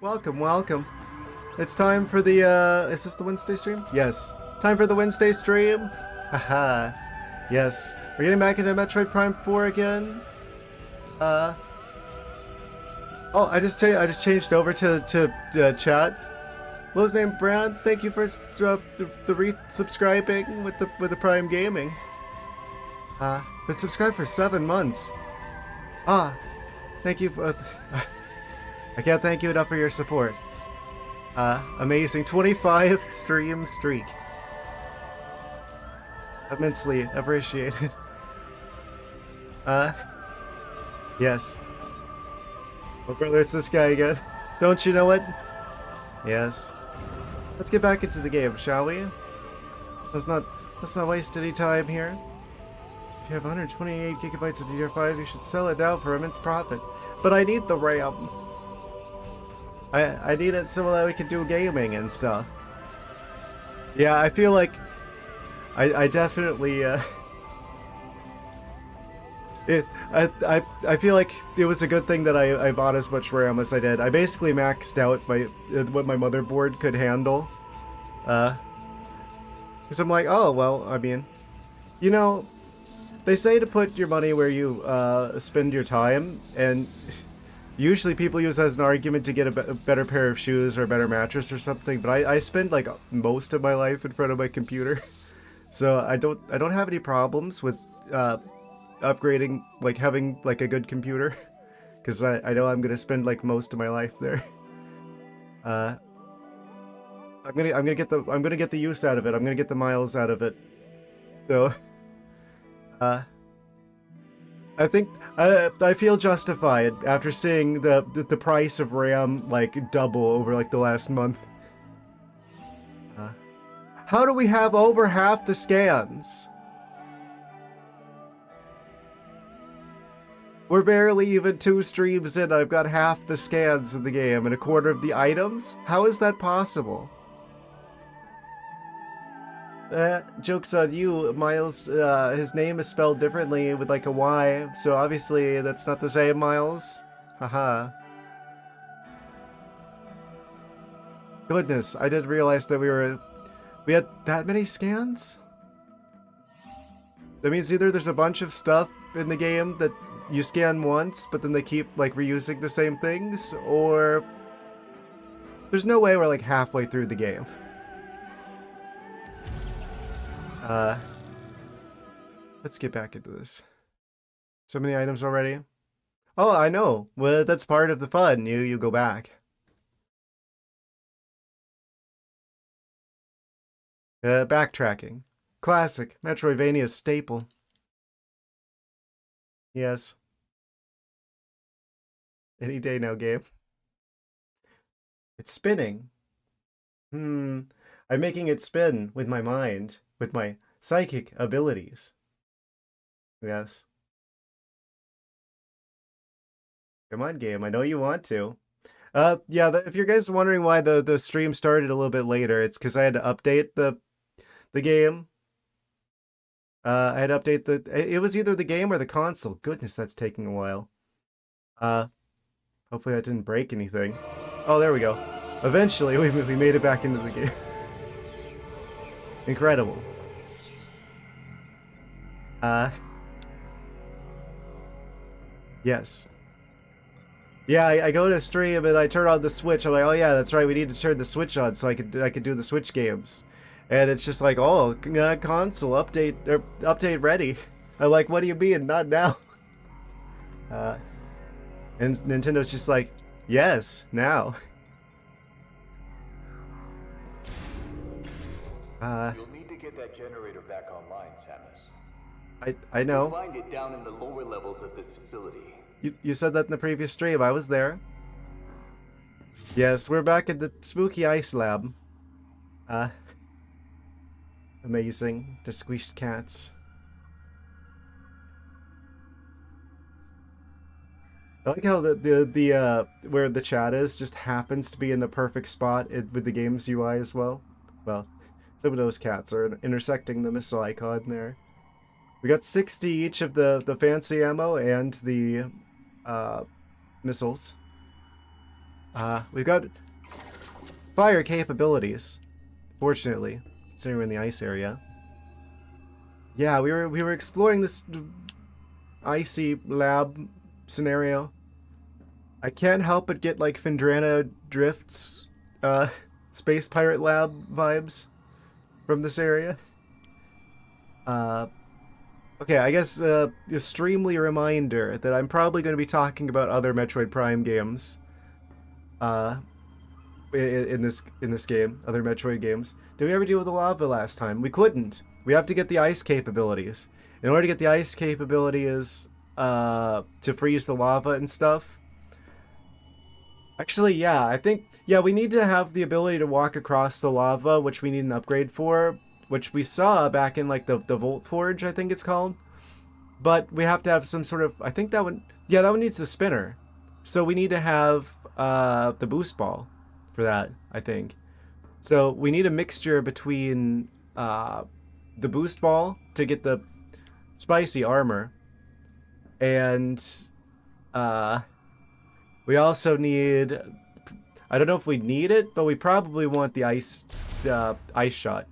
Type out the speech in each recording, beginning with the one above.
Welcome, welcome. It's time for the, is this the Wednesday stream? Yes. Time for the Wednesday stream. Haha. Yes. We're getting back into Metroid Prime 4 again. Oh, I just changed over to chat. Low's name Brad. Thank you for the re-subscribing with the Prime Gaming. Been subscribed for 7 months. Thank you for. I can't thank you enough for your support. Amazing 25 stream streak. Immensely appreciated. Yes. Oh, brother, it's this guy again. Don't you know it? Yes. Let's get back into the game, shall we? Let's not waste any time here. If you have 128 gigabytes of DDR5, you should sell it now for immense profit. But I need the RAM. I need it so that we can do gaming and stuff. Yeah, I feel like I definitely I feel like it was a good thing that I bought as much RAM as I did. I basically maxed out what my motherboard could handle. Because I'm like, oh well, I mean, you know, they say to put your money where you spend your time, and usually people use that as an argument to get a better pair of shoes or a better mattress or something, but I spend like most of my life in front of my computer. So I don't have any problems with upgrading, like having like a good computer, because I know I'm gonna spend like most of my life there. I'm gonna get the use out of it. I'm gonna get the miles out of it. So I think I feel justified after seeing the price of RAM like double over like the last month. How do we have over half the scans? We're barely even 2 streams in. I've got half the scans in the game and a quarter of the items. How is that possible? Joke's on you, Miles. His name is spelled differently with like a Y, so obviously that's not the same Miles. Haha. Goodness, I didn't realize that we had that many scans? That means either there's a bunch of stuff in the game that you scan once, but then they keep like reusing the same things, or there's no way we're like halfway through the game. Let's get back into this. So many items already. Oh, I know. Well, that's part of the fun. You go back. Backtracking. Classic. Metroidvania staple. Yes. Any day now, game. It's spinning. I'm making it spin with my mind, with my psychic abilities. Yes. Come on, game. I know you want to. Yeah, if you guys are wondering why the stream started a little bit later, it's because I had to update the game. I had to update it was either the game or the console. Goodness, that's taking a while. Hopefully that didn't break anything. Oh, there we go. Eventually, we made it back into the game. Incredible. Yes. Yeah, I go to stream and I turn on the Switch. I'm like, oh yeah, that's right. We need to turn the Switch on so I could do the Switch games. And it's just like, oh, console update update ready. I'm like, what do you mean, not now? And Nintendo's just like, yes, now. You'll need to get that generator back online, Samus. I know. You'll find it down in the lower levels of this facility. You said that in the previous stream. I was there. Yes, we're back at the spooky ice lab. Amazing. The squished cats. I like how the where the chat is just happens to be in the perfect spot with the game's UI as well. Well, some of those cats are intersecting the missile icon there. We got 60 each of the fancy ammo and the missiles. We've got fire capabilities, fortunately, considering we're in the ice area. Yeah, we were exploring this icy lab scenario. I can't help but get like Phendrana Drift's uh, Space Pirate Lab vibes from this area. Uh, okay, I guess a streamly reminder that I'm probably going to be talking about other Metroid Prime games. Uh, in this game, other Metroid games. Did we ever deal with the lava last time? We couldn't. We have to get the ice capabilities. In order to get the ice capabilities, to freeze the lava and stuff. Actually, yeah, I think we need to have the ability to walk across the lava, which we need an upgrade for, which we saw back in like the Volt Forge, I think it's called. But we have to have some sort of, I think that one, yeah, that one needs the spinner. So we need to have the boost ball for that, I think. So we need a mixture between the boost ball to get the spicy armor, and uh, we also need. I don't know if we need it, but we probably want the ice shot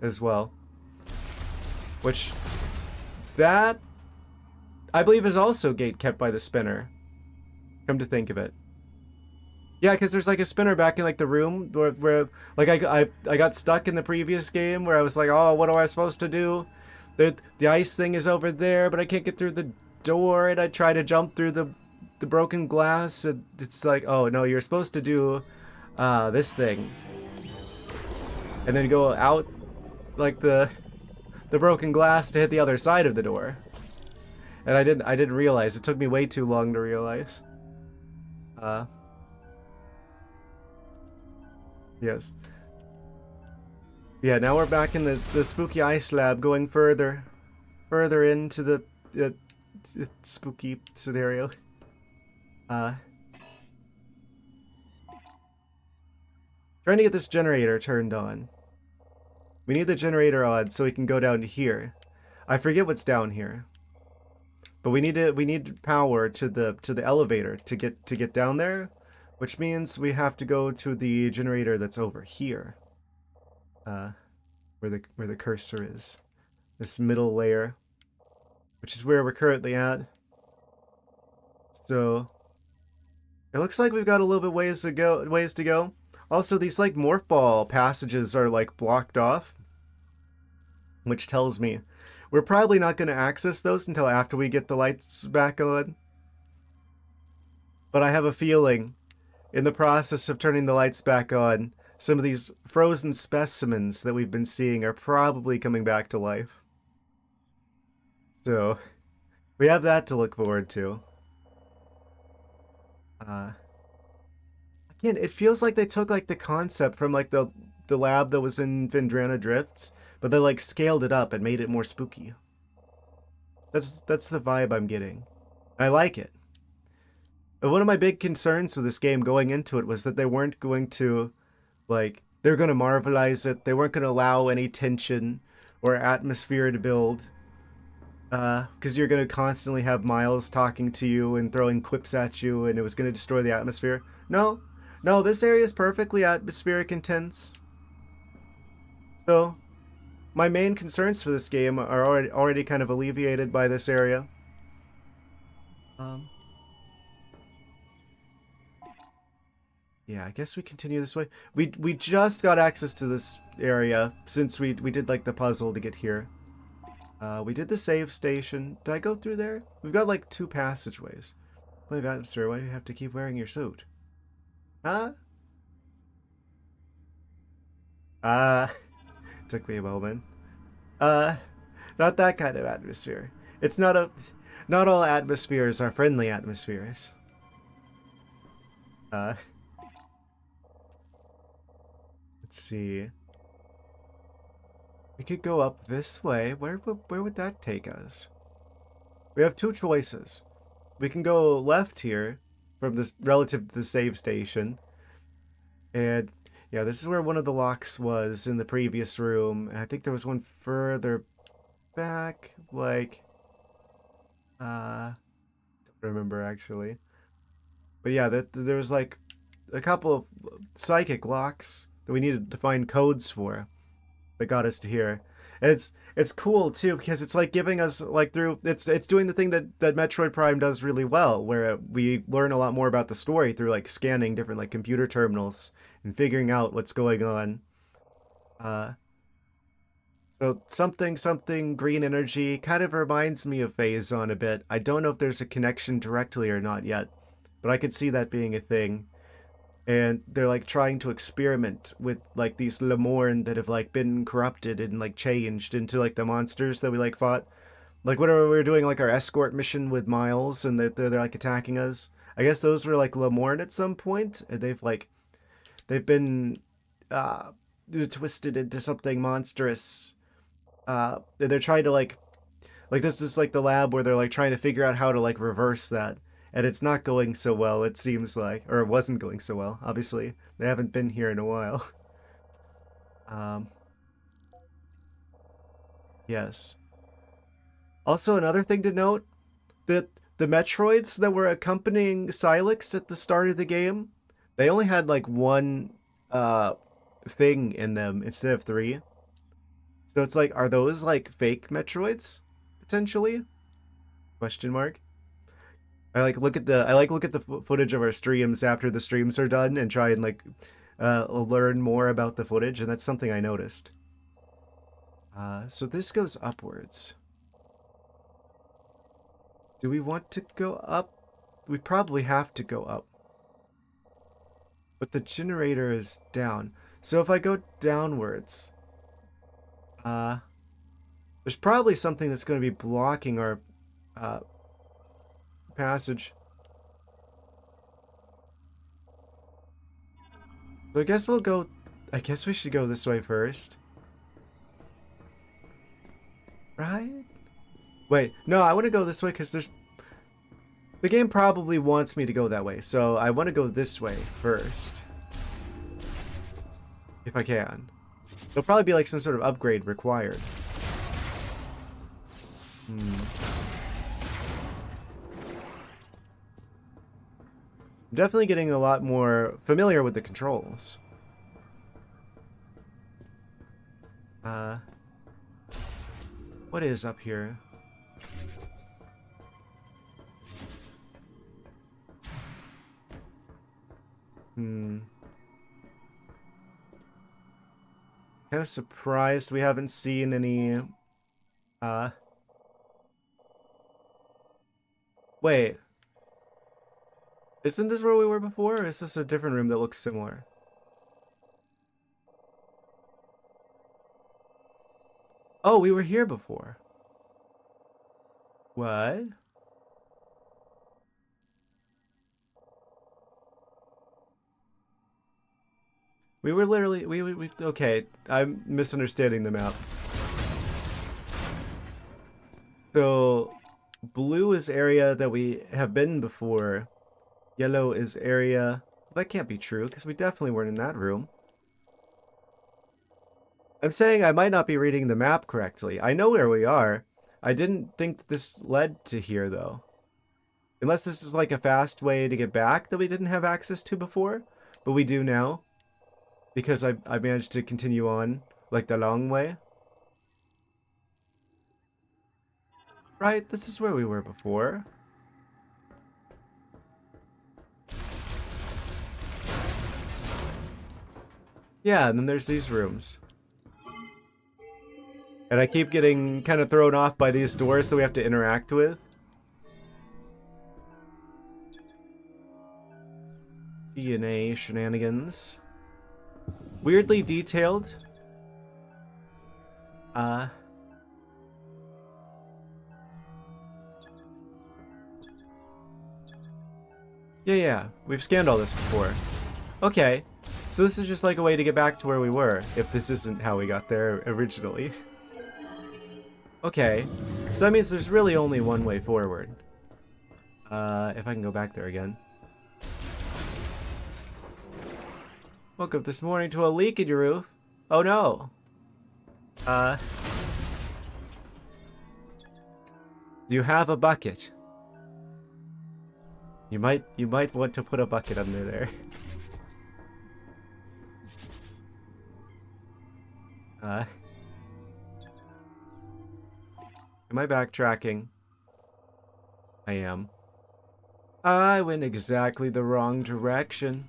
as well. Which that I believe is also gate kept by the spinner. Come to think of it. Yeah, because there's like a spinner back in like the room where like I got stuck in the previous game where I was like, oh, what am I supposed to do? The ice thing is over there, but I can't get through the door, and I try to jump through the broken glass, and it's like, oh no, you're supposed to do this thing, and then go out like the broken glass to hit the other side of the door. And I didn't realize. It took me way too long to realize. Yes. Yeah, now we're back in the spooky ice lab, going further into the spooky scenario. Trying to get this generator turned on. We need the generator on so we can go down to here. I forget what's down here, but we need power to the elevator to get down there, which means we have to go to the generator that's over here. Where the cursor is. This middle layer, which is where we're currently at. So it looks like we've got a little bit ways to go. Also, these like morph ball passages are like blocked off, which tells me we're probably not going to access those until after we get the lights back on. But I have a feeling, in the process of turning the lights back on, some of these frozen specimens that we've been seeing are probably coming back to life. So, we have that to look forward to. Again, it feels like they took like the concept from like the lab that was in Phendrana Drifts, but they like scaled it up and made it more spooky. That's the vibe I'm getting. I like it. But one of my big concerns with this game going into it was that they weren't going to, like, they're going to marvelize it. They weren't going to allow any tension or atmosphere to build. Because you're going to constantly have Miles talking to you and throwing quips at you, and it was going to destroy the atmosphere. No, this area is perfectly atmospheric and tense. So, my main concerns for this game are already kind of alleviated by this area. Yeah, I guess we continue this way. We just got access to this area since we did like the puzzle to get here. We did the save station. Did I go through there? We've got like 2 passageways. Wait, sir, why do you have to keep wearing your suit? Huh? Took me a moment. Not that kind of atmosphere. It's not all atmospheres are friendly atmospheres. Let's see. We could go up this way. Where would that take us? We have 2 choices. We can go left here from this relative to the save station. And yeah, this is where one of the locks was in the previous room. And I think there was one further back, like don't remember actually. But yeah, there was like a couple of psychic locks that we needed to find codes for that got us to here. And it's cool too because it's like giving us like through it's doing the thing that Metroid Prime does really well, where we learn a lot more about the story through like scanning different like computer terminals and figuring out what's going on. Uh, so something green energy kind of reminds me of Phazon a bit. I don't know if there's a connection directly or not yet, but I could see that being a thing. And they're like trying to experiment with like these Lemorn that have like been corrupted and like changed into like the monsters that we like fought. Like whenever we were doing like our escort mission with Miles and they're like attacking us. I guess those were like Lemorn at some point, and they've been uh twisted into something monstrous. They're trying to like this is like the lab where they're like trying to figure out how to like reverse that, and it's not going so well, it seems like, or it wasn't going so well. Obviously they haven't been here in a while. um yes, also another thing to note, that the Metroids that were accompanying Silex at the start of the game, they only had like one uh thing in them instead of three. So it's like, are those like fake Metroids potentially? Question mark. I like look at the footage of our streams after the streams are done and try and like learn more about the footage, and that's something I noticed. So this goes upwards. Do we want to go up? We probably have to go up. But the generator is down. So if I go downwards, there's probably something that's going to be blocking our passage. So I guess we'll go... I guess we should go this way first. Right? Wait, no, I want to go this way because there's... The game probably wants me to go that way, so I want to go this way first. If I can. There'll probably be like some sort of upgrade required. I'm definitely getting a lot more familiar with the controls. What is up here? Kind of surprised we haven't seen any, wait. Isn't this where we were before, or is this a different room that looks similar? Oh, we were here before. What? We were literally, we okay, I'm misunderstanding the map. So, blue is area that we have been before. Yellow is area... That can't be true, because we definitely weren't in that room. I'm saying I might not be reading the map correctly. I know where we are. I didn't think that this led to here, though. Unless this is like a fast way to get back that we didn't have access to before. But we do now. Because I managed to continue on, like, the long way. Right, this is where we were before. Yeah, and then there's these rooms. And I keep getting kind of thrown off by these doors that we have to interact with. DNA shenanigans. Weirdly detailed. Yeah, we've scanned all this before. Okay, so this is just like a way to get back to where we were, if this isn't how we got there originally. Okay, so that means there's really only one way forward. If I can go back there again. Woke up this morning to a leak in your roof. Oh no. Do you have a bucket? You might want to put a bucket under there. Am I backtracking? I am. I went exactly the wrong direction.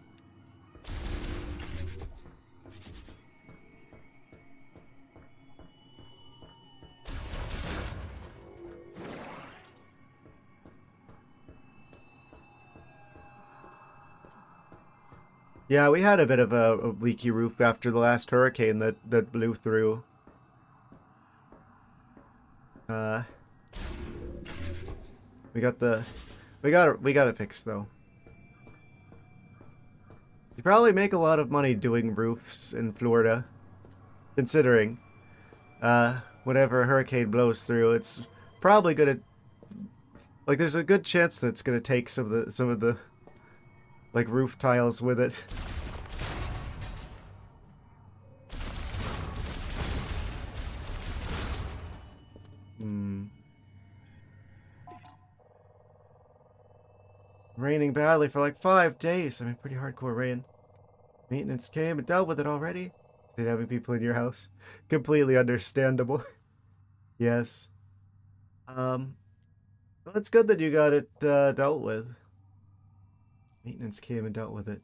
Yeah, we had a bit of a leaky roof after the last hurricane that blew through. Uh, we got it fixed though. You probably make a lot of money doing roofs in Florida, considering whenever a hurricane blows through, it's probably gonna like there's a good chance that it's gonna take some of the like roof tiles with it. Raining badly for like 5 days. I mean, pretty hardcore rain. Maintenance came and dealt with it already. Stayed having people in your house. Completely understandable. Yes. Well, it's good that you got it dealt with. Maintenance came and dealt with it.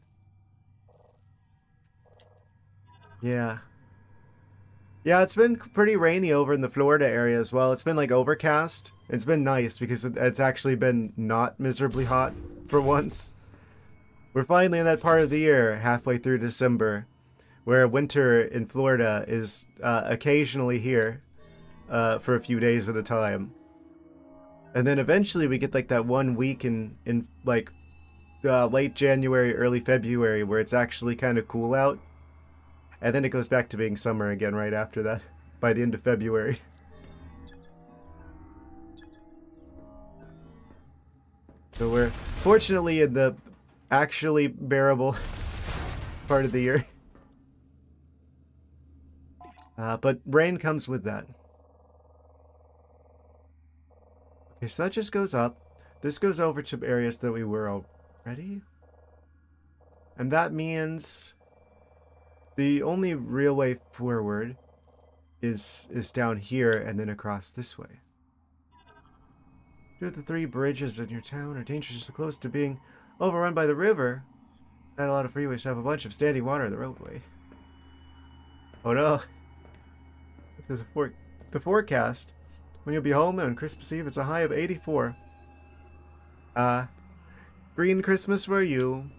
Yeah. Yeah, it's been pretty rainy over in the Florida area as well. It's been like overcast. It's been nice because it's actually been not miserably hot for once. We're finally in that part of the year, halfway through December, where winter in Florida is occasionally here for a few days at a time. And then eventually we get like that 1 week in like late January, early February where it's actually kind of cool out. And then it goes back to being summer again right after that, by the end of February. So we're fortunately in the actually bearable part of the year. But rain comes with that. Okay, so that just goes up. This goes over to areas that we were already. And that means the only real way forward is down here and then across this way. Two of the 3 bridges in your town are dangerously close to being overrun by the river. Not a lot of freeways have a bunch of standing water in the roadway. Oh no. The forecast. When you'll be home on Christmas Eve, it's a high of 84. Green Christmas for you.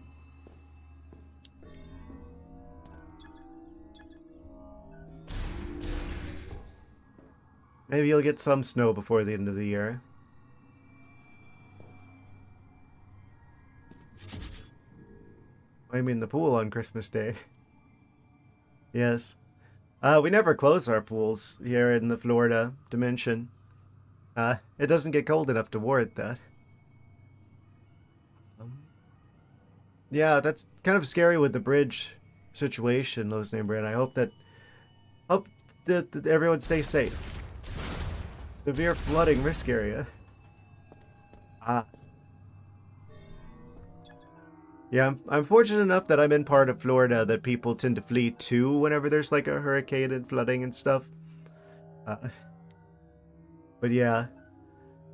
Maybe you'll get some snow before the end of the year. I mean the pool on Christmas Day. Yes. We never close our pools here in the Florida dimension. It doesn't get cold enough to warrant that. Yeah, that's kind of scary with the bridge situation, Lowe's name brand. I hope that everyone stays safe. Severe flooding risk area. Yeah, I'm fortunate enough that I'm in part of Florida that people tend to flee to whenever there's like a hurricane and flooding and stuff. But yeah,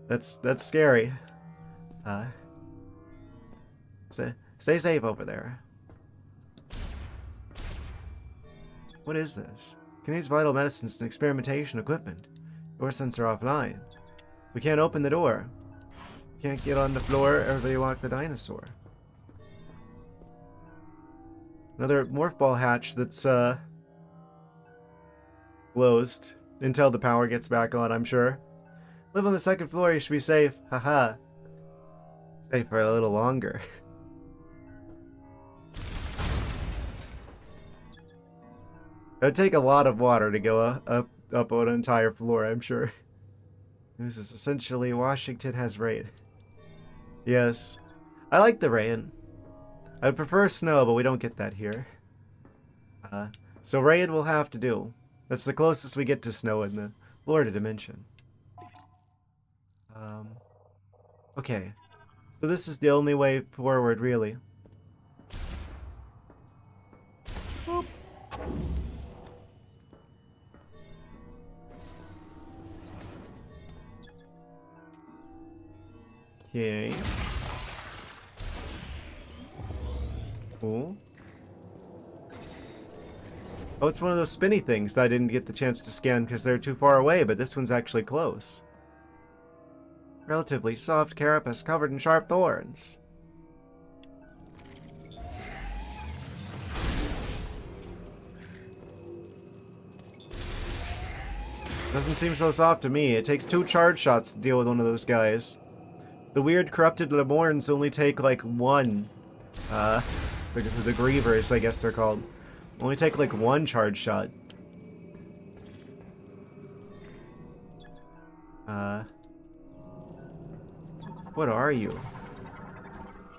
that's scary. Stay safe over there. What is this? Contains vital medicines and experimentation equipment. Door sensor offline. We can't open the door. Can't get on the floor. Everybody walk the dinosaur. Another morph ball hatch that's closed until the power gets back on, I'm sure. Live on the 2nd floor, you should be safe. Haha. Safe for a little longer. It would take a lot of water to go up an entire floor, I'm sure. This is essentially Washington has rain. Yes. I like the rain. I'd prefer snow, but we don't get that here. So rain will have to do. That's the closest we get to snow in the Florida dimension. Okay. So this is the only way forward, really. Boop. Okay. Cool. Oh, it's one of those spinny things that I didn't get the chance to scan because they're too far away, but this one's actually close. Relatively soft carapace covered in sharp thorns. Doesn't seem so soft to me. It takes 2 charge shots to deal with one of those guys. The weird corrupted Lemorns only take like 1. The Grievers, I guess they're called. Only take like 1 charge shot. What are you?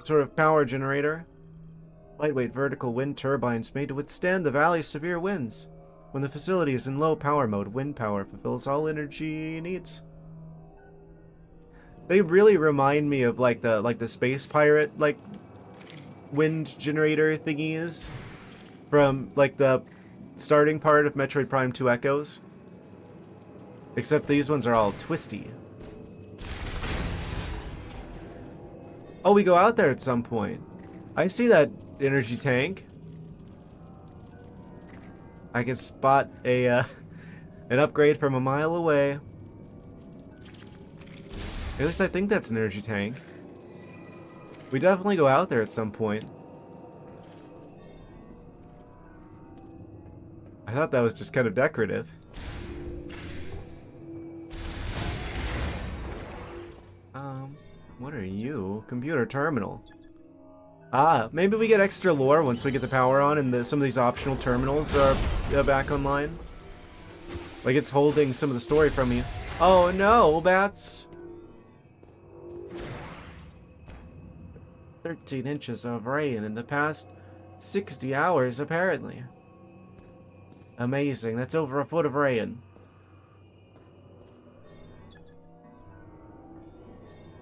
Sort of power generator? Lightweight vertical wind turbines made to withstand the valley's severe winds. When the facility is in low power mode, wind power fulfills all energy needs. They really remind me of like the space pirate like wind generator thingies from like the starting part of Metroid Prime 2 Echoes. Except these ones are all twisty. Oh, we go out there at some point. I see that energy tank. I can spot a an upgrade from a mile away. At least I think that's an energy tank. We definitely go out there at some point. I thought that was just kind of decorative. What are you? Computer terminal. Ah, maybe we get extra lore once we get the power on and some of these optional terminals are back online. Like it's holding some of the story from you. Oh no, bats! 13 inches of rain in the past 60 hours, apparently. Amazing, that's over a foot of rain.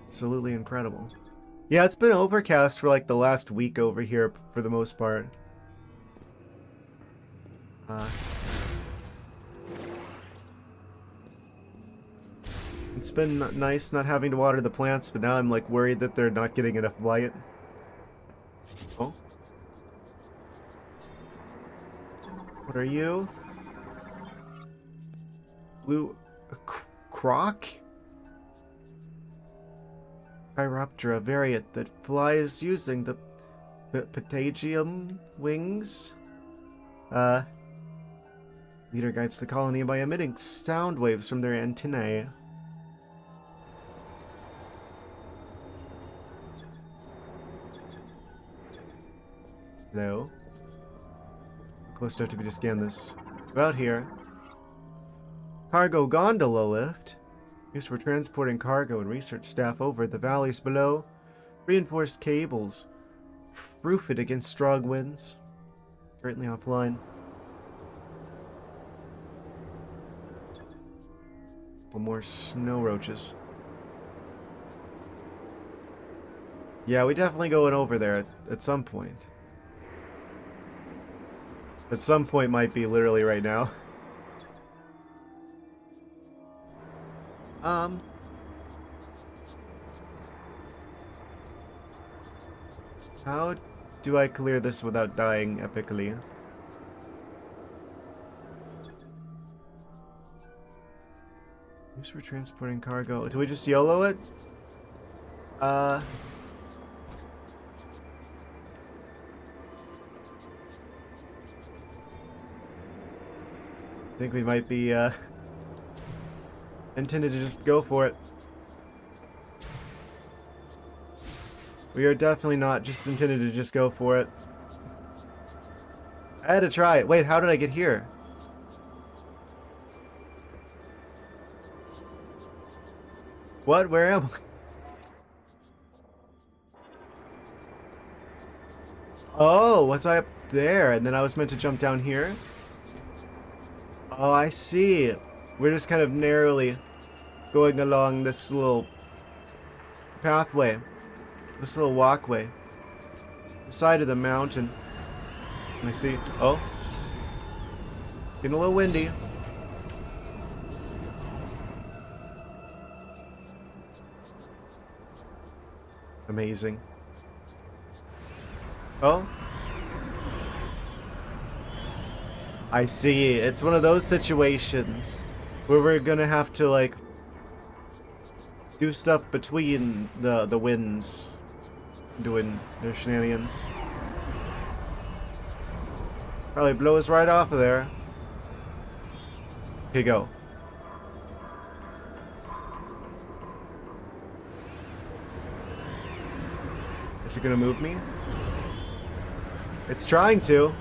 Absolutely incredible. Yeah, it's been overcast for like the last week over here for the most part. It's been nice not having to water the plants, but now I'm like worried that they're not getting enough light. Oh. What are you? Blue croc? Chiroptera variant that flies using the patagium wings. Leader guides the colony by emitting sound waves from their antennae. Hello? Close enough to be to scan this. About here. Cargo gondola lift. Used for transporting cargo and research staff over the valleys below. Reinforced cables. Roofed against strong winds. Currently offline. One more snow roaches. Yeah, we definitely going over there at some point. At some point might be literally right now. How do I clear this without dying epically? Used for transporting cargo. Do we just YOLO it? I think we might be, intended to just go for it. We are definitely not just intended to just go for it. I had to try it. Wait, how did I get here? What? Where am I? Oh, was I up there? And then I was meant to jump down here? Oh, I see. We're just kind of narrowly going along this little pathway. This little walkway. The side of the mountain. I see. Oh. Getting a little windy. Amazing. Oh. I see. It's one of those situations where we're gonna have to, like, do stuff between the winds. Doing their shenanigans. Probably blow us right off of there. Okay, go. Is it gonna move me? It's trying to.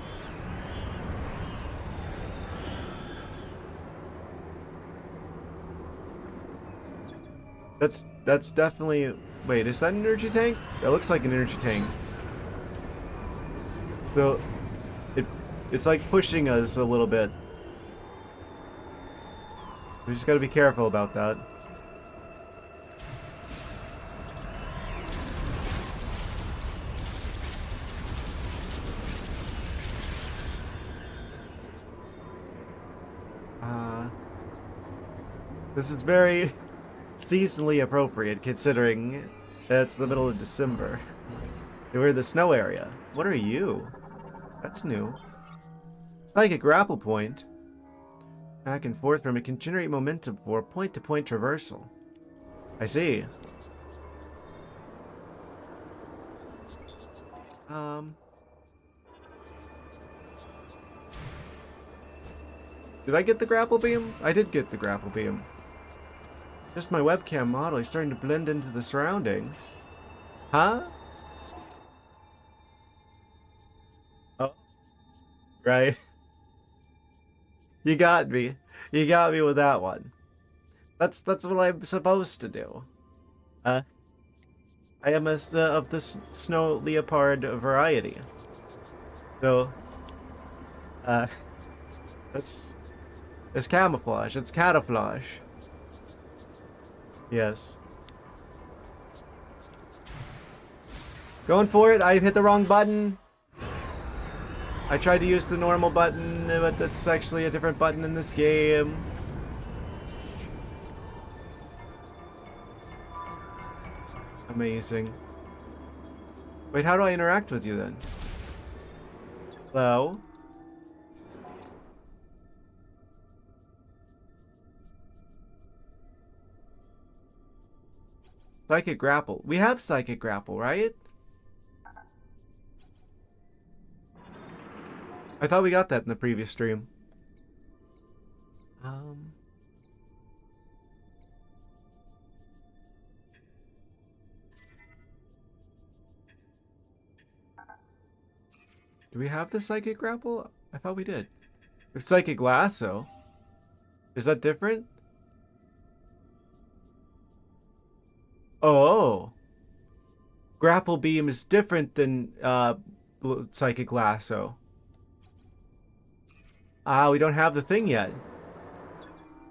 That's definitely... Wait, is that an energy tank? That looks like an energy tank. So, it's like pushing us a little bit. We just gotta be careful about that. This is very seasonally appropriate considering that it's the middle of December. We're in the snow area. What are you? That's new. Psychic grapple point. Back and forth from it can generate momentum for point-to-point traversal. I see. Did I get the grapple beam? I did get the grapple beam. Just my webcam model is starting to blend into the surroundings. Huh? Oh. Right. You got me. You got me with that one. That's what I'm supposed to do. I am of the snow leopard variety. So, it's camouflage. It's camouflage. Yes. Going for it. I hit the wrong button. I tried to use the normal button, but that's actually a different button in this game. Amazing. Wait, how do I interact with you then? Hello? Psychic grapple. We have psychic grapple, right? I thought we got that in the previous stream. Do we have the psychic grapple? I thought we did. The psychic lasso. Is that different? Oh. Grapple beam is different than psychic lasso. Ah, we don't have the thing yet.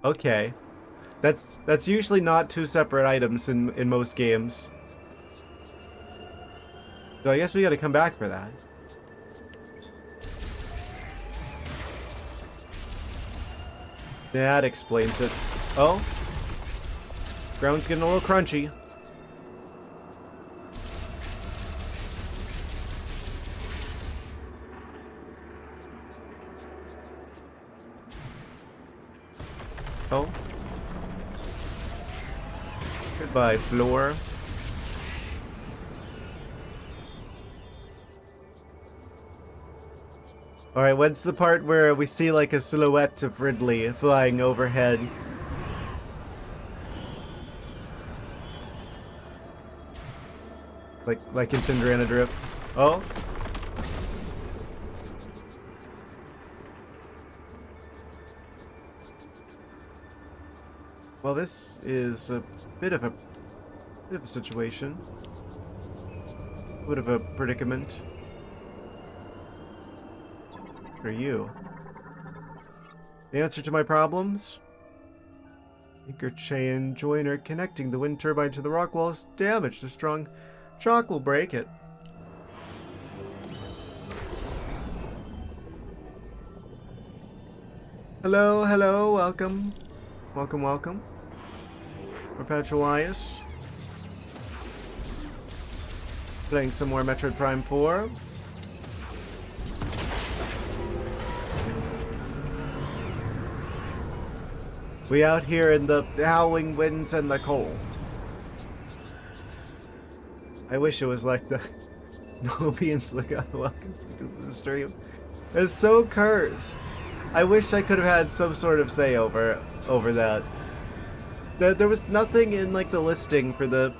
Okay. That's usually not two separate items in most games. So I guess we gotta come back for that. That explains it. Oh. Ground's getting a little crunchy. Oh. Goodbye, floor. Alright, when's the part where we see like a silhouette of Ridley flying overhead? Like in Thindrana Drifts. Oh? Well, this is a bit of a situation. A bit of a predicament. What are you? The answer to my problems? Anchor chain joiner connecting the wind turbine to the rock wall is damaged. A strong shock will break it. Hello, hello, welcome. Welcome, welcome. Perpetualius. Playing some more Metroid Prime 4. We out here in the howling winds and the cold. I wish it was like the Nubians look out welcome to the stream. It's so cursed. I wish I could have had some sort of say over that. There was nothing in like the listing for the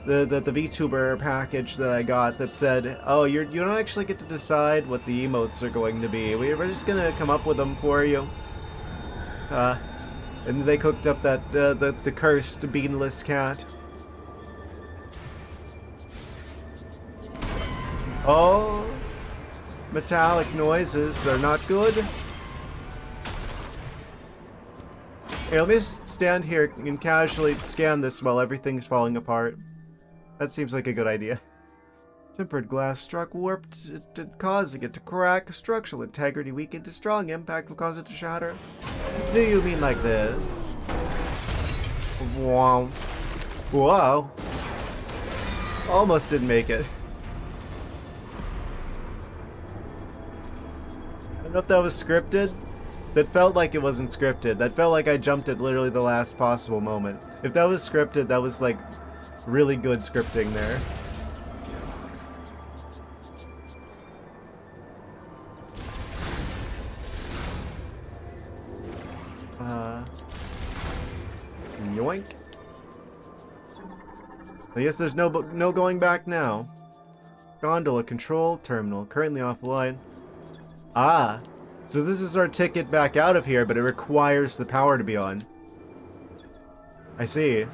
VTuber package that I got that said, oh, you don't actually get to decide what the emotes are going to be. We're just gonna come up with them for you. And they cooked up that the cursed beanless cat. Oh, metallic noises. They're not good. Hey, let me just stand here and casually scan this while everything's falling apart. That seems like a good idea. Tempered glass struck warped, causing it to crack. Structural integrity weakened. A strong impact will cause it to shatter. Do you mean like this? Wow. Whoa. Almost didn't make it. I don't know if that was scripted. That felt like it wasn't scripted. That felt like I jumped at literally the last possible moment. If that was scripted, that was like really good scripting there. Yoink. I guess there's no going back now. Gondola control terminal currently offline. Ah, so this is our ticket back out of here, but it requires the power to be on. I see.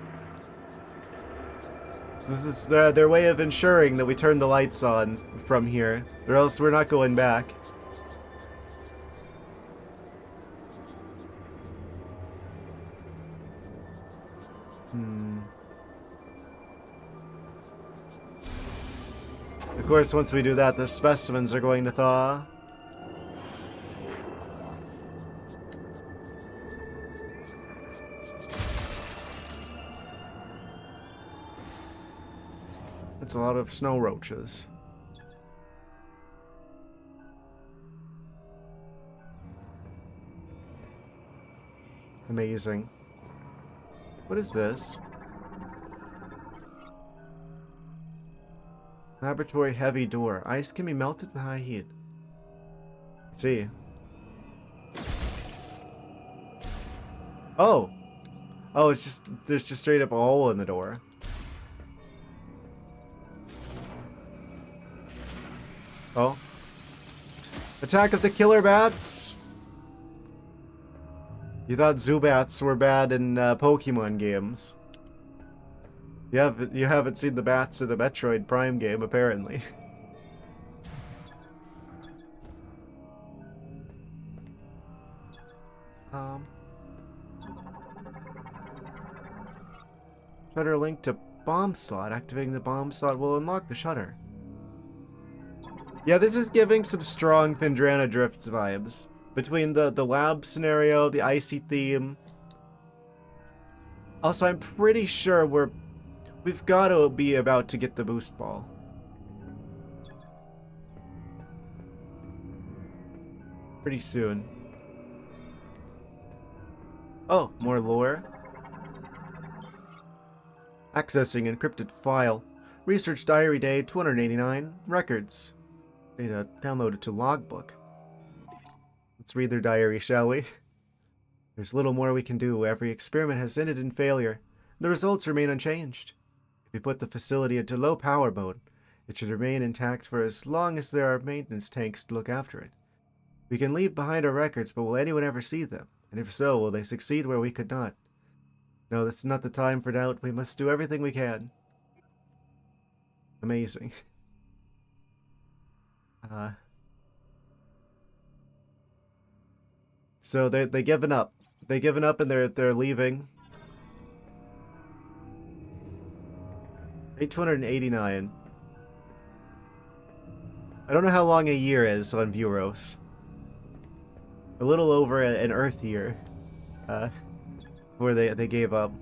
So this is their way of ensuring that we turn the lights on from here, or else we're not going back. Of course, once we do that, the specimens are going to thaw. It's a lot of snow roaches. Amazing. What is this? Laboratory heavy door. Ice can be melted with high heat. Let's see. Oh! Oh, it's just, there's just straight up a hole in the door. Oh. Attack of the killer bats! You thought Zubats were bad in Pokemon games. You haven't seen the bats in a Metroid Prime game, apparently. Shutter linked to bomb slot. Activating the bomb slot will unlock the shutter. Yeah, this is giving some strong Phendrana Drifts vibes. Between the lab scenario, the icy theme. Also, I'm pretty sure we've got to be about to get the boost ball. Pretty soon. Oh, more lore. Accessing encrypted file. Research diary day 289. Records. Data downloaded to logbook. Let's read their diary, shall we? There's little more we can do. Every experiment has ended in failure. The results remain unchanged. If we put the facility into low power mode, it should remain intact for as long as there are maintenance tanks to look after it. We can leave behind our records, but will anyone ever see them? And if so, will they succeed where we could not? No, this is not the time for doubt. We must do everything we can. Amazing. So they given up. They given up and they're leaving. 289. I don't know how long a year is on Vuros. A little over an Earth year. Where they gave up.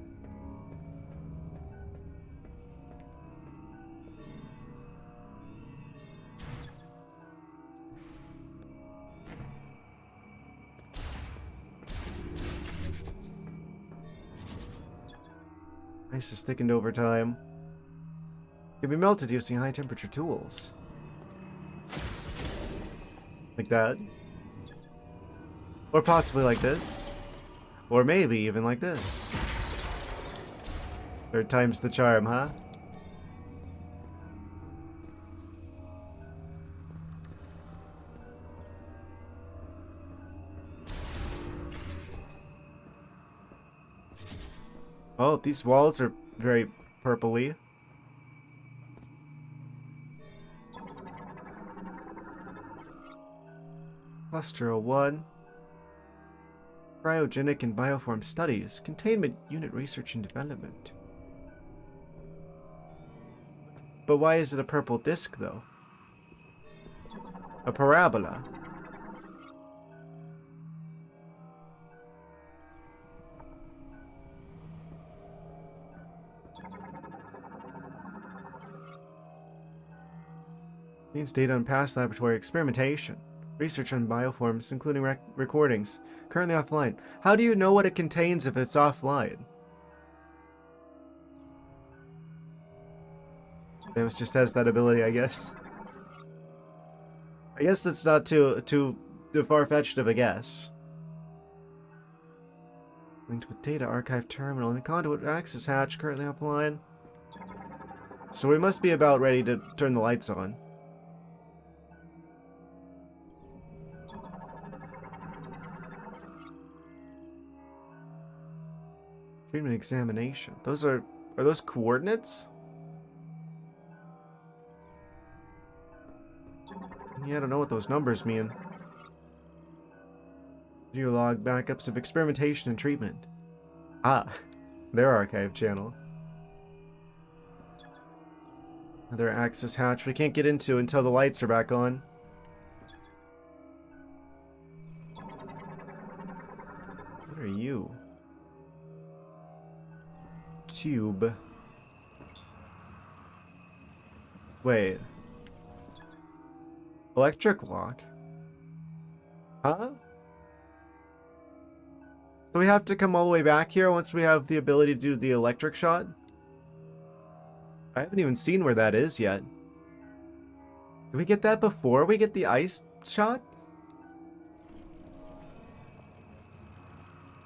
Ice is thickened over time. Can be melted using high temperature tools. Like that. Or possibly like this. Or maybe even like this. Third time's the charm, huh? Oh, these walls are very purpley. Cluster 01. Cryogenic and bioform studies. Containment unit research and development. But why is it a purple disc, though? A parabola. Contains data on past laboratory experimentation. Research on bioforms, including recordings. Currently offline. How do you know what it contains if it's offline? Samus just has that ability, I guess. I guess that's not too far-fetched of a guess. Linked with data archive terminal and the conduit access hatch currently offline. So we must be about ready to turn the lights on. Treatment examination. Are those coordinates? Yeah, I don't know what those numbers mean. Video log backups of experimentation and treatment. Ah, their archive channel. Another access hatch we can't get into until the lights are back on. What are you? Tube. Wait. Electric lock? Huh? So we have to come all the way back here once we have the ability to do the electric shot? I haven't even seen where that is yet. Do we get that before we get the ice shot?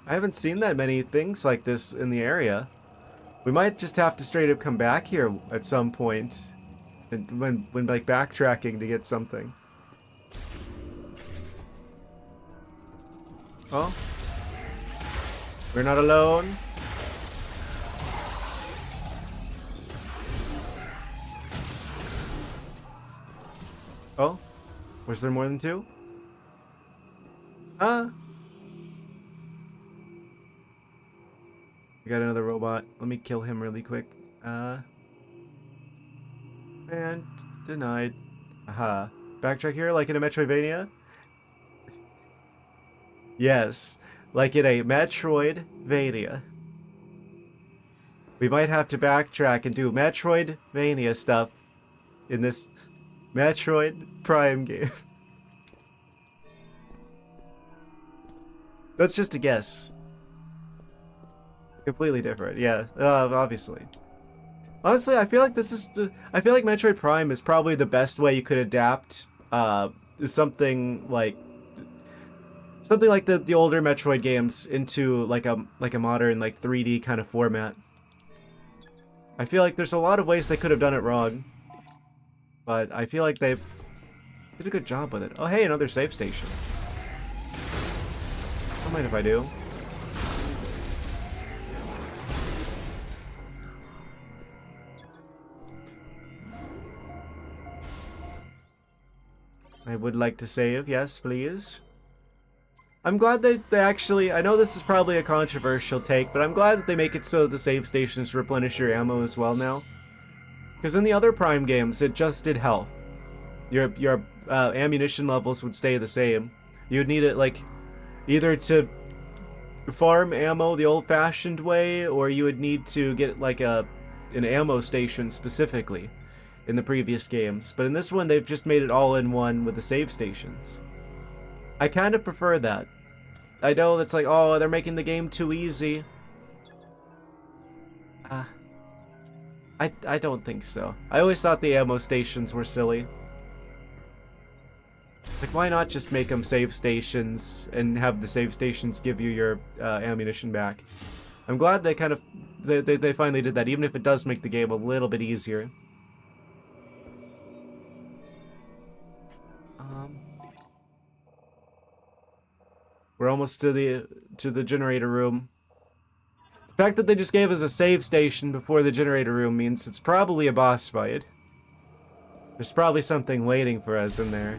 I haven't seen that many things like this in the area. We might just have to straight up come back here at some point. And when like backtracking to get something. Oh. We're not alone. Oh? Was there more than two? Huh? We got another robot. Let me kill him really quick. And denied. Aha. Backtrack here like in a Metroidvania? Yes. Like in a Metroidvania. We might have to backtrack and do Metroidvania stuff in this Metroid Prime game. That's just a guess. Completely different, yeah, obviously. Honestly, I feel like Metroid Prime is probably the best way you could adapt something like the older Metroid games into like a modern like 3D kind of format. I feel like there's a lot of ways they could have done it wrong, but I feel like they did a good job with it. Oh hey, another save station. Don't mind if I do. I would like to save, yes, please. I'm glad they actually, I know this is probably a controversial take, but I'm glad that they make it so the save stations replenish your ammo as well now. Because in the other Prime games, it just did health. Your ammunition levels would stay the same. You'd need it, like, either to farm ammo the old-fashioned way, or you would need to get, like, an ammo station specifically in the previous games. But in this one, they've just made it all in one with the save stations. I kind of prefer that. I know that's like, oh, they're making the game too easy. I don't think so. I always thought the ammo stations were silly. Like, why not just make them save stations and have the save stations give you your ammunition back? I'm glad they kind of they finally did that, even if it does make the game a little bit easier. Um, we're almost to the generator room. The fact that they just gave us a save station before the generator room means it's probably a boss fight. There's probably something waiting for us in there.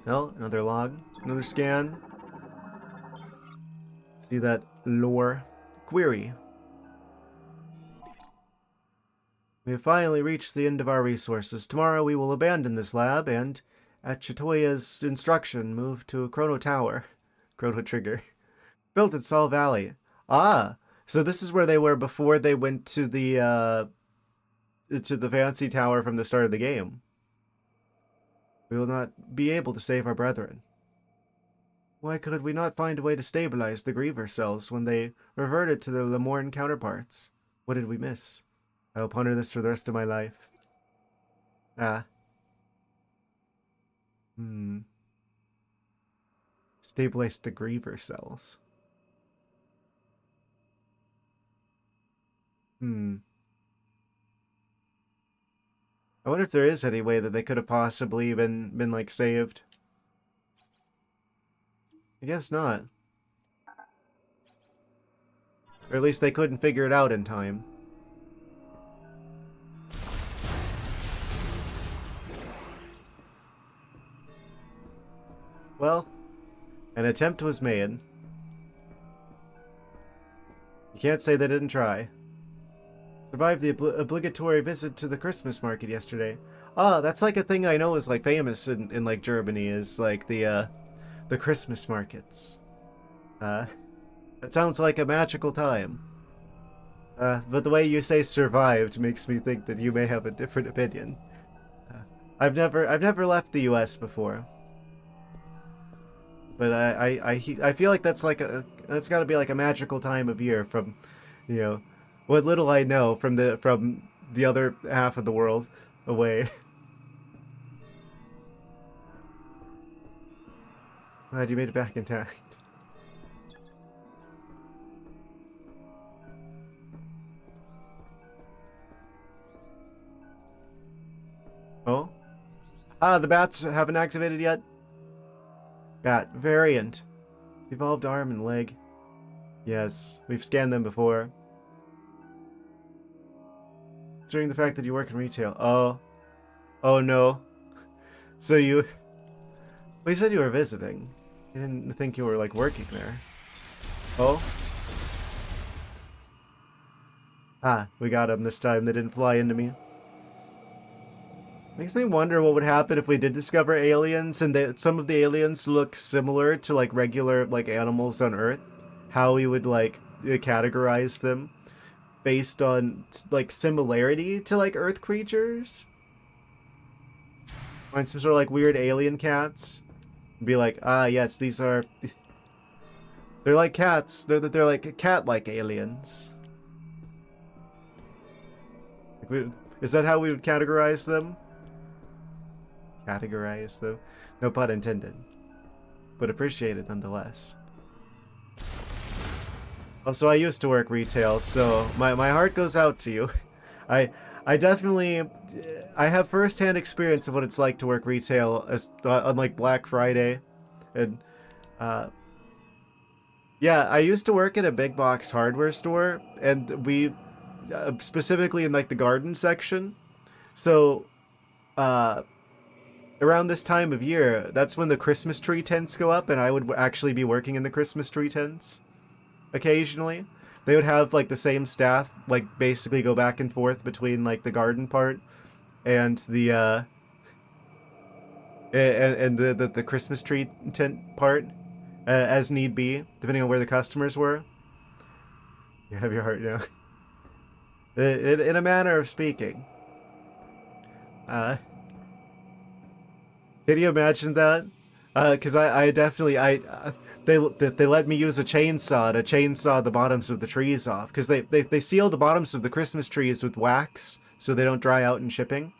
Oh, another log, another scan. Let's do that lore query. We have finally reached the end of our resources. Tomorrow we will abandon this lab and, at Chitoya's instruction, move to a Chrono Tower. Chrono Trigger. Built at Sol Valley. Ah! So this is where they were before they went to the fancy tower from the start of the game. We will not be able to save our brethren. Why could we not find a way to stabilize the Griever cells when they reverted to their Lemorne counterparts? What did we miss? I will ponder this for the rest of my life. Ah. Stabilize the Griever cells. I wonder if there is any way that they could have possibly been like saved. I guess not. Or at least they couldn't figure it out in time. Well, an attempt was made. You can't say they didn't try. Survived the obligatory visit to the Christmas market yesterday. Ah, that's like a thing I know is like famous in like Germany, is like the Christmas markets. That sounds like a magical time. But the way you say survived makes me think that you may have a different opinion. I've never left the U.S. before, but I feel like that's got to be like a magical time of year from, you know, what little I know from the other half of the world away. Glad you made it back intact. Oh? Ah, the bats haven't activated yet? Bat variant. Evolved arm and leg. Yes, we've scanned them before. Considering the fact that you work in retail. Oh. Oh no. So you... Well, you said you were visiting. I didn't think you were, like, working there. Oh? Ah, we got them this time. They didn't fly into me. Makes me wonder what would happen if we did discover aliens and some of the aliens look similar to like regular like animals on Earth. How we would like categorize them based on like similarity to like Earth creatures. Find some sort of like weird alien cats. Be like, ah yes, these are they're like cats. They're like cat-like aliens. Is that how we would categorize them? Categorize them. No pun intended. But appreciated nonetheless. Also, I used to work retail, so my heart goes out to you. I definitely I have first-hand experience of what it's like to work retail on like Black Friday, and yeah, I used to work at a big box hardware store, and we specifically in like the garden section. So around this time of year, that's when the Christmas tree tents go up, and I would actually be working in the Christmas tree tents occasionally. They would have like the same staff, like basically go back and forth between like the garden part and the the Christmas tree tent part, as need be, depending on where the customers were. You have your heart now. In a manner of speaking. Uh, can you imagine that? Because I definitely they let me use a chainsaw to chainsaw the bottoms of the trees off, because they seal the bottoms of the Christmas trees with wax so they don't dry out in shipping.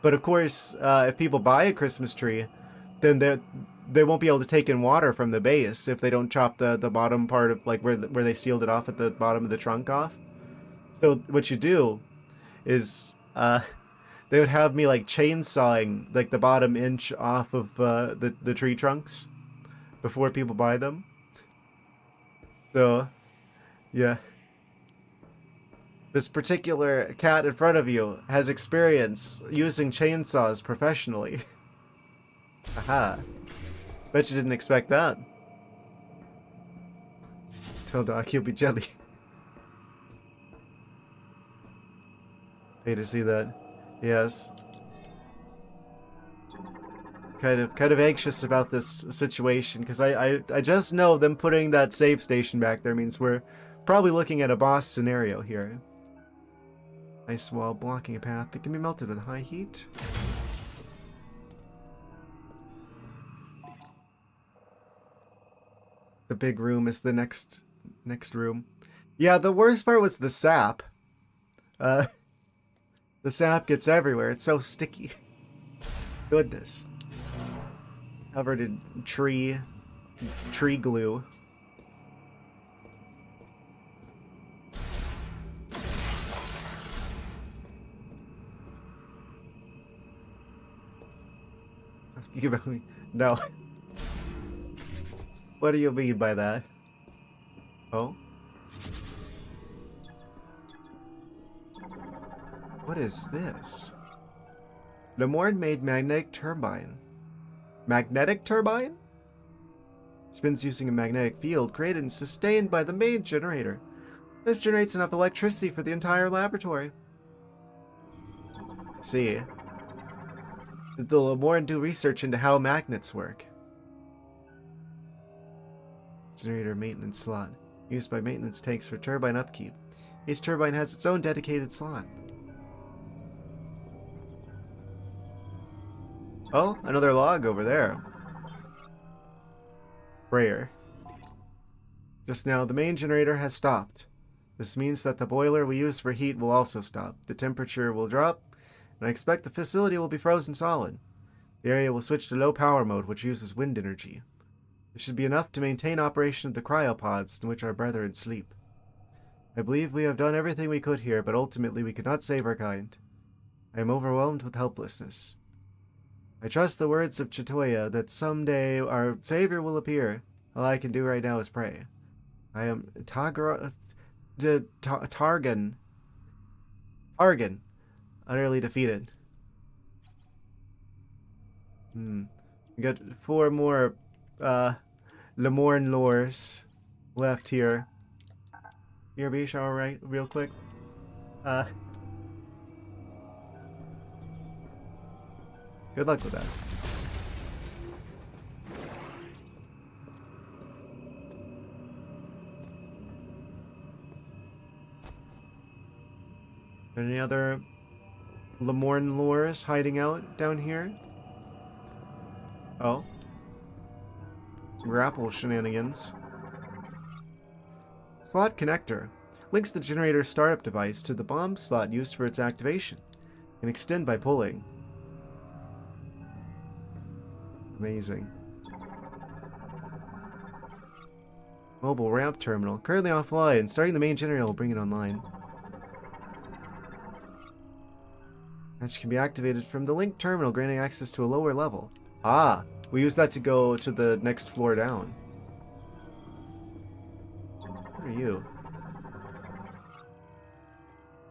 But of course, if people buy a Christmas tree, then they won't be able to take in water from the base if they don't chop the bottom part of like where they sealed it off at the bottom of the trunk off. So what you do is they would have me like chainsawing like the bottom inch off of the tree trunks before people buy them. So yeah, this particular cat in front of you has experience using chainsaws professionally. Aha! Bet you didn't expect that. Tell Doc he'll be jelly. Pay to see that. Yes. Kind of anxious about this situation because I just know them putting that save station back there means we're probably looking at a boss scenario here. Ice wall blocking a path that can be melted with high heat. The big room is the next room. Yeah, the worst part was the sap. The sap gets everywhere. It's so sticky. Goodness. Covered in tree glue. No. What do you mean by that? Oh? What is this? Lemorne-made magnetic turbine. Magnetic turbine? Spins using a magnetic field created and sustained by the main generator. This generates enough electricity for the entire laboratory. Let's see. Did the Lemorne do research into how magnets work? Generator maintenance slot. Used by maintenance tanks for turbine upkeep. Each turbine has its own dedicated slot. Oh, another log over there. Prayer. Just now, the main generator has stopped. This means that the boiler we use for heat will also stop. The temperature will drop, and I expect the facility will be frozen solid. The area will switch to low power mode, which uses wind energy. This should be enough to maintain operation of the cryopods in which our brethren sleep. I believe we have done everything we could here, but ultimately we could not save our kind. I am overwhelmed with helplessness. I trust the words of Chitoya that someday our savior will appear. All I can do right now is pray. I am Targan, utterly defeated. We got 4 more Lemorne lores left here. BRB, shower right real quick. Good luck with that. Any other Lemorne lores hiding out down here? Oh. Grapple shenanigans. Slot connector. Links the generator startup device to the bomb slot used for its activation. Can extend by pulling. Amazing. Mobile ramp terminal. Currently offline. Starting the main generator will bring it online. Hatch can be activated from the link terminal, granting access to a lower level. Ah! We use that to go to the next floor down. What are you?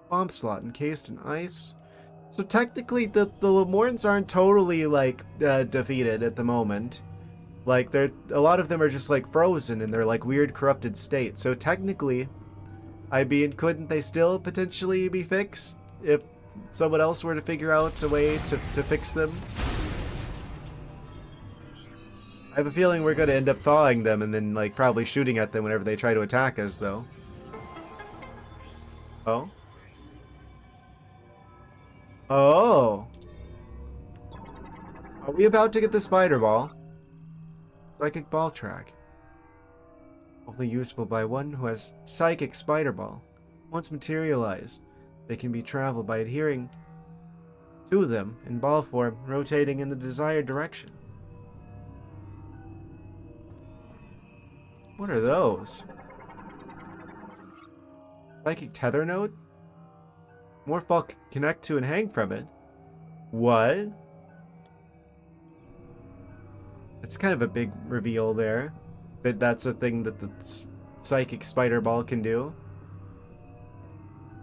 Bomb slot encased in ice. So technically, the Lemornes aren't totally like defeated at the moment. Like they're a lot of them are just like frozen in their like weird corrupted state. So technically, I mean, couldn't they still potentially be fixed if someone else were to figure out a way to fix them? I have a feeling we're gonna end up thawing them and then like probably shooting at them whenever they try to attack us, though. Oh. Oh. Are we about to get the spider ball? Psychic ball track. Only usable by one who has psychic spider ball. Once materialized, they can be traveled by adhering to them in ball form, rotating in the desired direction. What are those? Psychic tether node? Morph ball connect to and hang from it. What? It's kind of a big reveal there. That's a thing that the psychic spider ball can do.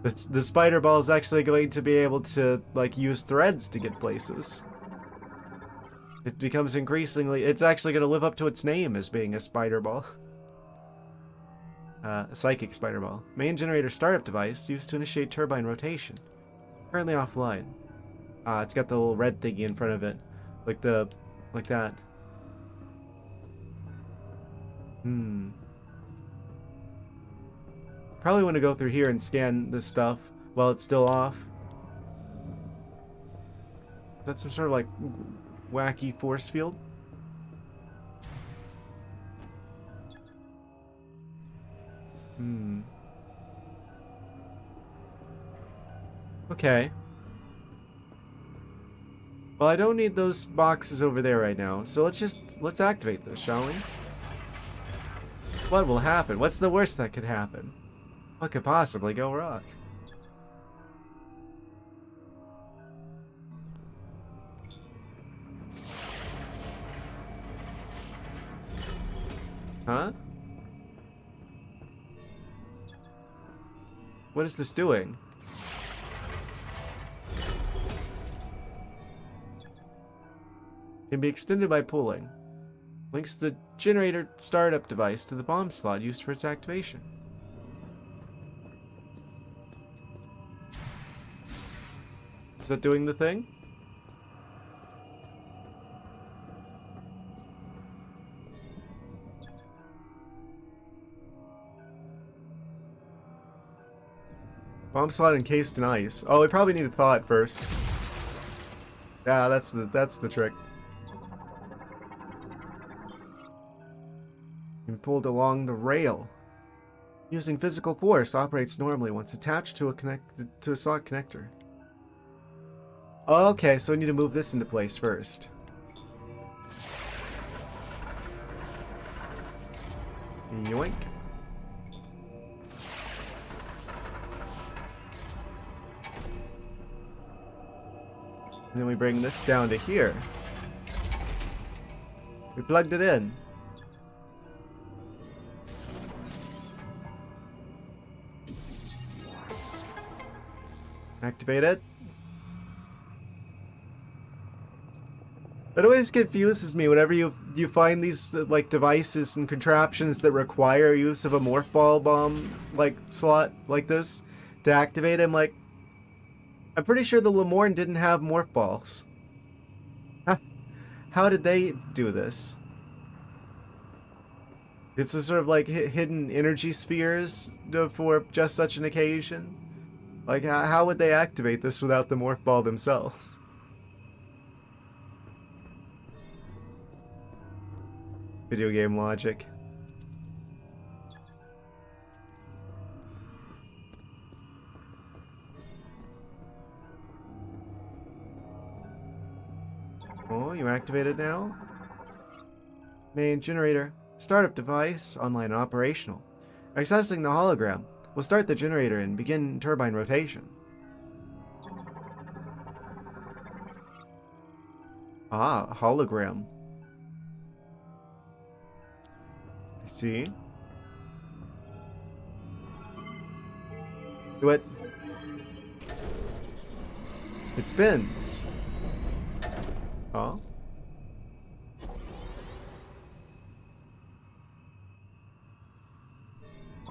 The spider ball is actually going to be able to, like, use threads to get places. It becomes increasingly... It's actually going to live up to its name as being a spider ball. A psychic spider ball. Main generator startup device used to initiate turbine rotation. Currently offline. It's got the little red thingy in front of it. Like that. Probably want to go through here and scan this stuff while it's still off. Is that some sort of, like, wacky force field? Okay. Well, I don't need those boxes over there right now, so let's activate this, shall we? What will happen? What's the worst that could happen? What could possibly go wrong? Huh? What is this doing? Can be extended by pulling. Links the generator startup device to the bomb slot used for its activation. Is that doing the thing? Bomb slot encased in ice. Oh, we probably need to thaw it first. Yeah, that's the trick. And pulled along the rail. Using physical force, operates normally once attached to a slot connector. Okay, so we need to move this into place first. Yoink. And then we bring this down to here. We plugged it in. Activate it. It always confuses me whenever you find these like devices and contraptions that require use of a morph ball bomb like slot like this to activate them. Like, I'm pretty sure the Lemorne didn't have morph balls. How did they do this? It's a sort of like hidden energy spheres for just such an occasion. Like, how would they activate this without the morph ball themselves? Video game logic. Oh, you activated now? Main generator. Startup device. Online and operational. Accessing the hologram. We'll start the generator and begin turbine rotation. Ah, hologram. I see. Do it. It spins. Oh.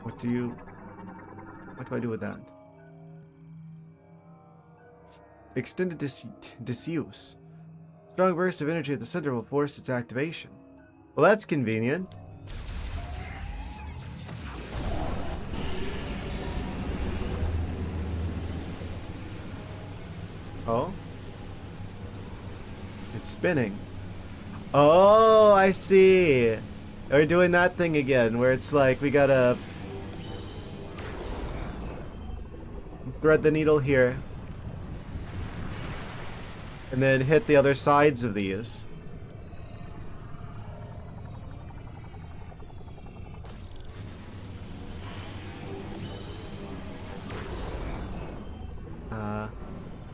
What do I do with that? Extended disuse. Strong burst of energy at the center will force its activation. Well, that's convenient. Oh? It's spinning. Oh, I see. We're doing that thing again, where it's like we gotta thread the needle here. And then hit the other sides of these.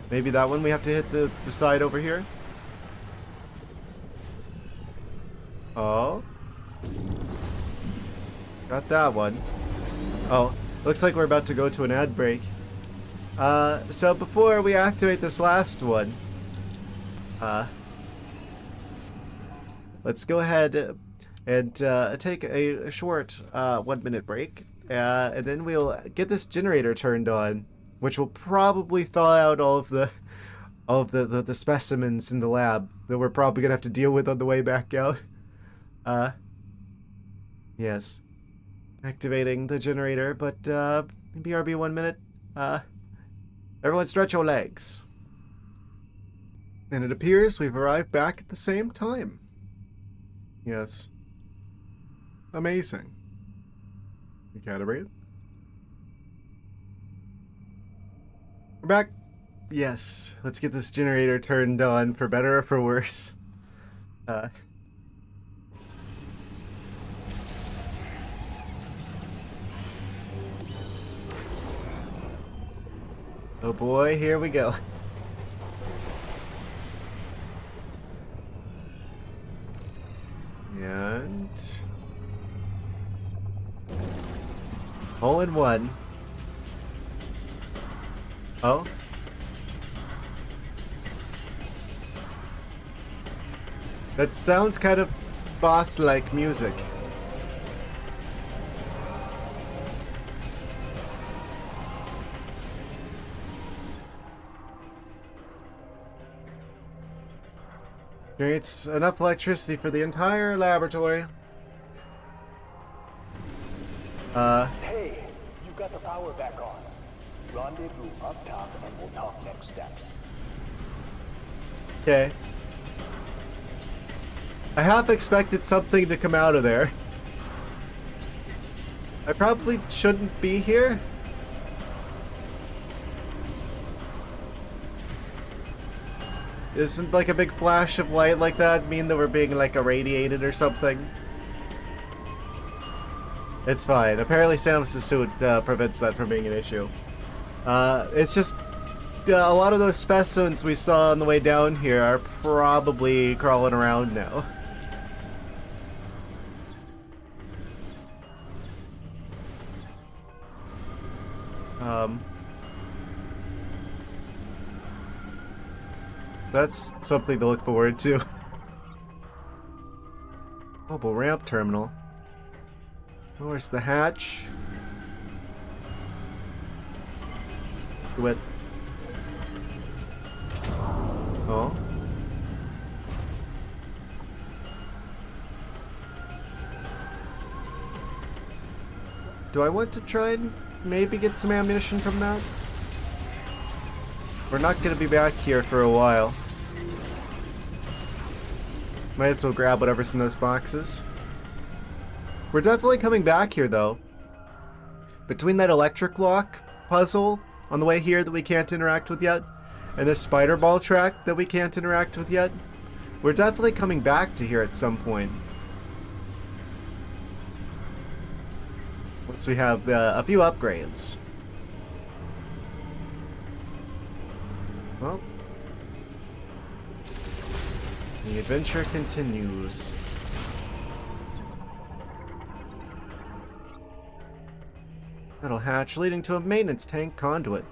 Maybe that one we have to hit the side over here? Oh. Got that one. Oh, looks like we're about to go to an ad break. So before we activate this last one, let's go ahead and take a short 1 minute break, and then we'll get this generator turned on, which will probably thaw out all of the specimens in the lab that we're probably gonna have to deal with on the way back out. Yes, activating the generator, but BRB 1 minute. Everyone, stretch your legs. And it appears we've arrived back at the same time. Yes. Amazing. Recalibrate. We're back. Yes. Let's get this generator turned on, for better or for worse. Oh boy, here we go. And hole in one. Oh. That sounds kind of boss-like music. Generates enough electricity for the entire laboratory. Hey, you got the power back on. Rendezvous up top and we'll talk next steps. Okay. I half expected something to come out of there. I probably shouldn't be here. Isn't like a big flash of light like that mean that we're being like irradiated or something? It's fine. Apparently Samus's suit prevents that from being an issue. It's just a lot of those specimens we saw on the way down here are probably crawling around now. That's something to look forward to. Mobile ramp terminal. Where's the hatch? Do it. Oh. Do I want to try and maybe get some ammunition from that? We're not going to be back here for a while. Might as well grab whatever's in those boxes. We're definitely coming back here, though. Between that electric lock puzzle on the way here that we can't interact with yet, and this spider ball track that we can't interact with yet, we're definitely coming back to here at some point. Once we have a few upgrades. Well, the adventure continues. Metal hatch leading to a maintenance tank conduit.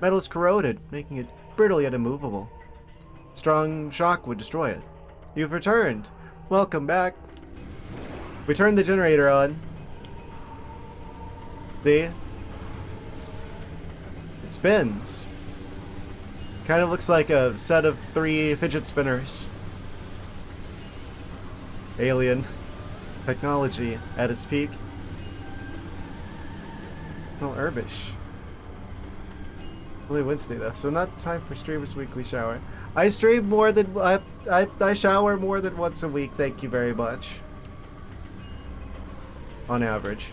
Metal is corroded, making it brittle yet immovable. Strong shock would destroy it. You've returned. Welcome back. We turned the generator on. See? It spins. Kind of looks like a set of 3 fidget spinners. Alien technology at its peak. Oh, herbish. Only Wednesday though, so not time for Streamer's weekly shower. I stream more than I shower more than once a week. Thank you very much. On average.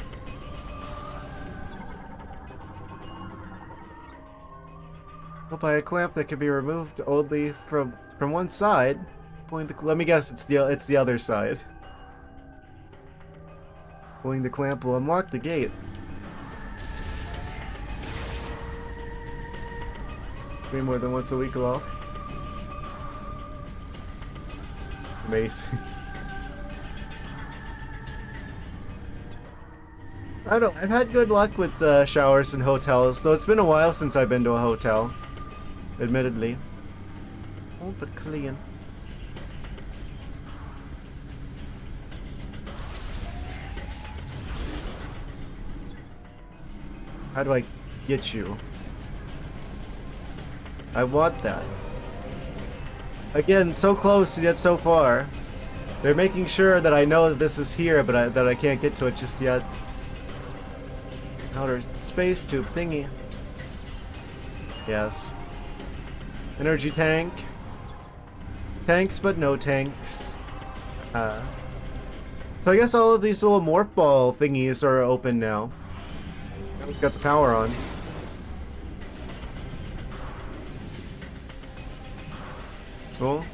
I'll buy a clamp that can be removed only from one side. Let me guess, it's the other side. Pulling the clamp will unlock the gate. Stream more than once a week, lol. Amazing. I don't know, I've had good luck with showers in hotels, though it's been a while since I've been to a hotel. Admittedly. Oh, but clean. How do I get you? I want that. Again, so close and yet so far. They're making sure that I know that this is here, but that I can't get to it just yet. Outer space tube thingy. Yes. Energy tank. Tanks, but no tanks. So I guess all of these little morph ball thingies are open now. We've got the power on. Cool.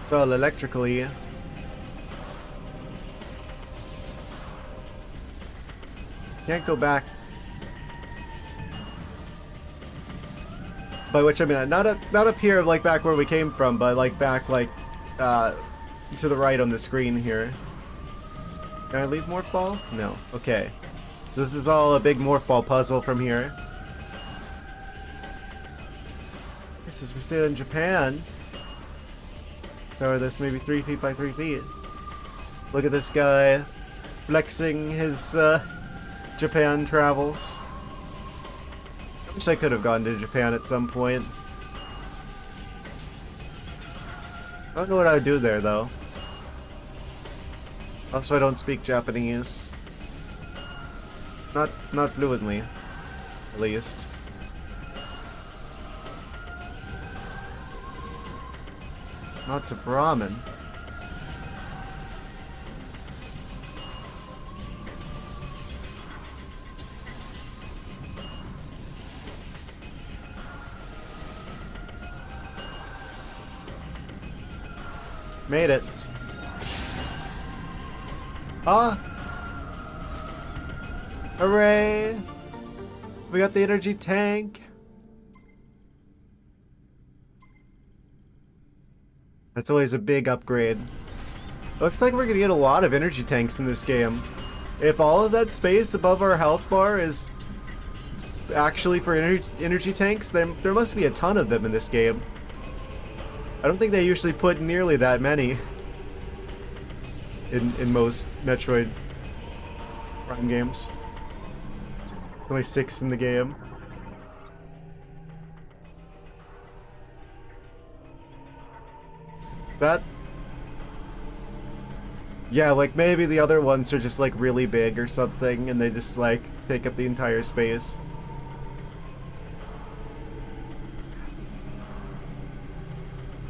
It's all electrically. Can't go back. By which I mean not up here like back where we came from, but like back like to the right on the screen here. Can I leave morph ball? No. Okay. So this is all a big morph ball puzzle from here. This is we stayed in Japan. So this maybe 3 feet by 3 feet. Look at this guy flexing his Japan travels. I wish I could have gone to Japan at some point. I don't know what I would do there though. Also, I don't speak Japanese. Not fluently, at least. Lots of ramen. Made it. Ah! Hooray! We got the energy tank. That's always a big upgrade. Looks like we're gonna get a lot of energy tanks in this game. If all of that space above our health bar is actually for energy tanks, then there must be a ton of them in this game. I don't think they usually put nearly that many in most Metroid Prime games. Only 6 in the game. That... Yeah, like maybe the other ones are just like really big or something and they just like take up the entire space.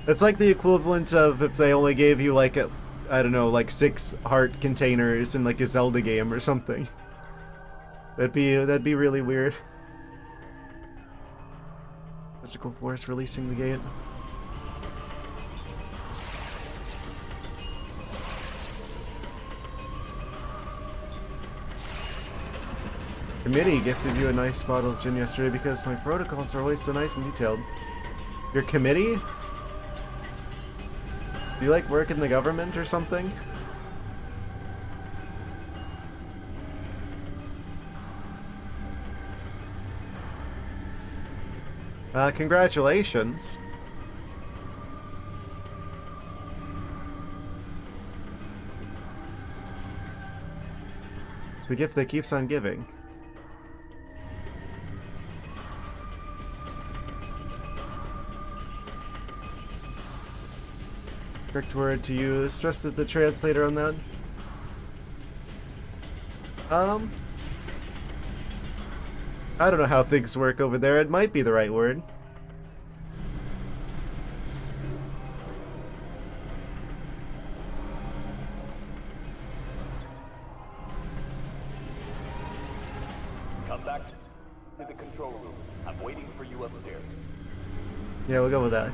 It's like the equivalent of if they only gave you like I don't know, like 6 heart containers in like a Zelda game or something. That'd be really weird. Physical force releasing the gate. Committee gifted you a nice bottle of gin yesterday because my protocols are always so nice and detailed. Your committee? Do you like work in the government or something? Congratulations. It's the gift that keeps on giving. Correct word to use. Trusted the translator on that. I don't know how things work over there. It might be the right word. come back to the control room. I'm waiting for you upstairs. Yeah, we'll go with that.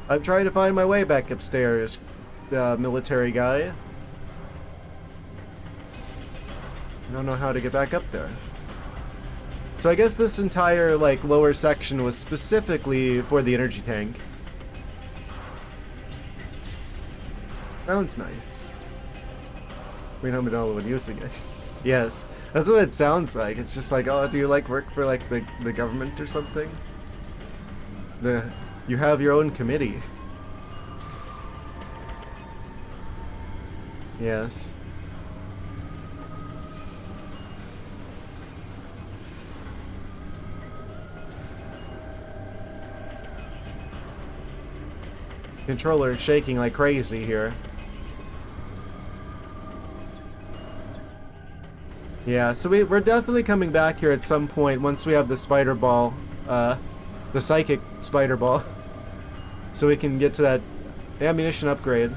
I'm trying to find my way back upstairs, military guy. I don't know how to get back up there. So I guess this entire, like, lower section was specifically for the energy tank. Sounds nice. We don't know when using it. Yes, that's what it sounds like. It's just like, oh, do you like work for like the government or something? You have your own committee. Yes. Controller is shaking like crazy here. Yeah, so we're definitely coming back here at some point once we have the spider ball, the psychic spider ball, so we can get to that ammunition upgrade.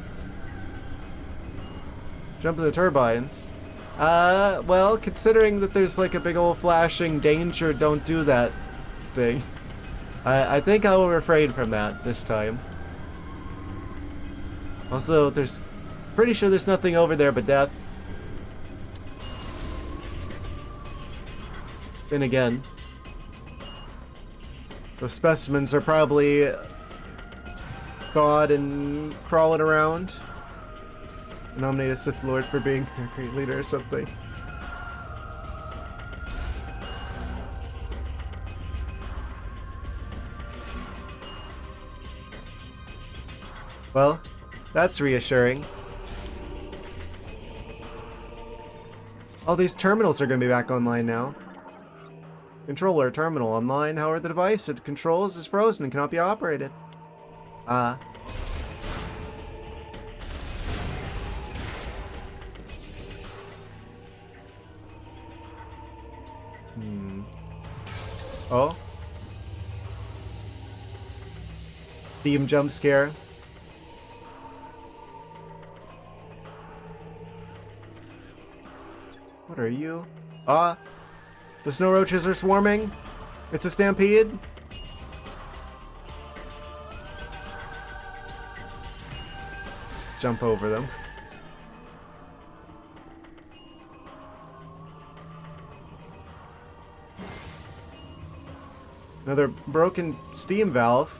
Jump in the turbines. Well, considering that there's like a big old flashing danger, don't do that thing. I think I will refrain from that this time. Also, pretty sure there's nothing over there but death. Then again, the specimens are probably thawed and crawling around. Nominate a Sith Lord for being a great leader or something. Well, that's reassuring. All these terminals are going to be back online now. Controller terminal online, however the device it controls is frozen and cannot be operated. Oh? Theme jump scare. What are you? The snow roaches are swarming. It's a stampede. Just jump over them. Another broken steam valve.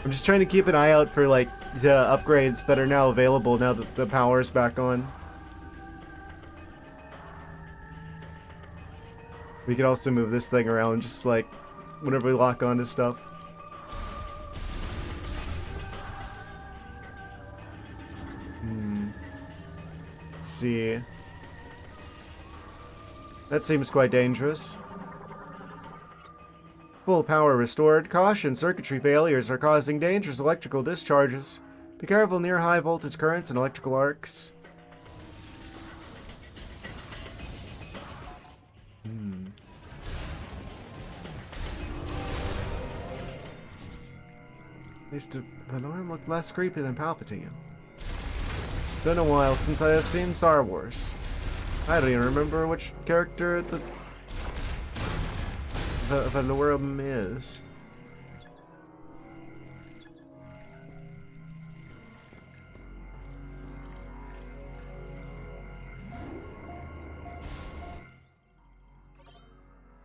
I'm just trying to keep an eye out for like the upgrades that are now available now that the power's back on. We could also move this thing around just like whenever we lock onto stuff. Let's see. That seems quite dangerous. Full power restored. Caution, circuitry failures are causing dangerous electrical discharges. Be careful near high voltage currents and electrical arcs. At least Valorum looked less creepy than Palpatine. It's been a while since I have seen Star Wars. I don't even remember which character the Valorum is.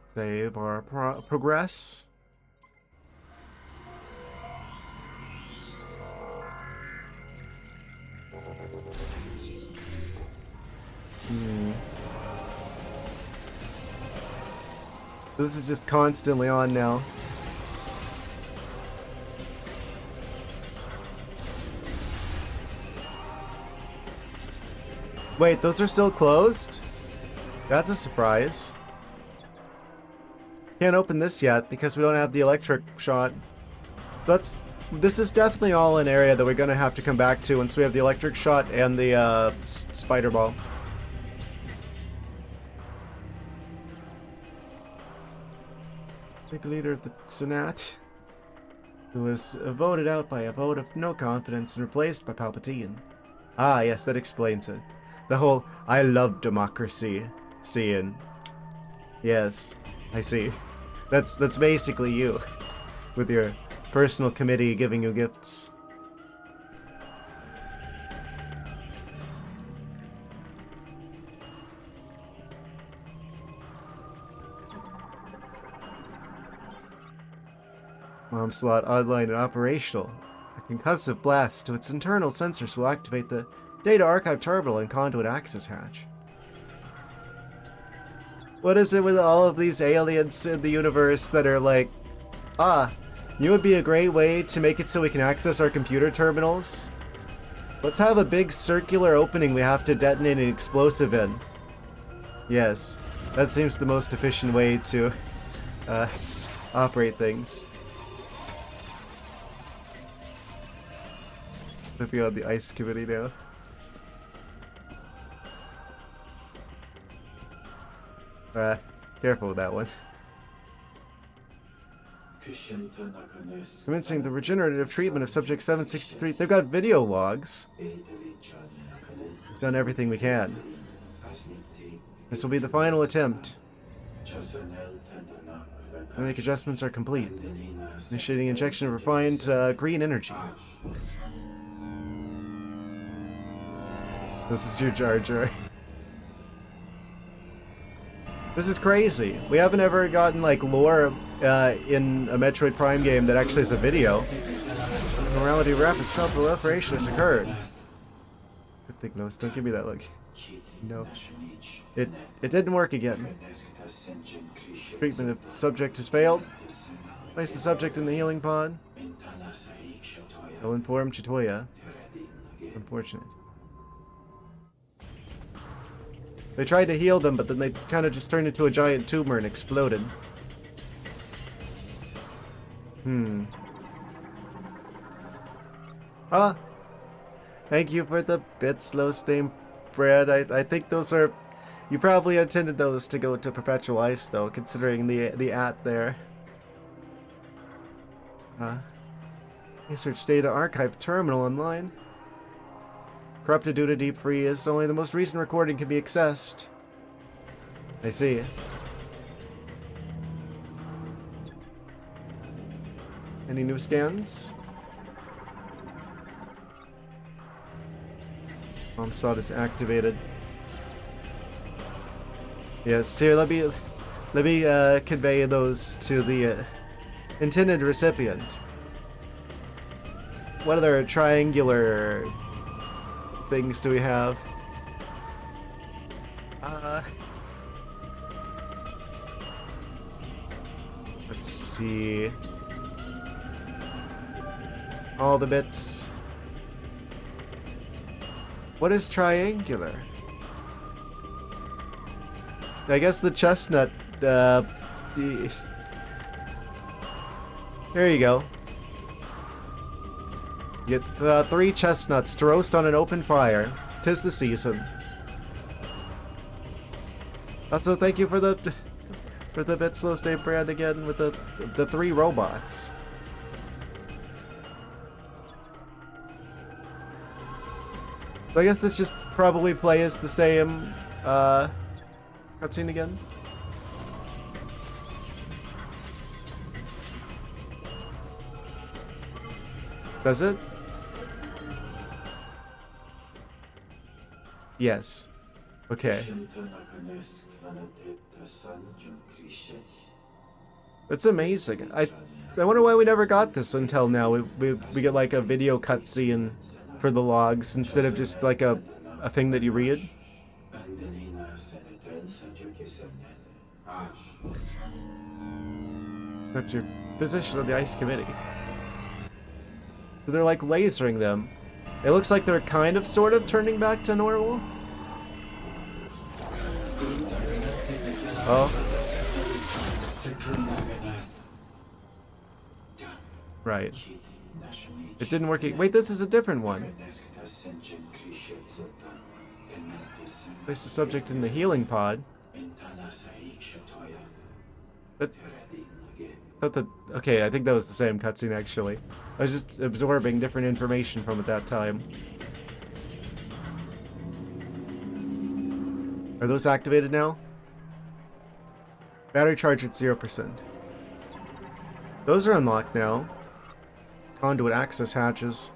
Save our progress. This is just constantly on now. Wait, those are still closed? That's a surprise. Can't open this yet because we don't have the electric shot. This is definitely all an area that we're gonna have to come back to once we have the electric shot and the spider ball. The leader of the Senate, who was voted out by a vote of no confidence and replaced by Palpatine. Ah, yes, that explains it. The whole "I love democracy" scene. Yes, I see. That's basically you, with your personal committee giving you gifts. Mom slot online and operational. A concussive blast to its internal sensors will activate the data archive terminal and conduit access hatch. What is it with all of these aliens in the universe that are like, you would be a great way to make it so we can access our computer terminals? Let's have a big circular opening we have to detonate an explosive in. Yes, that seems the most efficient way to operate things. I'll be on the ice committee now. Careful with that one. Commencing the regenerative treatment of Subject 763. They've got video logs. Done everything we can. This will be the final attempt. Make adjustments are complete. Initiating injection of refined green energy. This is your Jar Jar. This is crazy. We haven't ever gotten like lore in a Metroid Prime game that actually has a video. Morality rapid self-proliferation has occurred. Good thing, Gnos. Don't give me that look. No. It didn't work again. Treatment of subject has failed. Place the subject in the healing pod. I'll inform Chitoya. Unfortunate. They tried to heal them, but then they kind of just turned into a giant tumor and exploded. Thank you for the bit slow stain bread. I think those are... You probably intended those to go to perpetual ice, though, considering the at there. Research data archive terminal online. Corrupted due to deep freeze. Only the most recent recording can be accessed. I see. Any new scans? Onslaught is activated. Yes, here, let me convey those to the intended recipient. What other triangular things do we have? Let's see. All the bits. What is triangular? I guess the chestnut, there you go. Get 3 chestnuts to roast on an open fire. 'Tis the season. Also, thank you for the bit slow state brand again with the 3 robots. So I guess this just probably plays the same cutscene again. Does it? Yes. Okay. That's amazing. I wonder why we never got this until now. We get like a video cutscene for the logs instead of just like a thing that you read. That's your position on the ice committee. So they're like lasering them. It looks like they're kind of sort of turning back to normal. Oh. Right. It didn't work. Wait, this is a different one. Place the subject in the healing pod. But Thought that, okay, I think that was the same cutscene actually. I was just absorbing different information from at that time. Are those activated now? Battery charge at 0%. Those are unlocked now. Conduit access hatches.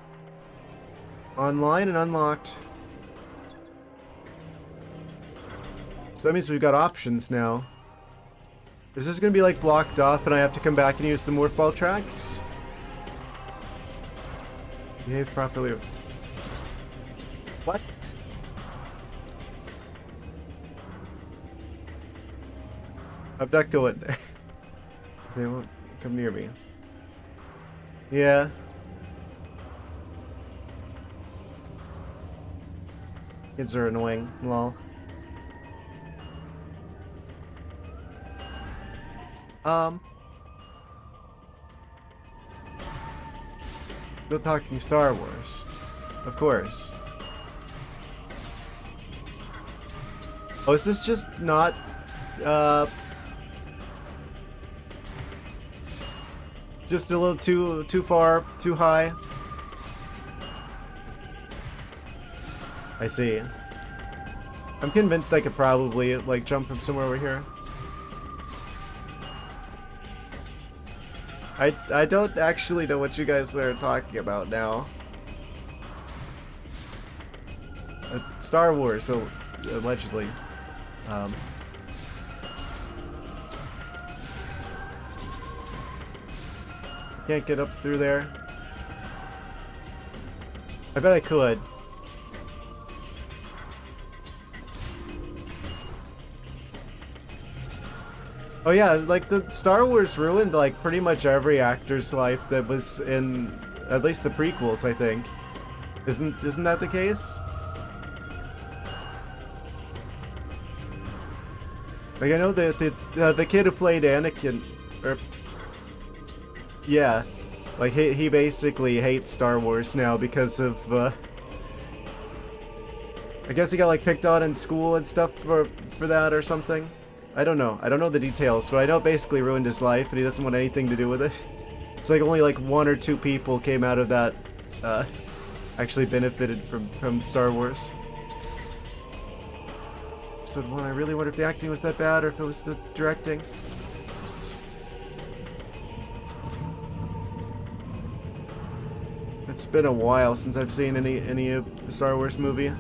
Online and unlocked. So that means we've got options now. Is this gonna be like blocked off and I have to come back and use the morph ball tracks? Behave properly. What? Abducto it. They won't come near me. Yeah. Kids are annoying. Lol. Still talking Star Wars. Of course. Oh, is this just not, just a little too far, too high? I see. I'm convinced I could probably, like, jump from somewhere over here. I don't actually know what you guys are talking about now. Star Wars, so allegedly. Can't get up through there. I bet I could. Oh yeah, like the Star Wars ruined like pretty much every actor's life that was in at least the prequels, I think. Isn't that the case? Like I know the kid who played Anakin, or yeah, like he basically hates Star Wars now because of I guess he got like picked on in school and stuff for that or something. I don't know. I don't know the details, but I know it basically ruined his life and he doesn't want anything to do with it. It's like only like 1 or 2 people came out of that actually benefited from Star Wars. Episode 1, I really wonder if the acting was that bad or if it was the directing. It's been a while since I've seen any Star Wars movie.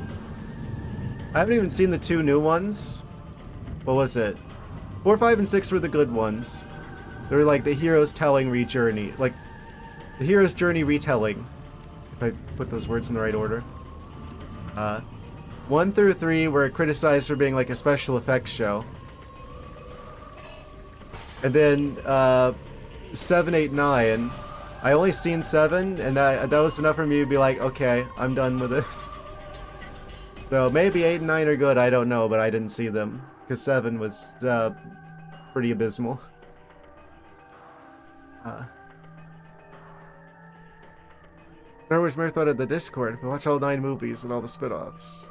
I haven't even seen the 2 new ones. What was it? 4, 5, and 6 were the good ones. They were like the hero's telling re-journey. Like, the hero's journey retelling. If I put those words in the right order. 1 through 3 were criticized for being like a special effects show. And then 7, 8, 9. I only seen 7, and that was enough for me to be like, okay, I'm done with this. So maybe 8 and 9 are good, I don't know, but I didn't see them. Because 7 was pretty abysmal. Star Wars Marathon at the Discord. Watch all 9 movies and all the spin-offs.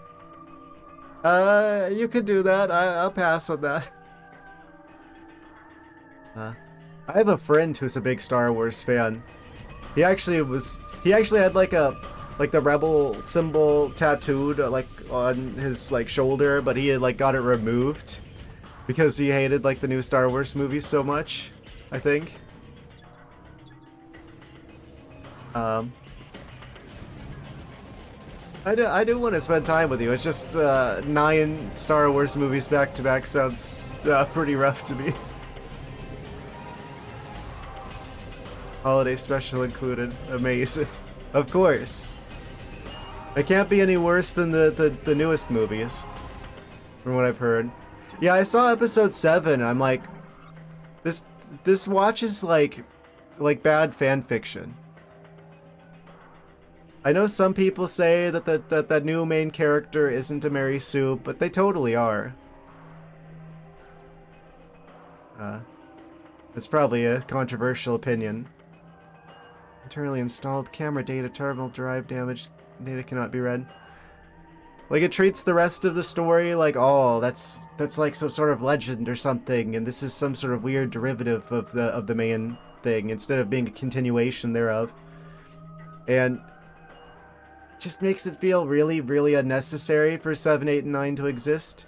You could do that. I'll pass on that. I have a friend who's a big Star Wars fan. He actually had like the rebel symbol tattooed like on his like shoulder, but he had like got it removed because he hated like the new Star Wars movies so much, I think. I do want to spend time with you. It's just 9 Star Wars movies back to back sounds pretty rough to me. Holiday special included. Amazing. Of course. It can't be any worse than the newest movies, from what I've heard. Yeah, I saw episode 7, and I'm like, this watch is like bad fan fiction. I know some people say that new main character isn't a Mary Sue, but they totally are. It's probably a controversial opinion. Internally installed camera data terminal drive damaged. Data cannot be read. Like, it treats the rest of the story like, oh, that's like some sort of legend or something, and this is some sort of weird derivative of the main thing, instead of being a continuation thereof. And it just makes it feel really, really unnecessary for 7, 8, and 9 to exist.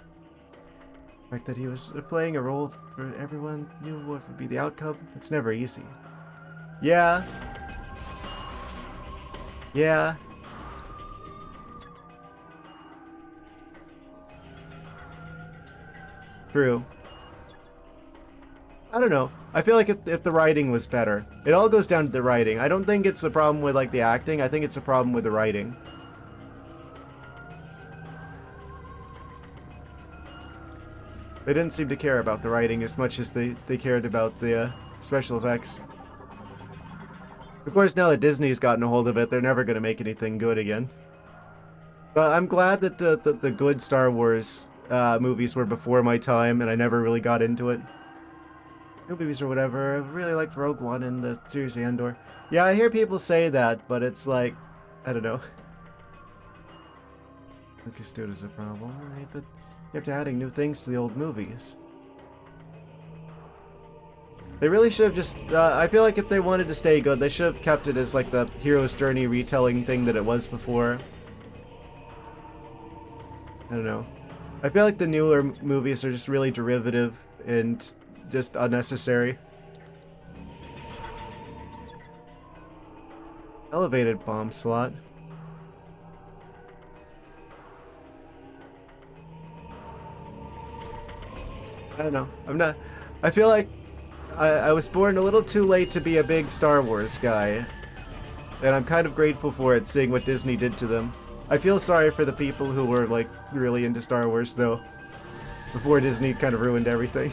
The fact that he was playing a role for everyone knew what would be the outcome. It's never easy. Yeah. Yeah. True. I don't know. I feel like if the writing was better. It all goes down to the writing. I don't think it's a problem with, like, the acting. I think it's a problem with the writing. They didn't seem to care about the writing as much as they cared about the special effects. Of course, now that Disney's gotten a hold of it, they're never going to make anything good again. But I'm glad that the good Star Wars movies were before my time, and I never really got into it. New movies or whatever. I really liked Rogue One and the series Andor. Yeah, I hear people say that, but it's like, I don't know. Lucas Dude is a problem. I hate that you have to adding new things to the old movies. They really should have just, I feel like if they wanted to stay good, they should have kept it as like the hero's journey retelling thing that it was before. I don't know. I feel like the newer movies are just really derivative and just unnecessary. Elevated bomb slot. I don't know. I feel like I was born a little too late to be a big Star Wars guy. And I'm kind of grateful for it, seeing what Disney did to them. I feel sorry for the people who were, like, really into Star Wars, though. Before Disney kind of ruined everything.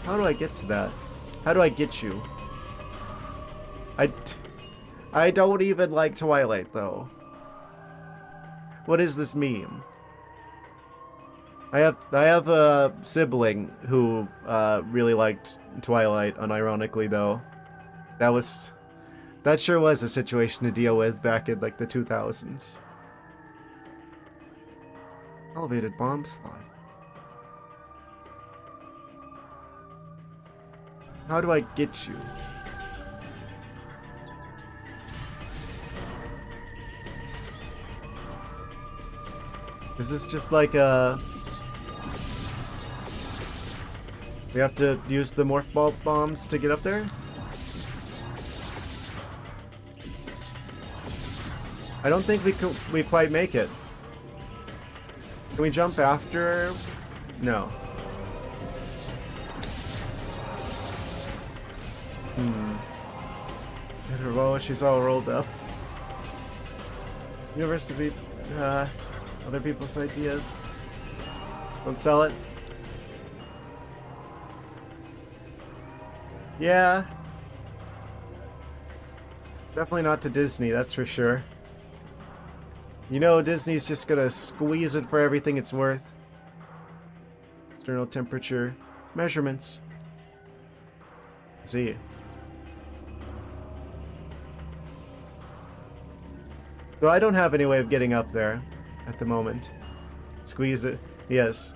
How do I get to that? How do I get you? I don't even like Twilight, though. What is this meme? I have a sibling who really liked Twilight, unironically, though. That sure was a situation to deal with back in, like, the 2000s. Elevated bomb slot. How do I get you? Is this just like a... We have to use the morph ball bombs to get up there? I don't think we quite make it. Can we jump after? No. At her bow, she's all rolled up. Universe to beat other people's ideas. Don't sell it. Yeah. Definitely not to Disney, that's for sure. You know Disney's just gonna squeeze it for everything it's worth. External temperature measurements. See. So I don't have any way of getting up there at the moment. Squeeze it. Yes.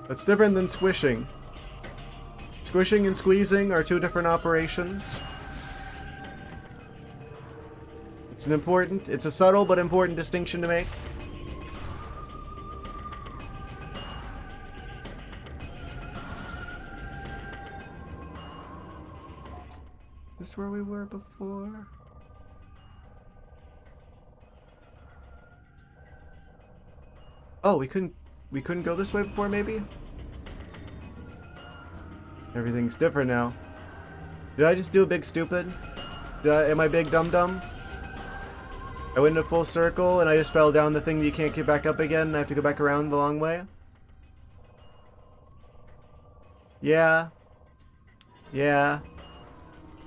That's different than squishing. Squishing and squeezing are two different operations. It's a subtle but important distinction to make. Is this where we were before? Oh, we couldn't go this way before, maybe? Everything's different now. Did I just do a big stupid? Am I big dum-dum? I went in a full circle and I just fell down the thing that you can't get back up again and I have to go back around the long way? Yeah. Yeah.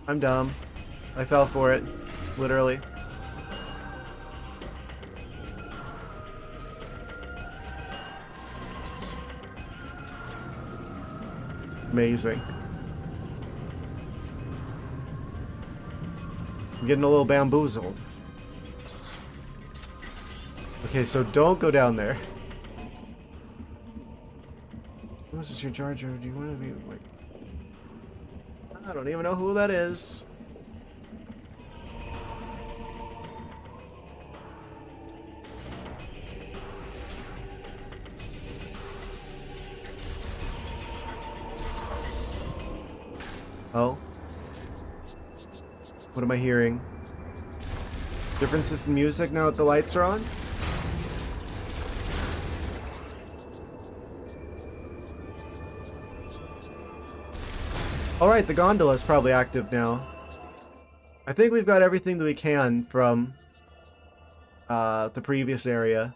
I'm dumb. I fell for it. Literally. Amazing. I'm getting a little bamboozled. Okay, so don't go down there. Who is this, your Jar Jar? Do you want to be like... I don't even know who that is. Oh. What am I hearing? Differences in music now that the lights are on? Alright, the gondola is probably active now. I think we've got everything that we can from the previous area.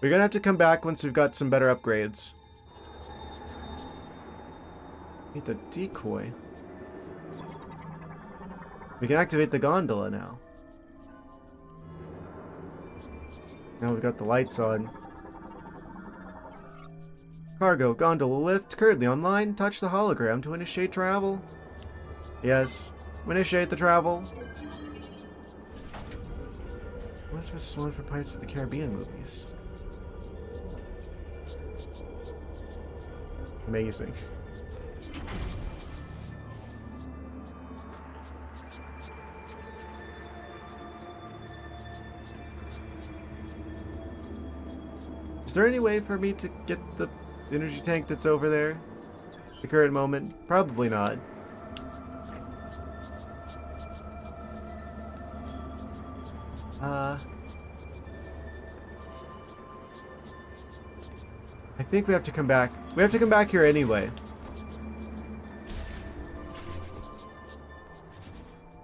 We're gonna have to come back once we've got some better upgrades. Need the decoy. We can activate the gondola now. Now we've got the lights on. Cargo, gondola lift, currently online. Touch the hologram to initiate travel. Yes, initiate the travel. What's this one for Pirates of the Caribbean movies? Amazing. Is there any way for me to get the energy tank that's over there? At the current moment? Probably not. I think we have to come back. We have to come back here anyway.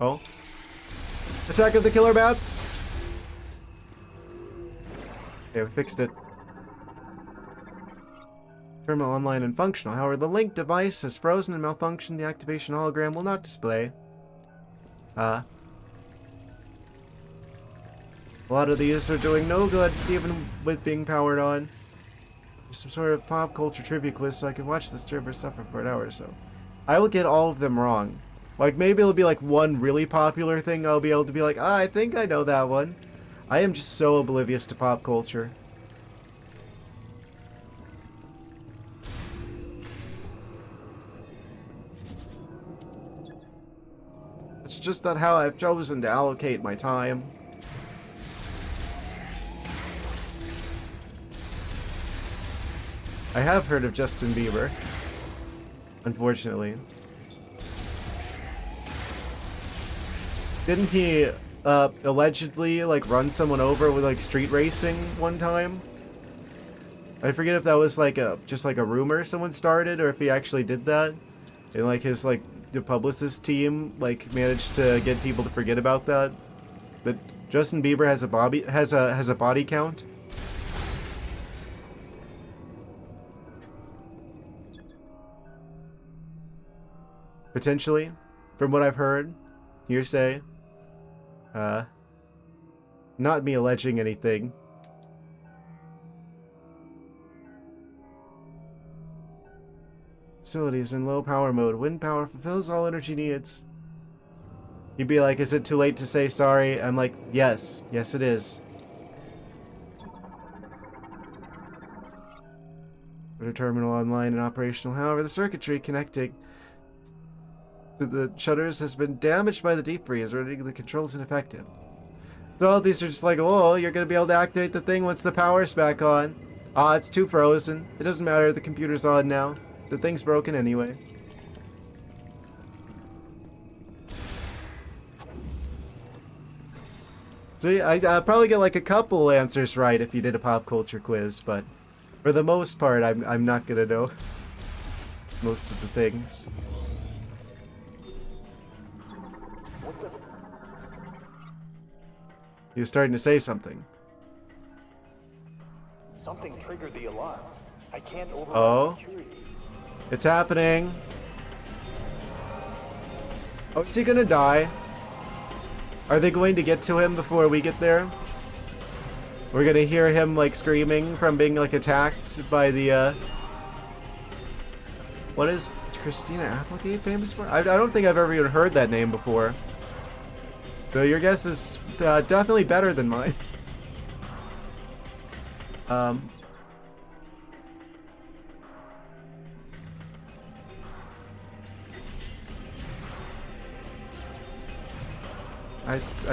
Oh. Attack of the killer bats! Okay, we fixed it. Terminal online and functional. However, the link device has frozen and malfunctioned. The activation hologram will not display. A lot of these are doing no good, even with being powered on. There's some sort of pop culture trivia quiz so I can watch this server suffer for an hour or so. I will get all of them wrong. Like, maybe it'll be like one really popular thing I'll be able to be like, ah, I think I know that one. I am just so oblivious to pop culture. It's just not how I've chosen to allocate my time. I have heard of Justin Bieber, unfortunately. Didn't he allegedly like run someone over with like street racing one time? I forget if that was like just like a rumor someone started or if he actually did that. And like his like the publicist team like managed to get people to forget about that. That Justin Bieber has a body count. Potentially, from what I've heard, hearsay. Not me alleging anything. Facilities in low power mode. Wind power fulfills all energy needs. You'd be like, is it too late to say sorry? I'm like, yes. Yes, it is. Put a terminal online and operational. However, the circuitry connecting to the shutters has been damaged by the deep freeze, rendering the controls ineffective. So all these are just like, oh, you're going to be able to activate the thing once the power's back on. Ah, it's too frozen. It doesn't matter, the computer's on now. The thing's broken anyway. See, I'd probably get like a couple answers right if you did a pop culture quiz, but for the most part, I'm not going to know most of the things. He was starting to say something. Something triggered the alarm. I can't override security. It's happening. Oh, is he gonna die? Are they going to get to him before we get there? We're gonna hear him like screaming from being like attacked by the What is Christina Applegate famous for? I don't think I've ever even heard that name before. So your guess is definitely better than mine. I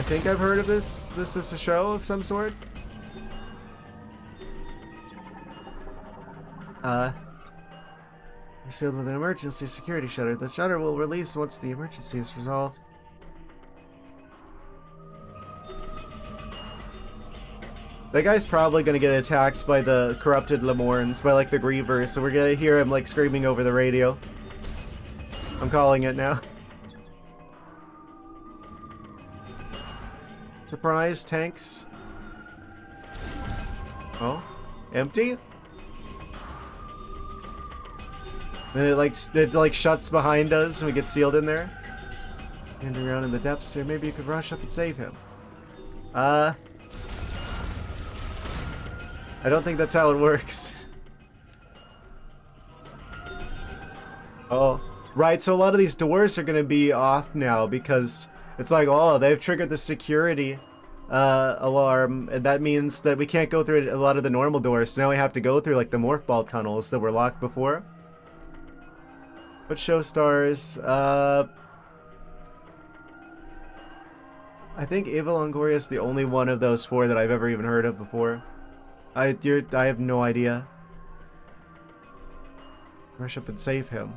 think I've heard of this. This is a show of some sort. You're sealed with an emergency security shutter. The shutter will release once the emergency is resolved. That guy's probably gonna get attacked by the corrupted Lemorns, by like the Grievers, so we're gonna hear him like screaming over the radio. I'm calling it now. Surprise, tanks. Oh, empty? Then it like shuts behind us and we get sealed in there. Standing around in the depths here, maybe you could rush up and save him. I don't think that's how it works. Oh, right, so a lot of these doors are gonna be off now because it's like, oh, they've triggered the security alarm, and that means that we can't go through a lot of the normal doors, so now we have to go through like the morph ball tunnels that were locked before. What show stars? I think Eva Longoria is the only one of those four that I've ever even heard of before. I have no idea. Rush up and save him.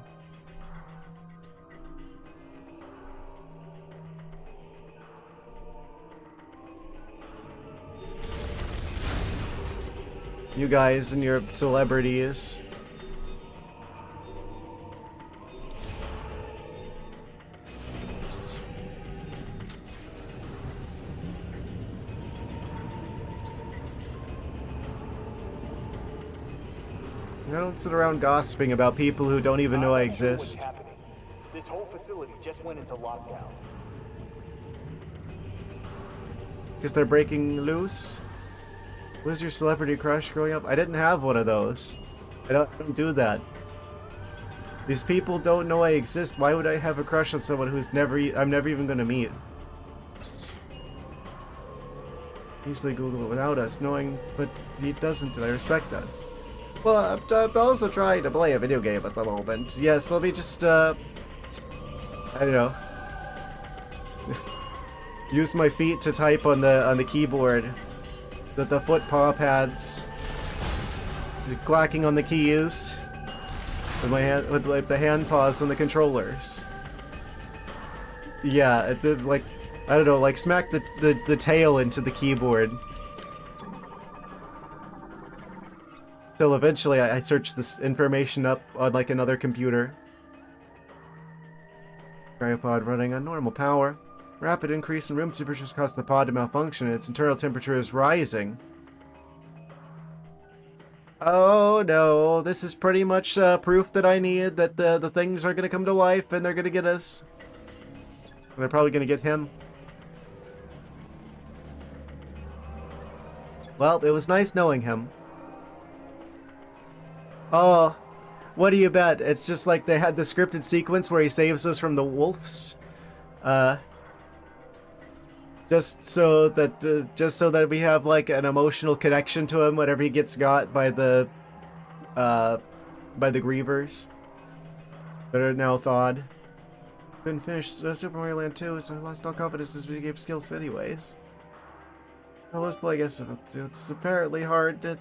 You guys and your celebrities. I don't sit around gossiping about people who don't even know I exist. This whole facility just went into lockdown. Because they're breaking loose? What is your celebrity crush growing up? I didn't have one of those. I don't do that. These people don't know I exist. Why would I have a crush on someone who's I'm never even gonna meet? Easily Google it without us knowing, but he doesn't, and I respect that. Well, I'm also trying to play a video game at the moment. Yes, let me just, I don't know. Use my feet to type on the keyboard. The foot paw pads. Clacking on the keys. With my hand, with like the hand paws on the controllers. Yeah, it did like, I don't know, like smack the tail into the keyboard. Till eventually I search this information up on like another computer. Cryopod running on normal power. Rapid increase in room temperatures caused the pod to malfunction and its internal temperature is rising. Oh no, this is pretty much proof that I need that the things are gonna come to life and they're gonna get us. And they're probably gonna get him. Well, it was nice knowing him. Oh, what do you bet? It's just like they had the scripted sequence where he saves us from the wolves. Just so that we have like an emotional connection to him whenever he gets got by the Grievers that are now thawed. Couldn't finish Super Mario Land 2, so I lost all confidence in this video game skills anyways. Well, let's play, I guess it's apparently hard to...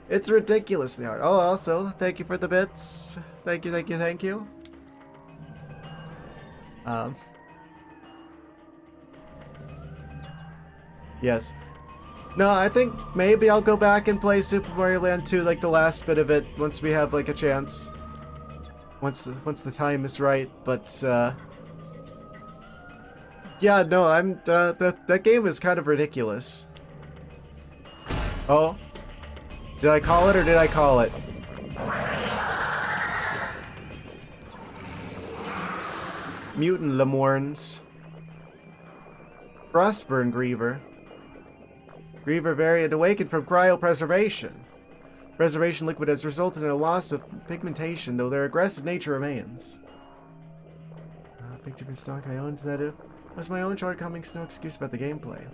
It's ridiculously hard. Oh, also, thank you for the bits. Thank you, thank you, thank you. Yes. No, I think maybe I'll go back and play Super Mario Land 2, like the last bit of it, once we have like a chance. Once the time is right, but yeah, no, that game is kind of ridiculous. Oh. Did I call it or did I call it? Mutant Lemorns. Frostburn Griever. Griever variant awakened from cryopreservation. Preservation liquid has resulted in a loss of pigmentation, though their aggressive nature remains. Big different stock I owned that was my own shortcomings, no excuse about the gameplay.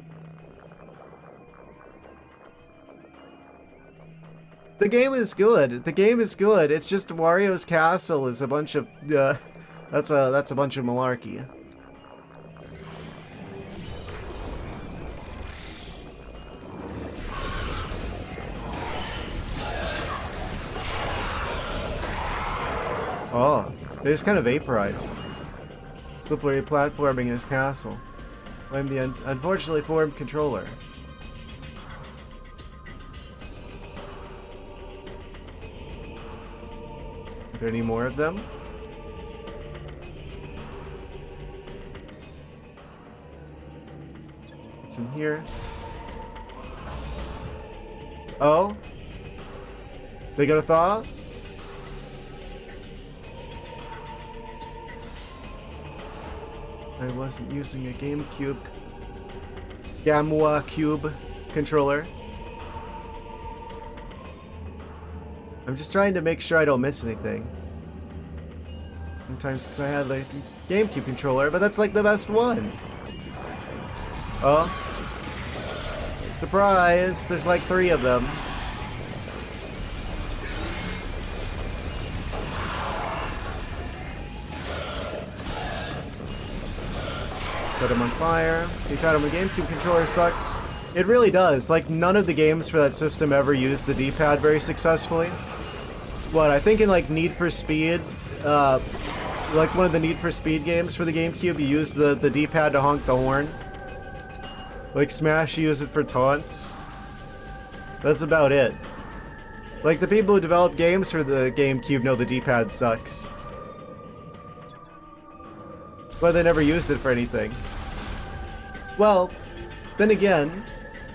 The game is good. The game is good. It's just Wario's castle is a bunch of that's a bunch of malarkey. Oh, they just kind of vaporize. Slippery platforming in his castle. I'm the unfortunately formed controller. Are there any more of them? What's in here? Oh? They got a thaw? I wasn't using a GameCube Cube controller. I'm just trying to make sure I don't miss anything. Sometimes since I had like a GameCube controller, but that's like the best one. Oh. Surprise! There's like 3 of them. Set him on fire. He found him a GameCube controller sucks. It really does. Like, none of the games for that system ever used the D-pad very successfully. What, I think in like Need for Speed, like one of the Need for Speed games for the GameCube, you use the D-pad to honk the horn. Like Smash, you use it for taunts. That's about it. Like, the people who develop games for the GameCube know the D-pad sucks. But they never used it for anything. Well, then again,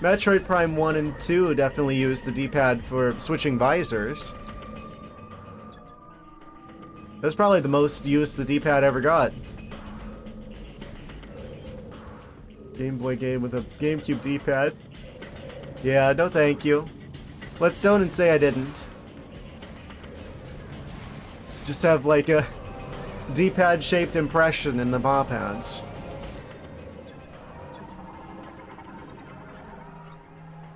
Metroid Prime 1 and 2 definitely used the D-pad for switching visors. That's probably the most use the D-pad ever got. Game Boy game with a GameCube D-pad. Yeah, no thank you. Let's don't and say I didn't. Just have like a D-pad shaped impression in the paw pads.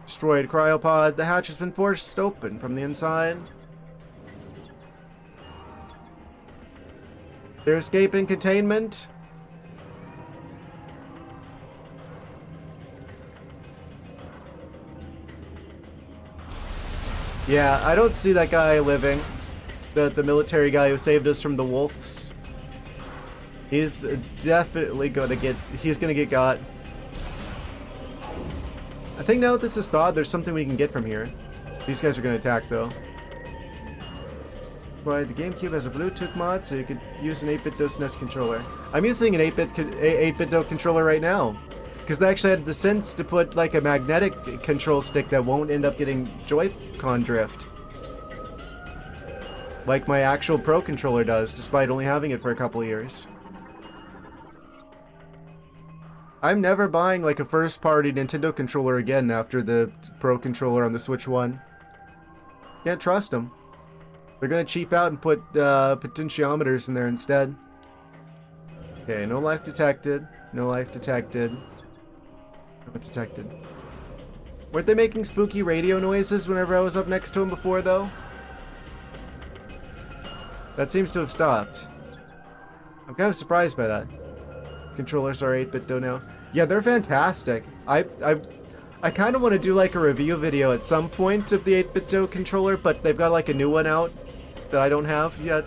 Destroyed cryopod. The hatch has been forced open from the inside. They're escaping containment. Yeah, I don't see that guy living. The military guy who saved us from the wolves. He's definitely gonna get... He's gonna get got. I think now that this is thawed, there's something we can get from here. These guys are gonna attack, though. Why, the GameCube has a Bluetooth mod, so you could use an 8-bit SNES controller. I'm using an 8-bit controller right now. Because they actually had the sense to put, like, a magnetic control stick that won't end up getting Joy-Con drift. Like my actual Pro controller does, despite only having it for a couple of years. I'm never buying like a first-party Nintendo controller again after the Pro controller on the Switch 1. Can't trust them. They're gonna cheap out and put potentiometers in there instead. Okay, no life detected. No life detected. No life detected. Weren't they making spooky radio noises whenever I was up next to him before, though? That seems to have stopped. I'm kind of surprised by that. Controllers are 8-bit though now. Yeah, they're fantastic. I kind of want to do like a review video at some point of the 8-bit controller, but they've got like a new one out that I don't have yet.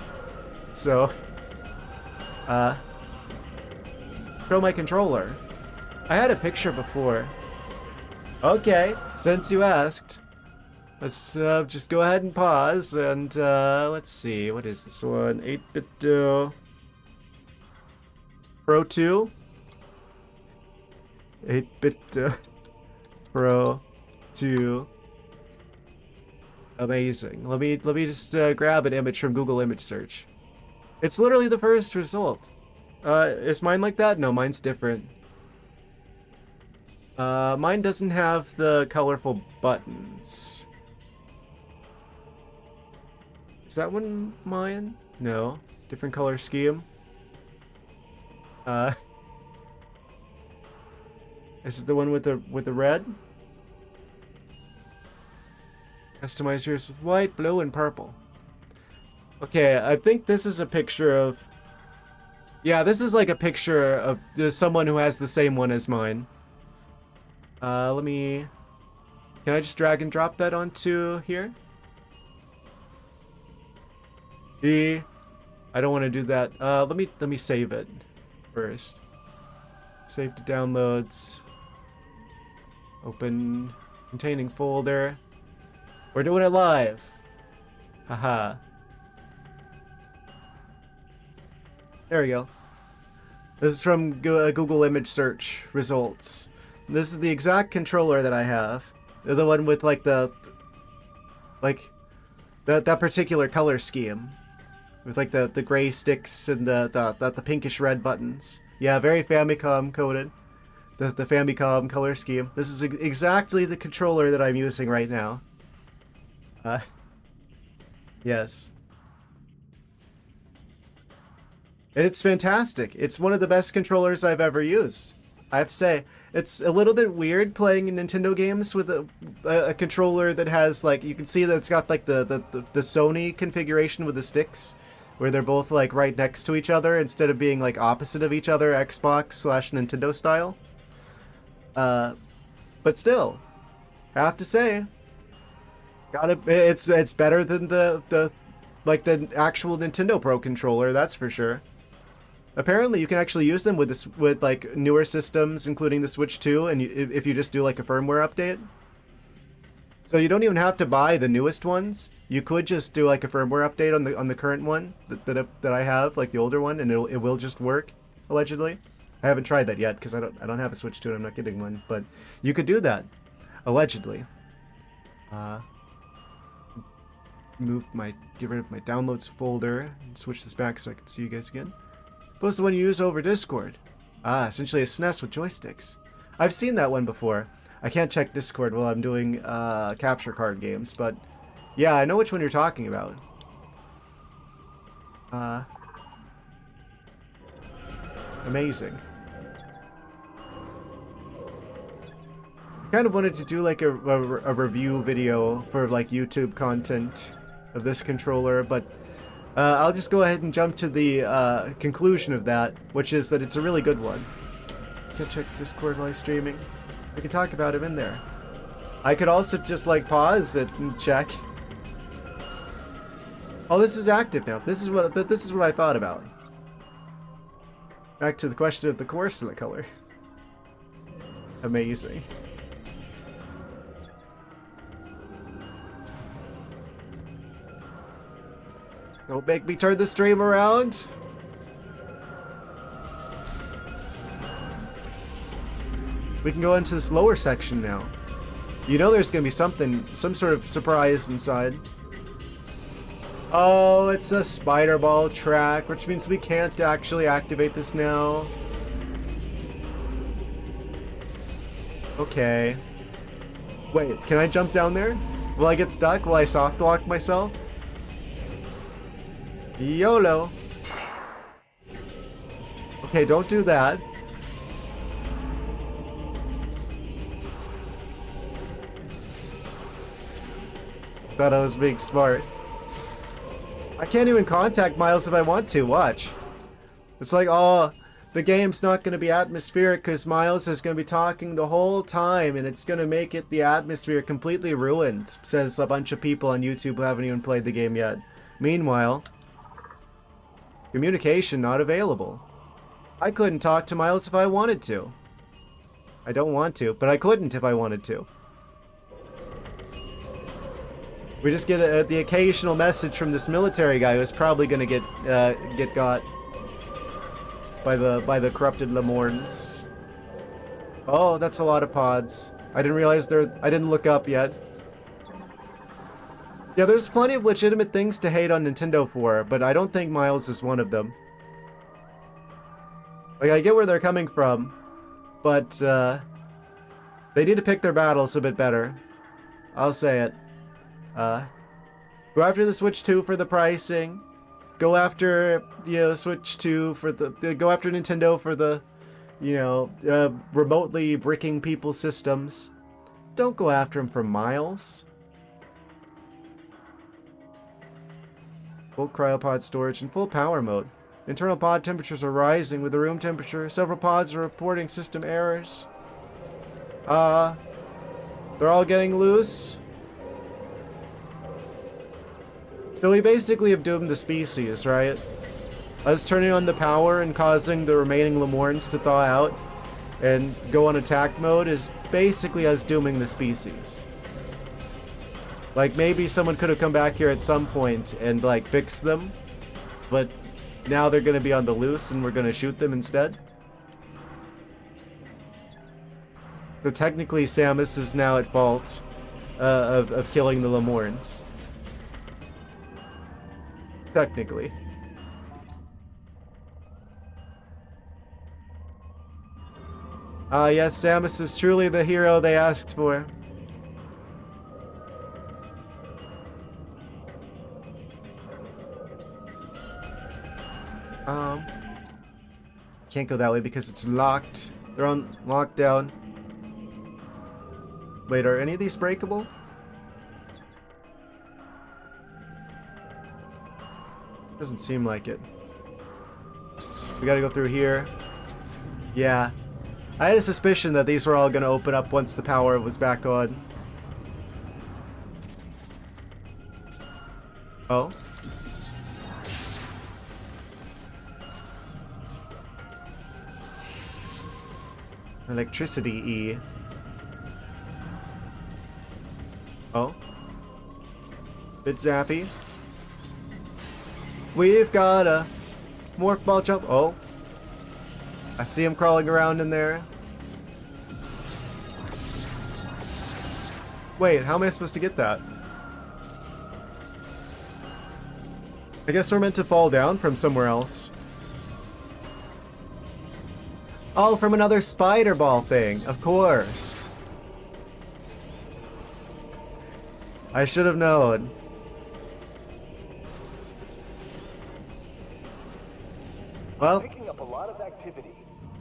So, show my controller. I had a picture before. Okay, since you asked. Let's just go ahead and pause and let's see. What is this one? 8-bit Pro 2? 8-bit Pro 2. Amazing. Let me just grab an image from Google image search. It's literally the first result. Is mine like that? No, mine's different. Mine doesn't have the colorful buttons. Is that one mine? No. Different color scheme. Is it the one with the red? Customize yours with white, blue, and purple. Okay, I think this is a picture of... Yeah, this is like a picture of someone who has the same one as mine. Let me... Can I just drag and drop that onto here? I don't want to do that. Let me save it first. Save to downloads. Open containing folder. We're doing it live. Haha. There we go. This is from Google image search results. This is the exact controller that I have. The one with like that particular color scheme. With like the gray sticks and the pinkish red buttons. Yeah, very Famicom coded. The Famicom color scheme. This is exactly the controller that I'm using right now. Yes. And it's fantastic. It's one of the best controllers I've ever used. I have to say, it's a little bit weird playing Nintendo games with a controller that has like, you can see that it's got like the Sony configuration with the sticks, where they're both like right next to each other instead of being like opposite of each other, Xbox/Nintendo style. But still, I have to say, it's better than the actual Nintendo Pro controller, that's for sure. Apparently, you can actually use them with like newer systems, including the Switch 2, and if you just do like a firmware update. So you don't even have to buy the newest ones. You could just do like a firmware update on the current one that I have, like the older one, and it will just work, allegedly. I haven't tried that yet because I don't have a Switch 2 and I'm not getting one, but you could do that, allegedly. Get rid of my downloads folder and switch this back so I can see you guys again. Post the one you use over Discord. Essentially a SNES with joysticks. I've seen that one before. I can't check Discord while I'm doing capture card games, but yeah, I know which one you're talking about. Amazing. I kind of wanted to do like a review video for like YouTube content of this controller, but I'll just go ahead and jump to the conclusion of that, which is that it's a really good one. Can check Discord while streaming. We can talk about it in there. I could also just like pause it and check. Oh, this is active now. This is what I thought about. Back to the question of the Corsola color. Amazing. Don't make me turn the stream around. We can go into this lower section now. You know there's gonna be some sort of surprise inside. Oh, it's a spider ball track, which means we can't actually activate this now. Okay. Wait, can I jump down there? Will I get stuck? Will I soft lock myself? YOLO. Okay, don't do that. Thought I was being smart. I can't even contact Miles if I want to. Watch. It's like, oh, the game's not going to be atmospheric because Miles is going to be talking the whole time and it's going to make the atmosphere completely ruined, says a bunch of people on YouTube who haven't even played the game yet. Meanwhile, communication not available. I couldn't talk to Miles if I wanted to. I don't want to, but I couldn't if I wanted to. We just get the occasional message from this military guy who's probably gonna get got by the corrupted Lemorns. Oh, that's a lot of pods. I didn't realize I didn't look up yet. Yeah, there's plenty of legitimate things to hate on Nintendo for, but I don't think Miles is one of them. Like, I get where they're coming from, but they need to pick their battles a bit better. I'll say it. Go after the Switch 2 for the pricing. Go after, Switch 2 for go after Nintendo for the, remotely bricking people's systems. Don't go after them for miles. Full cryopod storage and full power mode. Internal pod temperatures are rising with the room temperature. Several pods are reporting system errors. They're all getting loose. So we basically have doomed the species, right? Us turning on the power and causing the remaining Lemurns to thaw out and go on attack mode is basically us dooming the species. Like, maybe someone could have come back here at some point and, like, fix them, but now they're gonna be on the loose and we're gonna shoot them instead. So technically Samus is now at fault of killing the Lemurns. Technically. Yes, Samus is truly the hero they asked for. Can't go that way because it's locked. They're on lockdown. Wait, are any of these breakable? Doesn't seem like it. We gotta go through here. Yeah. I had a suspicion that these were all gonna open up once the power was back on. Oh. Electricity E. Oh. Bit zappy. We've got a morph ball jump. Oh. I see him crawling around in there. Wait, how am I supposed to get that? I guess we're meant to fall down from somewhere else. Oh, from another spider ball thing, of course. I should have known. Well, Picking up a lot of activity.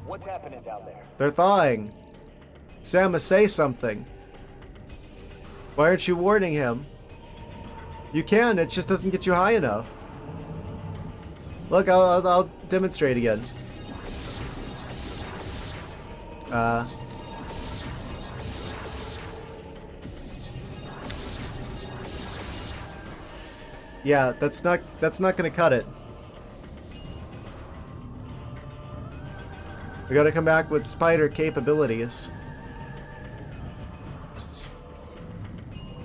What's happening down there? they're thawing. Samus, say something. Why aren't you warning him? You can, it just doesn't get you high enough. Look, I'll demonstrate again. Yeah, that's not gonna cut it. We gotta come back with spider capabilities.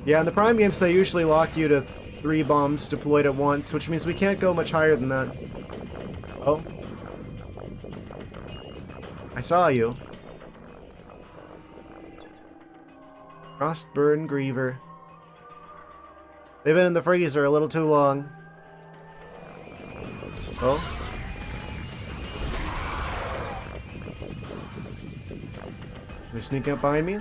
Yeah, in the Prime games they usually lock you to 3 bombs deployed at once, which means we can't go much higher than that. Oh. I saw you. Frostburn Griever. They've been in the freezer a little too long. Oh. They're sneaking up behind me?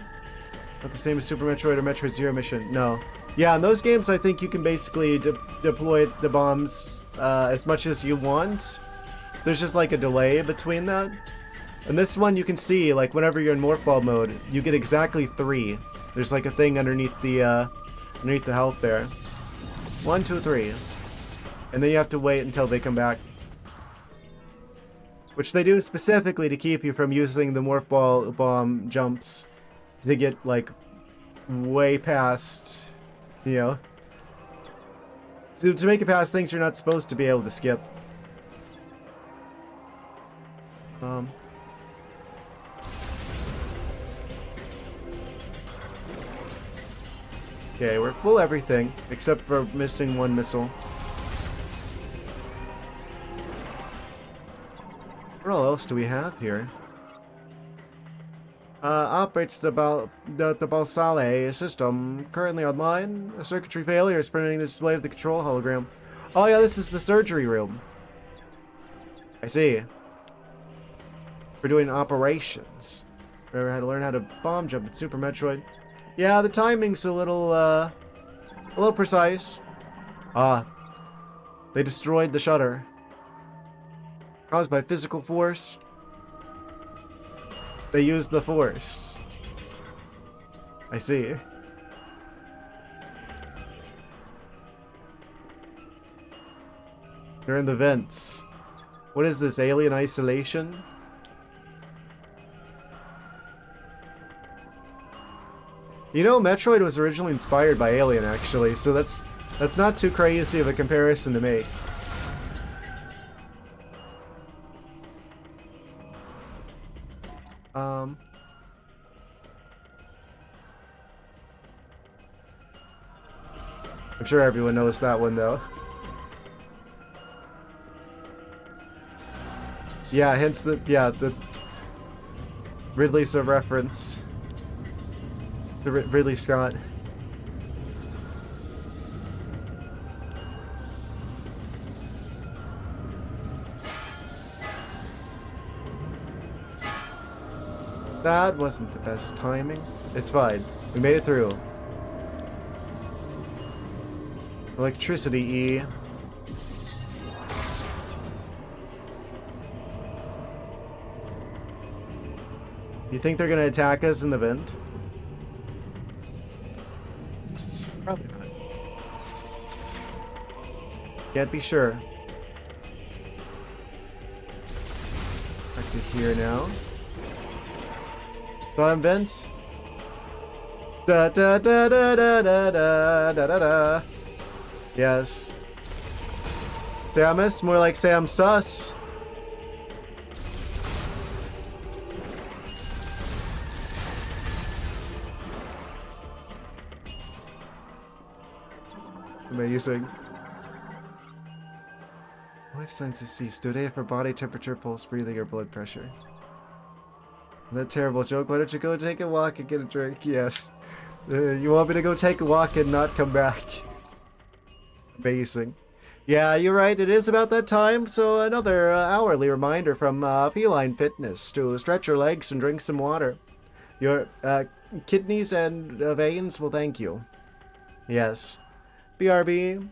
Not the same as Super Metroid or Metroid Zero Mission. No. Yeah, in those games I think you can basically deploy the bombs as much as you want. There's just like a delay between that. And this one you can see, like whenever you're in Morph Ball mode, you get exactly 3. There's like a thing underneath the health there. 1, 2, 3. And then you have to wait until they come back. Which they do specifically to keep you from using the Morph Ball bomb jumps to get like way past, to make it past things you're not supposed to be able to skip. Okay, we're full everything except for missing 1 missile. What else do we have here? Operates the Balsale system currently online. A circuitry failure is printing the display of the control hologram. Oh yeah, this is the surgery room. I see. We're doing operations. Remember how to learn how to bomb jump in Super Metroid. Yeah, the timing's a little precise. Ah, they destroyed the shutter. Caused by physical force. They used the force. I see. They're in the vents. What is this, alien isolation? You know, Metroid was originally inspired by Alien, actually, so that's not too crazy of a comparison to make. I'm sure everyone knows that one, though. Yeah, hence the Ridley's a reference to Ridley Scott. That wasn't the best timing. It's fine. We made it through. Electricity E. You think they're gonna attack us in the vent? Probably not. Can't be sure. Back to here now. Spawn vents. Da da da da da da da da da da. Yes. Samus, more like Sam Sus. Amazing. Life signs have ceased. Today for body temperature, pulse, breathing, or blood pressure. That terrible joke. Why don't you go take a walk and get a drink? Yes. You want me to go take a walk and not come back? Amazing. Yeah, you're right. It is about that time. So another hourly reminder from Feline Fitness to stretch your legs and drink some water. Your kidneys and veins will thank you. Yes. BRB.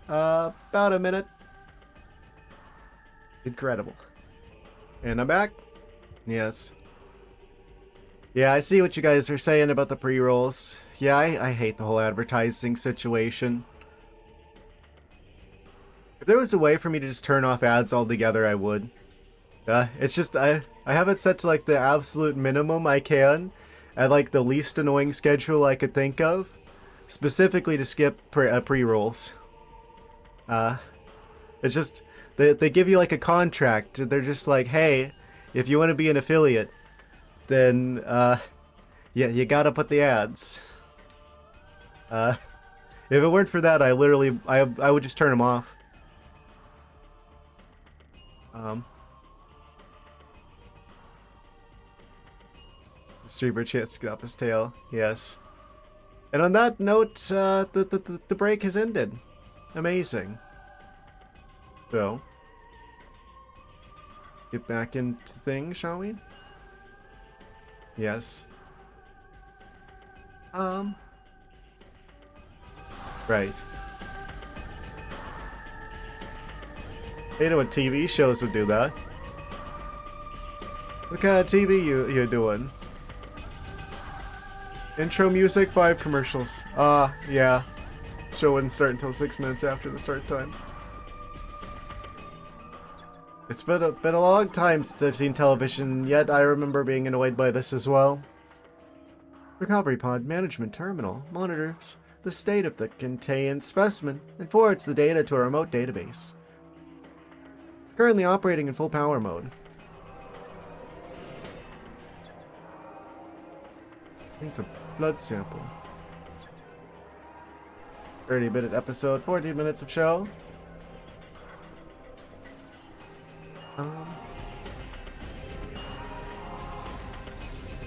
About a minute. Incredible. And I'm back. Yes. Yeah, I see what you guys are saying about the pre-rolls. Yeah, I hate the whole advertising situation. If there was a way for me to just turn off ads altogether, I would. It's just, I have it set to like the absolute minimum I can, at like the least annoying schedule I could think of, specifically to skip pre-rolls. It's just, they give you like a contract. They're just like, hey, if you want to be an affiliate, then, yeah, you gotta put the ads. If it weren't for that, I would just turn them off. The streamer chance to get off his tail. Yes. And on that note, the break has ended. Amazing. So, get back into things, shall we? Yes. Right. You know what TV shows would do that. What kind of TV you doing? Intro music, 5 commercials. Yeah. Show wouldn't start until 6 minutes after the start time. It's been a long time since I've seen television, yet I remember being annoyed by this as well. Recovery Pod Management Terminal monitors the state of the contained specimen and forwards the data to a remote database. Currently operating in full power mode. Needs a blood sample. 30-minute episode, 14 minutes of show.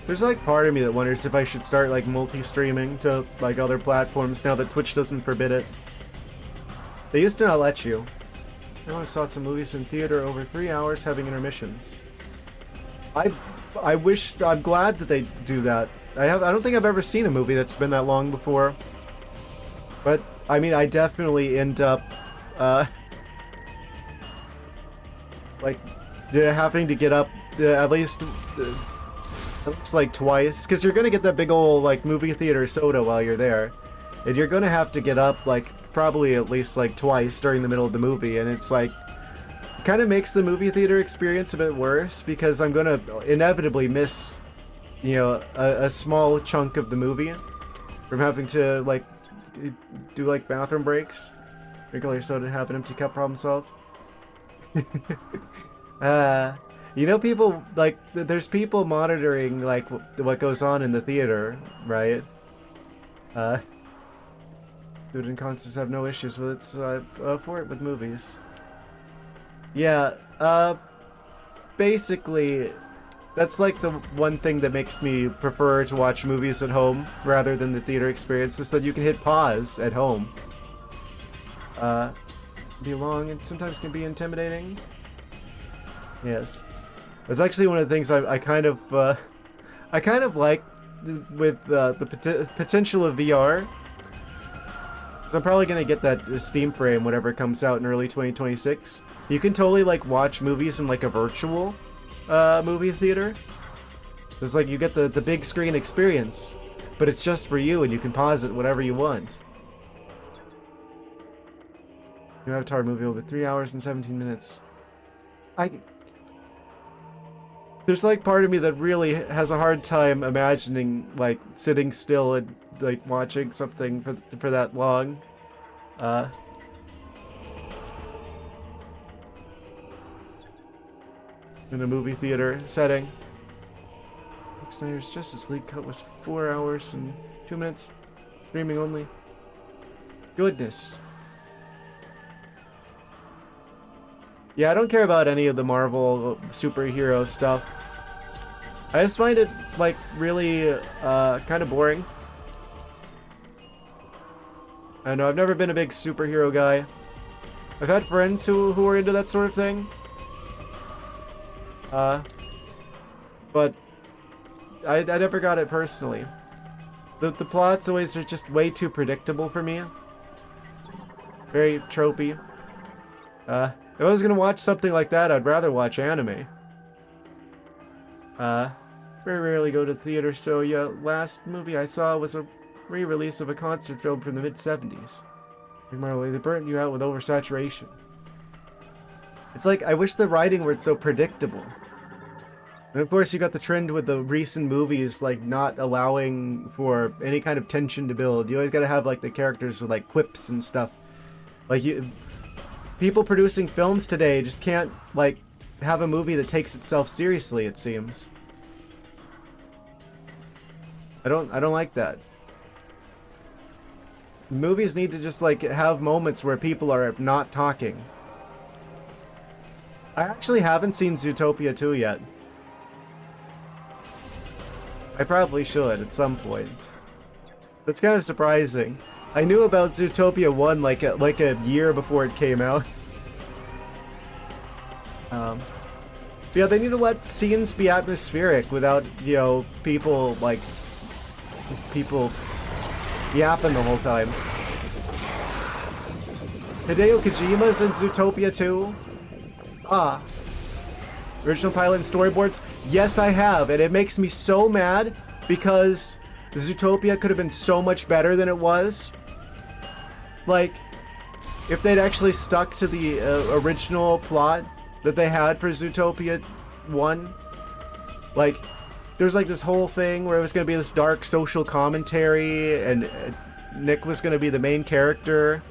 There's like part of me that wonders if I should start like multi-streaming to like other platforms now that Twitch doesn't forbid it. They used to not let you. I only saw some movies in theater over 3 hours having intermissions. I'm glad that they do that. I don't think I've ever seen a movie that's been that long before. But I mean, I definitely end up, uh, like, having to get up at least like twice, because you're gonna get that big old like movie theater soda while you're there, and you're gonna have to get up like probably at least like twice during the middle of the movie, and it's like kind of makes the movie theater experience a bit worse because I'm gonna inevitably miss, you know, a small chunk of the movie from having to like do like bathroom breaks, drink all your soda, and have an empty cup, problem solved. You know, people like there's people monitoring like what goes on in the theater, right? Dude and Constance have no issues with it for it with movies. Yeah, basically, that's like the one thing that makes me prefer to watch movies at home rather than the theater experience, is that you can hit pause at home. Be long and sometimes can be intimidating. Yes. That's actually one of the things I kind of like with the potential of VR. So I'm probably gonna get that Steam frame whenever it comes out in early 2026. You can totally like watch movies in like a virtual movie theater. It's like you get the big screen experience, but it's just for you and you can pause it whenever you want. New Avatar movie over 3 hours and 17 minutes. There's like part of me that really has a hard time imagining like sitting still and like watching something for that long. In a movie theater setting. Zack Snyder's Justice League cut was 4 hours and 2 minutes. Streaming only. Goodness. Yeah, I don't care about any of the Marvel superhero stuff. I just find it like really kind of boring. I know I've never been a big superhero guy. I've had friends who are into that sort of thing. But I never got it personally. The plots always are just way too predictable for me. Very tropey. If I was gonna watch something like that, I'd rather watch anime. Very rarely go to the theater, so yeah, last movie I saw was a re-release of a concert film from the mid-70s. Like Marley, they burnt you out with oversaturation. It's like, I wish the writing weren't so predictable. And of course you got the trend with the recent movies, like, not allowing for any kind of tension to build. You always gotta have, like, the characters with, like, quips and stuff. Like, people producing films today just can't, like, have a movie that takes itself seriously, it seems. I don't like that. Movies need to just, like, have moments where people are not talking. I actually haven't seen Zootopia 2 yet. I probably should at some point. That's kind of surprising. I knew about Zootopia 1 like a year before it came out. But yeah, they need to let scenes be atmospheric without, you know, people yapping the whole time. Hideo Kojima's in Zootopia 2? Ah. Original pilot and storyboards? Yes, I have, and it makes me so mad because Zootopia could have been so much better than it was. Like, if they'd actually stuck to the original plot that they had for Zootopia 1, like, there's like this whole thing where it was going to be this dark social commentary, and Nick was going to be the main character,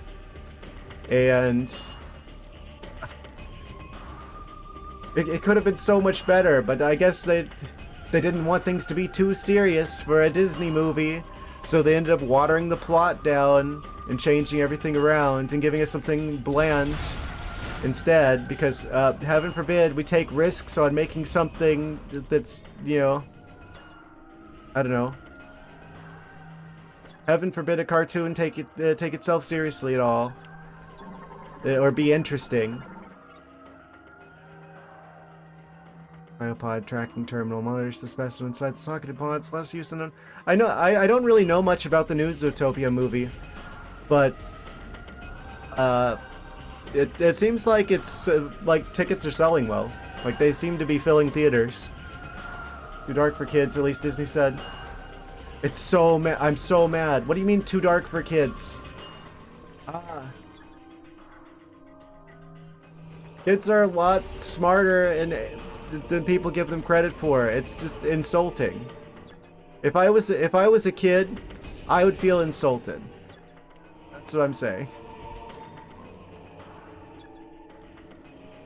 and it could have been so much better, but I guess they didn't want things to be too serious for a Disney movie, so they ended up watering the plot down and changing everything around and giving us something bland instead, because heaven forbid we take risks on making something that's, you know, I don't know. Heaven forbid a cartoon take itself seriously at all, or be interesting. Biopod tracking terminal monitors the specimen inside the socketed pods. Less use than I know. I don't really know much about the new Zootopia movie, but It seems like it's like tickets are selling well. Like they seem to be filling theaters. Too dark for kids, at least Disney said. It's so mad. I'm so mad. What do you mean too dark for kids? Ah. Kids are a lot smarter than people give them credit for. It's just insulting. If I was a kid, I would feel insulted. That's what I'm saying.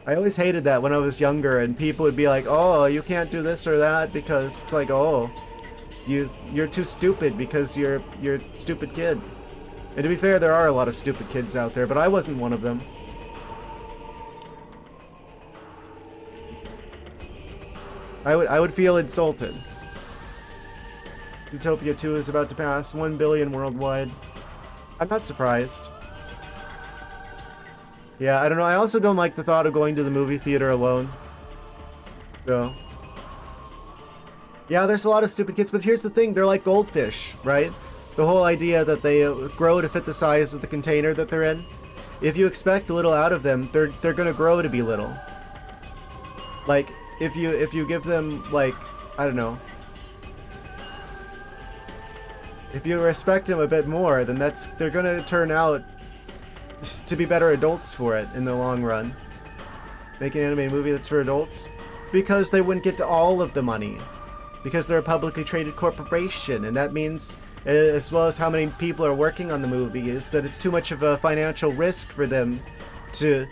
I always hated that when I was younger, and people would be like, "Oh, you can't do this or that," because it's like, "Oh, you're too stupid because you're a stupid kid." And to be fair, there are a lot of stupid kids out there, but I wasn't one of them. I would feel insulted. Zootopia 2 is about to pass 1 billion worldwide. I'm not surprised. Yeah, I don't know. I also don't like the thought of going to the movie theater alone. So. Yeah, there's a lot of stupid kids, but here's the thing. They're like goldfish, right? The whole idea that they grow to fit the size of the container that they're in. If you expect little out of them, they're gonna grow to be little. Like, if you give them, like, I don't know. If you respect them a bit more, then they're gonna turn out to be better adults for it in the long run. Make an animated movie that's for adults? Because they wouldn't get to all of the money. Because they're a publicly traded corporation, and that means, as well as how many people are working on the movie, is that it's too much of a financial risk for them to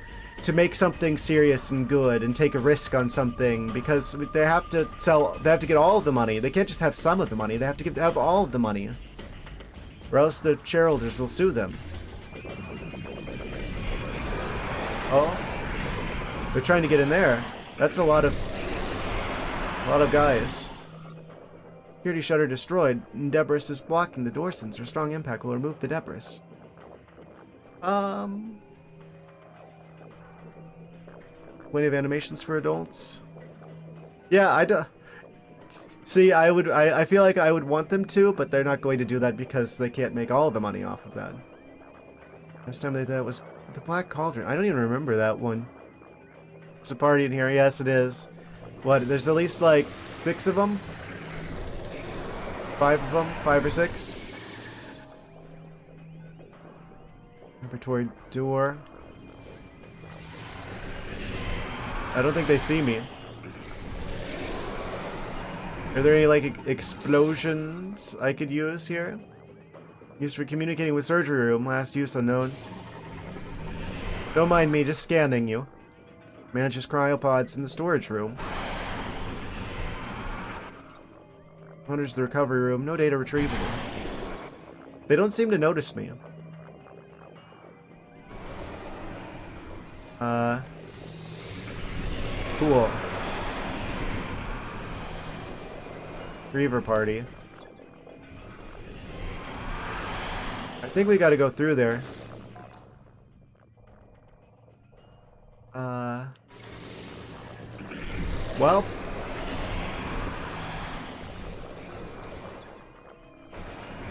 make something serious and good and take a risk on something, because they have to get all of the money. They can't just have some of the money, they have to have all of the money. Or else the shareholders will sue them. Oh, they're trying to get in there. That's a lot of guys. Security shutter destroyed. Debris is blocking the door sensor. Strong impact will remove the debris. Plenty of animations for adults. Yeah, I do. See, I feel like I would want them to, but they're not going to do that because they can't make all the money off of that. Last time they did that was the Black Cauldron. I don't even remember that one. It's a party in here. Yes, it is. What? There's at least like 6 of them? 5 of them? 5 or 6? Laboratory door. I don't think they see me. Are there any like explosions I could use here? Used for communicating with surgery room. Last use unknown. Don't mind me, just scanning you. Manages cryopods in the storage room. Enters the recovery room. No data retrievable. They don't seem to notice me. Cool. Reaver party. I think we gotta go through there. Well.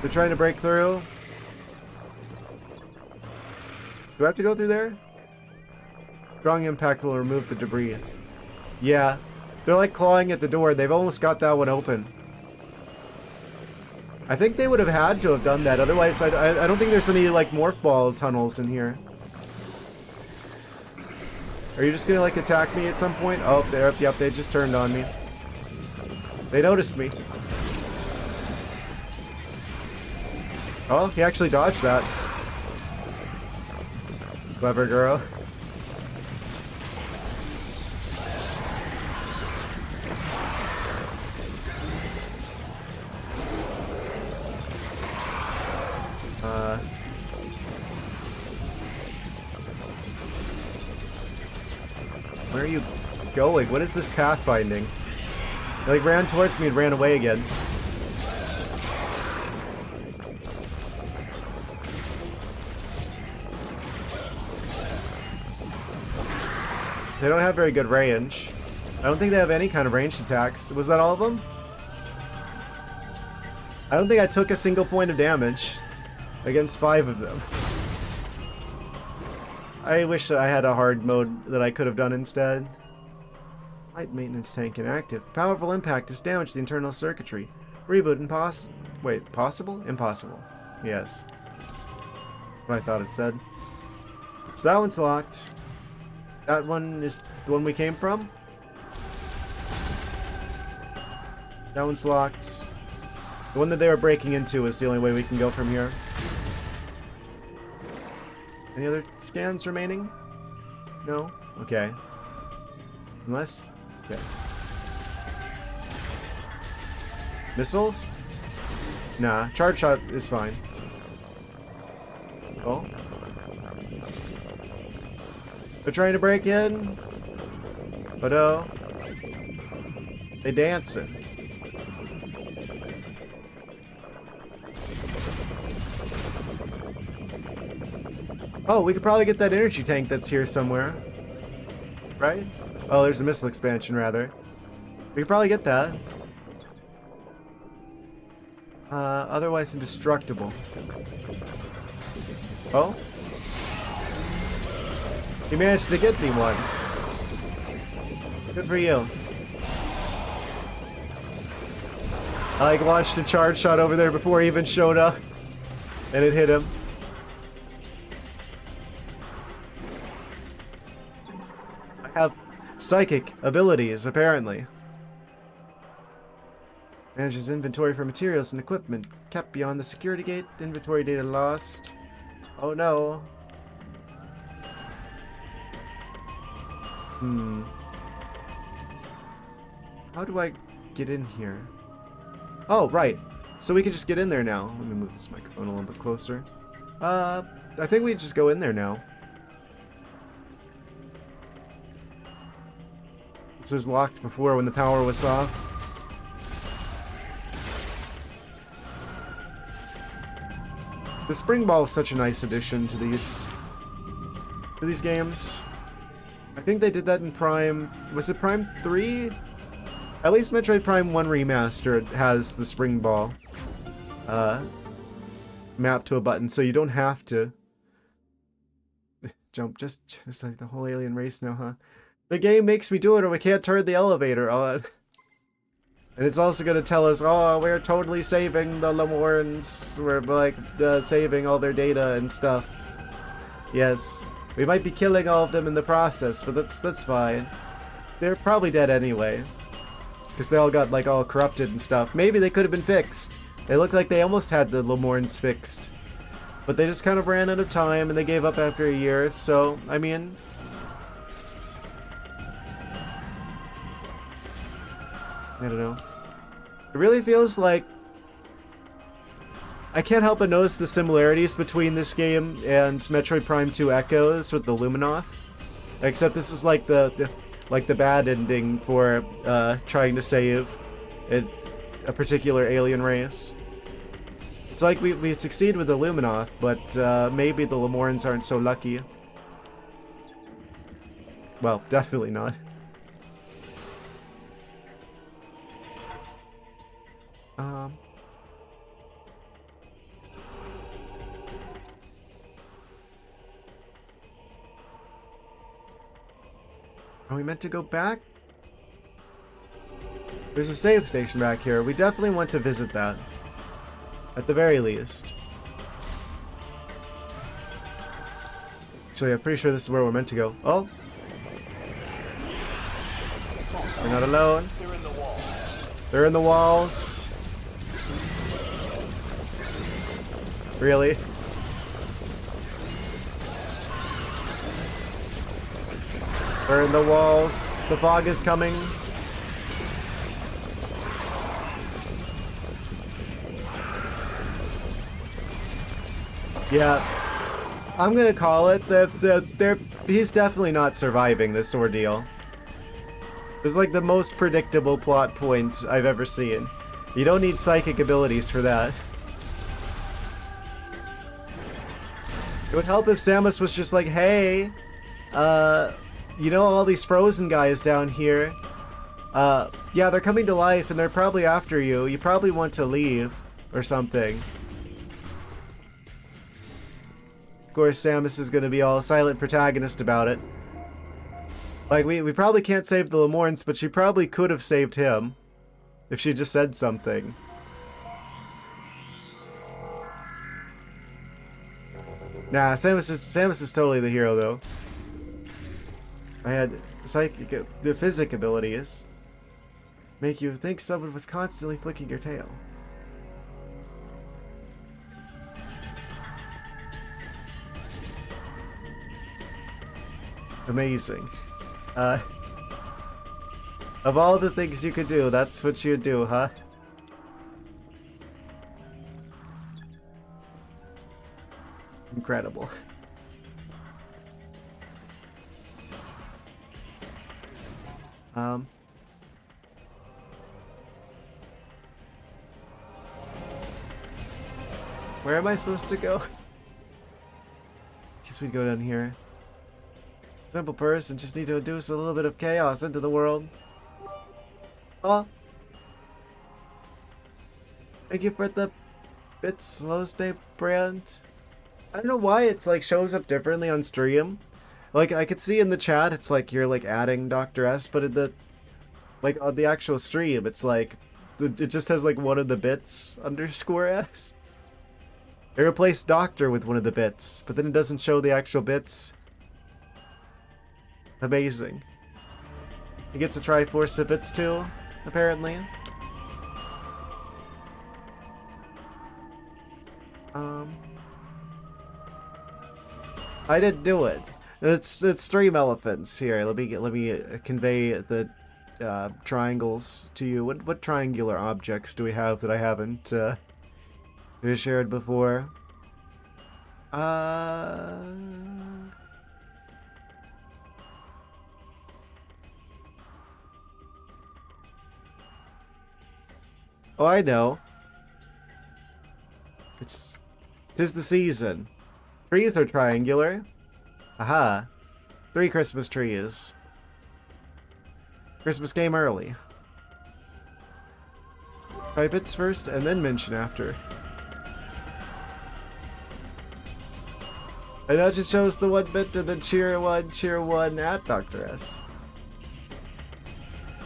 They're trying to break through. Do I have to go through there? Strong impact will remove the debris. Yeah. They're like clawing at the door. They've almost got that one open. I think they would have had to have done that. Otherwise, I don't think there's any like morph ball tunnels in here. Are you just gonna like attack me at some point? Oh, there. Yep, they just turned on me. They noticed me. Oh, he actually dodged that. Clever girl. Where are you going? What is this pathfinding? They like ran towards me and ran away again. They don't have very good range. I don't think they have any kind of ranged attacks. Was that all of them? I don't think I took a single point of damage against 5 of them. I wish I had a hard mode that I could have done instead. Light maintenance tank inactive. Powerful impact has damaged the internal circuitry. Reboot impossible. Wait, possible? Impossible. Yes. What I thought it said. So that one's locked. That one is the one we came from. That one's locked. The one that they were breaking into is the only way we can go from here. Any other scans remaining? No? Okay. Unless? Okay. Missiles? Nah, charge shot is fine. Oh. They're trying to break in. But oh. They dancing. Oh, we could probably get that energy tank that's here somewhere. Right? Oh, there's a missile expansion, rather. We could probably get that. Otherwise indestructible. Oh? You managed to get me once. Good for you. I like launched a charge shot over there before he even showed up. And it hit him. I have psychic abilities, apparently. Manages inventory for materials and equipment. Kept beyond the security gate. Inventory data lost. Oh no. How do I get in here? Oh, right. So we can just get in there now. Let me move this microphone a little bit closer. I think we just go in there now. This was locked before when the power was off. The spring ball is such a nice addition to these games. I think they did that in Prime. Was it Prime 3? At least Metroid Prime 1 Remastered has the spring ball mapped to a button, so you don't have to jump. Just like the whole alien race now, huh? The game makes me do it or we can't turn the elevator on. And it's also going to tell us, oh, we're totally saving the Lemurans. We're like saving all their data and stuff. Yes, we might be killing all of them in the process, but that's fine. They're probably dead anyway. Because they all got like all corrupted and stuff. Maybe they could have been fixed. They look like they almost had the Lemurans fixed. But they just kind of ran out of time and they gave up after a year. So, I mean... I don't know. It really feels like... I can't help but notice the similarities between this game and Metroid Prime 2 Echoes with the Luminoth. Except this is like the bad ending for trying to save a particular alien race. It's like we succeed with the Luminoth, but maybe the Lemurans aren't so lucky. Well, definitely not. Are we meant to go back? There's a save station back here. We definitely want to visit that. At the very least. Actually, I'm pretty sure this is where we're meant to go. Oh! We're not alone. They're in the wall. They're in the walls. Really? We're in the walls. The fog is coming. Yeah, I'm gonna call it. He's definitely not surviving this ordeal. It's like the most predictable plot point I've ever seen. You don't need psychic abilities for that. It would help if Samus was just like, hey, you know all these frozen guys down here? Yeah, they're coming to life and they're probably after you. You probably want to leave or something. course, Samus is going to be all silent protagonist about it. Like, we probably can't save the Lemorns, but she probably could have saved him if she just said something. Nah, Samus is totally the hero, though. I had the physic abilities make you think someone was constantly flicking your tail. Amazing. Of all the things you could do, that's what you'd do, huh? Incredible. Where am I supposed to go? Guess we'd go down here. Simple person, just need to induce a little bit of chaos into the world. Oh. Thank you for the bit slow stay brand. I don't know why it's like shows up differently on stream. Like I could see in the chat it's like you're like adding Dr. S, but in the like on the actual stream it's like it just has like one of the bits underscore S. It replaced Doctor with one of the bits, but then it doesn't show the actual bits. Amazing. He gets a Triforce of bits too, apparently. I didn't do it. It's stream elephants here. Let me convey the triangles to you. What triangular objects do we have that I haven't shared before? Oh, I know. Tis the season. Trees are triangular. Aha. 3 Christmas trees. Christmas came early. Try bits first and then mention after. And that just shows the 1 bit and then cheer 1 at Dr. S.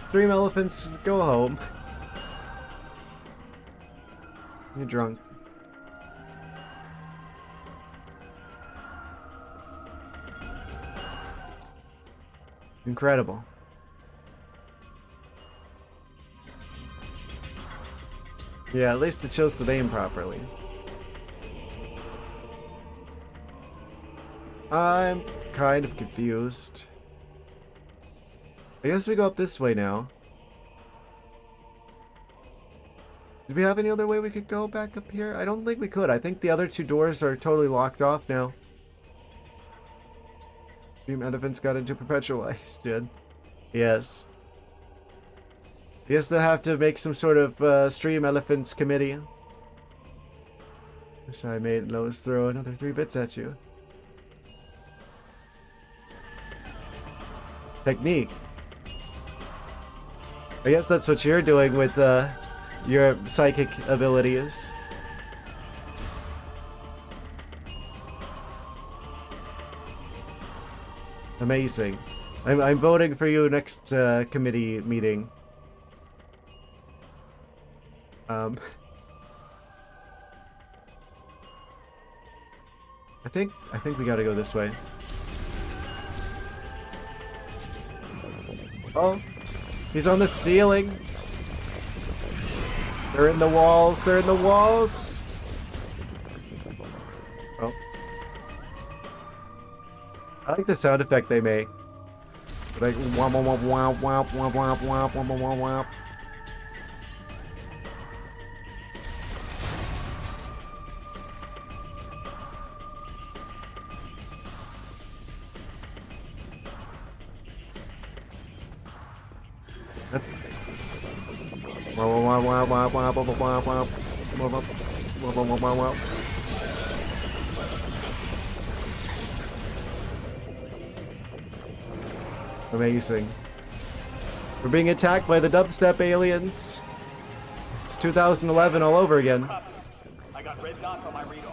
Stream elephants, go home. You're drunk. Incredible. Yeah, at least it shows the name properly. I'm kind of confused. I guess we go up this way now. Did we have any other way we could go back up here? I don't think we could. I think the other 2 doors are totally locked off now. Dream Elephants got into perpetual ice, Jed. Yes. I guess they'll have to make some sort of Stream Elephants committee. This I made Lois throw another 3 bits at you. Technique. I guess that's what you're doing with your psychic abilities. Amazing. I'm voting for you next committee meeting. I think we gotta go this way. Oh, he's on the ceiling. They're in the walls. They're in the walls. Oh. I like the sound effect they make. Like womp womp womp womp womp womp womp womp womp womp. That's amazing. We're being attacked by the dubstep aliens. It's 2011 all over again. I got red dots on my radar.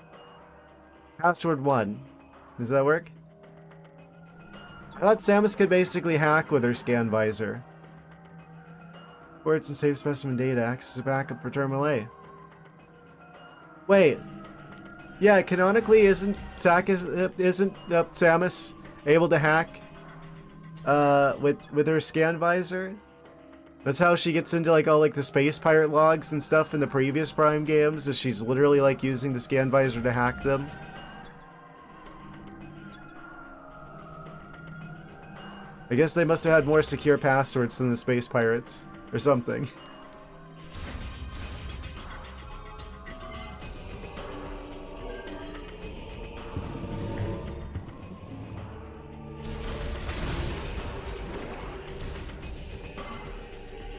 Password 1. Does that work? I thought Samus could basically hack with her scan visor. Words and save specimen data. Acts as a backup for Terminal A. Wait. Yeah, canonically, isn't Samus able to hack with her scan visor? That's how she gets into like all like the space pirate logs and stuff in the previous Prime games, is she's literally like using the scan visor to hack them. I guess they must have had more secure passwords than the space pirates or something.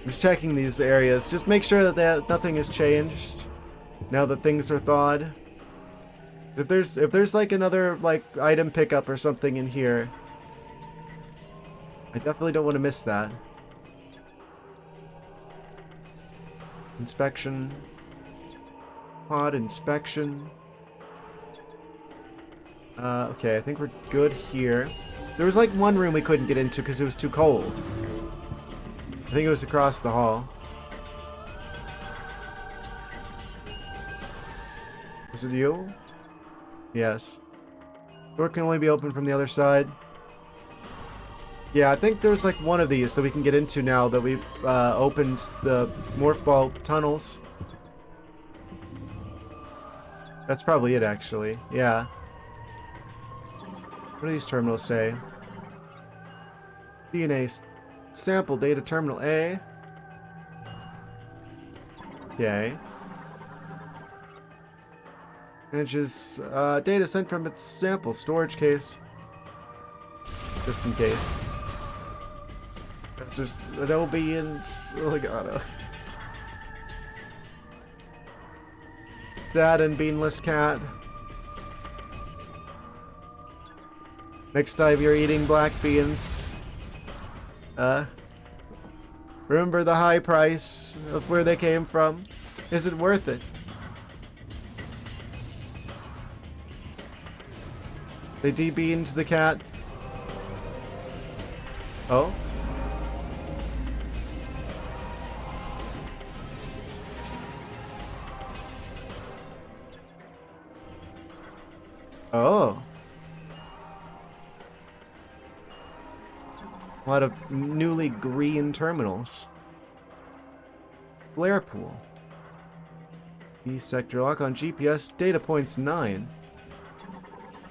Just checking these areas. Just make sure that nothing has changed now that things are thawed. If there's like another like item pickup or something in here, I definitely don't want to miss that. Inspection. Pod inspection. Okay, I think we're good here. There was like one room we couldn't get into because it was too cold. I think it was across the hall. Is it you? Yes. Door can only be opened from the other side. Yeah, I think there was like one of these that we can get into now that we've opened the morph ball tunnels. That's probably it, actually. Yeah. What do these terminals say? DNA sample data terminal A. Okay. Manages data sent from its sample storage case. Just in case. That's just Adobe and Legato. Sad and beanless cat. Next time you're eating black beans, remember the high price of where they came from. Is it worth it? They debeaned the cat. Oh? Oh. A lot of newly green terminals. Flare pool. B sector lock on GPS. Data points 9.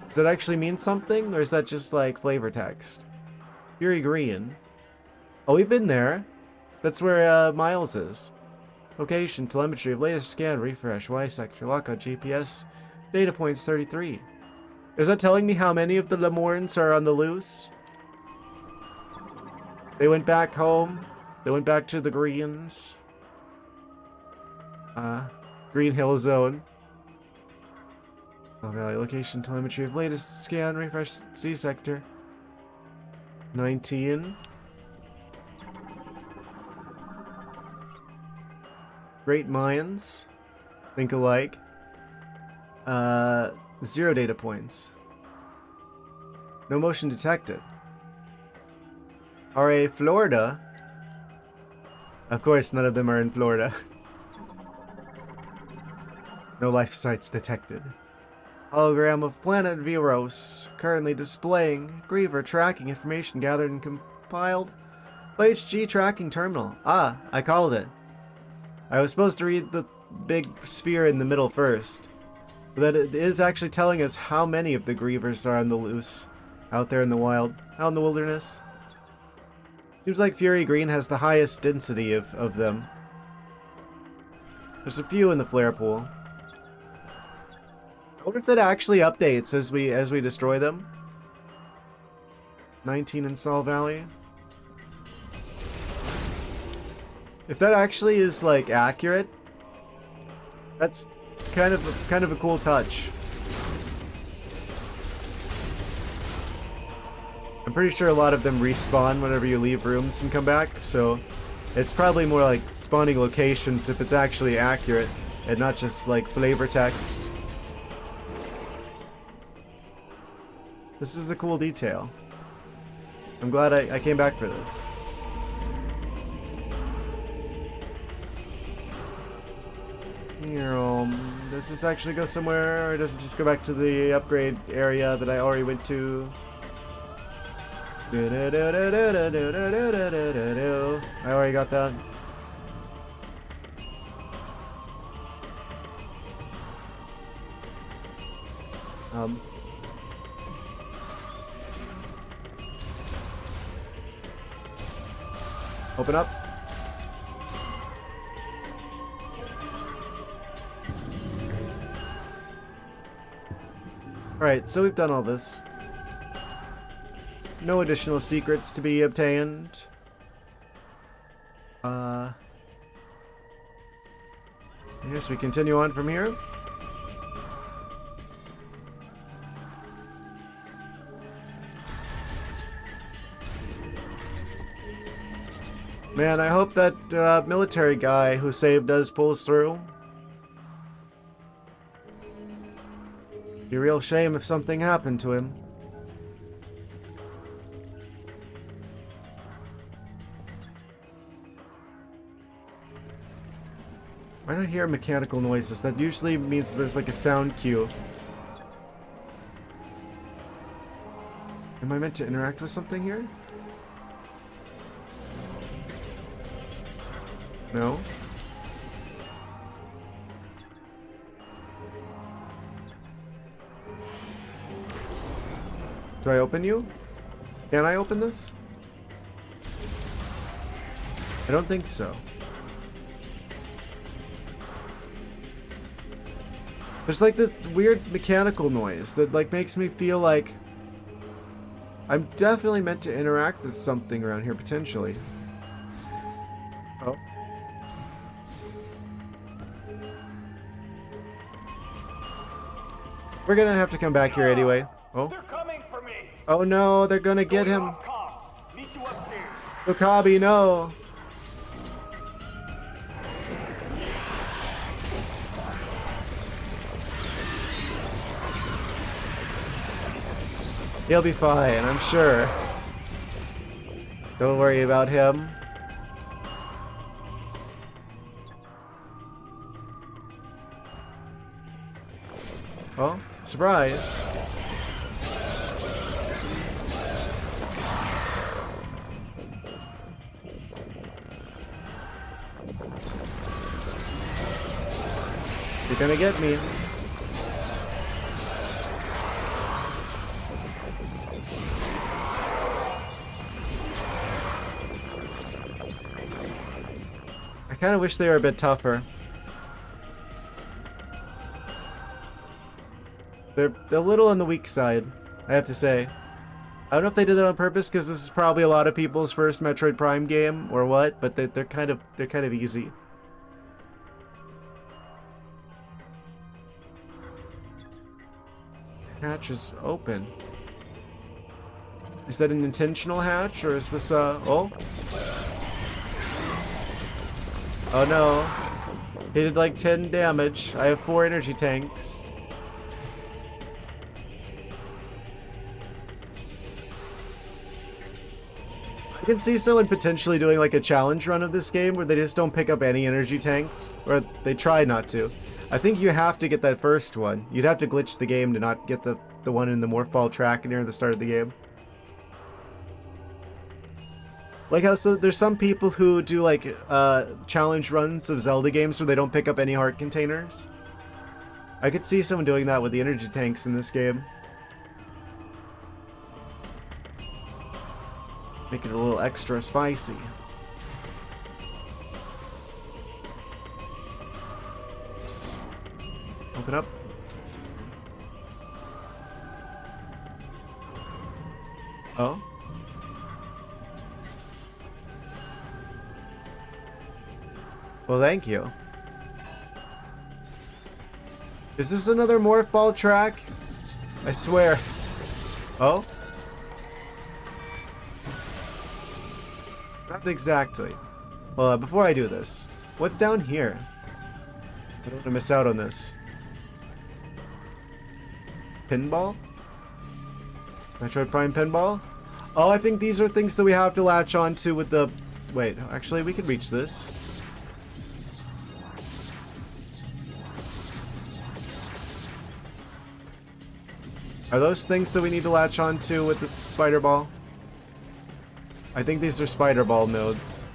Does that actually mean something, or is that just like flavor text? Fury green. Oh, we've been there. That's where Miles is. Location, telemetry of latest scan, refresh, Y sector lock on GPS. Data points 33. Is that telling me how many of the Lemorns are on the loose? They went back home. They went back to the Greens. Green Hill Zone. Small Valley location, telemetry of latest scan, refresh C sector. 19. Great Minds. Think alike. 0 data points. No motion detected. RA Florida. Of course, none of them are in Florida. No life sites detected. Hologram of planet Veros, currently displaying Griever tracking information gathered and compiled by HG tracking terminal. Ah, I called it. I was supposed to read the big sphere in the middle first. But it is actually telling us how many of the Grievers are on the loose. Out there in the wild. Out in the wilderness. Seems like Fury Green has the highest density of them. There's a few in the flare pool. I wonder if that actually updates as we destroy them. 19 in Sol Valley. If that actually is like accurate, that's kind of a cool touch. I'm pretty sure a lot of them respawn whenever you leave rooms and come back, so it's probably more like spawning locations if it's actually accurate and not just like flavor text. This is a cool detail. I'm glad I came back for this. Here, does this actually go somewhere, or does it just go back to the upgrade area that I already went to? I already got that. Open up. Alright, so we've done all this. No additional secrets to be obtained. I guess we continue on from here. Man, I hope that military guy who saved us pulls through. Be a real shame if something happened to him. Why do I hear mechanical noises? That usually means there's like a sound cue. Am I meant to interact with something here? No? Do I open you? Can I open this? I don't think so. There's like this weird mechanical noise that like makes me feel like I'm definitely meant to interact with something around here potentially. Oh. We're gonna have to come back here anyway. Oh. They're coming for me. Oh no, they're gonna get him. Off comms. Meet you upstairs. Okabe, no. He'll be fine, I'm sure. Don't worry about him. Oh, surprise. You're gonna get me. I kind of wish they were a bit tougher. They're a little on the weak side, I have to say. I don't know if they did that on purpose because this is probably a lot of people's first Metroid Prime game or what, but they're kind of easy. Hatch is open. Is that an intentional hatch or is this oh? Oh no. He did like 10 damage. I have 4 energy tanks. I can see someone potentially doing like a challenge run of this game where they just don't pick up any energy tanks, or they try not to. I think you have to get that first one. You'd have to glitch the game to not get the one in the morph ball track near the start of the game. Like how there's some people who do like challenge runs of Zelda games where they don't pick up any heart containers. I could see someone doing that with the energy tanks in this game. Make it a little extra spicy. Open up. Oh? Well, thank you. Is this another morph ball track? I swear. Oh? Not exactly. Well, before I do this, what's down here? I don't want to miss out on this. Pinball? Metroid Prime Pinball? Oh, I think these are things that we have to latch onto with the... Wait, actually, we can reach this. Are those things that we need to latch onto with the spider ball? I think these are spider ball nodes.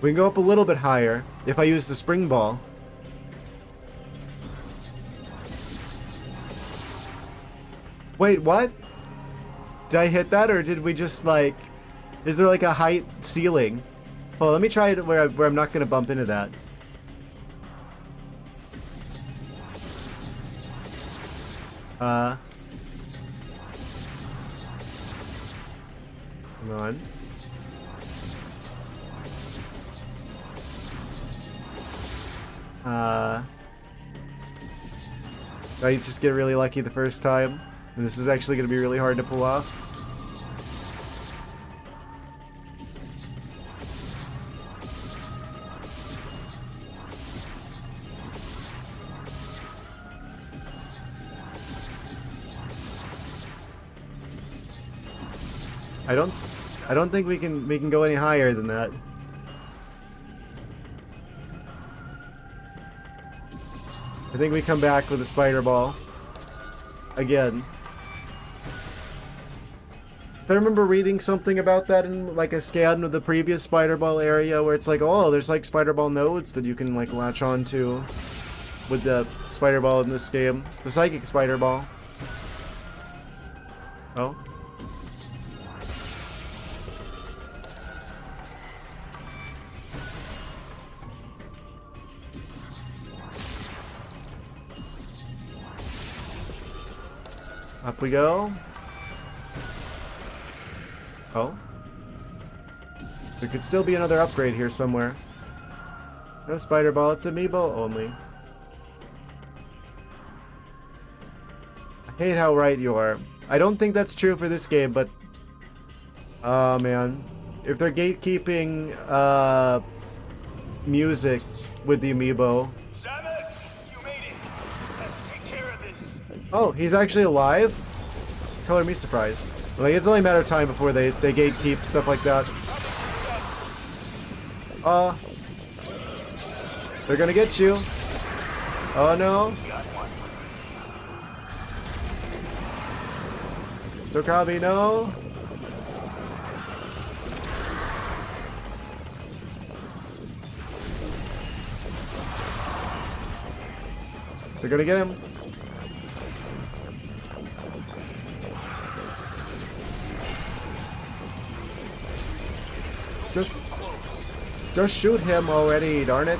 We can go up a little bit higher if I use the spring ball. Wait, what? Did I hit that, or did we just like... Is there like a height ceiling? Well, let me try it where I'm not going to bump into that. Come on. I just get really lucky the first time, and this is actually going to be really hard to pull off. I don't think we can go any higher than that. I think we come back with a spider ball. Again. So I remember reading something about that in like a scan of the previous spider ball area where it's like, oh, there's like spider ball nodes that you can like latch onto with the spider ball in this game. The psychic spider ball. Oh. Up we go. Oh. There could still be another upgrade here somewhere. No spider ball, it's amiibo only. I hate how right you are. I don't think that's true for this game, but... Oh man. If they're gatekeeping music with the amiibo... Oh, he's actually alive? Color me surprised. Like, it's only a matter of time before they gatekeep stuff like that. They're gonna get you. Oh no. Tokabi, no. They're gonna get him. Just shoot him already, darn it.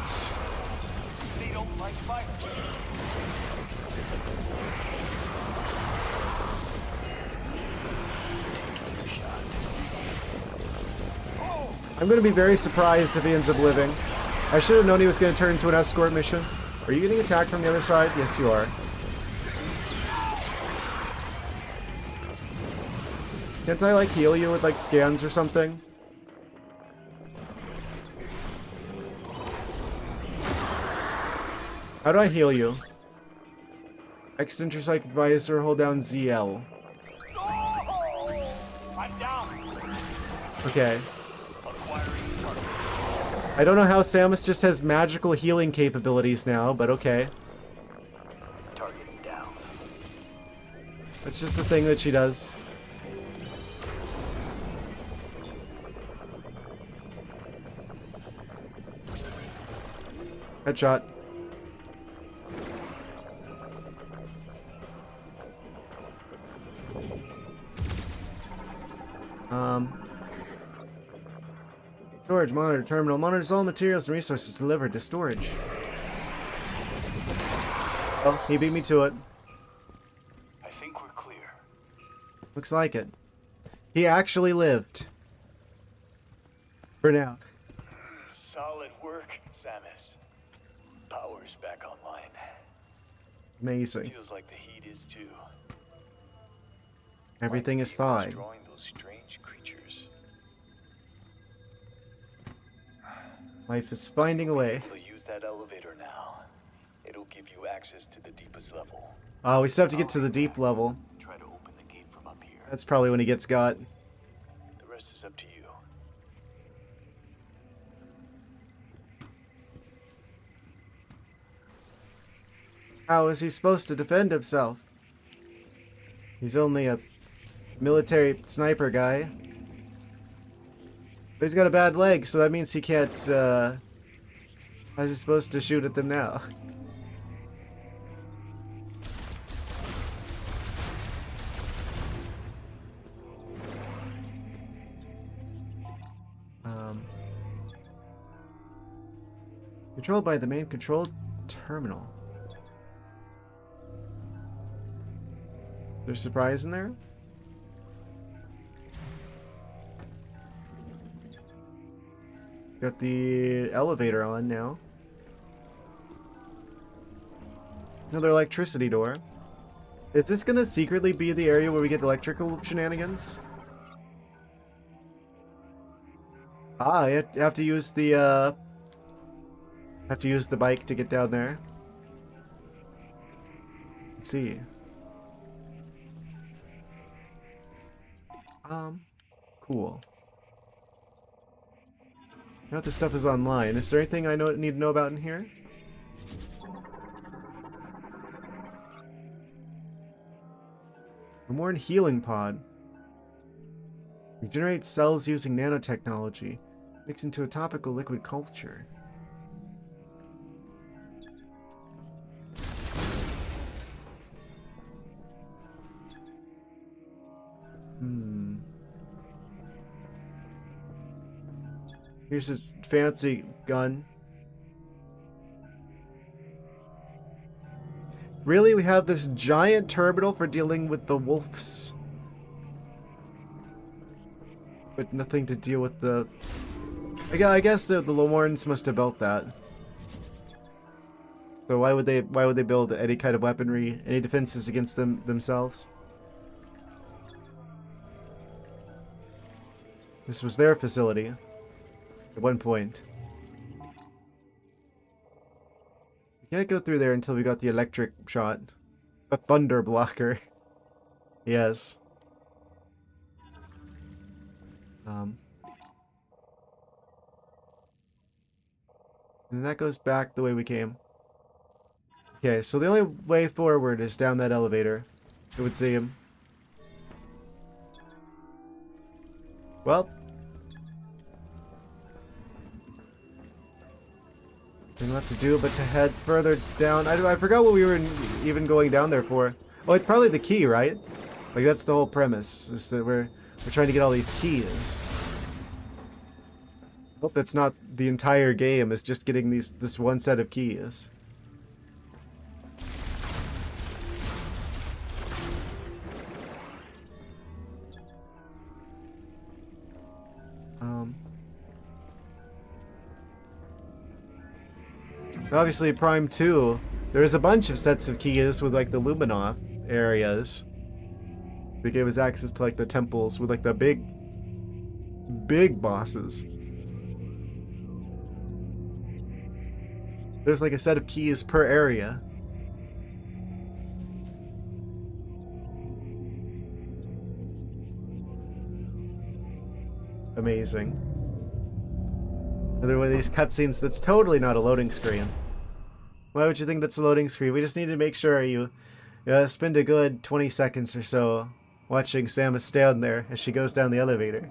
I'm gonna be very surprised if he ends up living. I should have known he was gonna turn into an escort mission. Are you getting attacked from the other side? Yes, you are. Can't I like heal you with like scans or something? How do I heal you? Extend your psychic visor, hold down ZL. I'm down. Okay. I don't know how Samus just has magical healing capabilities now, but okay. Target down. That's just the thing that she does. Headshot. Storage monitor terminal monitors all materials and resources delivered to storage. Oh, he beat me to it. I think we're clear. Looks like it. He actually lived. For now. Solid work, Samus. Power's back online. Amazing. Feels like the heat is too. Everything is fine. Destroying those strange creatures. Life is finding a way. We'll use that elevator now. It'll give you access to the deepest level. Oh, we still have to get to the deep level. Try to open the gate from up here. That's probably when he gets got. The rest is up to you. How is he supposed to defend himself? He's only a military sniper guy. But he's got a bad leg, so that means he can't, how's he supposed to shoot at them now? Controlled by the main control terminal. There's a surprise in there? Got the elevator on now. Another electricity door. Is this gonna secretly be the area where we get electrical shenanigans? Ah, you have to use the bike to get down there. Let's see. Cool. Now that this stuff is online, is there anything I need to know about in here? A more healing pod. Regenerate cells using nanotechnology. Mix into a topical liquid culture. Here's his fancy gun. Really? We have this giant terminal for dealing with the wolves? But nothing to deal with the... I guess the Lomorns must have built that. So why would they build any kind of weaponry, any defenses against themselves? This was their facility. At one point. We can't go through there until we got the electric shot. A thunder blocker. Yes. And that goes back the way we came. Okay, so the only way forward is down that elevator. It would seem. Well. Nothing left to do but to head further down. I forgot what we were even going down there for. Oh, it's probably the key, right? Like, that's the whole premise, is that we're trying to get all these keys. Hope that's not the entire game, is just getting this one set of keys. Obviously, Prime 2, there's a bunch of sets of keys with, like, the Luminoth areas. They gave us access to, like, the temples with, like, the big bosses. There's, like, a set of keys per area. Amazing. Another one of these cutscenes that's totally not a loading screen. Why would you think that's a loading screen? We just need to make sure you spend a good 20 seconds or so watching Samus stand there as she goes down the elevator.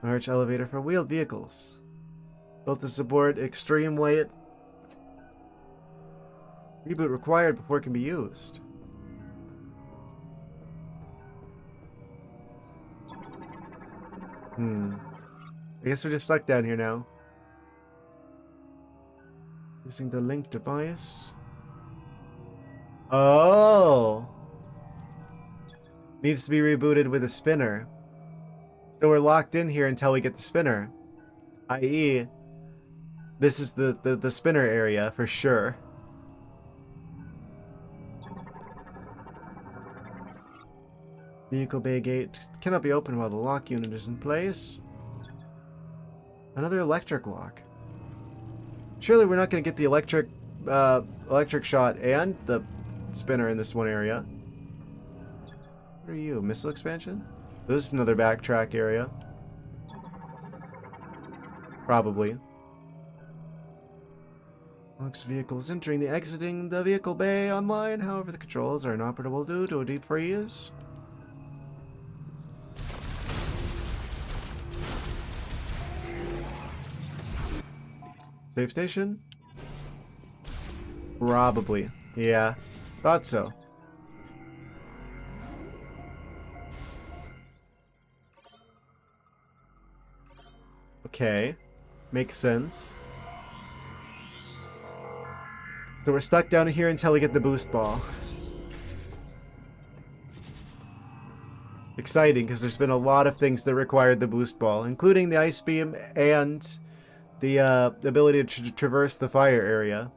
Large elevator for wheeled vehicles. Built to support extreme weight. Reboot required before it can be used. I guess we're just stuck down here now. Using the link device. Oh! Needs to be rebooted with a spinner. So we're locked in here until we get the spinner. I.e., this is the spinner area for sure. Vehicle bay gate cannot be opened while the lock unit is in place. Another electric lock. Surely we're not going to get the electric shot and the spinner in this one area. What are you? Missile expansion? This is another backtrack area. Probably. Looks vehicles entering the exiting the vehicle bay online. However, the controls are inoperable due to a deep freeze. Save station? Probably. Yeah. Thought so. Okay. Makes sense. So we're stuck down here until we get the boost ball. Exciting, because there's been a lot of things that required the boost ball, including the ice beam and the ability to traverse the fire area.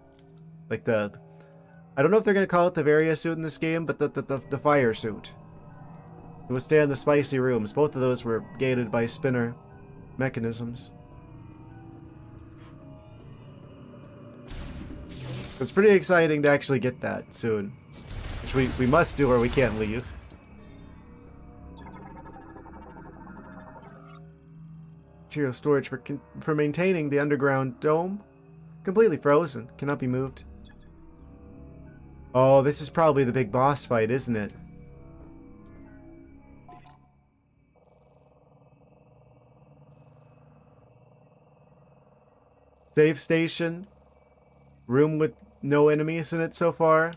Like the... I don't know if they're going to call it the Varia suit in this game, but the fire suit. To withstand the spicy rooms. Both of those were gated by spinner mechanisms. It's pretty exciting to actually get that soon. Which we must do or we can't leave. Material storage for maintaining the underground dome. Completely frozen. Cannot be moved. Oh, this is probably the big boss fight, isn't it? Save station. Room with no enemies in it so far.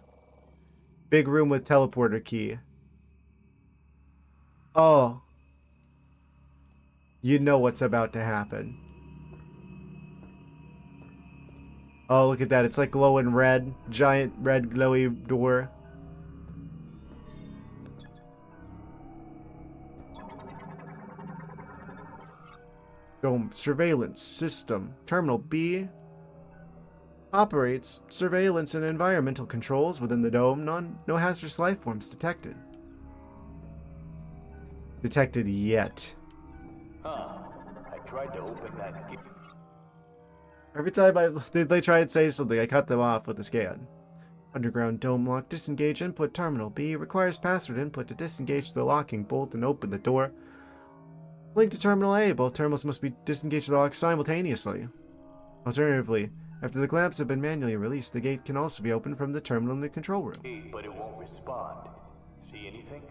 Big room with teleporter key. Oh. You know what's about to happen. Oh, look at that. It's like glowing red. Giant red glowy door. Dome surveillance system. Terminal B operates surveillance and environmental controls within the dome. No hazardous life forms detected. Detected yet. Huh. I tried to open that gate. Every time they try and say something, I cut them off with a scan. Underground dome lock. Disengage input terminal B. Requires password input to disengage the locking bolt and open the door. Link to terminal A. Both terminals must be disengaged the lock simultaneously. Alternatively, after the clamps have been manually released, the gate can also be opened from the terminal in the control room. But it won't respond. See anything?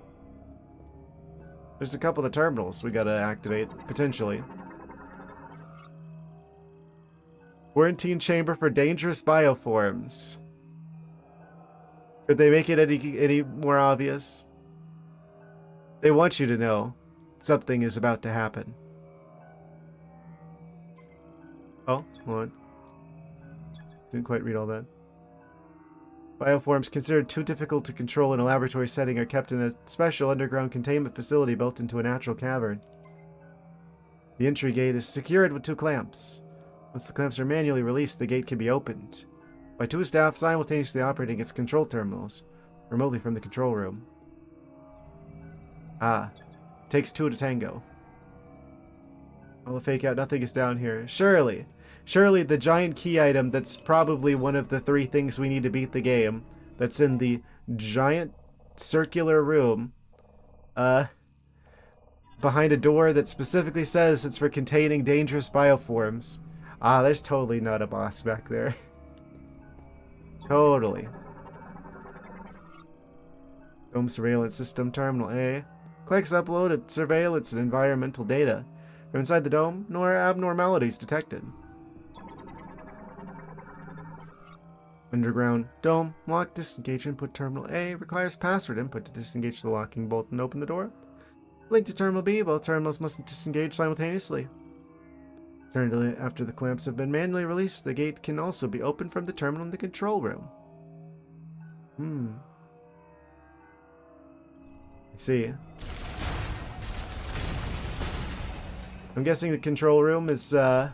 There's a couple of terminals we gotta activate, potentially. Quarantine chamber for dangerous bioforms. Could they make it any more obvious? They want you to know something is about to happen. Oh, hold on. Didn't quite read all that. Bioforms considered too difficult to control in a laboratory setting are kept in a special underground containment facility built into a natural cavern. The entry gate is secured with 2 clamps. Once the clamps are manually released, the gate can be opened by 2 staff simultaneously operating its control terminals remotely from the control room. Ah, takes 2 to tango. I'll fake out, nothing is down here. Surely the giant key item that's probably one of the 3 things we need to beat the game, that's in the giant circular room, behind a door that specifically says it's for containing dangerous bioforms. Ah, there's totally not a boss back there. Totally. Dome surveillance system terminal A. Clicks uploaded surveillance and environmental data. From inside the dome, no abnormalities detected. Underground dome lock. Disengage input terminal A. Requires password input to disengage the locking bolt and open the door. Link to terminal B. Both terminals must disengage simultaneously. Alternatively, after the clamps have been manually released, the gate can also be opened from the terminal in the control room. I see. I'm guessing the control room is, how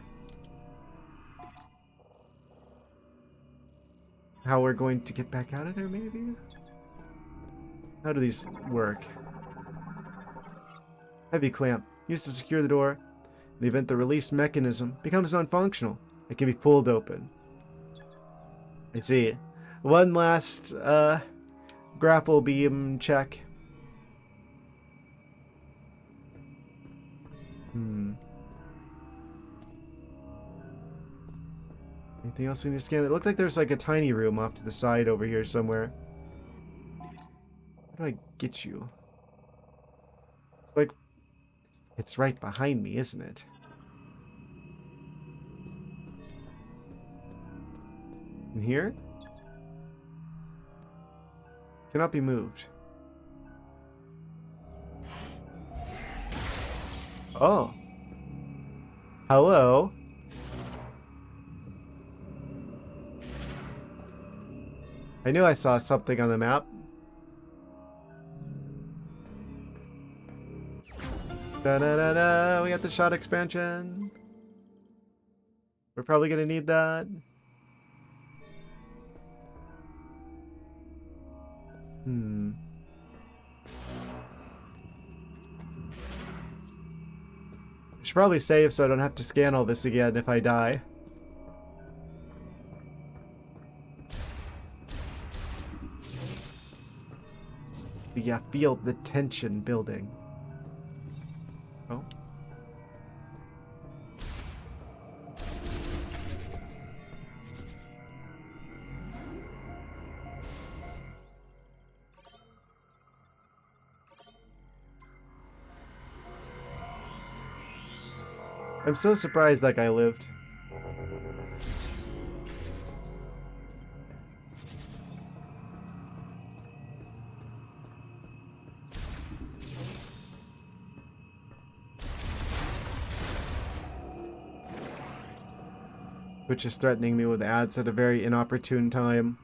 we're going to get back out of there, maybe? How do these work? Heavy clamp. Used to secure the door. In the event the release mechanism becomes non-functional, it can be pulled open. I see. One last grapple beam check. Anything else we need to scan? It looked like there's like a tiny room off to the side over here somewhere. How do I get you? It's like... It's right behind me, isn't it? In here? Cannot be moved. Oh. Hello. I knew I saw something on the map. Da-da-da-da, we got the shot expansion. We're probably gonna need that. I should probably save so I don't have to scan all this again if I die. But yeah, feel the tension building. Oh. I'm so surprised that guy lived. Which is threatening me with ads at a very inopportune time.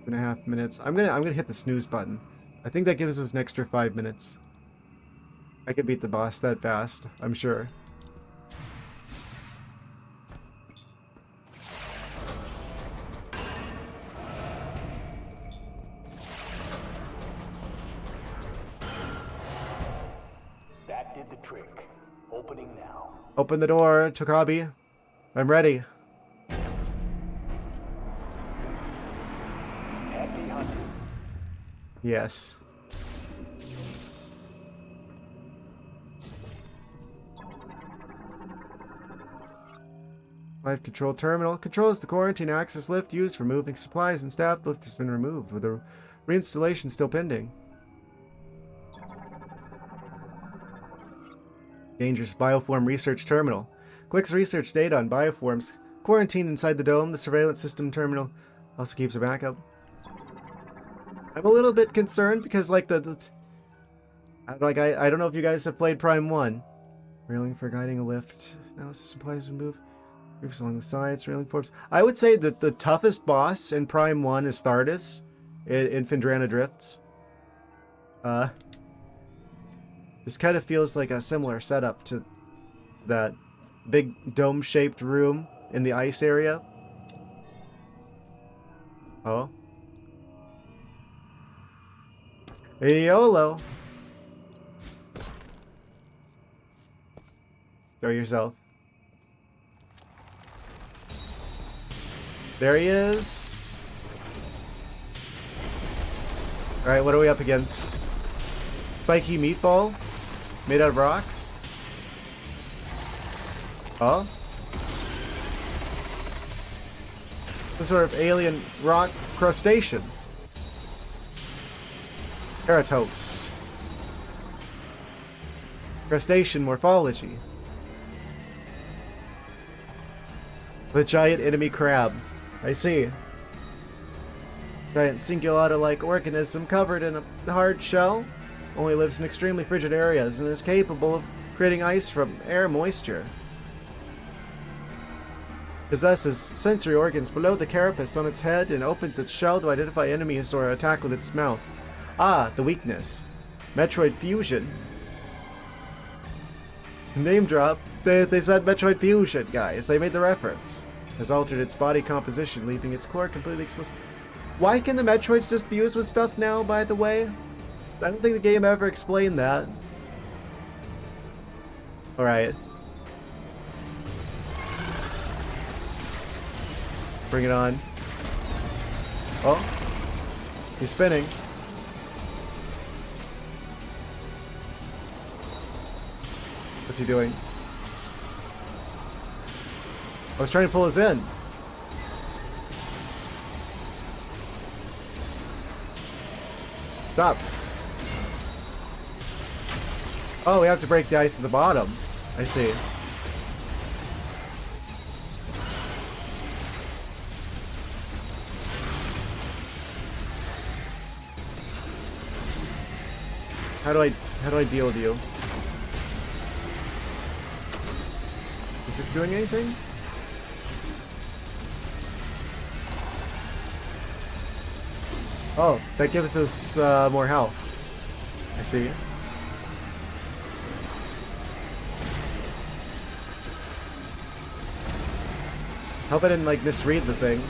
2.5 minutes. I'm gonna hit the snooze button. I think that gives us an extra 5 minutes. I could beat the boss that fast, I'm sure. That did the trick. Opening now. Open the door, Tokabi. I'm ready. Happy hunting. Yes. Life control terminal controls the quarantine access lift used for moving supplies and staff. The lift has been removed with a reinstallation still pending. Dangerous bioform research terminal. Collects research data on bioforms quarantined inside the dome. The surveillance system terminal also keeps a backup. I'm a little bit concerned because like I don't know if you guys have played Prime 1. Railing for guiding a lift. Analysis supplies and move. Roofs along the sides, railing forms. I would say that the toughest boss in Prime 1 is Thardus in Phendrana Drifts. This kind of feels like a similar setup to that big dome-shaped room in the ice area. Oh. YOLO. Show yourself. There he is. Alright, what are we up against? Spiky meatball? Made out of rocks? Oh? Some sort of alien rock crustacean. Keratos. Crustacean morphology. The giant enemy crab. I see. Giant cingulata-like organism covered in a hard shell. Only lives in extremely frigid areas and is capable of creating ice from air moisture. Possesses sensory organs below the carapace on its head and opens its shell to identify enemies or attack with its mouth. Ah, the weakness. Metroid Fusion. Name drop. They said Metroid Fusion, guys. They made the reference. Has altered its body composition, leaving its core completely exposed. Why can the Metroids just fuse with stuff now, by the way? I don't think the game ever explained that. Alright. Bring it on. Oh. He's spinning. What's he doing? I was trying to pull us in. Stop. Oh, we have to break the ice at the bottom. I see. How do I deal with you? Is this doing anything? Oh, that gives us more health. I see. Hope I didn't like misread the thing.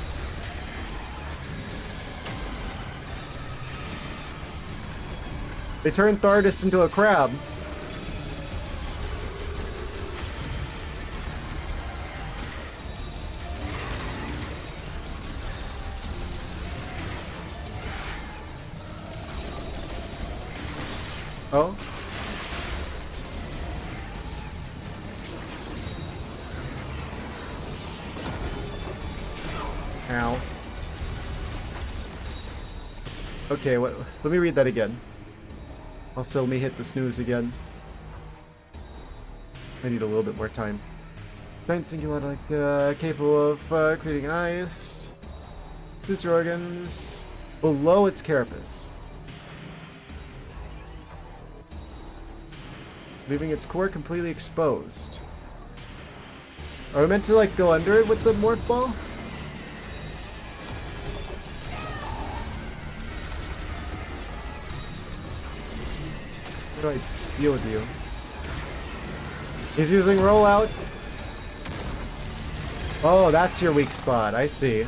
They turned Thardus into a crab. Oh. Ow. Okay, what? Let me read that again. Also, let me hit the snooze again. I need a little bit more time. Giant singular, capable of creating ice. Booster organs below its carapace, leaving its core completely exposed. Are we meant to like go under it with the morph ball? How do I deal with you? He's using rollout. Oh, that's your weak spot. I see.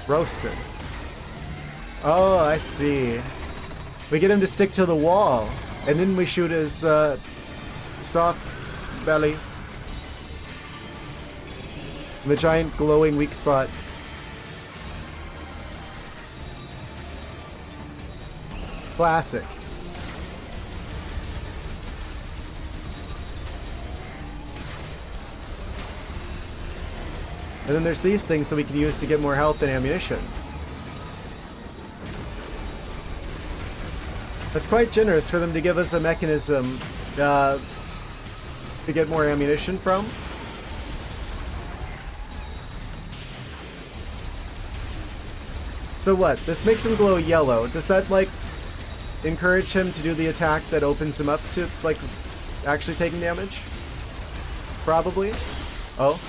Roasted. Oh, I see. We get him to stick to the wall, and then we shoot his soft belly. The giant glowing weak spot. Classic. And then there's these things that we can use to get more health and ammunition. That's quite generous for them to give us a mechanism to get more ammunition from. So what? This makes him glow yellow. Does that, like, encourage him to do the attack that opens him up to, like, actually taking damage? Probably. Oh.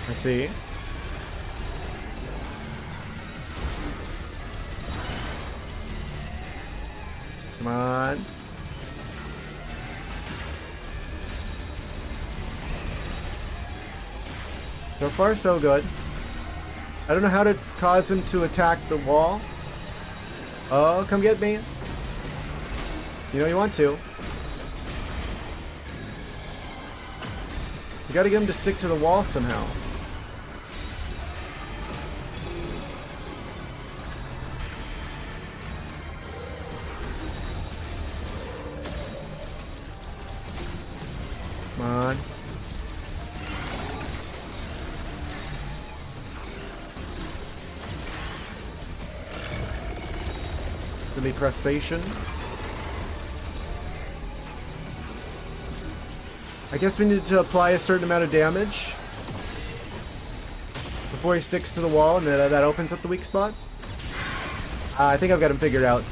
I see. Come on. So far, so good. I don't know how to cause him to attack the wall. Oh, come get me. You know you want to. You gotta get him to stick to the wall somehow. Come on. Semi-crustacean. I guess we need to apply a certain amount of damage before he sticks to the wall, and that opens up the weak spot. I think I've got him figured out.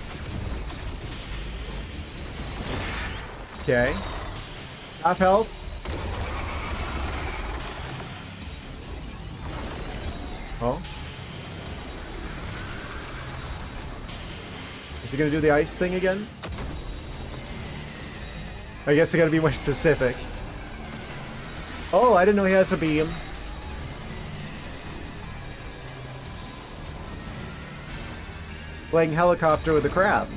Okay. Half health. Oh. Is he gonna do the ice thing again? I guess I gotta be more specific. Oh, I didn't know he has a beam. playing helicopter with a crab.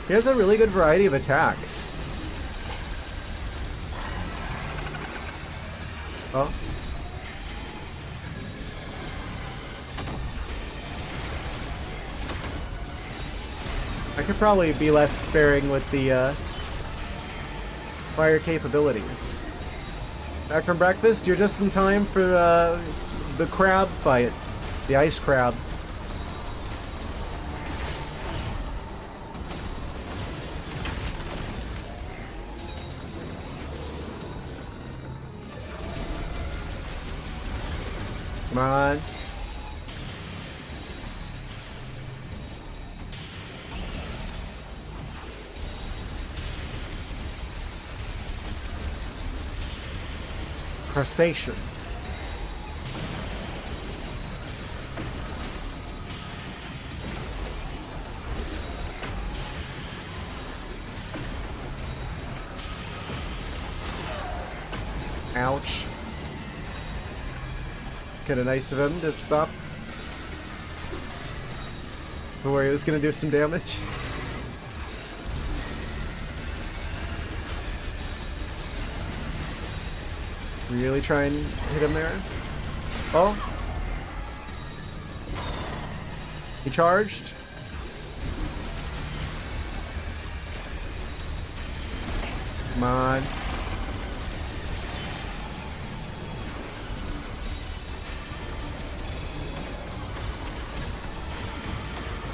He has a really good variety of attacks. Oh. I could probably be less sparing with the fire capabilities. Back from breakfast, you're just in time for the crab fight. The ice crab. Come on. Crustacean. Ouch. Kinda nice of him to stop before he was gonna do some damage. Really try and hit him there. Oh. He charged. Come on.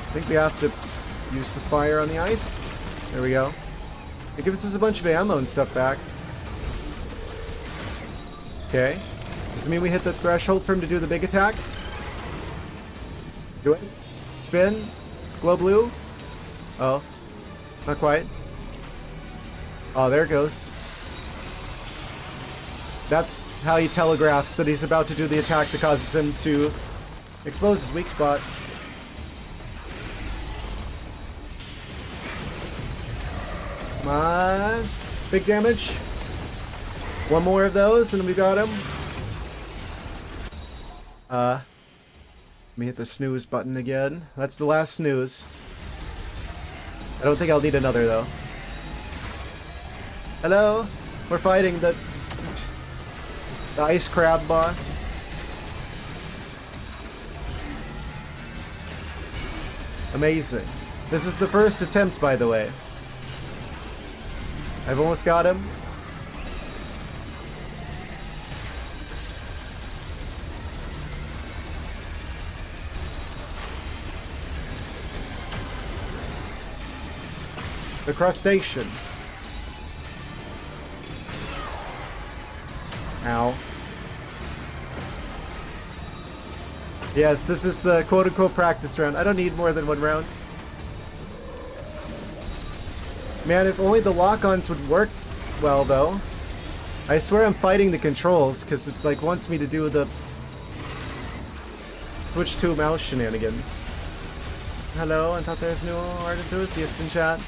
I think we have to use the fire on the ice. There we go. It gives us a bunch of ammo and stuff back. Okay. Does it mean we hit the threshold for him to do the big attack? Do it. Spin. Glow blue. Oh. Not quite. Oh, there it goes. That's how he telegraphs that he's about to do the attack that causes him to expose his weak spot. Come on. Big damage. One more of those and we got him. Let me hit the snooze button again. That's the last snooze. I don't think I'll need another though. Hello? We're fighting the ice crab boss. Amazing. This is the first attempt, by the way. I've almost got him. The crustacean. Ow. Yes, this is the quote-unquote practice round. I don't need more than one round. Man, if only the lock-ons would work well, though. I swear I'm fighting the controls, because it, like, wants me to do the switch to mouse shenanigans. Hello, I thought there's no art enthusiast in chat.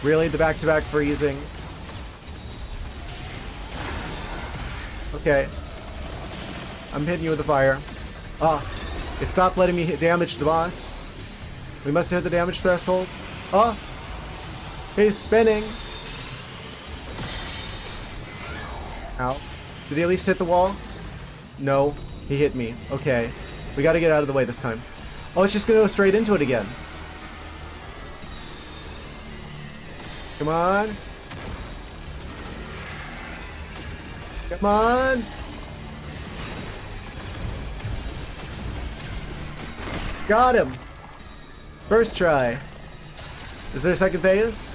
Really, the back-to-back freezing. Okay. I'm hitting you with the fire. Ah, it stopped letting me damage the boss. We must have hit the damage threshold. Oh, he's spinning. Ow. Did he at least hit the wall? No, he hit me. Okay, we gotta get out of the way this time. Oh, it's just gonna go straight into it again. Come on. Come on. Got him. First try. Is there a second phase?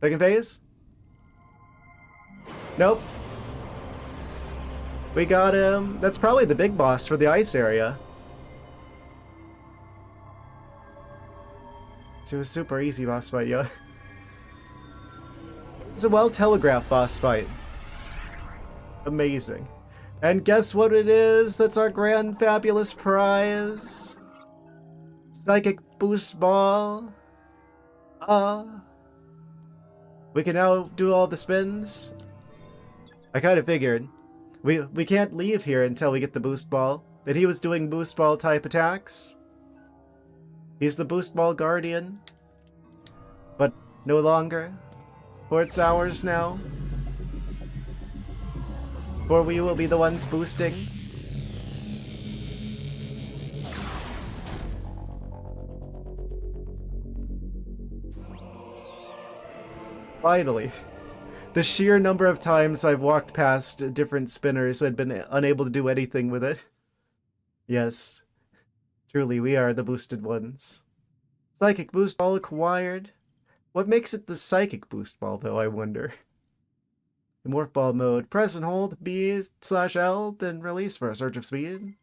Second phase? Nope. We got him. That's probably the big boss for the ice area. It was super easy boss fight, yo. It's a well-telegraphed boss fight. Amazing. And guess what it is? That's our grand fabulous prize. Psychic boost ball. We can now do all the spins. I kind of figured. We can't leave here until we get the boost ball. And he was doing boost ball type attacks. He's the boost ball guardian. But no longer. For it's ours now. For we will be the ones boosting. Finally. The sheer number of times I've walked past different spinners and been unable to do anything with it. Yes. Truly, we are the boosted ones. Psychic boost ball acquired. What makes it the psychic boost ball, though, I wonder? In morph ball mode, press and hold B/L, then release for a surge of speed.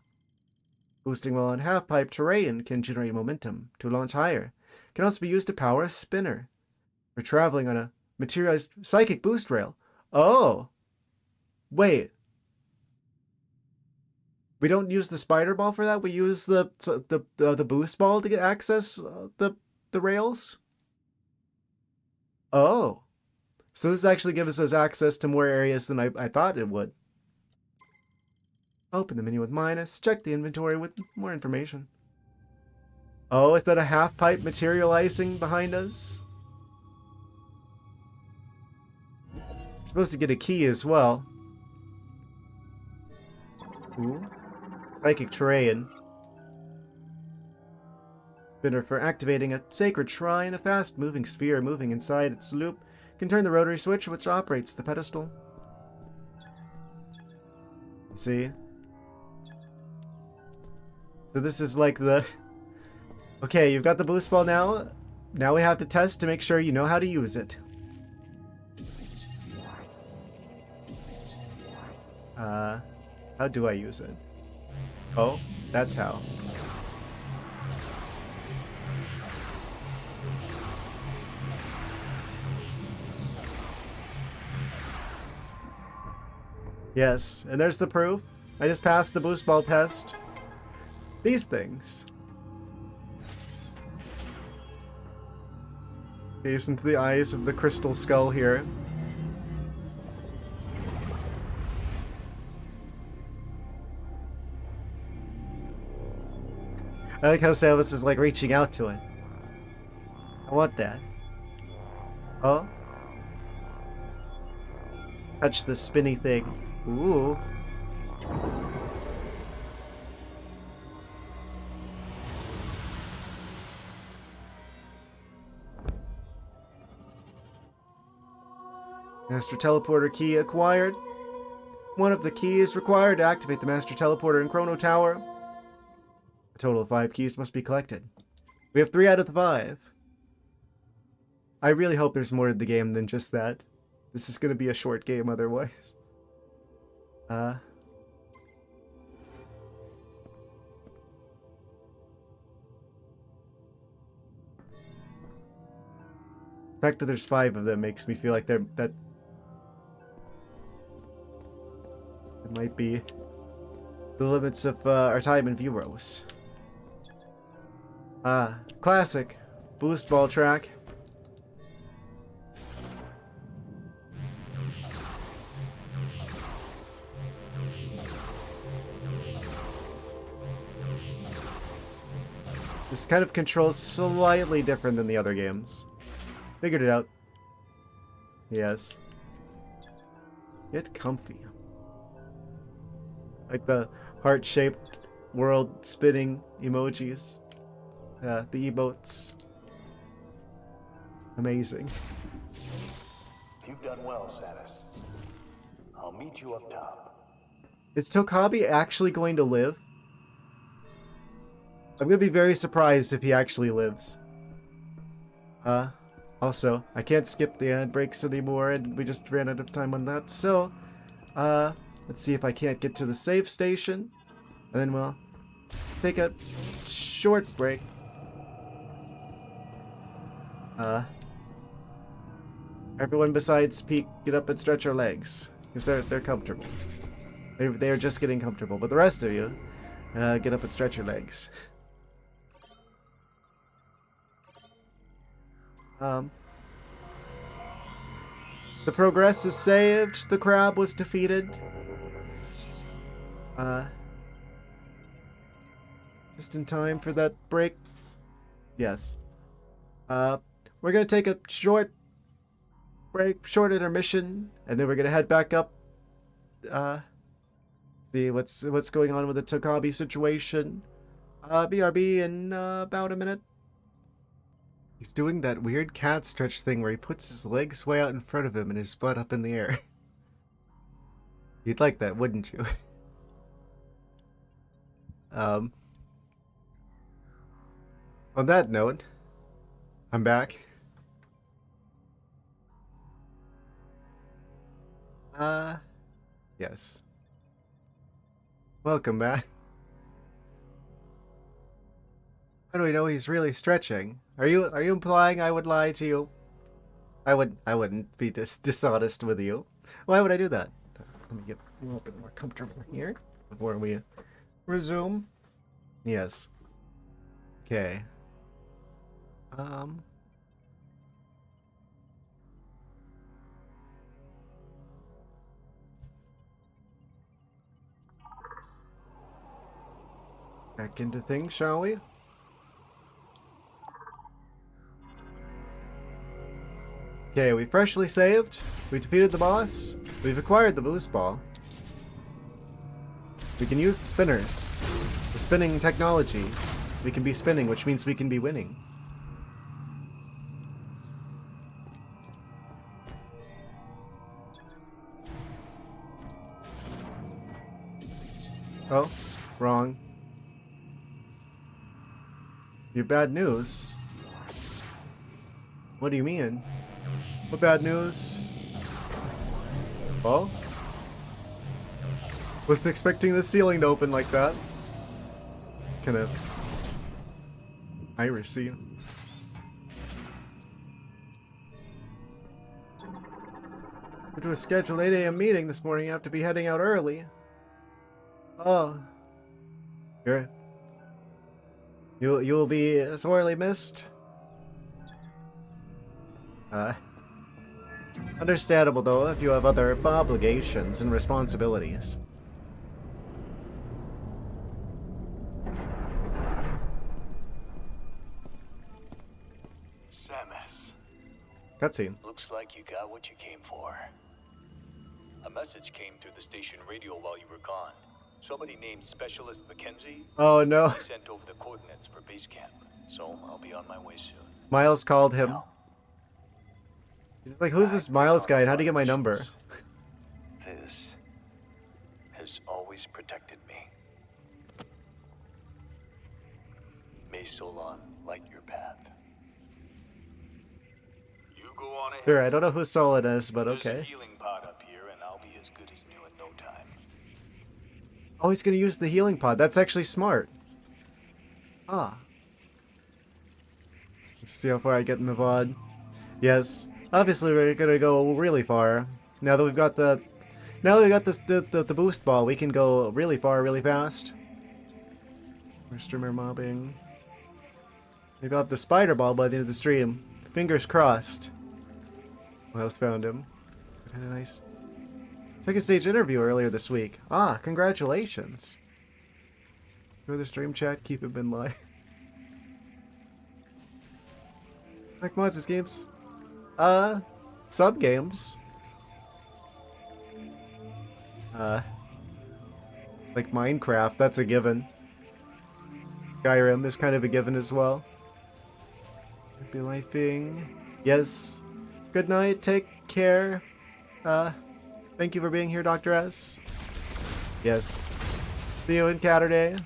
Boosting while on half-pipe terrain can generate momentum to launch higher. Can also be used to power a spinner. We're traveling on a materialized psychic boost rail. Oh! Wait. We don't use the spider ball for that? We use the boost ball to get access the rails? Oh. So this actually gives us access to more areas than I thought it would. Open the menu with minus. Check the inventory with more information. Oh, is that a half-pipe materializing behind us? Supposed to get a key as well. Ooh. Psychic terrain. Spinner for activating a sacred shrine, a fast-moving sphere moving inside its loop can turn the rotary switch which operates the pedestal. See? So this is like the... Okay, you've got the boost ball now. Now we have to test to make sure you know how to use it. How do I use it? Oh, that's how. Yes, and there's the proof. I just passed the boost ball test. These things. Gaze into the eyes of the crystal skull here. I like how Samus is like reaching out to it. I want that. Oh? Touch the spinny thing. Ooh. Master Teleporter key acquired. One of the keys required to activate the Master Teleporter in Chrono Tower. A total of 5 keys must be collected. We have 3 out of the 5. I really hope there's more to the game than just that. This is going to be a short game otherwise. The fact that there's 5 of them makes me feel like that it might be the limits of our time in Vuros. Classic boost ball track. This kind of controls slightly different than the other games. Figured it out. Yes. Get comfy. Like the heart-shaped world spinning emojis. The emotes. Amazing. You've done well, Samus. I'll meet you up top. Is Tokabi actually going to live? I'm gonna be very surprised if he actually lives. Also, I can't skip the ad breaks anymore, and we just ran out of time on that, so, let's see if I can't get to the save station, and then we'll take a short break. Everyone besides Peak, get up and stretch your legs, because they're comfortable. They're just getting comfortable, but the rest of you, get up and stretch your legs. The progress is saved. The crab was defeated. Just in time for that break. Yes. We're gonna take a short break, short intermission, and then we're gonna head back up. See what's going on with the Takabi situation. BRB in about a minute. He's doing that weird cat stretch thing where he puts his legs way out in front of him and his butt up in the air. You'd like that, wouldn't you? On that note, I'm back. Yes. Welcome back. How do we know he's really stretching? Are you implying I would lie to you? I wouldn't be dishonest with you. Why would I do that? Let me get a little bit more comfortable here before we resume. Yes. Okay. Back into things, shall we? Okay, we freshly saved. We defeated the boss. We've acquired the boost ball. We can use the spinners. The spinning technology. We can be spinning, which means we can be winning. Oh, wrong. You bad news? What do you mean? What bad news? Oh? Wasn't expecting the ceiling to open like that. Kind of irisy. Due to a scheduled 8 a.m. meeting this morning, you have to be heading out early. Oh. You will be sorely missed. Understandable though if you have other obligations and responsibilities. Samus. Cutscene. Looks like you got what you came for. A message came through the station radio while you were gone. Somebody named Specialist Mackenzie Oh no. sent over the coordinates for base camp, so I'll be on my way soon. Miles called him. He's like, who's this Miles guy and how do you get my number? This has always protected me. May Solon light your path. You go on ahead. Sure, I don't know who Solid is, but There's a okay. healing pod up here, and I'll be as good as new in no time. Oh, he's gonna use the healing pod. That's actually smart. Ah. Let's see how far I get in the VOD. Yes. Obviously we're gonna go really far. Now that we've got the the boost ball, we can go really far, really fast. We're streamer mobbing. Maybe I'll have the spider ball by the end of the stream. Fingers crossed. Miles found him. Had a nice second stage interview earlier this week. Ah, congratulations. Go to the stream chat, keep him in line. Like mods, games. Sub games. Like Minecraft, that's a given. Skyrim is kind of a given as well. Be lifing. Yes. Good night, take care. Thank you for being here, Dr. S. Yes. See you in Catterday.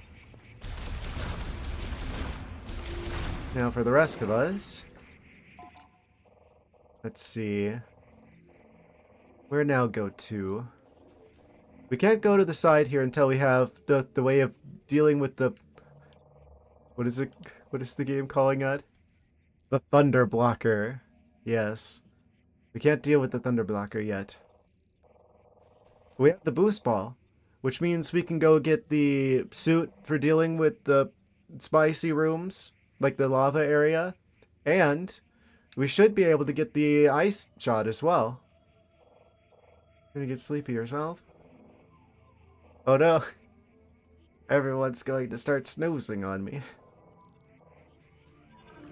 Now for the rest of us. Let's see. Where now go to? We can't go to the side here until we have the way of dealing with the... What is it? What is the game calling it? The Thunder Blocker. Yes. We can't deal with the Thunder Blocker yet. We have the boost ball, which means we can go get the suit for dealing with the spicy rooms, like the lava area, and we should be able to get the ice shot as well. Gonna get sleepy yourself? Oh no. Everyone's going to start snoozing on me.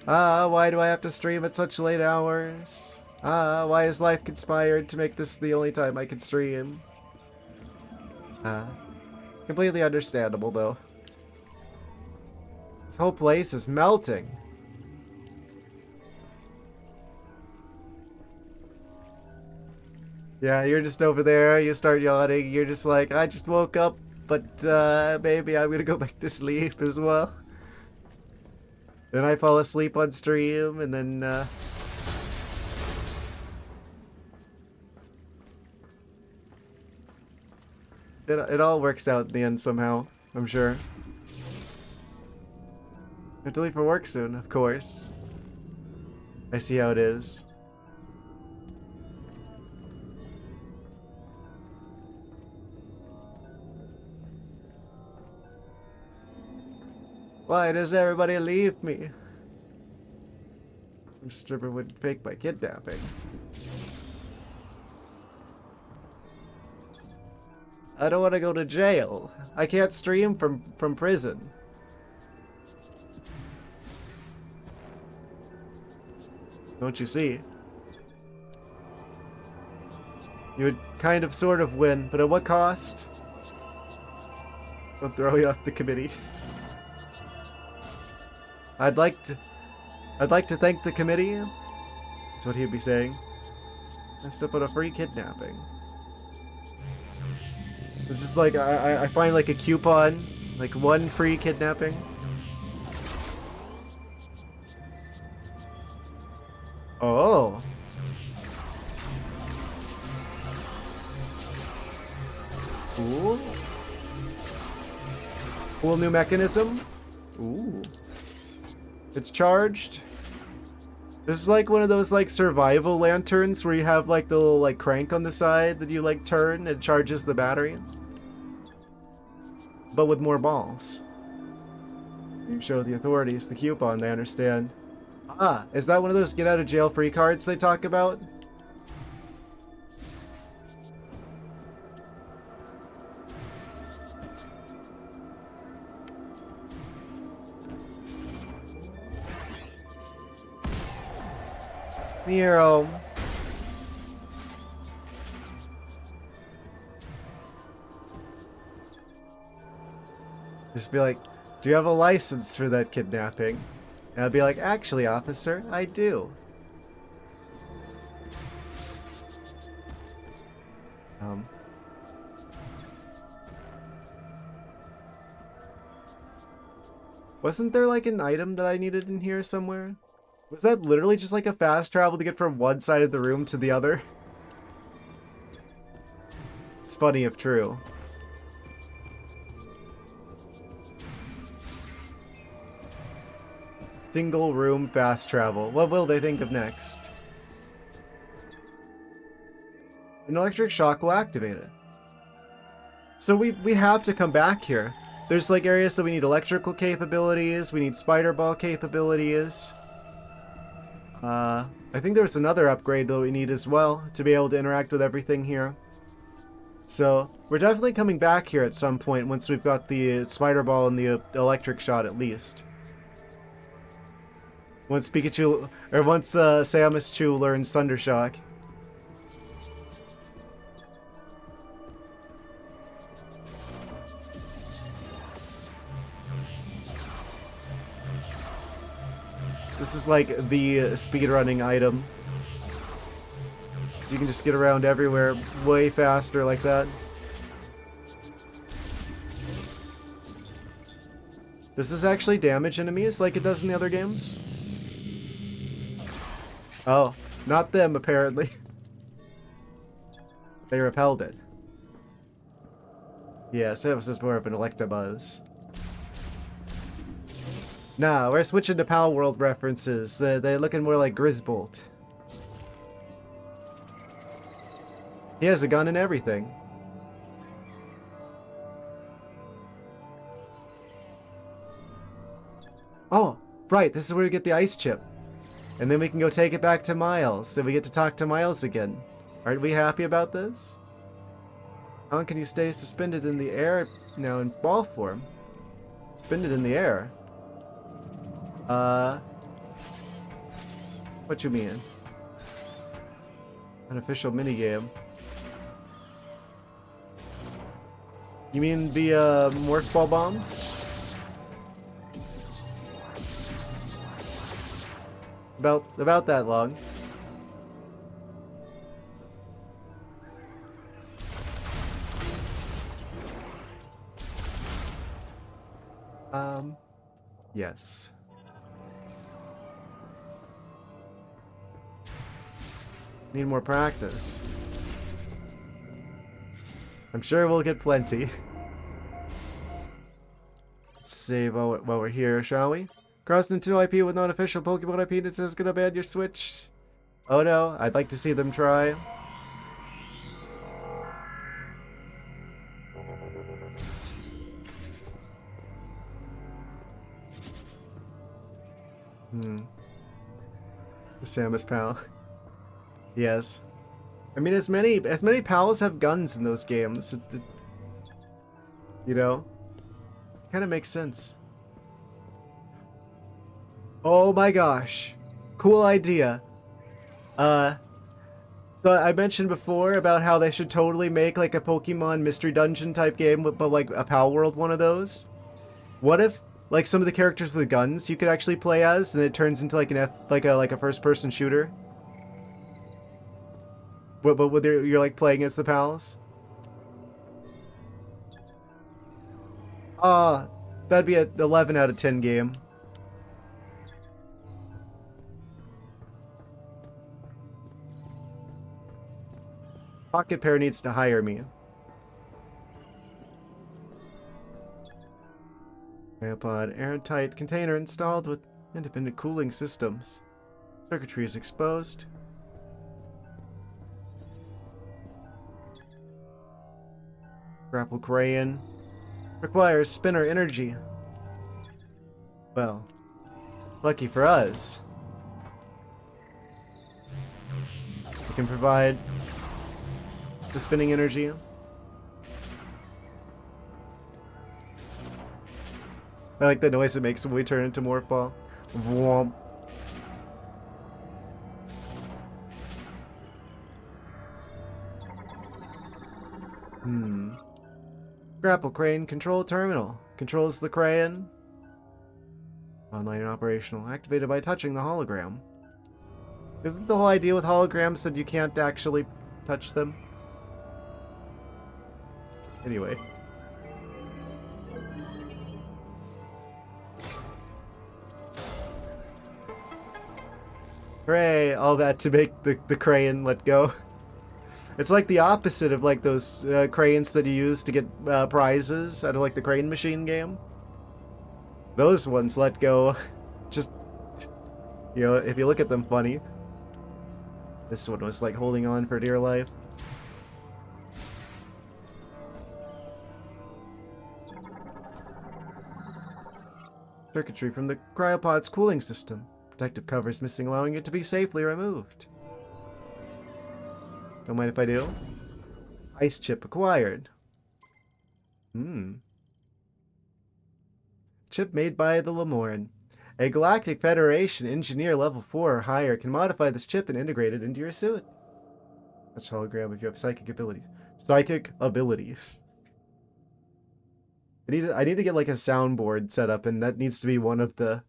Ah, why do I have to stream at such late hours? Ah, why is life conspired to make this the only time I can stream? Completely understandable though. This whole place is melting. Yeah, you're just over there, you start yawning, you're just like, I just woke up, but maybe I'm gonna go back to sleep as well. Then I fall asleep on stream, and then it all works out in the end somehow, I'm sure. I have to leave for work soon, of course. I see how it is. Why does everybody leave me? I'm stripper would fake my kidnapping. I don't want to go to jail. I can't stream from prison. Don't you see? You would kind of sort of win, but at what cost? I'll throw you off the committee. I'd like to thank the committee. That's what he'd be saying. Messed up on a free kidnapping. It's just like I find like a coupon, like one free kidnapping. Oh. Ooh. Cool new mechanism. Ooh. It's charged. This is like one of those like survival lanterns where you have like the little like crank on the side that you like turn and charges the battery. But with more balls. You show the authorities the coupon, they understand. Ah, is that one of those get out of jail free cards they talk about? Nero. Just be like, do you have a license for that kidnapping? And I'll be like, actually, officer, I do. Wasn't there like an item that I needed in here somewhere? Was that literally just like a fast travel to get from one side of the room to the other? It's funny if true. Single room fast travel. What will they think of next? An electric shock will activate it. So we have to come back here. There's like areas that we need electrical capabilities, we need spider ball capabilities. I think there's another upgrade that we need as well to be able to interact with everything here. So we're definitely coming back here at some point once we've got the spider ball and the electric shot at least. Once Pikachu, or once Samus Chu learns Thunder Shock. This is like the speedrunning item. You can just get around everywhere way faster like that. Does this actually damage enemies like it does in the other games? Oh, not them apparently. They repelled it. Yes, it was just more of an Electabuzz. Nah, we're switching to Pal World references. They're looking more like Grisbolt. He has a gun and everything. Oh, right, this is where we get the ice chip. And then we can go take it back to Miles, so we get to talk to Miles again. Aren't we happy about this? How long can you stay suspended in the air now in ball form? Suspended in the air? What you mean? An official minigame. You mean the, morph ball bombs? About that long. Yes. Need more practice. I'm sure we'll get plenty. Let's save while we're here, shall we? Cross Nintendo IP with non-official Pokemon IP that says gonna ban your Switch. Oh no, I'd like to see them try. The Samus pal. Yes. I mean, as many pals have guns in those games. You know? Kind of makes sense. Oh my gosh. Cool idea. So I mentioned before about how they should totally make like a Pokemon Mystery Dungeon type game, but like a Pal World one of those. What if like some of the characters with the guns you could actually play as, and it turns into like a first person shooter? But you're like playing as the pals? That'd be an 11 out of 10 game. Pocket Pair needs to hire me. Cryopod airtight container installed with independent cooling systems. Circuitry is exposed. Grapple Crayon. Requires spinner energy. Well, lucky for us. We can provide the spinning energy. I like the noise it makes when we turn into Morph Ball. Womp. Grapple Crane Control Terminal. Controls the crane. Online and operational. Activated by touching the hologram. Isn't the whole idea with holograms that you can't actually touch them? Anyway. Hooray! All that to make the crane let go. It's like the opposite of like those cranes that you use to get prizes out of like the crane machine game. Those ones let go. Just, you know, if you look at them funny. This one was like holding on for dear life. Circuitry from the cryopod's cooling system. Protective cover is missing, allowing it to be safely removed. Don't mind if I do. Ice chip acquired. Chip made by the Lemorn. A Galactic Federation engineer level 4 or higher can modify this chip and integrate it into your suit. Touch hologram if you have psychic abilities. Psychic abilities. I need to get like a soundboard set up, and that needs to be one of the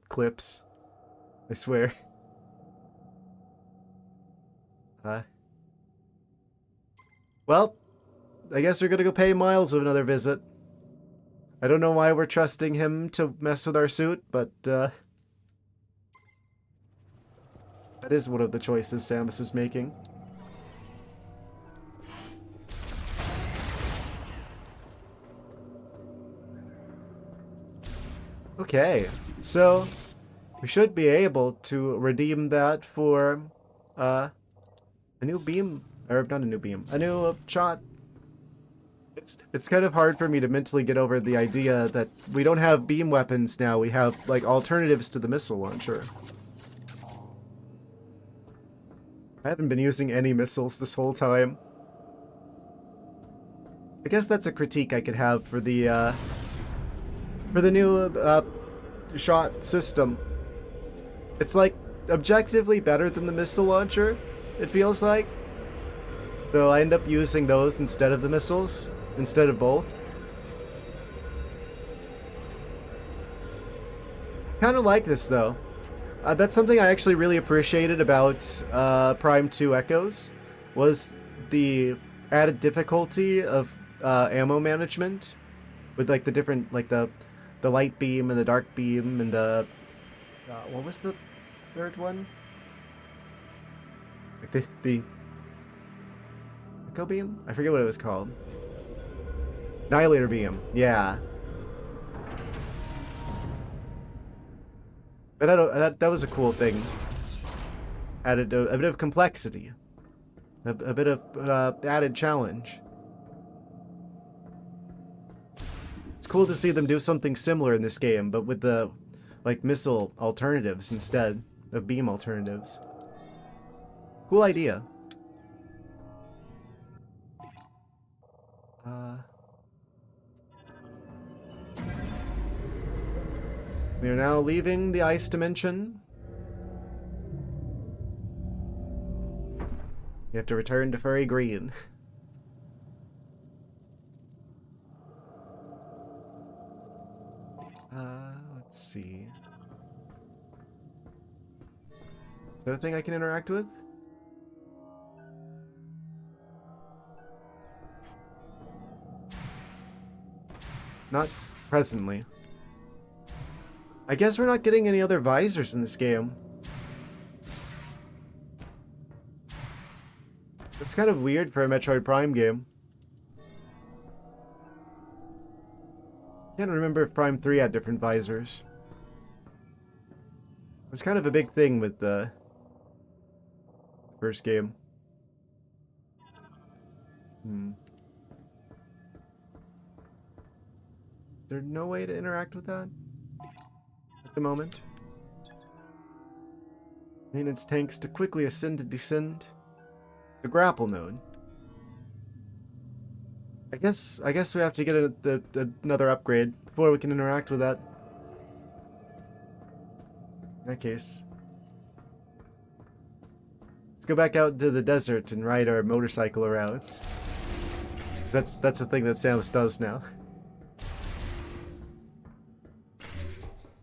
clips. I swear. Well, I guess we're gonna go pay Miles another visit. I don't know why we're trusting him to mess with our suit, but that is one of the choices Samus is making. Okay, so we should be able to redeem that for a new beam, or not a new beam, a new shot. It's kind of hard for me to mentally get over the idea that we don't have beam weapons now. We have like alternatives to the missile launcher. I haven't been using any missiles this whole time. I guess that's a critique I could have for the new shot system. It's like objectively better than the missile launcher, it feels like. So I end up using those instead of the missiles, instead of both. Kind of like this though. That's something I actually really appreciated about Prime 2 Echoes, was the added difficulty of ammo management, with like the different, like the light beam and the dark beam and the what was the third one? Like the echo beam? I forget what it was called. Annihilator beam. Yeah. But that was a cool thing. Added a bit of complexity. A bit of added challenge. It's cool to see them do something similar in this game, but with the like missile alternatives instead of beam alternatives. Cool idea. We are now leaving the ice dimension. You have to return to Furry Green. Let's see. Is there a thing I can interact with? Not presently. I guess we're not getting any other visors in this game. It's kind of weird for a Metroid Prime game. Can't remember if Prime 3 had different visors. It was kind of a big thing with the first game. Is there no way to interact with that at the moment? Maintenance tanks to quickly ascend and descend. It's a grapple node. I guess we have to get another upgrade before we can interact with that. In that case, let's go back out into the desert and ride our motorcycle around. 'Cause that's the thing that Samus does now.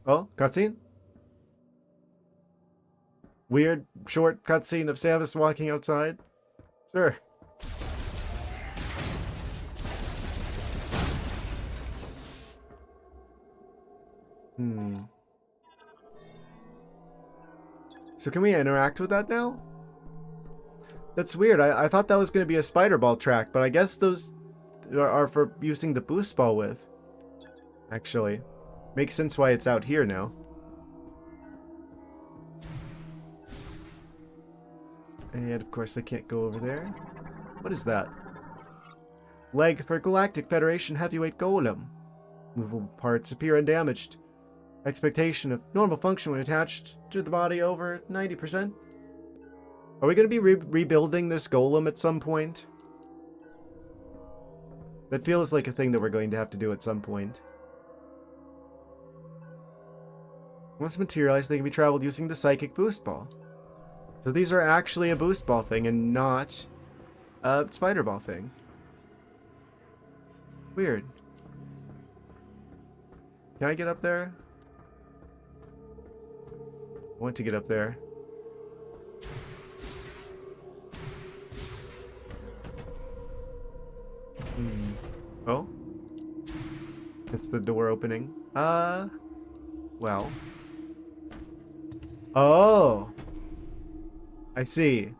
Oh, cutscene? Weird short cutscene of Samus walking outside? Sure. So can we interact with that now? That's weird. I thought that was going to be a spider ball track, but I guess those are for using the boost ball with. Actually. Makes sense why it's out here now. And of course I can't go over there. What is that? Leg for Galactic Federation Heavyweight Golem. Movable parts appear undamaged. Expectation of normal function when attached to the body over 90%. Are we going to be rebuilding this golem at some point? That feels like a thing that we're going to have to do at some point. Once materialized, they can be traveled using the psychic boost ball. So these are actually a boost ball thing and not a spider ball thing. Weird. Can I get up there? I want to get up there. Oh? It's the door opening. Well. Oh! I see.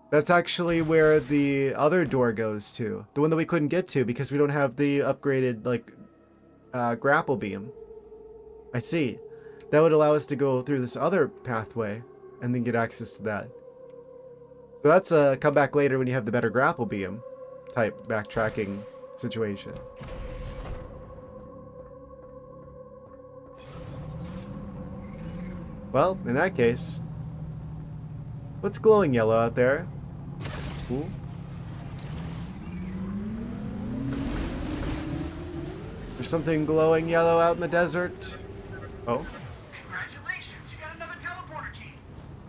That's actually where the other door goes to. The one that we couldn't get to because we don't have the upgraded, like, grapple beam. I see. That would allow us to go through this other pathway and then get access to that. So that's a come back later when you have the better grapple beam type backtracking situation. Well, in that case, what's glowing yellow out there? Cool. There's something glowing yellow out in the desert. Oh. Congratulations, you got another teleporter key.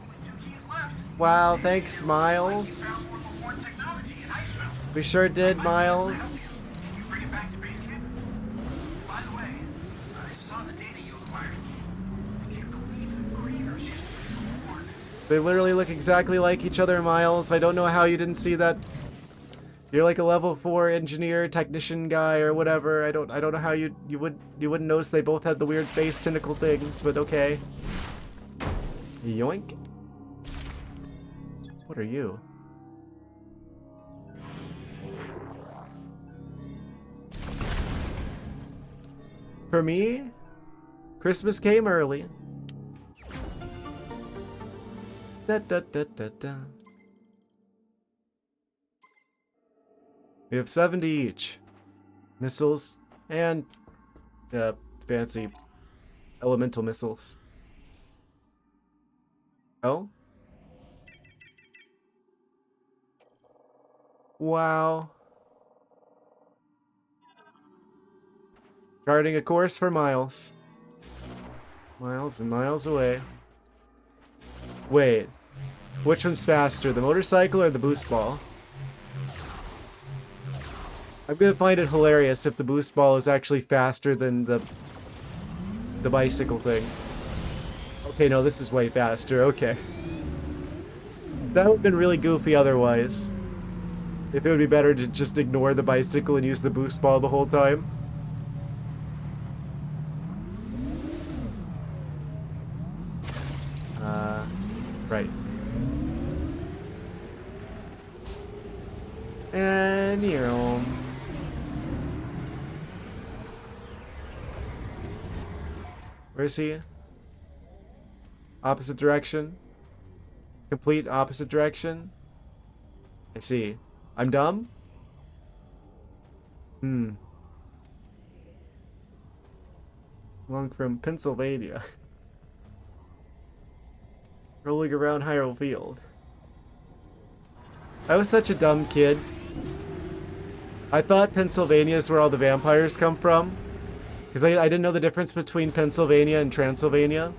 Only 2 keys left. Wow, thanks, Miles. Found more before technology in Iceville. We sure did, Miles. Can you bring it back to base camp? By the way, I saw the data you acquired. I can't believe the Grievers used to be born. They literally look exactly like each other, Miles. I don't know how you didn't see that. You're like a level 4 engineer, technician guy, or whatever. I don't know how you wouldn't notice they both had the weird face tentacle things, but okay. Yoink. What are you? For me, Christmas came early. Da da da da da. We have 70 each. Missiles and fancy elemental missiles. Oh? Wow. Charting a course for miles. Miles and miles away. Wait. Which one's faster, the motorcycle or the boost ball? I'm gonna find it hilarious if the boost ball is actually faster than the bicycle thing. Okay, no, this is way faster. Okay. That would have been really goofy otherwise. If it would be better to just ignore the bicycle and use the boost ball the whole time. Right. And you're home. Where is he? Opposite direction. Complete opposite direction. I see. I'm dumb? Along from Pennsylvania. Rolling around Hyrule Field. I was such a dumb kid. I thought Pennsylvania is where all the vampires come from. Because I didn't know the difference between Pennsylvania and Transylvania.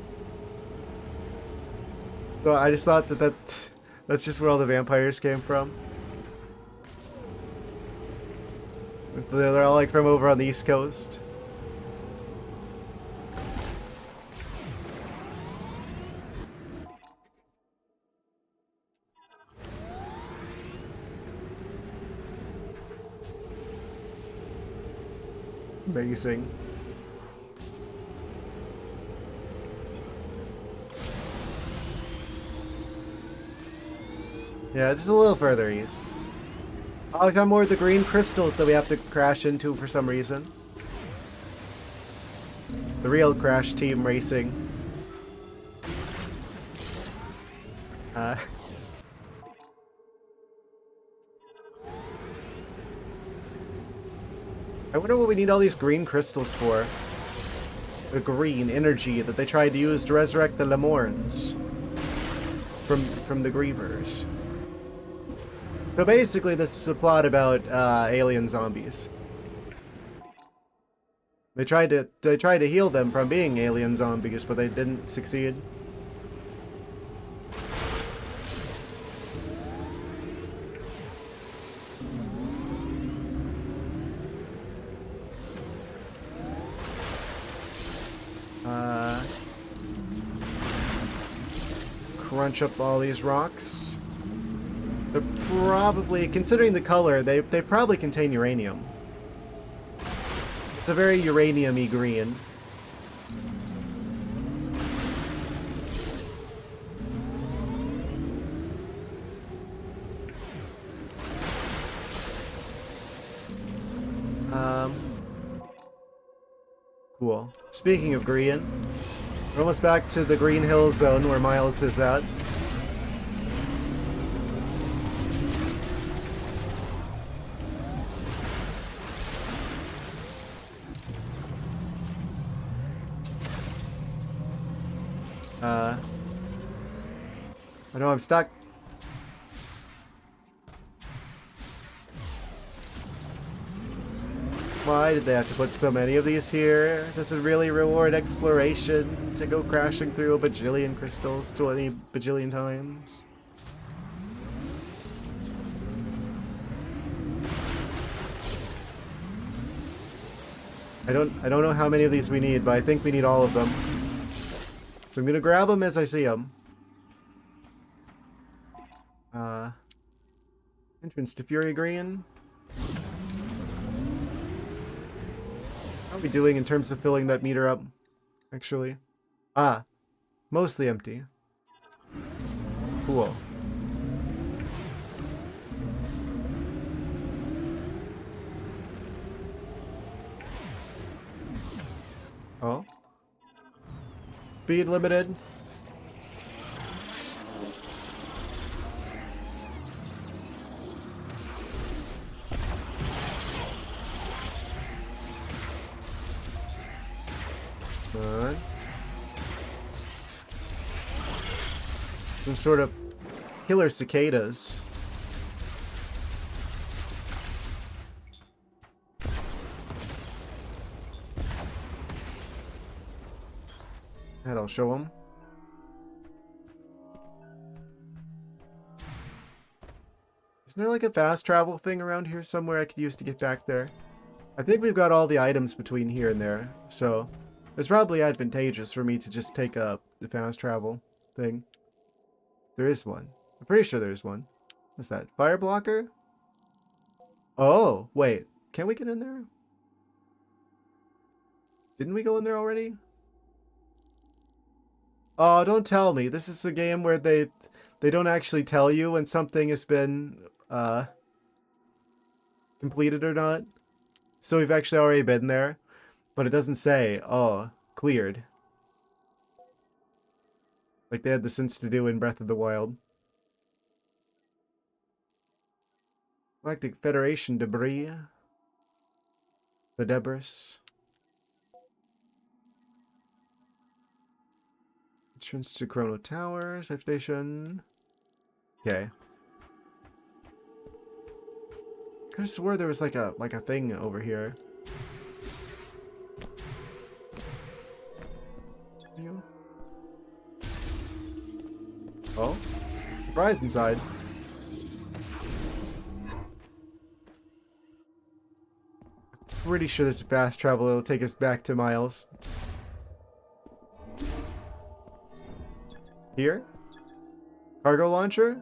So I just thought that's just where all the vampires came from. They're all like from over on the East Coast. Amazing. Yeah, just a little further east. Oh, we found more of the green crystals that we have to crash into for some reason. The real Crash Team Racing. I wonder what we need all these green crystals for. The green energy that they tried to use to resurrect the Lemorns from the Grievers. So basically, this is a plot about alien zombies. They tried to heal them from being alien zombies, but they didn't succeed. Crunch up all these rocks. They're probably, considering the color, they probably contain uranium. It's a very uranium-y green. Cool. Speaking of green, we're almost back to the Green Hill Zone where Miles is at. I know I'm stuck. Why did they have to put so many of these here? Does it really reward exploration to go crashing through a bajillion crystals 20 bajillion times? I don't know how many of these we need, but I think we need all of them. So I'm gonna grab them as I see them. Entrance to Fury Green. How are we doing in terms of filling that meter up, actually? Ah, mostly empty. Cool. Oh. Speed limited. Good. Some sort of killer cicadas. That'll show them. Isn't there like a fast travel thing around here somewhere I could use to get back there? I think we've got all the items between here and there, so it's probably advantageous for me to just take the fast travel thing. There is one. I'm pretty sure there's one. What's that? Fire blocker? Oh, wait. Can we get in there? Didn't we go in there already? Oh, don't tell me. This is a game where they don't actually tell you when something has been completed or not. So we've actually already been there, but it doesn't say, oh, cleared. Like they had the sense to do in Breath of the Wild. Galactic Federation debris. The debris. Entrance to Chrono Tower, safe station. Okay. Could have swore there was like a thing over here. You? Oh, surprise inside. Pretty sure there's a fast travel that'll take us back to Miles. Here? Cargo launcher?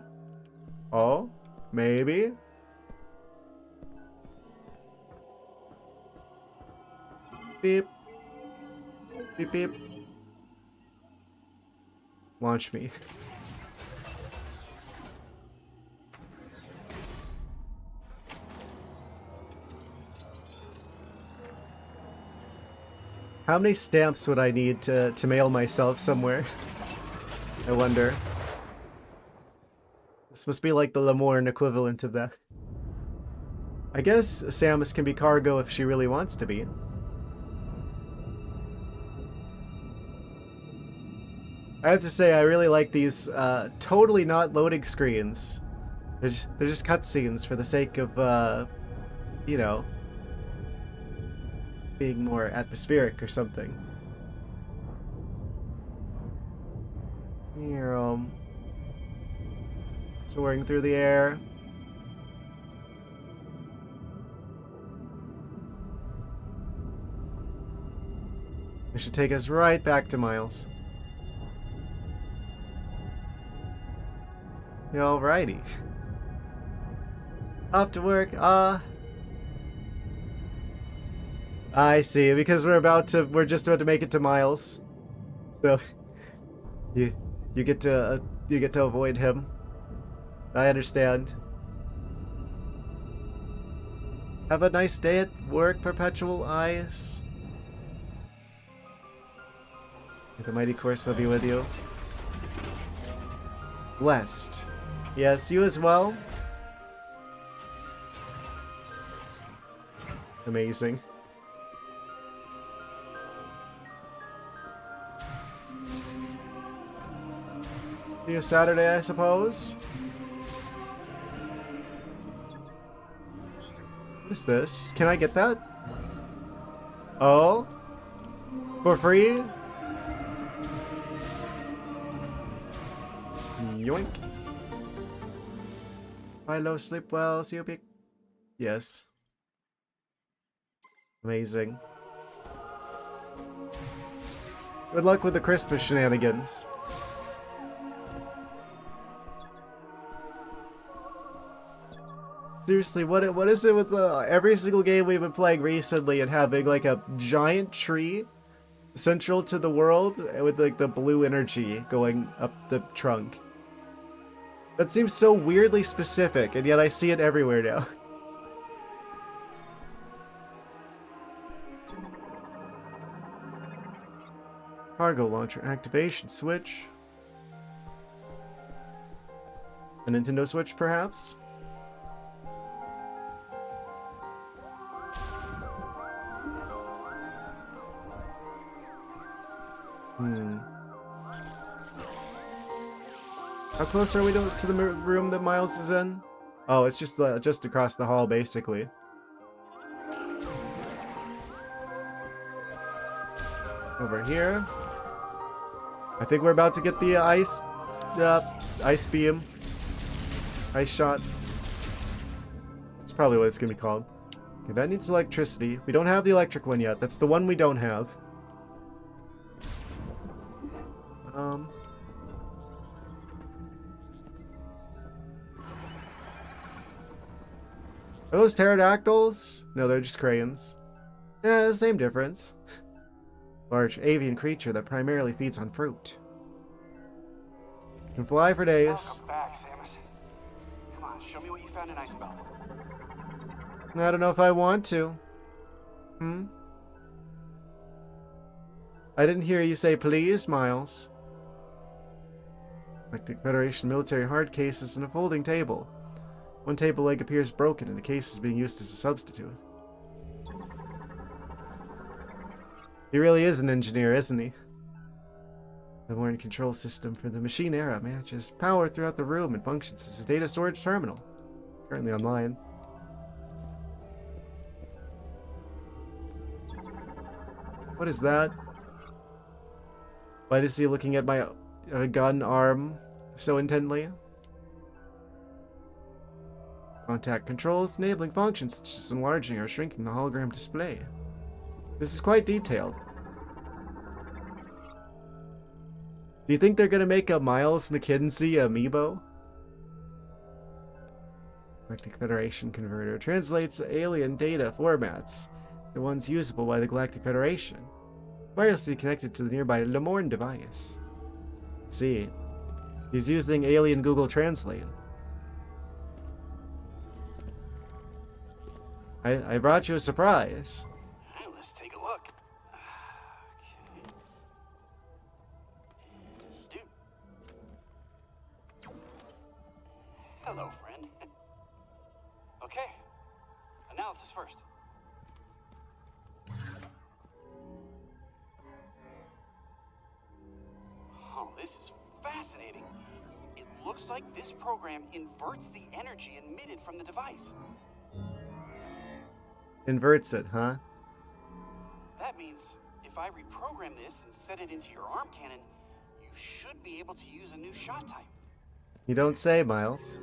Oh, maybe. Beep. Beep beep. Launch me. How many stamps would I need to mail myself somewhere? I wonder. This must be like the Lemorne equivalent of that. I guess Samus can be cargo if she really wants to be. I have to say, I really like these totally not loading screens. They're just cutscenes for the sake of, you know, being more atmospheric or something. Here, soaring through the air. This should take us right back to Miles. Alrighty. Off to work. I see, because we're just about to make it to Miles. So you get to avoid him. I understand. Have a nice day at work, Perpetual Eyes. May the mighty Corsa be with you. Blessed. Yes, you as well. Amazing. See you Saturday, I suppose. What is this? Can I get that? Oh? For free? Yoink. Milo, sleep well, see you pick. Yes. Amazing. Good luck with the Christmas shenanigans. Seriously, what is it with every single game we've been playing recently and having like a giant tree central to the world with like the blue energy going up the trunk? That seems so weirdly specific, and yet I see it everywhere now. Cargo launcher activation switch. A Nintendo Switch, perhaps? How close are we to the room that Miles is in? Oh, it's just across the hall, basically. Over here. I think we're about to get the ice beam. Ice shot. That's probably what it's gonna be called. Okay, that needs electricity. We don't have the electric one yet. That's the one we don't have. Are those pterodactyls? No, they're just crayons. Yeah, the same difference. Large avian creature that primarily feeds on fruit. Can fly for days. Welcome back, Samus. Come on, show me what you found in Ice Belt. I don't know if I want to. I didn't hear you say please, Miles. Galactic Federation military hard cases and a folding table. One table leg appears broken and the case is being used as a substitute. He really is an engineer, isn't he? The modern control system for the machine era manages power throughout the room and functions as a data storage terminal. Currently online. What is that? Why is he looking at my gun arm so intently? Contact controls, enabling functions such as enlarging or shrinking the hologram display. This is quite detailed. Do you think they're gonna make a Miles McKinsey amiibo? Galactic Federation converter translates alien data formats, the ones usable by the Galactic Federation, wirelessly connected to the nearby Lemorne device. See, he's using alien Google Translate. I brought you a surprise. All right, let's take a look. Okay. Dude. Hello, friend. Okay. Analysis first. Oh, this is fascinating. It looks like this program inverts the energy emitted from the device. Inverts it, huh? That means if I reprogram this and set it into your arm cannon, you should be able to use a new shot type. You don't say, Miles.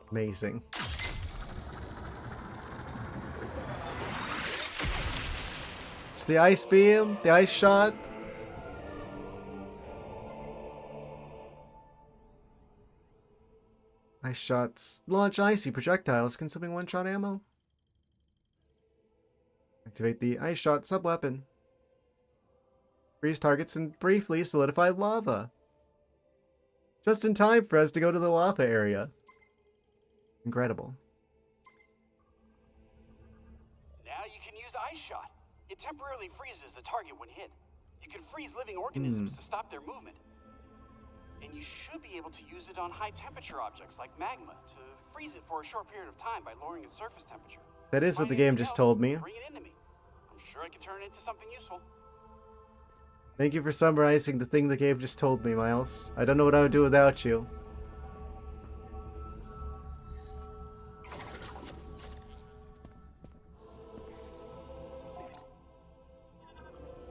Amazing. It's the ice beam, the ice shot. Ice shots launch icy projectiles, consuming one-shot ammo. Activate the ice shot subweapon. Freeze targets and briefly solidify lava. Just in time for us to go to the lava area. Incredible. Now you can use Ice Shot. It temporarily freezes the target when hit. You can freeze living organisms to stop their movement. And you should be able to use it on high temperature objects like magma to freeze it for a short period of time by lowering its surface temperature. That is what the game just told me. Bring it into me. I'm sure I can turn it into something useful. Thank you for summarizing the thing the game just told me, Miles. I don't know what I would do without you.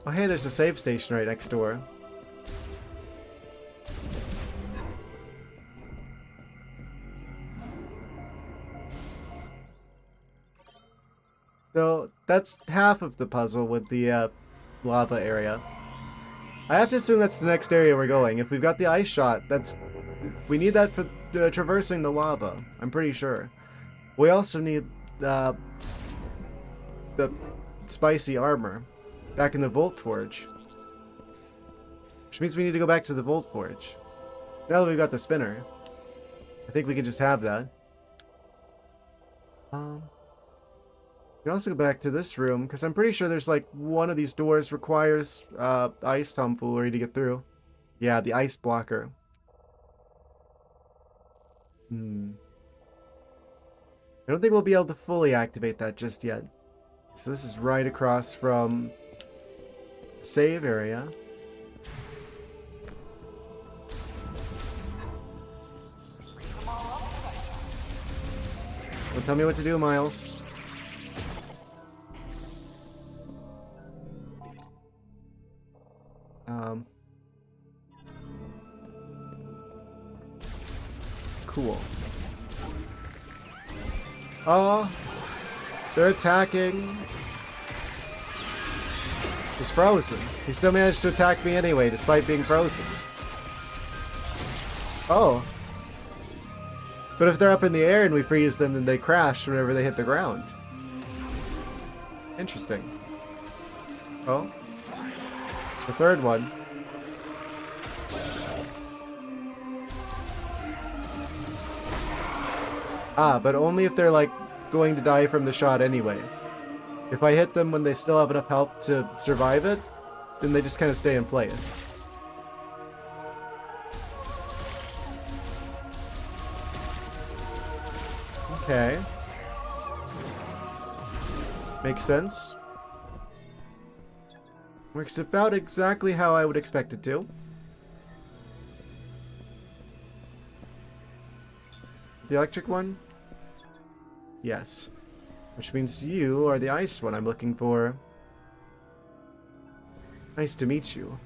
Oh hey, there's a save station right next door. So that's half of the puzzle with the lava area. I have to assume that's the next area we're going. If we've got the ice shot, we need that for traversing the lava. I'm pretty sure. We also need the spicy armor back in the Volt Forge, which means we need to go back to the Volt Forge. Now that we've got the spinner, I think we can just have that. We can also go back to this room, because I'm pretty sure there's like one of these doors requires ice tomfoolery to get through. Yeah, the ice blocker. I don't think we'll be able to fully activate that just yet. So this is right across from the save area. Don't tell me what to do, Miles. Cool. Oh, they're attacking. He's frozen. He still managed to attack me anyway, despite being frozen. Oh. But if they're up in the air and we freeze them, then they crash whenever they hit the ground. Interesting. Oh. There's a third one. Ah, but only if they're, like, going to die from the shot anyway. If I hit them when they still have enough health to survive it, then they just kind of stay in place. Okay. Makes sense. Works about exactly how I would expect it to. The electric one? Yes. Which means you are the ice one I'm looking for. Nice to meet you.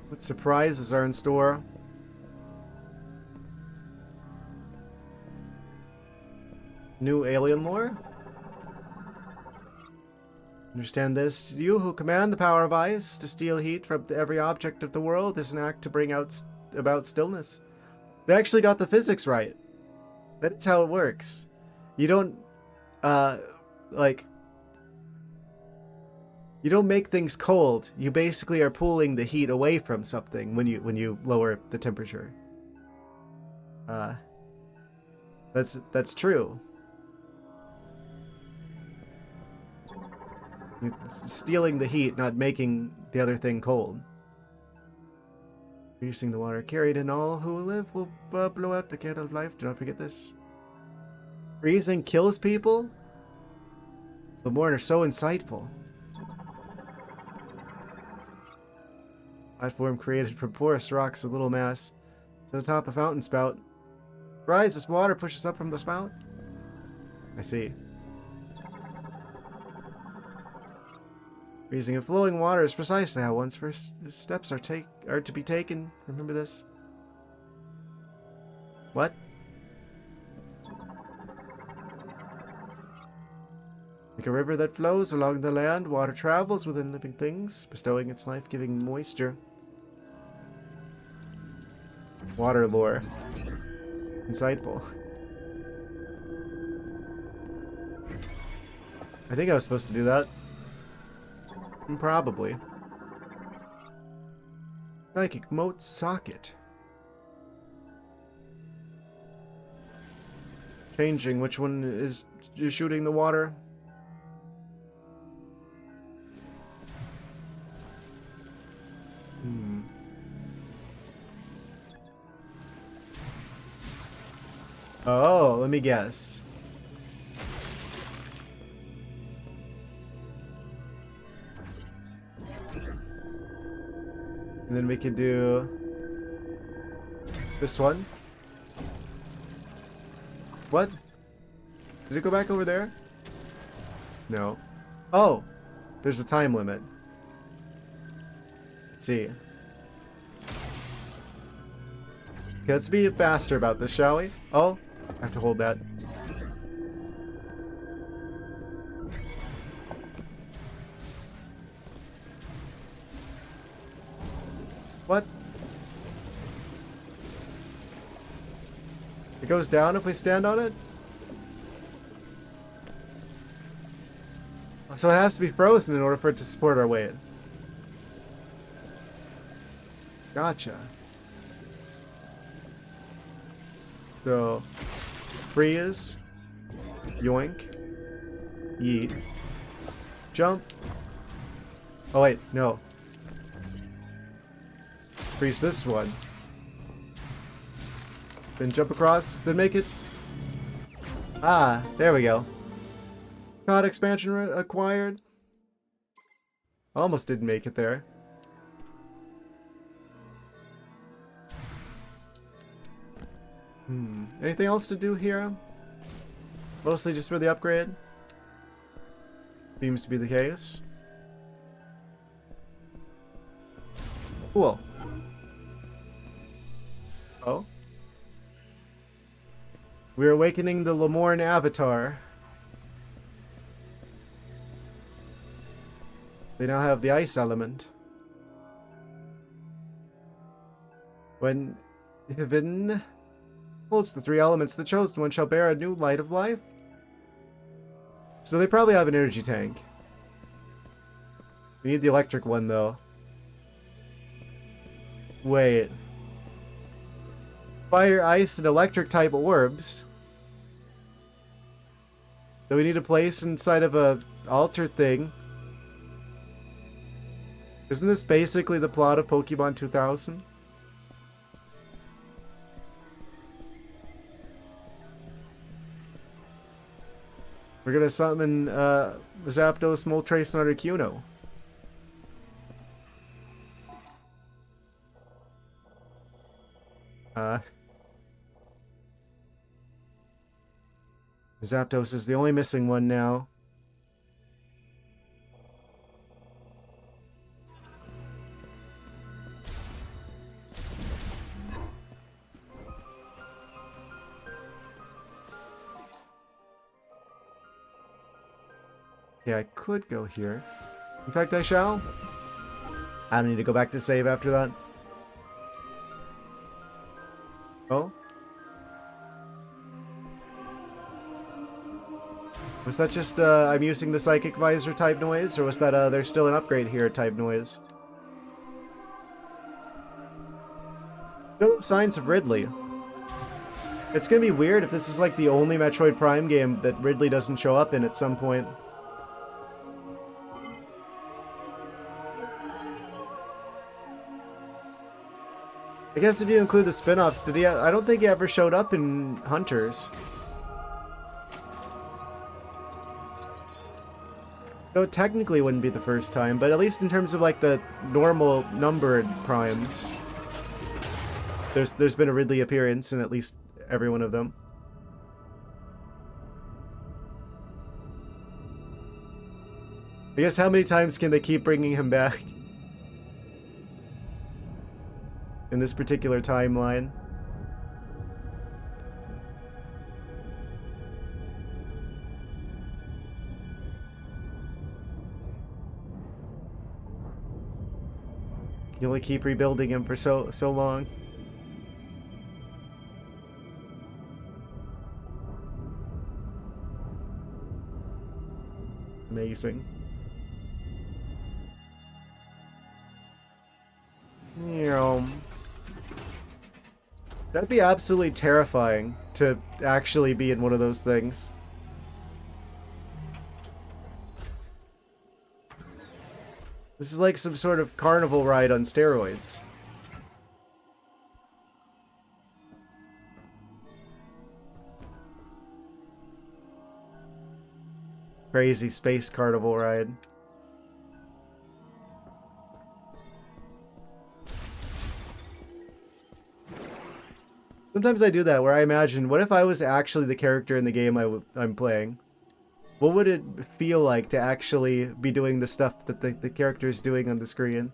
What surprises are in store? New alien lore? Understand this. You who command the power of ice to steal heat from every object of the world is an act to bring out about stillness. They actually got the physics right. That's how it works. You don't, like, you don't make things cold. You basically are pulling the heat away from something when you lower the temperature. That's true. You're stealing the heat, not making the other thing cold. Reducing the water carried in, all who live will blow out the candle of life. Do not forget this. Freezing kills people? The Morn are so insightful. Platform created from porous rocks with little mass. To the top, a fountain spout. Rise as water pushes up from the spout. I see. Freezing and flowing water is precisely how one's first steps are to be taken. Remember this. What? Like a river that flows along the land, water travels within living things, bestowing its life-giving moisture. Water lore. Insightful. I think I was supposed to do that. Probably. Psychic moat socket. Changing which one is shooting the water. Oh, let me guess. And then we can do this one. What? Did it go back over there? No. Oh! There's a time limit. Let's see. Okay, let's be faster about this, shall we? Oh, I have to hold that. What? It goes down if we stand on it? So it has to be frozen in order for it to support our weight. Gotcha. So, freeze, yoink, yeet, jump. Oh wait, no. Freeze this one. Then jump across, then make it... Ah, there we go. COD expansion acquired. Almost didn't make it there. Anything else to do here? Mostly just for the upgrade? Seems to be the case. Cool. Oh? We're awakening the Lemorn Avatar. They now have the ice element. When Hivin holds the three elements, the chosen one shall bear a new light of life. So they probably have an energy tank. We need the electric one, though. Wait. Fire, ice, and electric type orbs. That we need to place inside of a altar thing. Isn't this basically the plot of Pokemon 2000? We're gonna summon Zapdos, Moltres, and Articuno. Zapdos is the only missing one now. Yeah, I could go here. In fact, I shall. I don't need to go back to save after that. Oh? Was that just, I'm using the Psychic Visor type noise, or was that, there's still an upgrade here type noise? Still no signs of Ridley. It's gonna be weird if this is like the only Metroid Prime game that Ridley doesn't show up in at some point. I guess if you include the spin-offs, did he? I don't think he ever showed up in Hunters. So it technically wouldn't be the first time, but at least in terms of like the normal numbered primes, there's been a Ridley appearance in at least every one of them. I guess how many times can they keep bringing him back? In this particular timeline. You only keep rebuilding him for so long. Amazing. That'd be absolutely terrifying to actually be in one of those things. This is like some sort of carnival ride on steroids. Crazy space carnival ride. Sometimes I do that, where I imagine, what if I was actually the character in the game I'm playing? What would it feel like to actually be doing the stuff that the character is doing on the screen?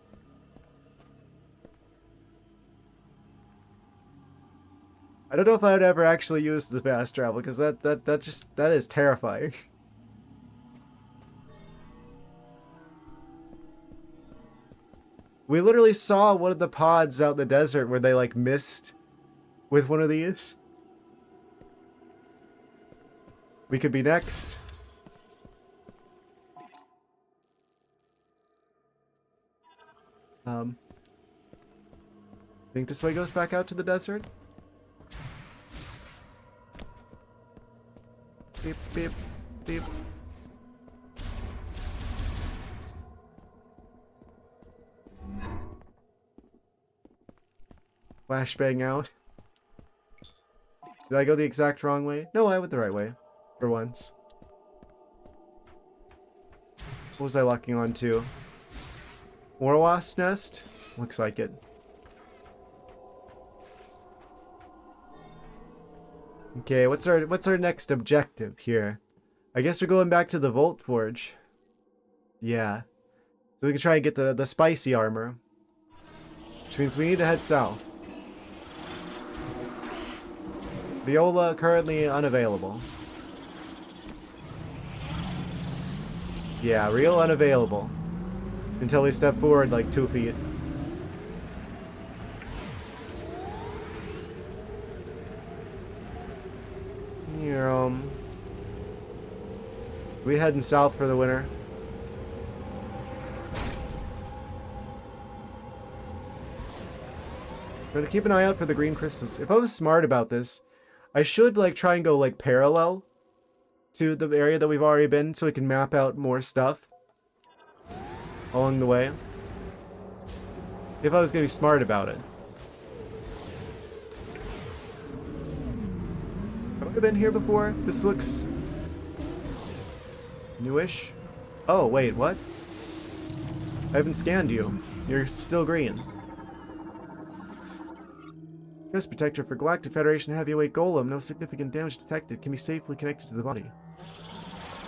I don't know if I would ever actually use the fast travel, because that is terrifying. We literally saw one of the pods out in the desert where they like missed with one of these. We could be next. Think this way goes back out to the desert? Beep, beep, beep. Flashbang out. Did I go the exact wrong way? No, I went the right way. For once. What was I locking on to? More wasp nest? Looks like it. Okay, what's our next objective here? I guess we're going back to the Volt Forge. Yeah. So we can try and get the spicy armor. Which means we need to head south. Viola currently unavailable. Yeah, real unavailable. Until we step forward like 2 feet. We heading south for the winter. I'm gonna keep an eye out for the green crystals. If I was smart about this, I should like try and go like parallel to the area that we've already been so we can map out more stuff along the way. If I was gonna be smart about it. Have I been here before? This looks newish. Oh, wait, what? I haven't scanned you. You're still green. Ghost Protector for Galactic Federation Heavyweight Golem. No significant damage detected. Can be safely connected to the body.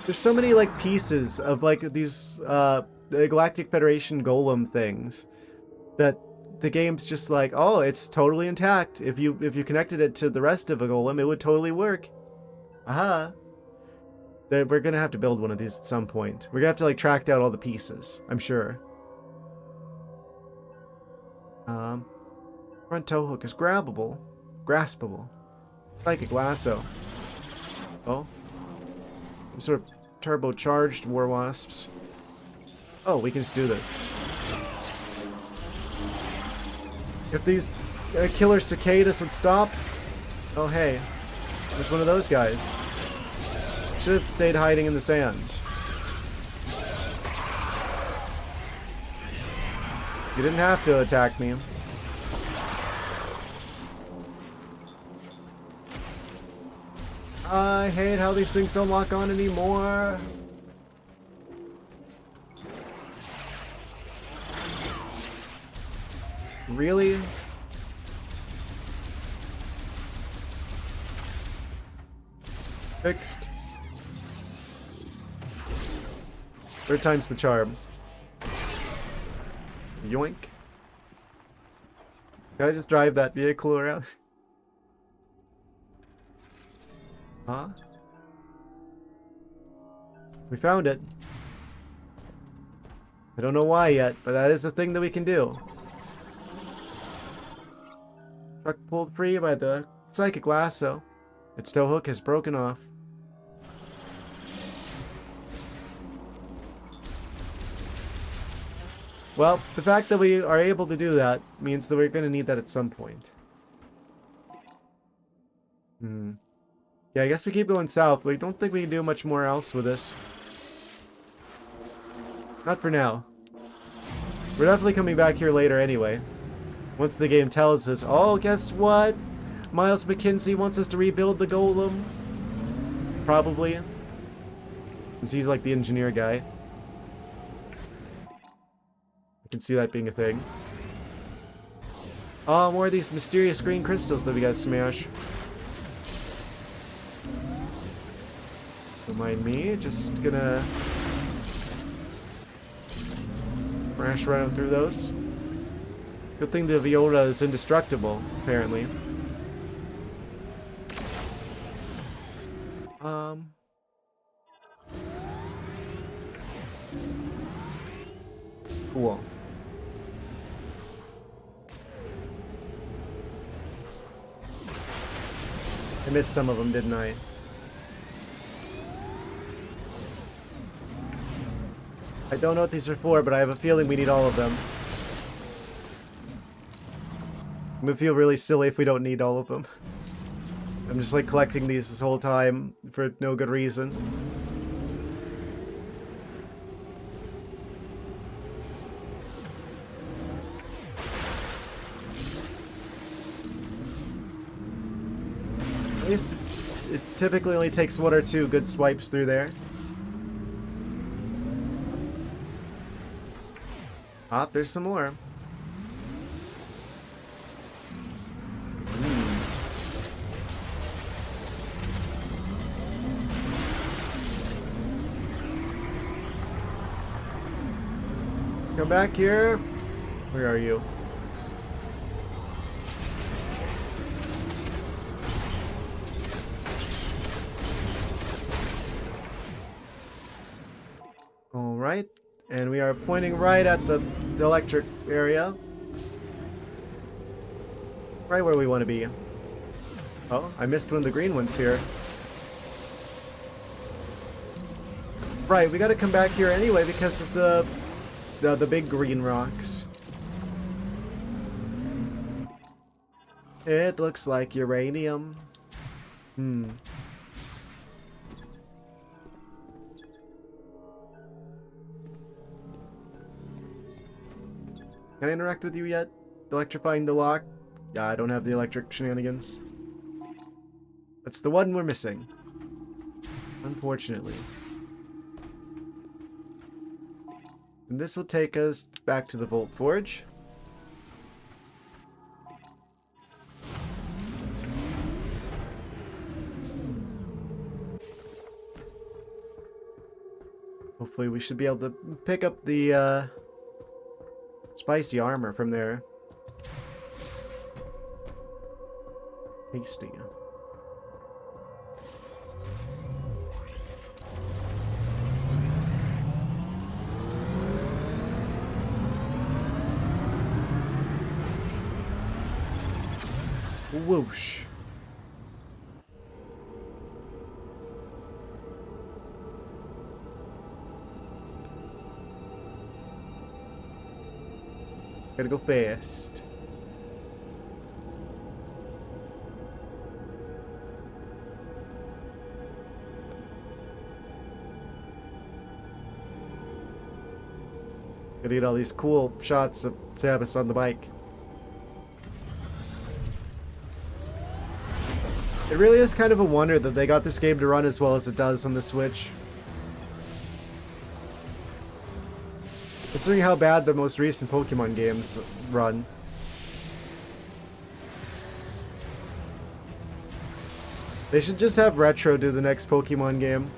There's so many, like, pieces of, like, these, the Galactic Federation Golem things that the game's just like, oh, it's totally intact. If you connected it to the rest of a golem, it would totally work. Aha. We're gonna have to build one of these at some point. We're gonna have to like track down all the pieces, I'm sure. Front toe hook is grabbable. Graspable. Psychic lasso. Oh. Some sort of turbocharged war wasps. Oh, we can just do this. If these killer cicadas would stop. Oh hey. There's one of those guys. Should have stayed hiding in the sand. You didn't have to attack me. I hate how these things don't lock on anymore. Really? Fixed. Third time's the charm. Yoink. Can I just drive that vehicle around? Huh? We found it. I don't know why yet, but that is a thing that we can do. Truck pulled free by the psychic lasso. Its tow hook has broken off. Well, the fact that we are able to do that means that we're going to need that at some point. Yeah, I guess we keep going south. We don't think we can do much more else with this. Not for now. We're definitely coming back here later anyway. Once the game tells us, oh, guess what? Miles McKinsey wants us to rebuild the golem. Probably. Because he's like the engineer guy. I can see that being a thing. Oh, more of these mysterious green crystals that we gotta smash. Don't mind me, just gonna crash right through those. Good thing the viola is indestructible, apparently. Cool. I missed some of them, didn't I? I don't know what these are for, but I have a feeling we need all of them. I'm gonna feel really silly if we don't need all of them. I'm just like collecting these this whole time for no good reason. At least it typically only takes 1 or 2 good swipes through there. Ah, there's some more. Come back here. Where are you? Alright. And we are pointing right at the electric area. Right where we want to be. Oh, I missed one of the green ones here. Right, we gotta come back here anyway because of the big green rocks. It looks like uranium. Can I interact with you yet? Electrifying the lock? Yeah, I don't have the electric shenanigans. That's the one we're missing. Unfortunately. And this will take us back to the Volt Forge. Hopefully we should be able to pick up the spicy armor from there. Tasty. Whoosh. Gotta go fast. Gotta get all these cool shots of Samus on the bike. It really is kind of a wonder that they got this game to run as well as it does on the Switch. Considering how bad the most recent Pokemon games run. They should just have Retro do the next Pokemon game.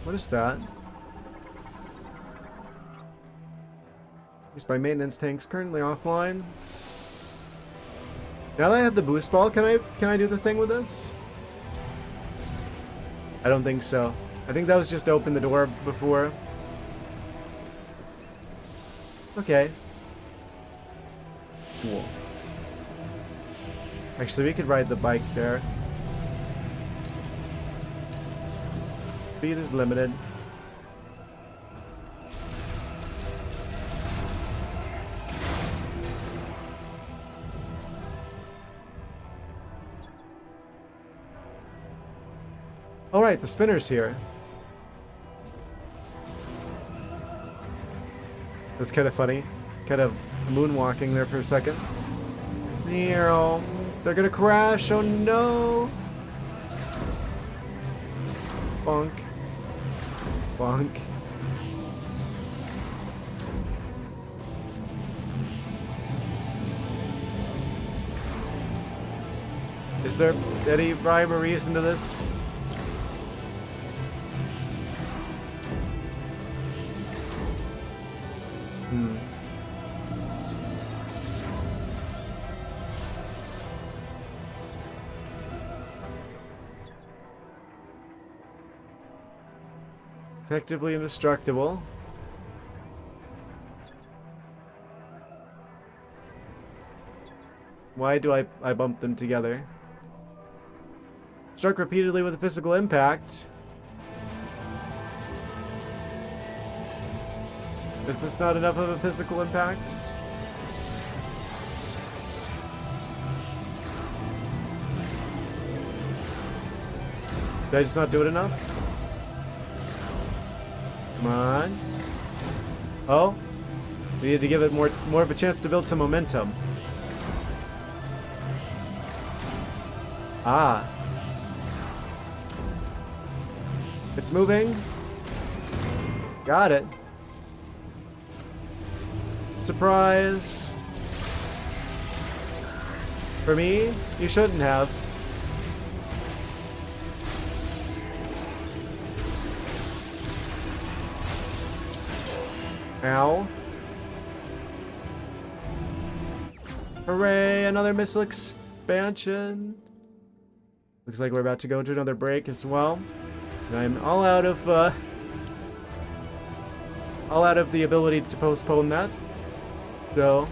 What is that? Used by maintenance tanks currently offline. Now that I have the boost ball, can I do the thing with this? I don't think so. I think that was just to open the door before. Okay. Cool. Actually, we could ride the bike there. Speed is limited. Alright, the spinner's here. That's kind of funny. Kind of moonwalking there for a second. Meow. They're gonna crash. Oh no. Bonk. Bonk. Is there any rhyme or reason to this? Effectively indestructible. Why do I bump them together? Struck repeatedly with a physical impact. Is this not enough of a physical impact? Did I just not do it enough? Come on. Oh. We need to give it more of a chance to build some momentum. Ah. It's moving. Got it. Surprise. For me, you shouldn't have. Ow. Hooray, another missile expansion. Looks like we're about to go to another break as well. And I'm all out of the ability to postpone that. So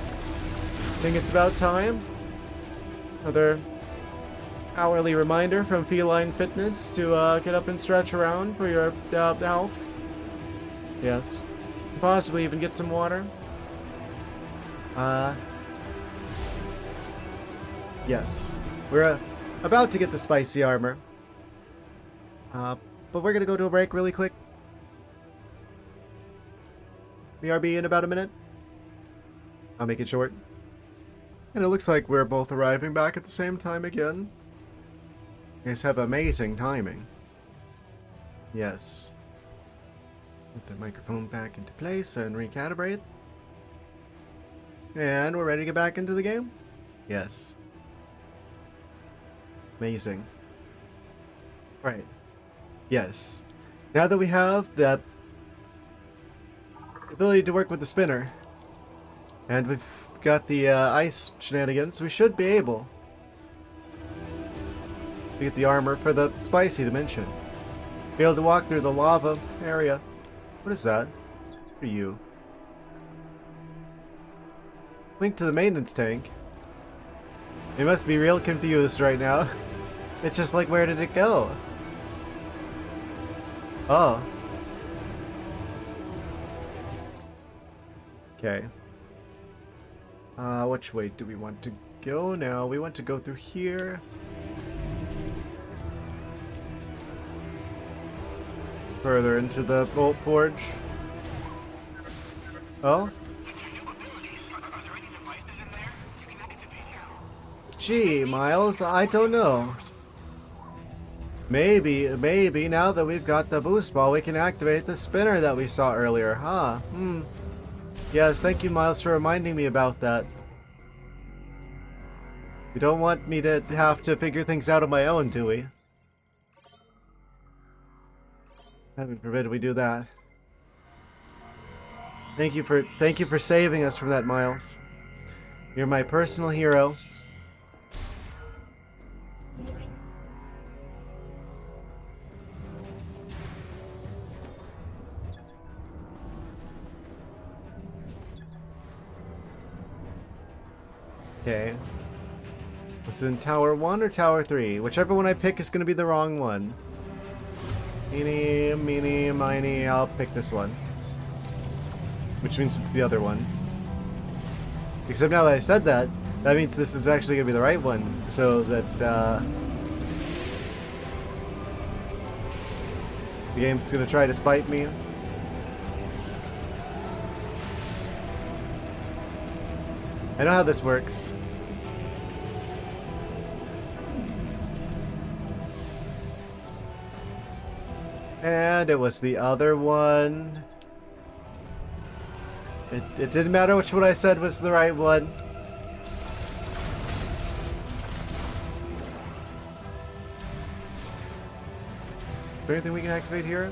I think it's about time. Another hourly reminder from Feline Fitness to get up and stretch around for your health. Yes. Possibly even get some water. Yes. We're about to get the spicy armor. But we're gonna go to a break really quick. BRB in about a minute. I'll make it short. And it looks like we're both arriving back at the same time again. You guys have amazing timing. Yes. Put the microphone back into place and recalibrate. And we're ready to get back into the game? Yes. Amazing. Right. Yes. Now that we have that ability to work with the spinner, and we've got the ice shenanigans, we should be able to get the armor for the spicy dimension. Be able to walk through the lava area. What is that? Who are you? Link to the maintenance tank. They must be real confused right now. It's just like, where did it go? Oh. Okay. Which way do we want to go now? We want to go through here. Further into the Bolt Forge. Oh? Gee, Miles, I don't know. Maybe now that we've got the boost ball, we can activate the spinner that we saw earlier, huh? Yes, thank you, Miles, for reminding me about that. We don't want me to have to figure things out on my own, do we? Heaven forbid we do that. Thank you for saving us from that, Miles. You're my personal hero. Okay. Is it in Tower 1 or Tower 3? Whichever one I pick is going to be the wrong one. Eeny, meeny, miny, I'll pick this one. Which means it's the other one. Except now that I said that, that means this is actually going to be the right one. So that, the game's going to try to spite me. I know how this works. And it was the other one. It didn't matter which one I said was the right one. Is there anything we can activate here?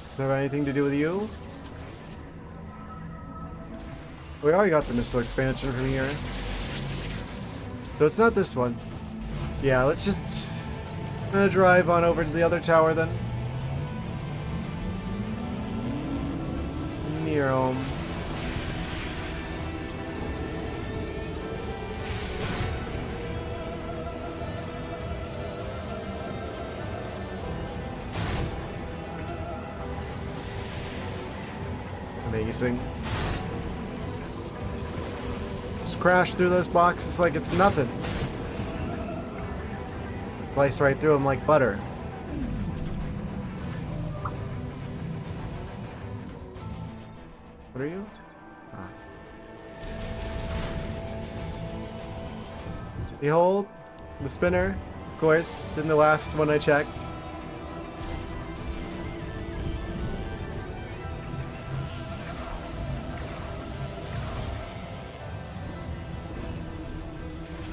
Does that have anything to do with you? We already got the missile expansion from here. So it's not this one. Yeah, let's just drive on over to the other tower then. Near home. Amazing. Just crash through those boxes like it's nothing. Slice right through them like butter. What are you? Ah. Behold, the spinner, of course, in the last one I checked.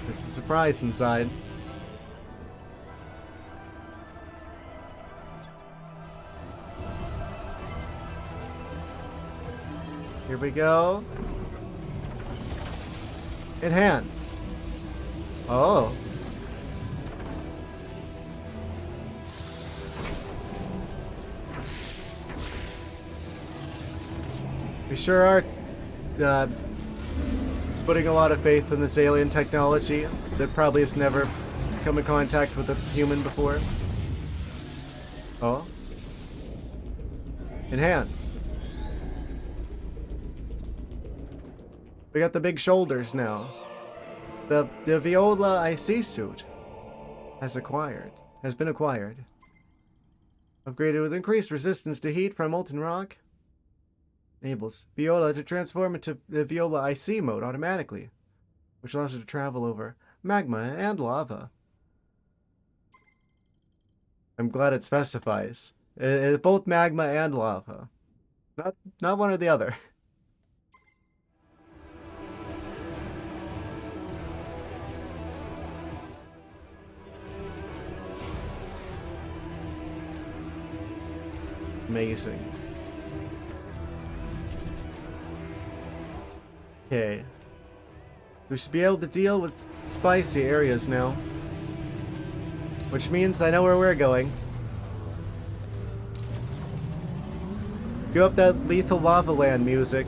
There's a surprise inside. Here we go. Enhance. Oh. We sure are putting a lot of faith in this alien technology that probably has never come in contact with a human before. Oh. Enhance. We got the big shoulders now. The Viola IC suit has been acquired. Upgraded with increased resistance to heat from molten rock. Enables Viola to transform into the Viola IC mode automatically, which allows her to travel over magma and lava. I'm glad it specifies. Both magma and lava. Not one or the other. Amazing. Okay. So we should be able to deal with spicy areas now. Which means I know where we're going. Go up that Lethal Lava Land music.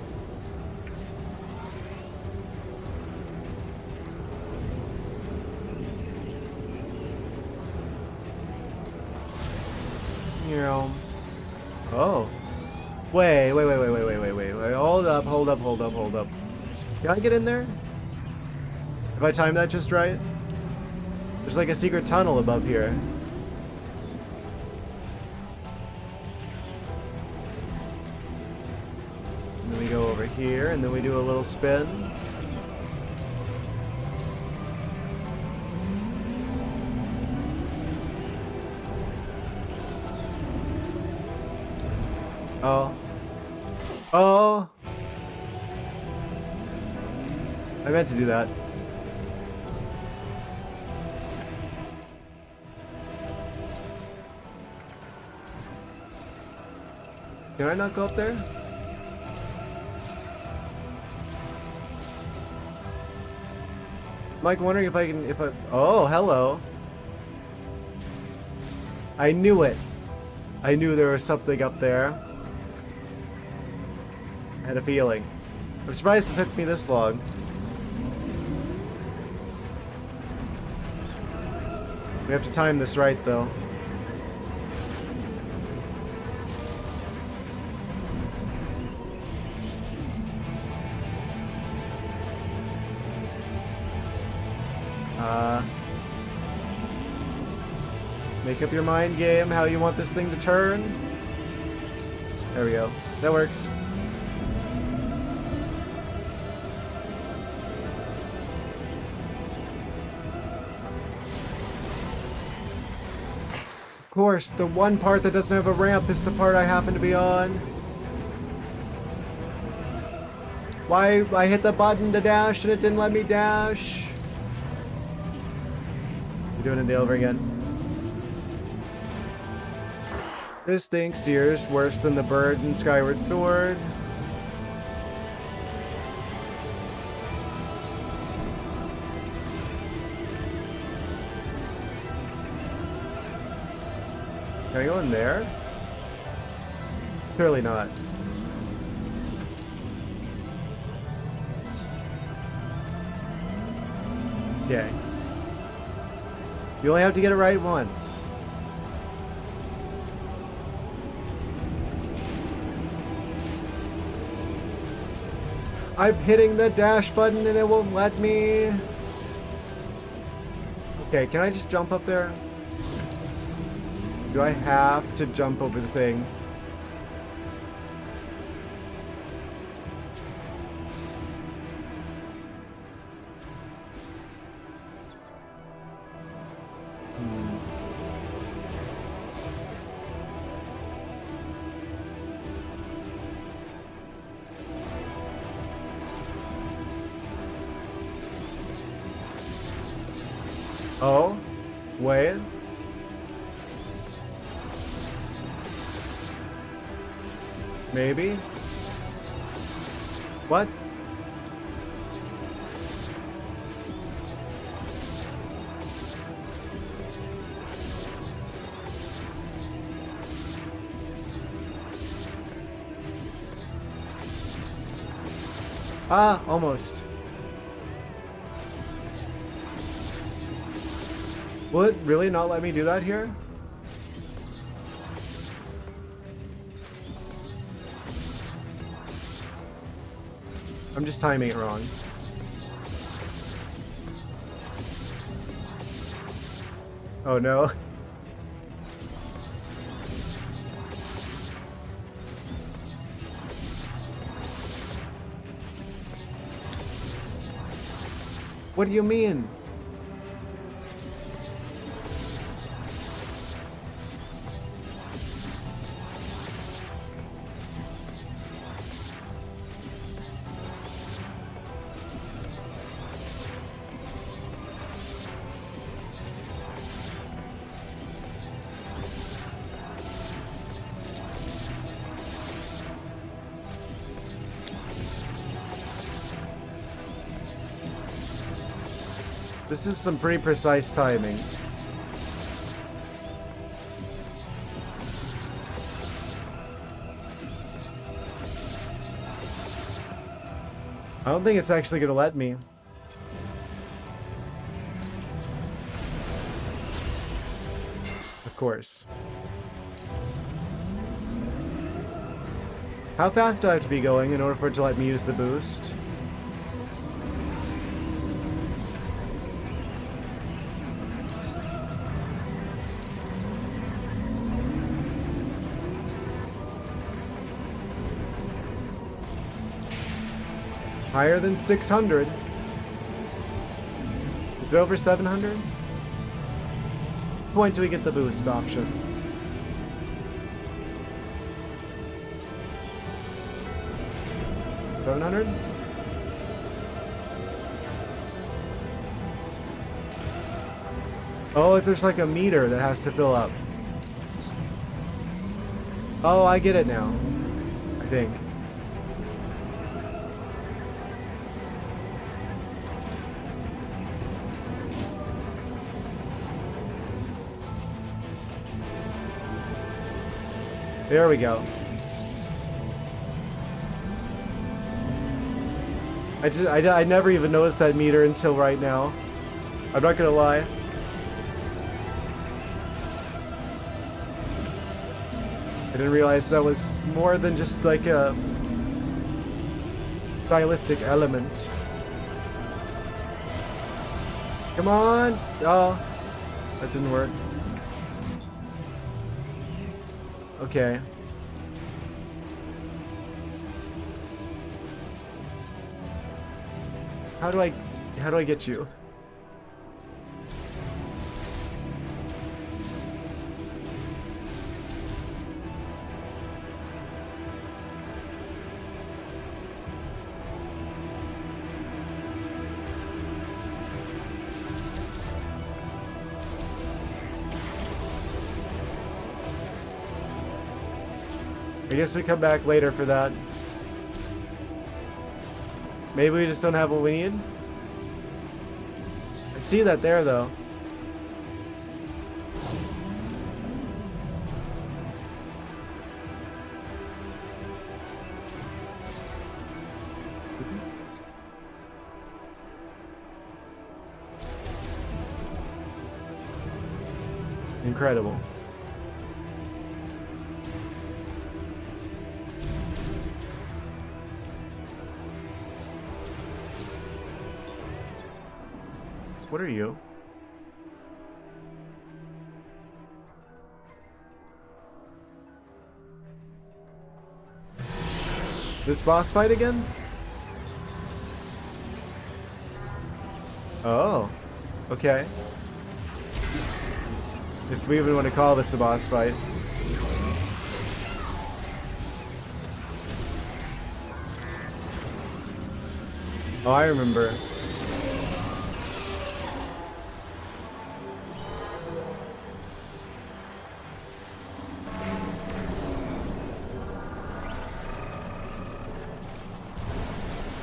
You know. Oh. Wait. Hold up. Can I get in there? If I time that just right? There's like a secret tunnel above here. And then we go over here, and then we do a little spin. Oh. Oh! I meant to do that. Can I not go up there? I'm like wondering if I can, oh, hello. I knew it. I knew there was something up there. I had a feeling. I'm surprised it took me this long. We have to time this right, though. Make up your mind, game, how you want this thing to turn. There we go. That works. Of course, the one part that doesn't have a ramp is the part I happen to be on. Why? I hit the button to dash and it didn't let me dash. You're doing it over again. This thing steers worse than the bird in Skyward Sword. Can I go in there? Clearly not. Okay. You only have to get it right once. I'm hitting the dash button and it won't let me. Okay, can I just jump up there? Do I have to jump over the thing? Oh, wait. Maybe? What? Ah, almost. Will it really not let me do that here? I'm just timing it wrong. Oh no. What do you mean? This is some pretty precise timing. I don't think it's actually gonna let me. Of course. How fast do I have to be going in order for it to let me use the boost? Higher than 600. Is it over 700? What point do we get the boost option? $700? Oh, there's like a meter that has to fill up. Oh, I get it now. I think. There we go. I never even noticed that meter until right now. I'm not gonna lie. I didn't realize that was more than just like a stylistic element. Come on! Oh, that didn't work. How do I get you? I guess we come back later for that. Maybe we just don't have what we need? I see that there, though. Incredible. What are you? This boss fight again? Oh, okay. If we even want to call this a boss fight. Oh, I remember.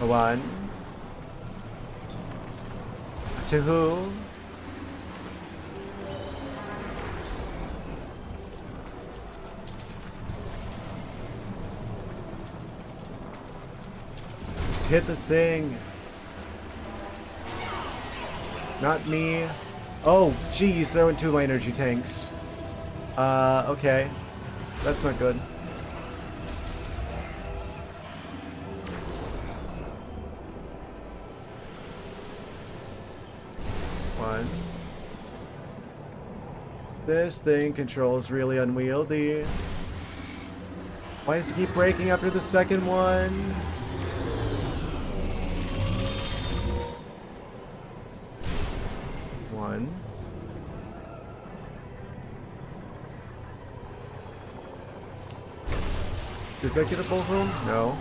One. Two. Just hit the thing. Not me. Oh, jeez, there went two of my energy tanks. Okay. That's not good. One. This thing controls really unwieldy. Why does it keep breaking after the second one? One. Does that get a both of them? No.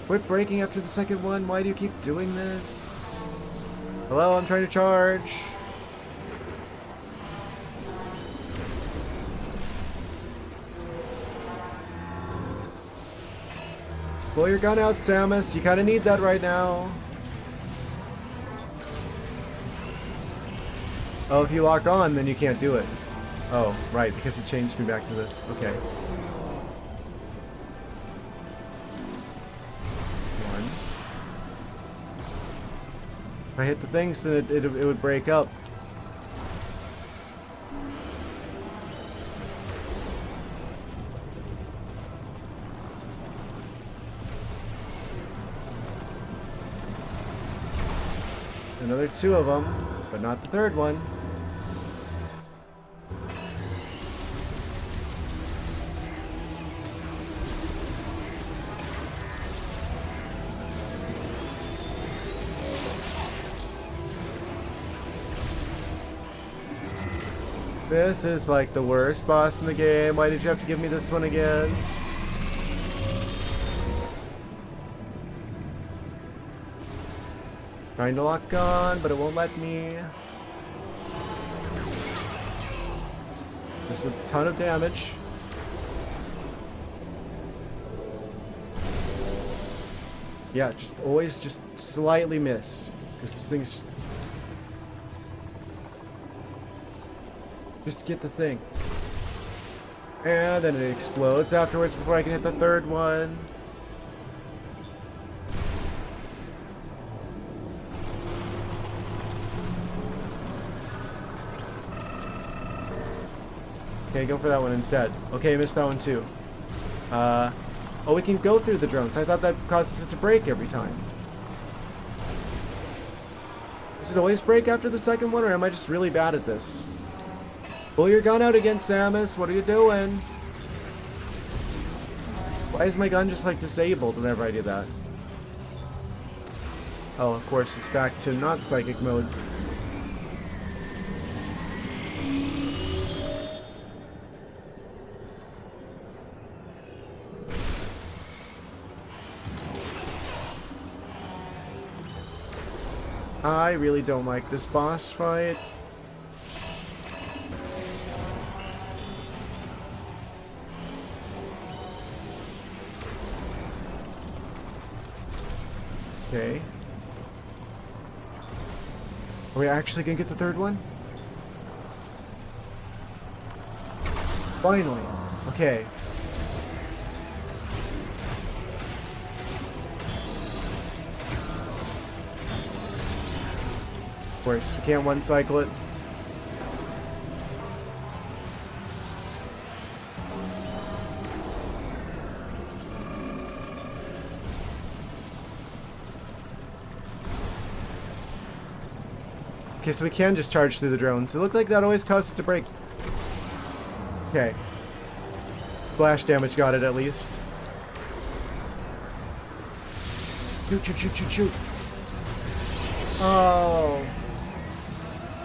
Quit breaking after the second one. Why do you keep doing this? Hello, I'm trying to charge. Pull your gun out, Samus. You kind of need that right now. Oh, if you lock on, then you can't do it. Oh, right, because it changed me back to this. Okay. If I hit the things, then it would break up. Another two of them, but not the third one. This is like the worst boss in the game. Why did you have to give me this one again? Trying to lock on, but it won't let me. There's a ton of damage. Yeah, just always just slightly miss. Because this thing's just to get the thing. And then it explodes afterwards before I can hit the third one. Okay, go for that one instead. Okay, missed that one too. Oh, we can go through the drones. I thought that causes it to break every time. Does it always break after the second one, or am I just really bad at this? Pull your gun out again, Samus. What are you doing? Why is my gun just like disabled whenever I do that? Oh, of course, it's back to not psychic mode. I really don't like this boss fight. Okay. Are we actually gonna get the third one? Finally. Okay. Of course, we can't one-cycle it. Okay, so we can just charge through the drones. It looked like that always caused it to break. Okay. Splash damage got it at least. Shoot, shoot, shoot, shoot, shoot. Oh.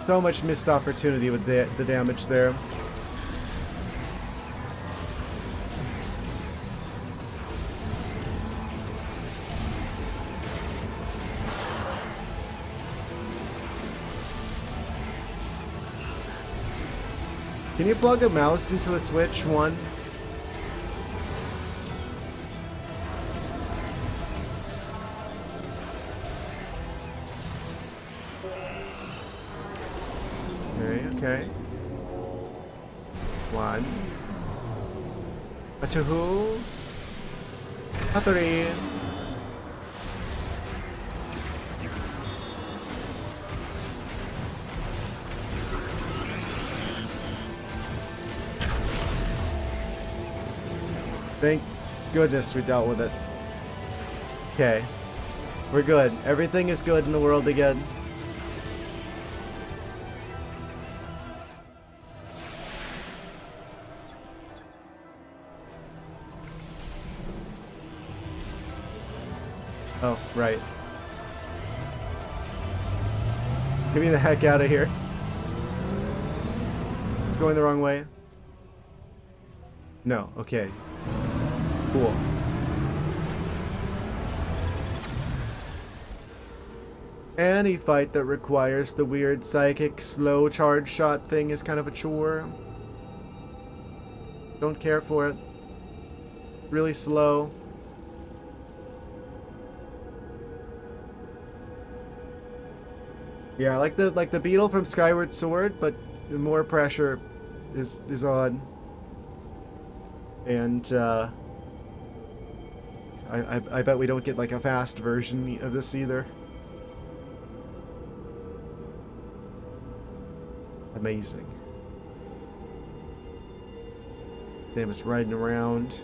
So much missed opportunity with the damage there. Can you plug a mouse into a Switch 1? Okay. 1. A 2. A 3. Thank goodness we dealt with it. Okay. We're good. Everything is good in the world again. Oh, right. Get me the heck out of here. It's going the wrong way. No, okay. Cool. Any fight that requires the weird psychic slow charge shot thing is kind of a chore. Don't care for it. It's really slow. Yeah, like the beetle from Skyward Sword, but more pressure is on. And I bet we don't get like a fast version of this either. Amazing. Samus riding around.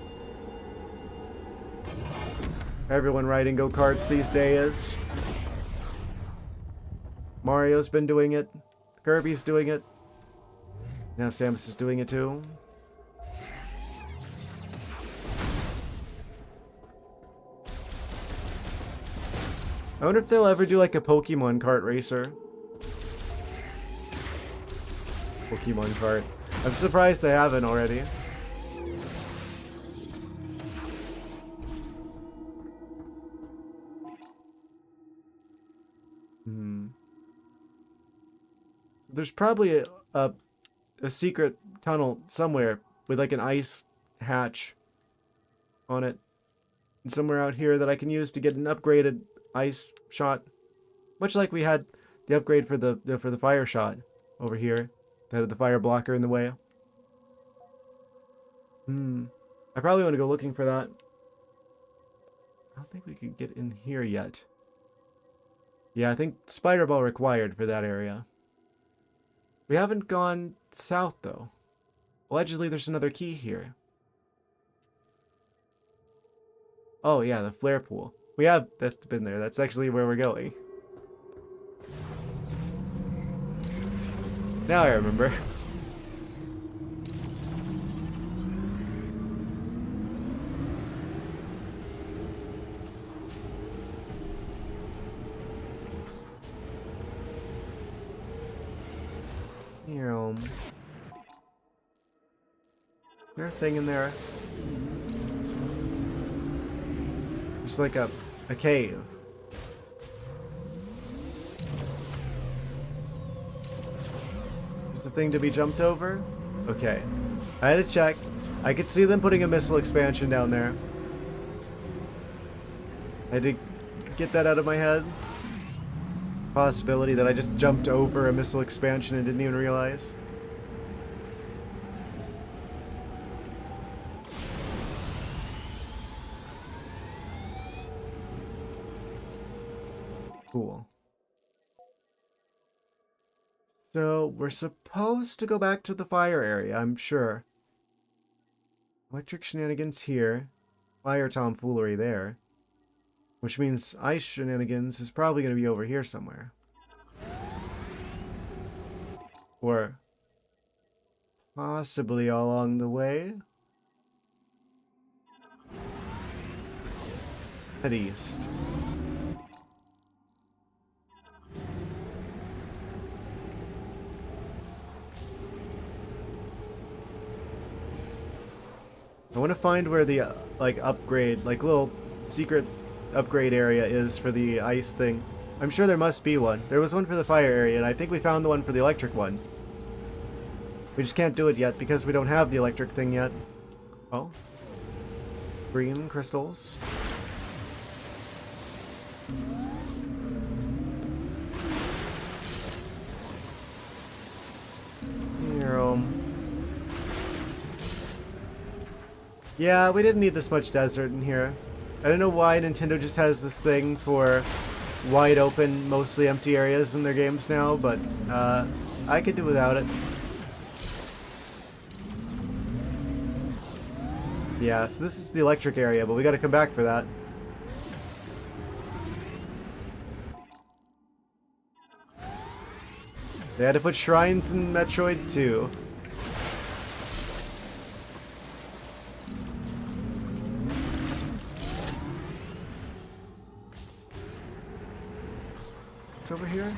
Everyone riding go-karts these days. Mario's been doing it. Kirby's doing it. Now Samus is doing it too. I wonder if they'll ever do like a Pokemon kart racer. Pokemon kart. I'm surprised they haven't already. There's probably a secret tunnel somewhere with like an ice hatch on it. And somewhere out here that I can use to get an upgraded ice shot. Much like we had the upgrade for the fire shot over here. That had the fire blocker in the way. I probably want to go looking for that. I don't think we can get in here yet. Yeah, I think Spider Ball required for that area. We haven't gone south, though. Allegedly, there's another key here. Oh yeah, the flare pool. We have that's been there. That's actually where we're going. Now I remember. Here, is there a thing in there? Just like a cave. Just a thing to be jumped over? Okay. I had to check. I could see them putting a missile expansion down there. I had to get that out of my head. Possibility that I just jumped over a missile expansion and didn't even realize. Cool. So, we're supposed to go back to the fire area, I'm sure. Electric shenanigans here. Fire tomfoolery there. Which means ice shenanigans is probably going to be over here somewhere. Or possibly all along the way. Let's head east. I want to find where the like upgrade, like little secret upgrade area is for the ice thing. I'm sure there must be one. There was one for the fire area, and I think we found the one for the electric one. We just can't do it yet because we don't have the electric thing yet. Oh. Green crystals. Here, yeah, we didn't need this much desert in here. I don't know why Nintendo just has this thing for wide open, mostly empty areas in their games now, but I could do without it. Yeah, so this is the electric area, but we gotta come back for that. They had to put shrines in Metroid too. What's over here?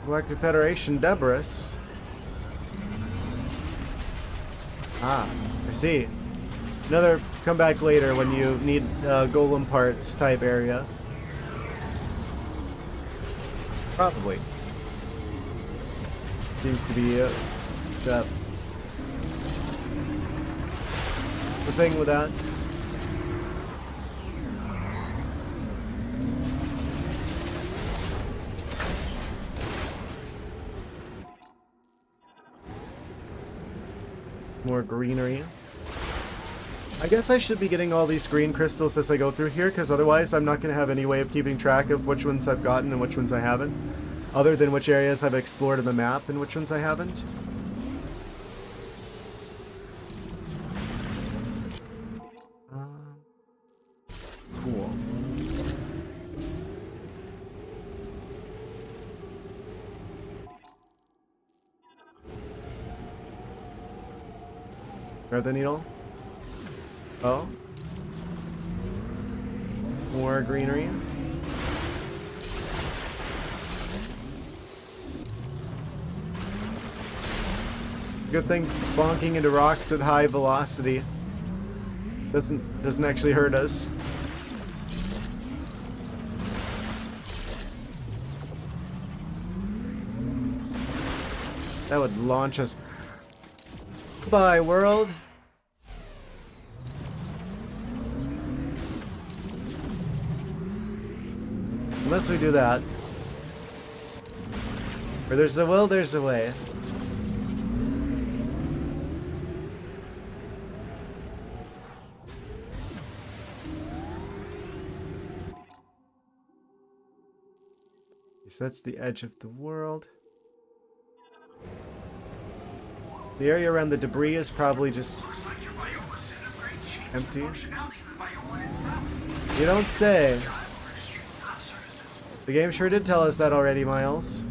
Galactic Federation Debris. Ah, I see. Another come back later when you need golem parts type area. Probably. Seems to be the thing with that. More greenery. I guess I should be getting all these green crystals as I go through here, because otherwise I'm not going to have any way of keeping track of which ones I've gotten and which ones I haven't. Other than which areas I've explored in the map and which ones I haven't. Cool. Grab the needle. Oh. More greenery. Good thing bonking into rocks at high velocity doesn't actually hurt us. That would launch us. Goodbye, world. Unless we do that. Where there's a will, there's a way. So that's the edge of the world. The area around the debris is probably just empty. You don't say. The game sure did tell us that already, Miles.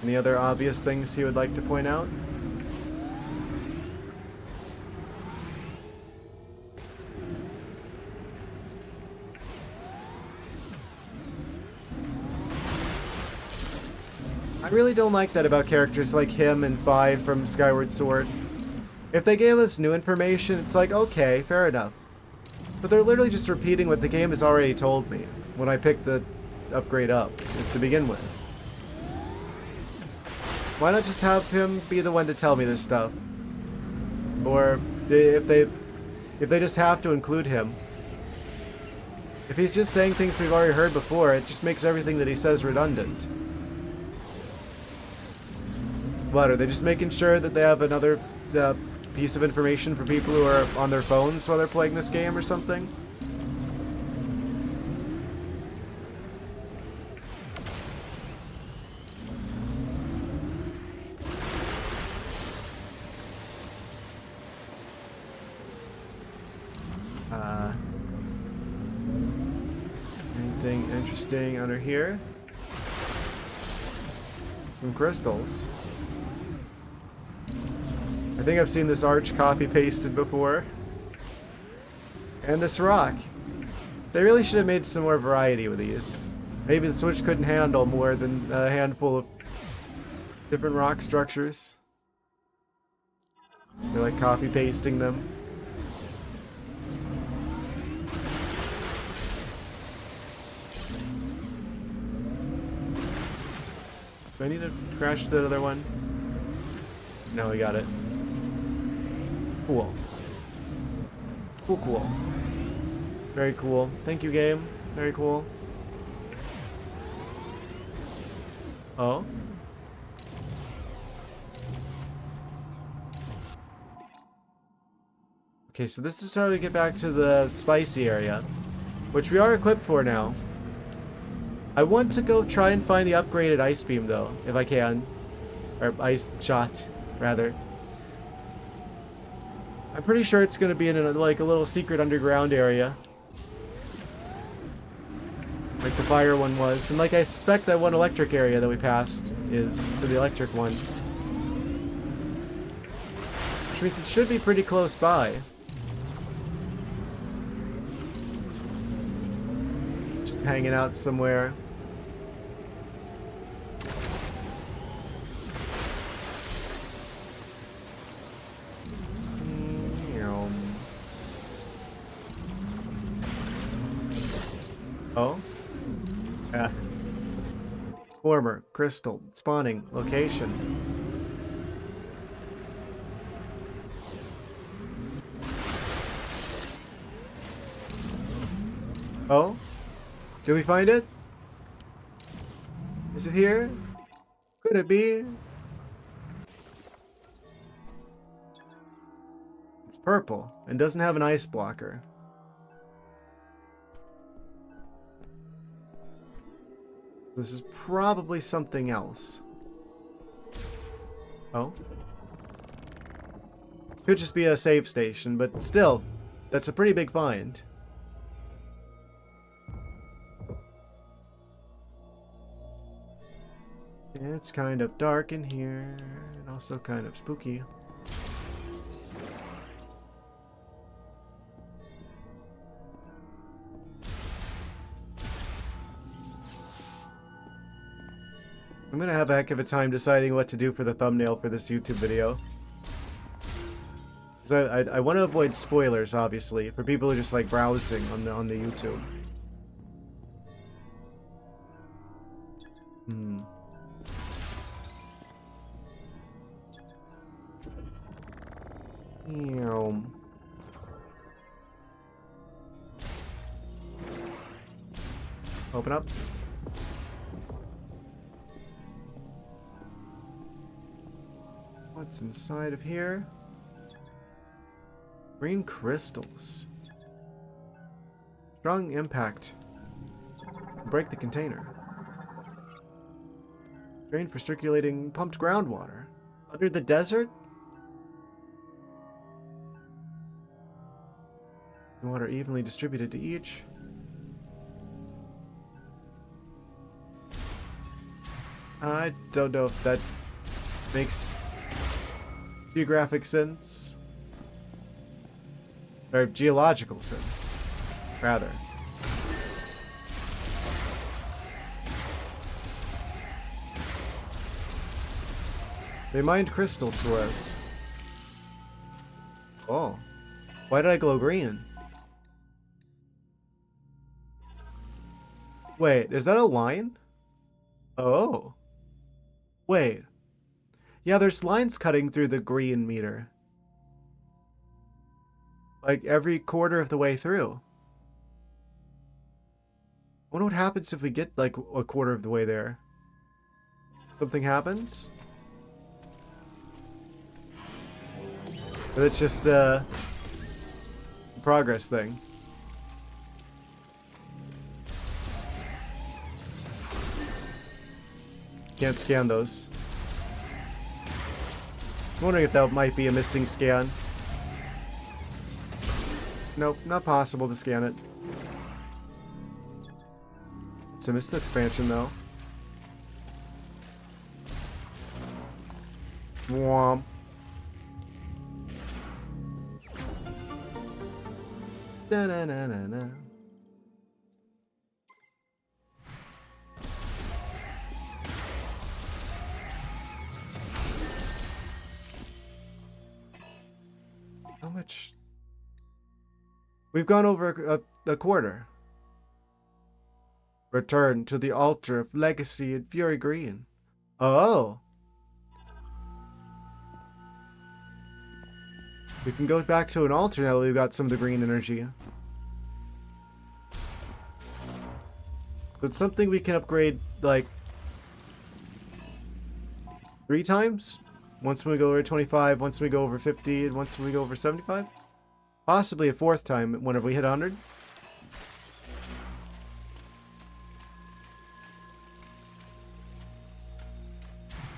Any other obvious things he would like to point out? I really don't like that about characters like him and Five from Skyward Sword. If they gave us new information, it's like, okay, fair enough. But they're literally just repeating what the game has already told me when I picked the upgrade up to begin with. Why not just have him be the one to tell me this stuff? Or if they just have to include him. If he's just saying things we've already heard before, it just makes everything that he says redundant. What, are they just making sure that they have another piece of information for people who are on their phones while they're playing this game or something? Anything interesting under here? Some crystals. I think I've seen this arch copy-pasted before. And this rock. They really should have made some more variety with these. Maybe the Switch couldn't handle more than a handful of different rock structures. They're like copy-pasting them. Do I need to crash the other one? No, we got it. Cool. Cool. Very cool. Thank you, game. Very cool. Oh? Okay, so this is how we get back to the spicy area, which we are equipped for now. I want to go try and find the upgraded ice beam, though, if I can. Or ice shot, rather. I'm pretty sure it's going to be in like a little secret underground area. Like the fire one was. And like I suspect that one electric area that we passed is for the electric one. Which means it should be pretty close by. Just hanging out somewhere. Oh? Yeah. Former crystal spawning location. Oh? Did we find it? Is it here? Could it be? It's purple and doesn't have an ice blocker. This is probably something else. Oh? Could just be a save station, but still, that's a pretty big find. It's kind of dark in here, and also kind of spooky. I'm gonna have a heck of a time deciding what to do for the thumbnail for this YouTube video. So I want to avoid spoilers, obviously, for people who are just like browsing on the YouTube. Open up. What's inside of here? Green crystals. Strong impact. Break the container. Drain for circulating pumped groundwater. Under the desert? Water evenly distributed to each. I don't know if that makes geographic sense. Or geological sense, rather. They mined crystals for us. Oh. Why did I glow green? Wait, is that a line? Oh. Wait. Yeah, there's lines cutting through the green meter. Like every quarter of the way through. I wonder what happens if we get like a quarter of the way there. Something happens? But it's just a progress thing. Can't scan those. I'm wondering if that might be a missing scan. Nope, not possible to scan it. It's a missed expansion though. Womp. Da-na-na-na-na. How much? We've gone over a quarter. Return to the altar of legacy in Fury Green. Oh. We can go back to an altar now that we've got some of the green energy. So it's something we can upgrade, like, 3 times? Once when we go over 25, once when we go over 50, and once when we go over 75? Possibly a 4th time whenever we hit 100.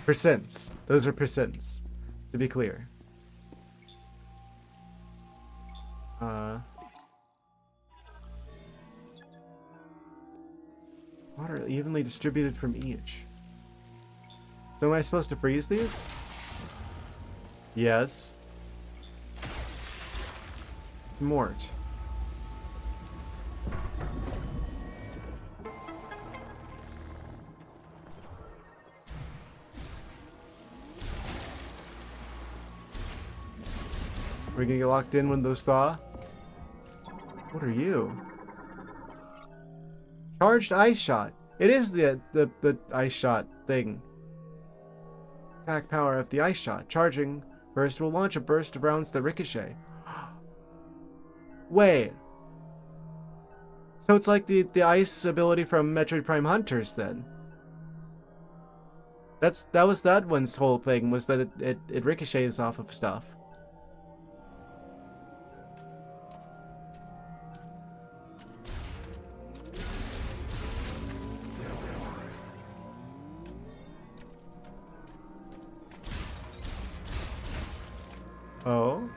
Percents. Those are percents, to be clear. Water evenly distributed from each. So am I supposed to freeze these? Yes. Mort. We're gonna get locked in when those thaw? What are you? Charged ice shot. It is the ice shot thing. Attack power of the ice shot. Charging first will launch a burst of rounds that ricochet. Wait. So it's like the ice ability from Metroid Prime Hunters then. That was that one's whole thing, was that it ricochets off of stuff. Oh.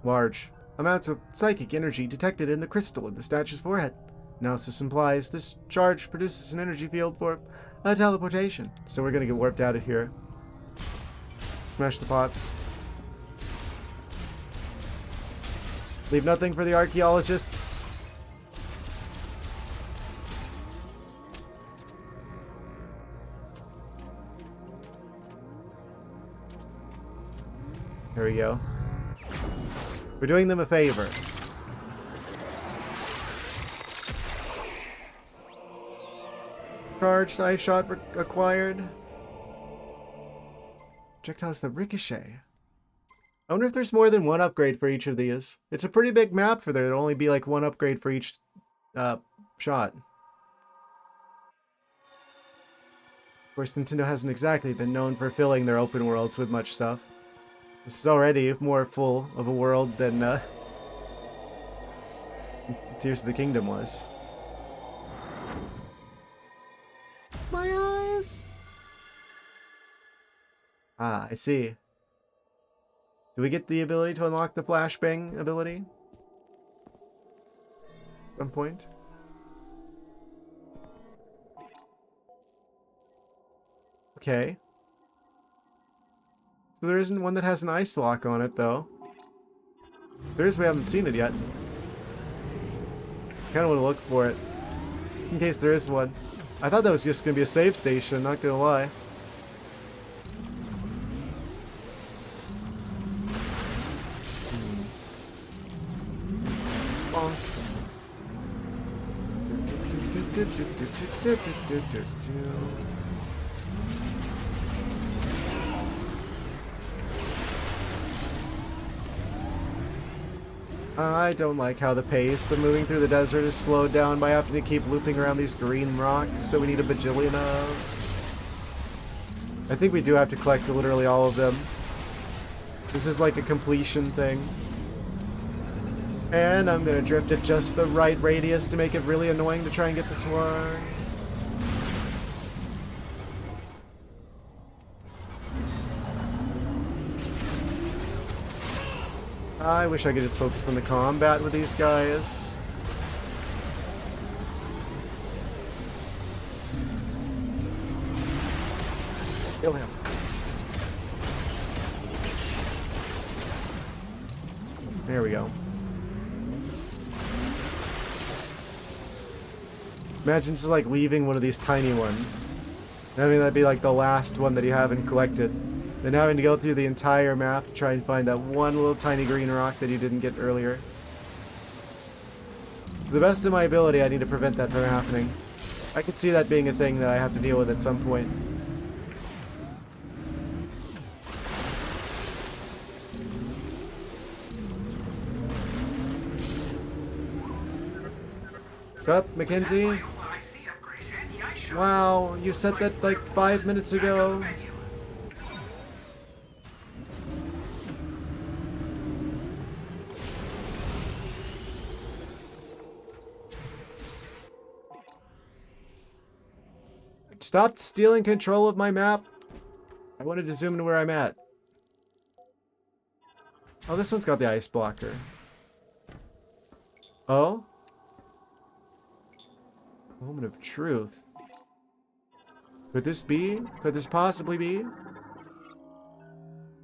Large amounts of psychic energy detected in the crystal in the statue's forehead. Analysis implies this charge produces an energy field for teleportation. So we're gonna get warped out of here. Smash the pots. Leave nothing for the archaeologists. There we go. We're doing them a favor. Charged ice shot acquired. Projectiles that ricochet. I wonder if there's more than one upgrade for each of these. It's a pretty big map for there to only be like one upgrade for each shot. course, Nintendo hasn't exactly been known for filling their open worlds with much stuff. This is already more full of a world than Tears of the Kingdom was. My eyes! Ah, I see. Do we get the ability to unlock the flashbang ability? At some point? Okay. So there isn't one that has an ice lock on it, though. There is, we haven't seen it yet. I kind of want to look for it. Just in case there is one. I thought that was just going to be a save station, not going to lie. I don't like how the pace of moving through the desert is slowed down by having to keep looping around these green rocks that we need a bajillion of. I think we do have to collect literally all of them. This is like a completion thing. And I'm gonna drift at just the right radius to make it really annoying to try and get this one. I wish I could just focus on the combat with these guys. Kill him. There we go. Imagine just like leaving one of these tiny ones. I mean, that'd be like the last one that you haven't collected. Then having to go through the entire map to try and find that one little tiny green rock that you didn't get earlier. To the best of my ability, I need to prevent that from happening. I could see that being a thing that I have to deal with at some point. Up, Mackenzie? Wow, you said that like 5 minutes ago. Stop stealing control of my map. I wanted to zoom in where I'm at. Oh, this one's got the ice blocker. Oh? Moment of truth. Could this be? Could this possibly be?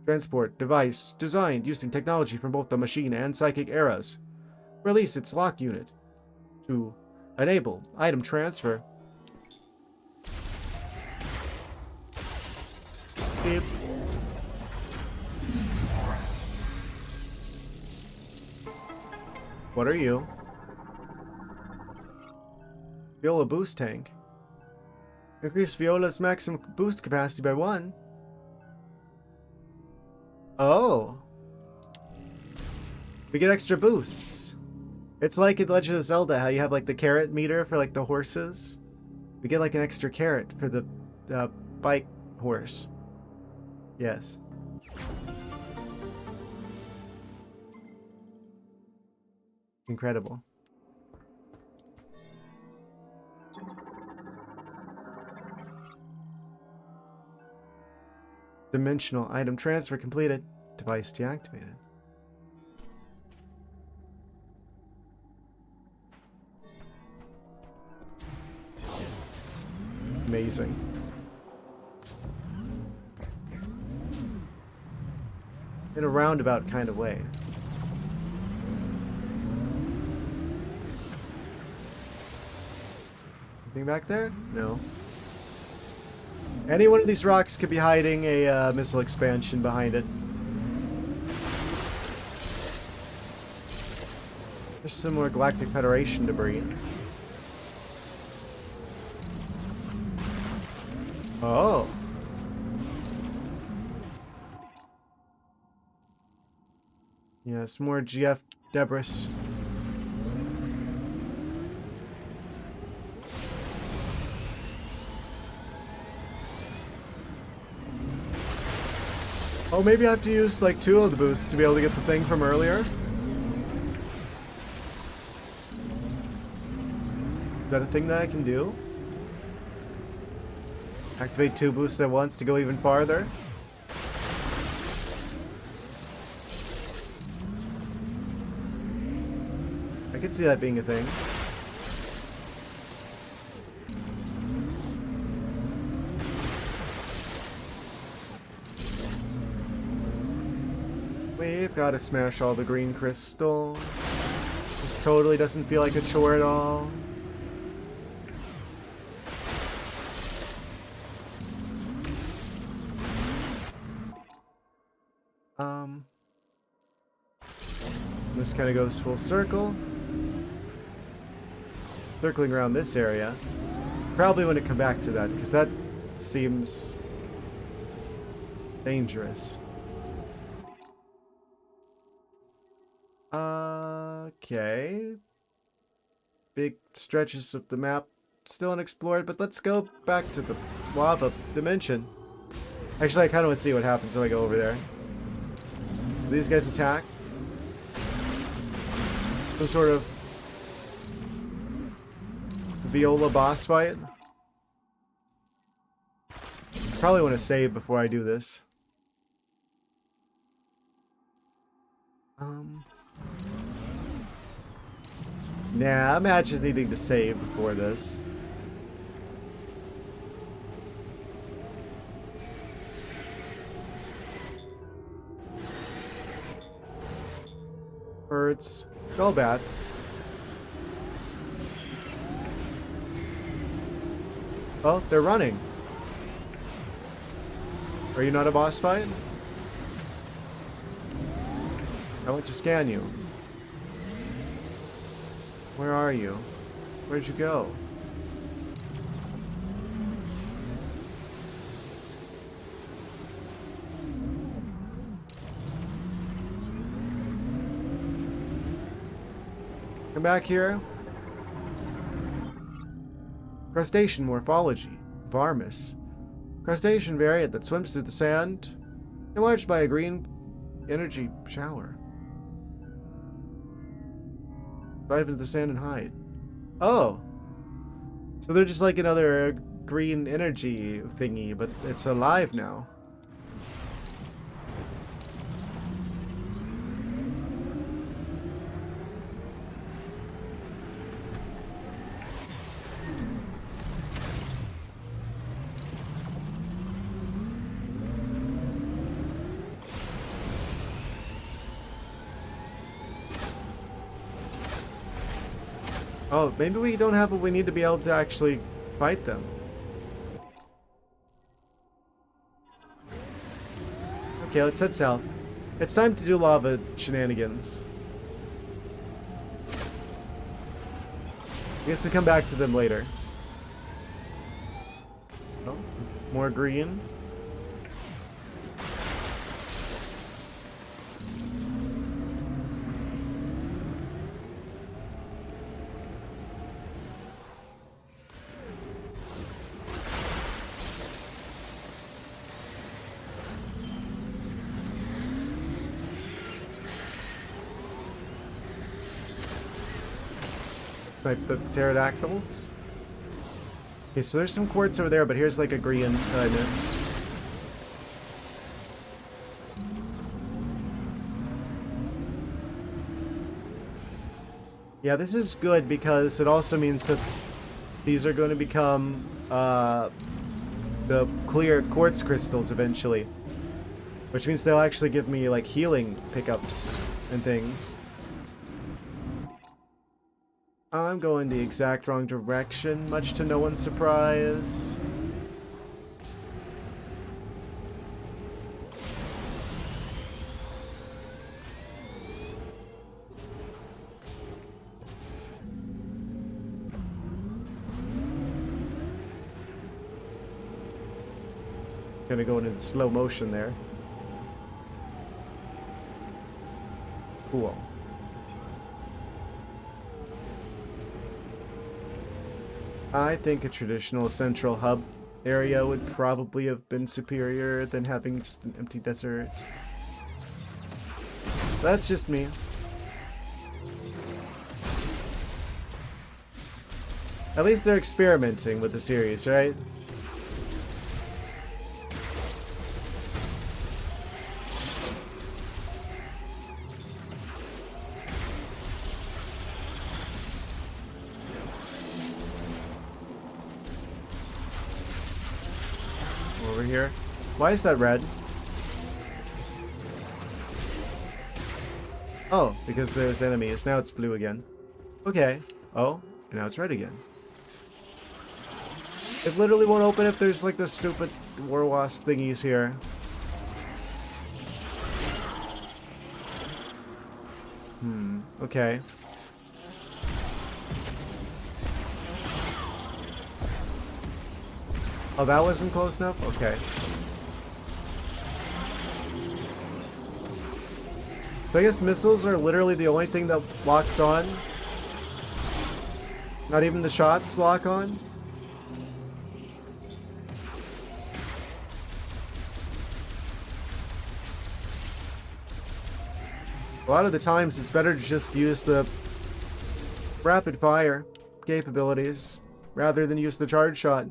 Transport device designed using technology from both the machine and psychic eras. Release its lock unit to enable item transfer. Beep. What are you? Viola boost tank. Increase Viola's maximum boost capacity by 1. Oh. We get extra boosts. It's like in Legend of Zelda, how you have like the carrot meter for like the horses. We get like an extra carrot for the bike horse. Yes. Incredible. Dimensional item transfer completed. Device deactivated. Amazing. In a roundabout kind of way. Anything back there? No. Any one of these rocks could be hiding a missile expansion behind it. There's some more Galactic Federation debris. Oh. Yes, more GF debris. Oh, maybe I have to use like 2 of the boosts to be able to get the thing from earlier. Is that a thing that I can do? Activate 2 boosts at once to go even farther. I could see that being a thing. We've got to smash all the green crystals. This totally doesn't feel like a chore at all. This kind of goes full circle. Circling around this area. Probably want to come back to that, because that seems dangerous. Okay. Big stretches of the map still unexplored, but let's go back to the lava dimension. Actually, I kind of want to see what happens if I go over there. Do these guys attack? Some sort of Viola boss fight? Probably want to save before I do this. Nah, imagine needing to save before this. Birds. Gullbats. Well, they're running. Are you not a boss fight? I want to scan you. Where are you? Where'd you go? Come back here. Crustacean morphology. Varmus. Crustacean variant that swims through the sand, enlarged by a green energy shower. Dive into the sand and hide. Oh! So they're just like another green energy thingy, but it's alive now. Oh, maybe we don't have what we need to be able to actually fight them. Okay, let's head south. It's time to do lava shenanigans. I guess we come back to them later. Oh, more green. Like the pterodactyls. Okay, so there's some quartz over there, but here's like a green that I missed. Yeah, this is good because it also means that these are going to become the clear quartz crystals eventually. Which means they'll actually give me like healing pickups and things. I'm going the exact wrong direction, much to no one's surprise. Gonna go into slow motion there. Cool. I think a traditional central hub area would probably have been superior than having just an empty desert. That's just me. At least they're experimenting with the series, right? Over here. Why is that red? Oh, because there's enemies. Now it's blue again. Okay. Oh, and now it's red again. It literally won't open if there's like the stupid war wasp thingies here. Okay. Oh, that wasn't close enough? Okay. So I guess missiles are literally the only thing that locks on. Not even the shots lock on. A lot of the times it's better to just use the rapid fire capabilities rather than use the charge shot.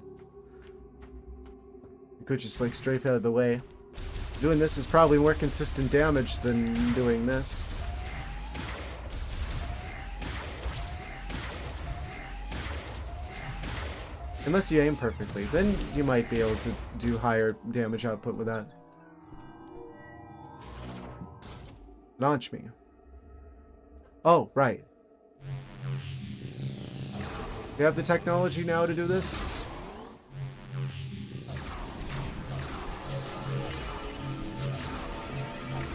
You could just like strafe out of the way. Doing this is probably more consistent damage than doing this. Unless you aim perfectly, then you might be able to do higher damage output with that. Launch me. Oh, right. We have the technology now to do this.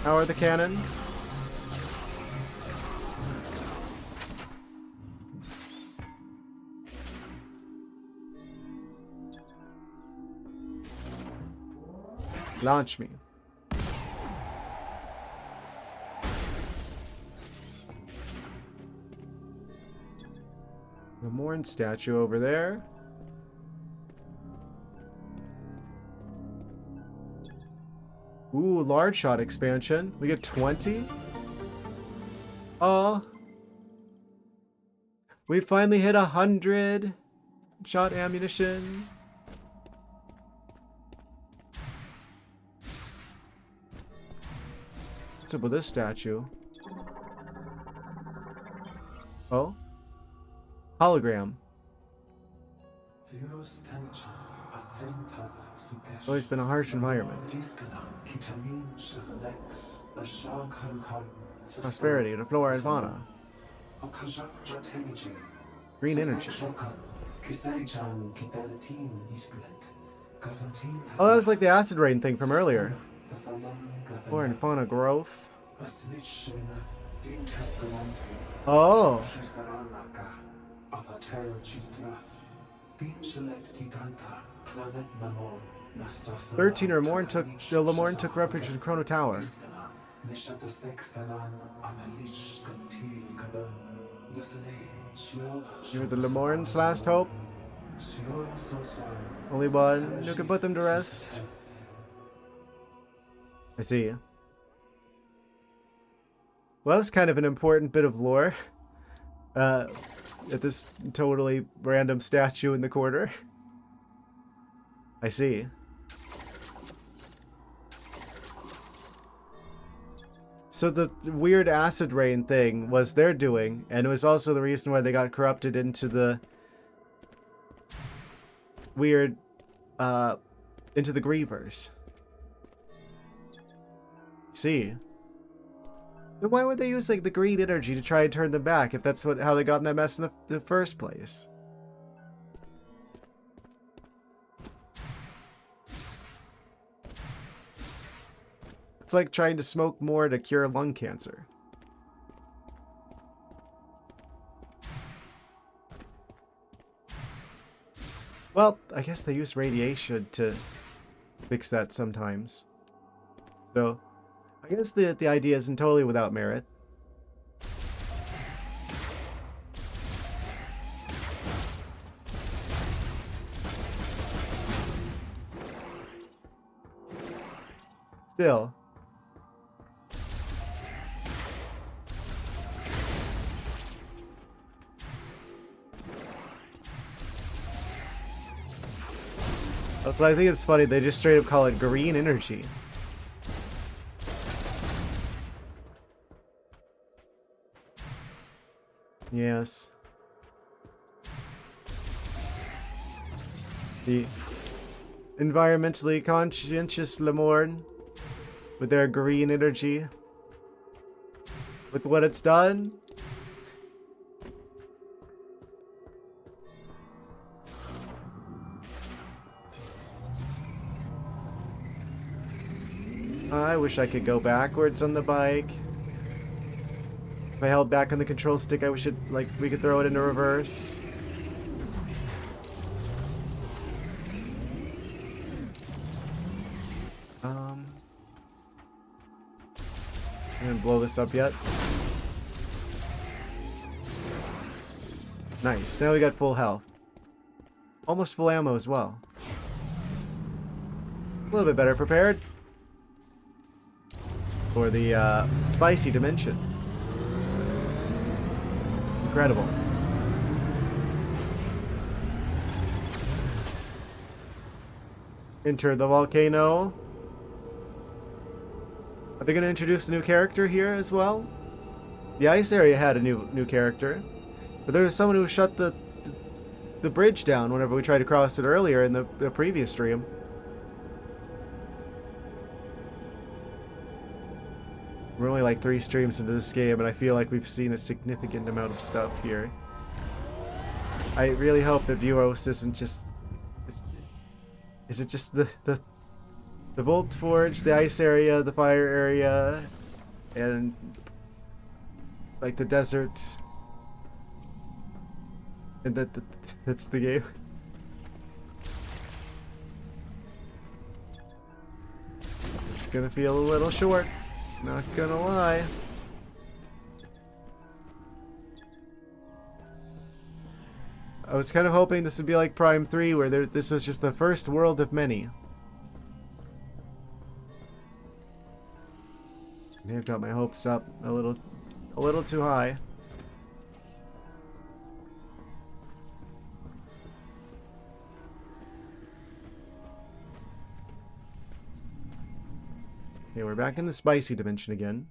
Power the cannon. Launch me. The Morn statue over there. Ooh, large shot expansion. We get 20. Oh. We finally hit 100 shot ammunition. What's up with this statue? Oh? Hologram. Always been a harsh environment. Prosperity to flora and fauna. Green energy. Oh, that was like the acid rain thing from earlier. Flora and fauna growth. Oh. 13 or more took Lemorn took refuge in the Chrono Tower. You were the Lemorn's last hope. Only one who can put them to rest. I see. Well, that's kind of an important bit of lore. At this totally random statue in the corner. I see. So the weird acid rain thing was their doing, and it was also the reason why they got corrupted into the weird, into the Grievers. See? Then why would they use like the green energy to try and turn them back if that's how they got in that mess in the first place? It's like trying to smoke more to cure lung cancer. Well, I guess they use radiation to fix that sometimes. So I guess the idea isn't totally without merit. Still. So I think it's funny, they just straight up call it green energy. Yes. The environmentally conscientious Lemorn with their green energy. With what it's done. I wish I could go backwards on the bike. If I held back on the control stick, I wish it, like, we could throw it into reverse. I didn't blow this up yet. Nice. Now we got full health. Almost full ammo as well. A little bit better prepared for the spicy dimension. Incredible. Enter the volcano. Are they going to introduce a new character here as well? The ice area had a new character, but there was someone who shut the bridge down whenever we tried to cross it earlier in the previous stream. We're only like 3 streams into this game, and I feel like we've seen a significant amount of stuff here. I really hope that Vuos isn't just... Is it just the Volt Forge, the ice area, the fire area, and like the desert, and that's the game? It's gonna feel a little short, not gonna lie. I was kind of hoping this would be like Prime 3, where this was just the first world of many. May have got my hopes up a little too high. Okay, we're back in the spicy dimension again.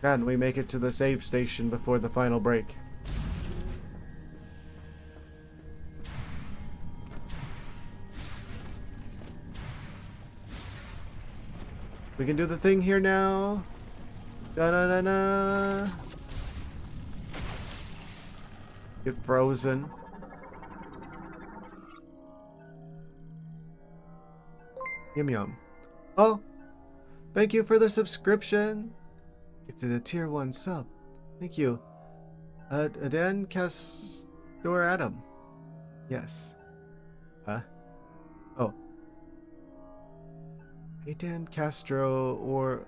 Can we make it to the save station before the final break? We can do the thing here now. Da-na-na-na. Get frozen. Yum yum. Oh! Thank you for the subscription. Gifted a tier 1 sub. Thank you. Adan Castor Adam. Yes. Huh? Oh. Adan Castro or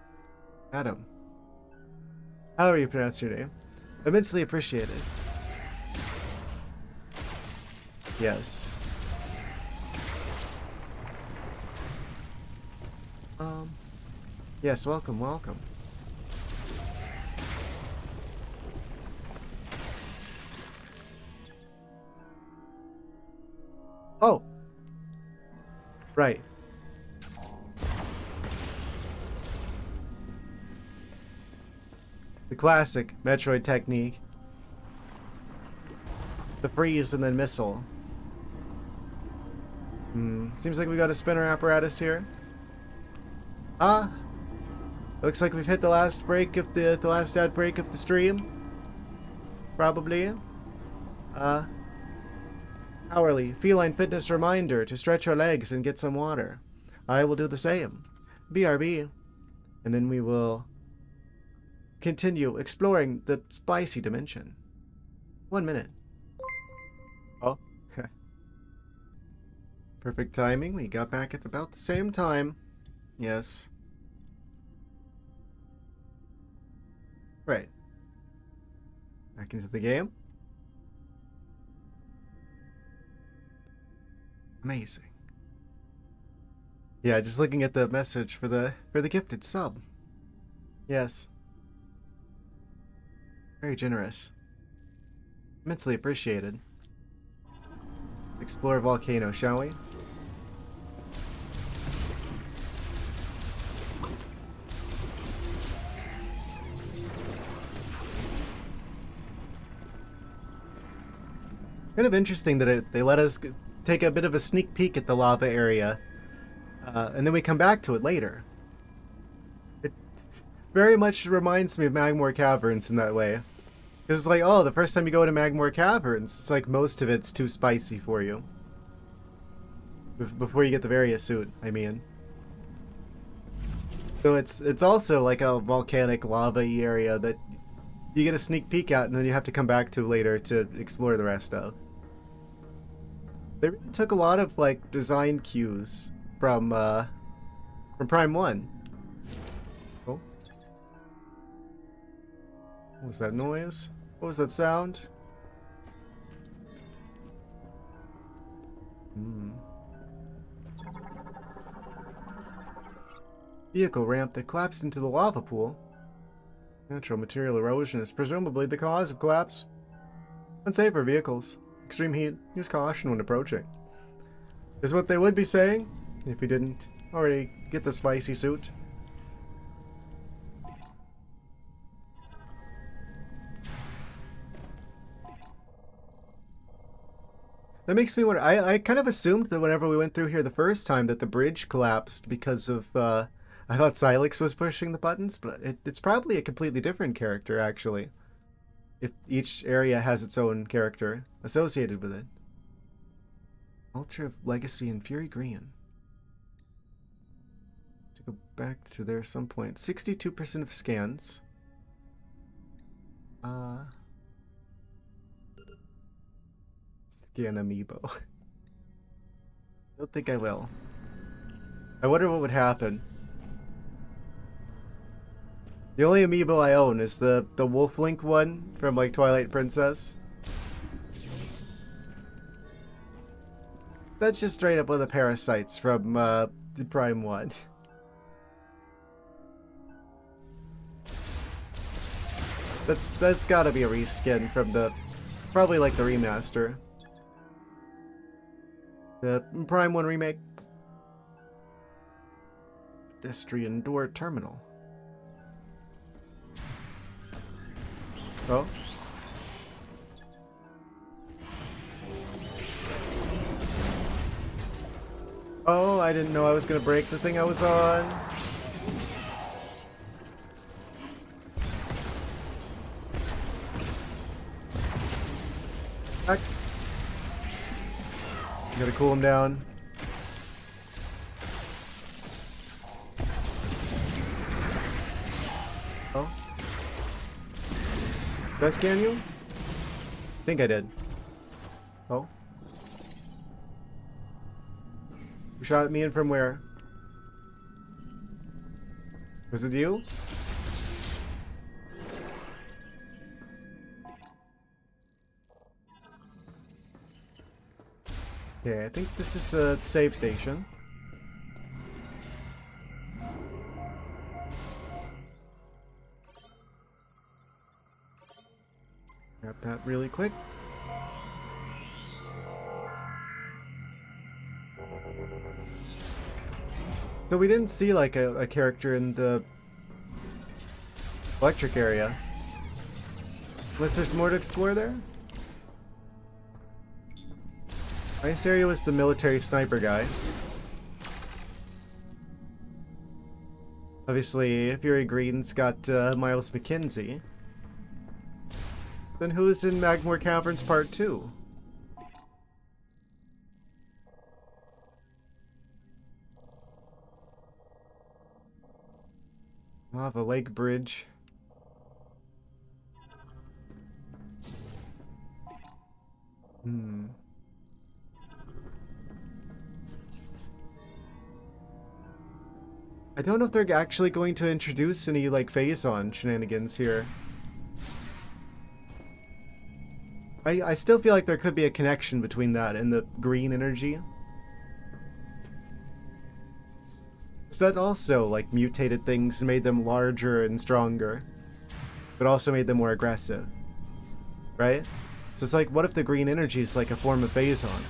Adam. However you pronounce your name. Immensely appreciated. Yes. Yes, welcome, welcome. Oh! Right. The classic Metroid technique. The freeze and then missile. Seems like we got a spinner apparatus here. Ah! Looks like we've hit the last break of the last ad break of the stream. Probably. Hourly, feline fitness reminder to stretch our legs and get some water. I will do the same. BRB. And then we will continue exploring the spicy dimension. 1 minute. Oh. Perfect timing. We got back at about the same time. Yes. Right. Back into the game. Amazing. Yeah, just looking at the message for the gifted sub. Yes. Very generous. Immensely appreciated. Let's explore volcano, shall we? Kind of interesting that they let us take a bit of a sneak peek at the lava area, and then we come back to it later. It very much reminds me of Magmore Caverns in that way. Because it's like, oh, the first time you go to Magmore Caverns, it's like most of it's too spicy for you. Before you get the Varia suit, I mean. So it's also like a volcanic lava-y area that you get a sneak peek at and then you have to come back to later to explore the rest of. They really took a lot of like design cues from Prime 1. Oh. What was that noise? What was that sound? Vehicle ramp that collapsed into the lava pool. Natural material erosion is presumably the cause of collapse. Unsafe for vehicles. Extreme heat. Use caution when approaching. Is what they would be saying if we didn't already get the spicy suit. That makes me wonder. I kind of assumed that whenever we went through here the first time that the bridge collapsed because of I thought Silex was pushing the buttons, but it's probably a completely different character actually. If each area has its own character associated with it. Altar of Legacy and Fury Green. To go back to there some point. 62% of scans. Scan amiibo. Don't think I will. I wonder what would happen. The only amiibo I own is the Wolf Link one from like Twilight Princess. That's just straight up one of the parasites from the Prime 1. That's gotta be a reskin from the probably like the remaster. The Prime 1 remake. Pedestrian door terminal. Oh. Oh, I didn't know I was gonna break the thing I was on. Back. Gotta cool him down. Oh. Did I scan you? I think I did. Oh. You shot at me and from where? Was it you? Okay, I think this is a save station. Grab that really quick. So we didn't see like a character in the electric area. Unless there's more to explore there? This area was the military sniper guy. Obviously, Fury Green's got Miles McKenzie. Then who's in Magmore Caverns Part 2? Lava Lake Bridge. I don't know if they're actually going to introduce any, like, phase-on shenanigans here. I still feel like there could be a connection between that and the green energy. So that also, like, mutated things and made them larger and stronger. But also made them more aggressive. Right? So it's like, what if the green energy is like a form of Phazon?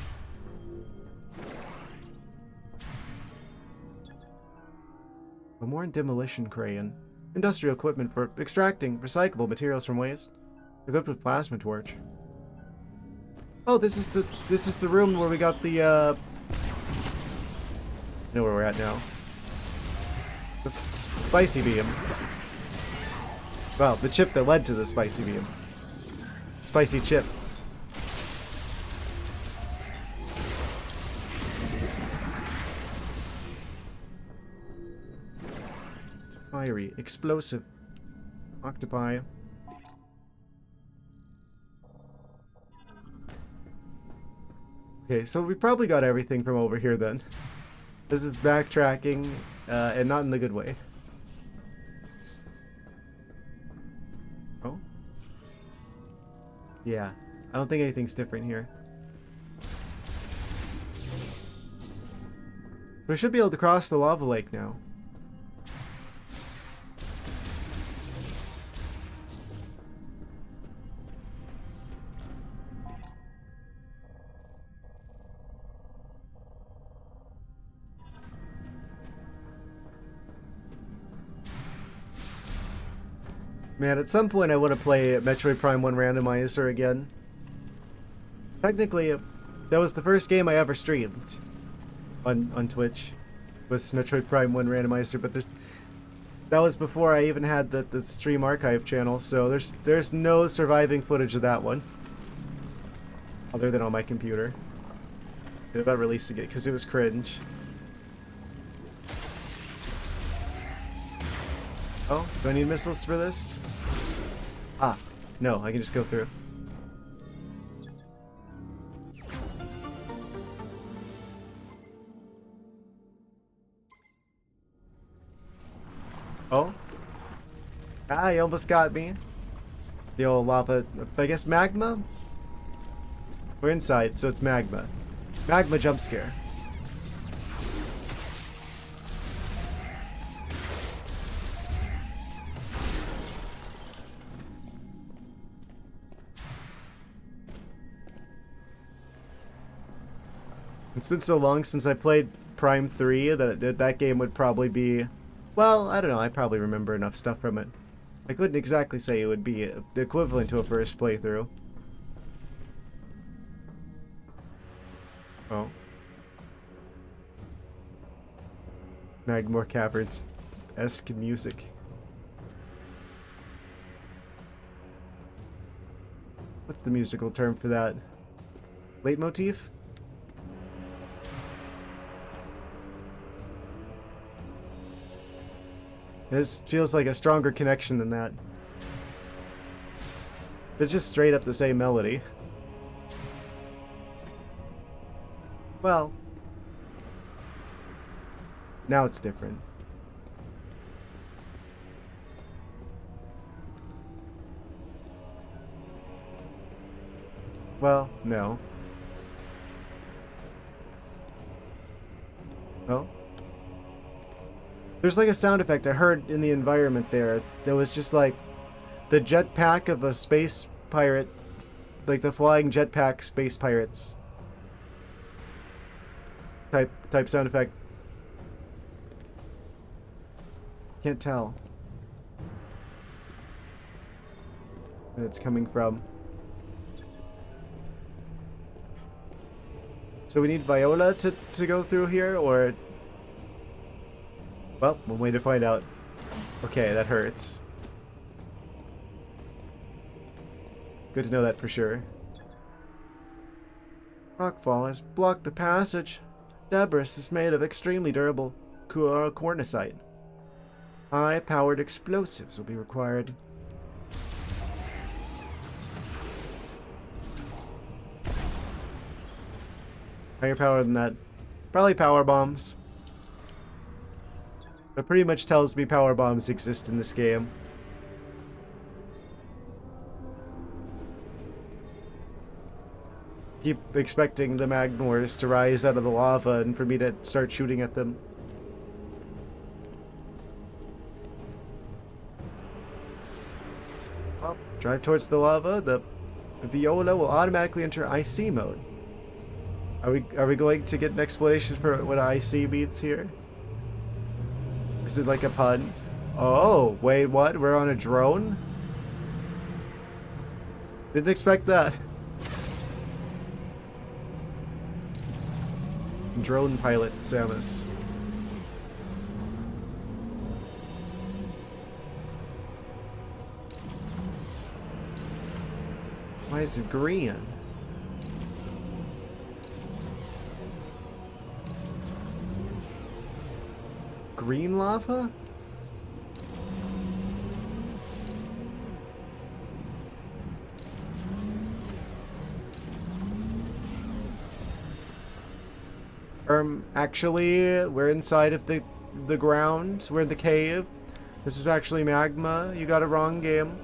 A more demolition crane. Industrial equipment for extracting recyclable materials from waste. Equipped with plasma torch. Oh, this is the room where we got the I know where we're at now. The spicy beam. Well, the chip that led to the spicy beam. Spicy chip. It's fiery, explosive. Octopi. Okay, so we probably got everything from over here then. This is backtracking, and not in the good way. Oh? Yeah, I don't think anything's different here. So we should be able to cross the lava lake now. Man, at some point I want to play Metroid Prime 1 Randomizer again. Technically, that was the first game I ever streamed on Twitch, was Metroid Prime 1 Randomizer, but that was before I even had the stream archive channel, so there's no surviving footage of that one. Other than on my computer. They're about releasing it because it was cringe. Oh, do I need missiles for this? Ah, no, I can just go through. Oh? Ah, you almost got me. The old lava, I guess magma? We're inside, so it's magma. Magma jump scare. It's been so long since I played Prime 3 that that game would probably be... Well, I don't know, I probably remember enough stuff from it. I couldn't exactly say it would be the equivalent to a first playthrough. Oh. Magmore Caverns-esque music. What's the musical term for that? Leitmotif? This feels like a stronger connection than that. It's just straight up the same melody. Well, now it's different. Well, no. Well, there's like a sound effect I heard in the environment there that was just like the jetpack of a space pirate, like the flying jetpack space pirates type sound effect. Can't tell where it's coming from. So we need Viola to go through here, or... Well, one way to find out. Okay, that hurts. Good to know that for sure. Rockfall has blocked the passage. Debris is made of extremely durable cornicite. High-powered explosives will be required. Higher power than that. Probably power bombs. That pretty much tells me power bombs exist in this game. Keep expecting the Magmors to rise out of the lava and for me to start shooting at them. Well, drive towards the lava. The Viola will automatically enter IC mode. Are we going to get an explanation for what IC means here? Is it like a pun? Oh, wait, what? We're on a drone? Didn't expect that. Drone pilot Samus. Why is it green? Green lava? Actually, we're inside of the ground. We're in the cave. This is actually magma. You got it wrong, game.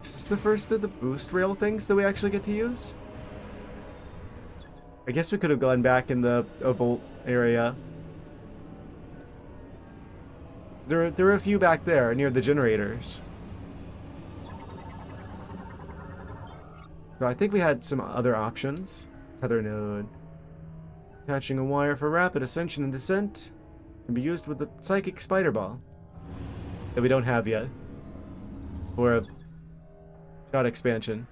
Is this the first of the boost rail things that we actually get to use? I guess we could have gone back in the Volt area. There were a few back there near the generators. So I think we had some other options. Tether node. Attaching a wire for rapid ascension and descent can be used with the psychic spider ball that we don't have yet. Or a shot expansion.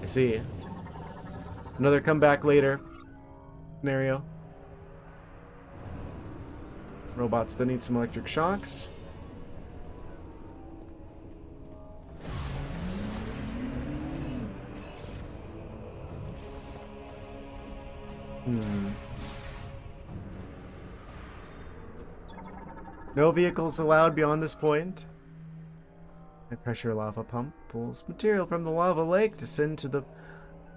I see. Another comeback later scenario. Robots that need some electric shocks. No vehicles allowed beyond this point. High pressure lava pump pulls material from the lava lake to send to the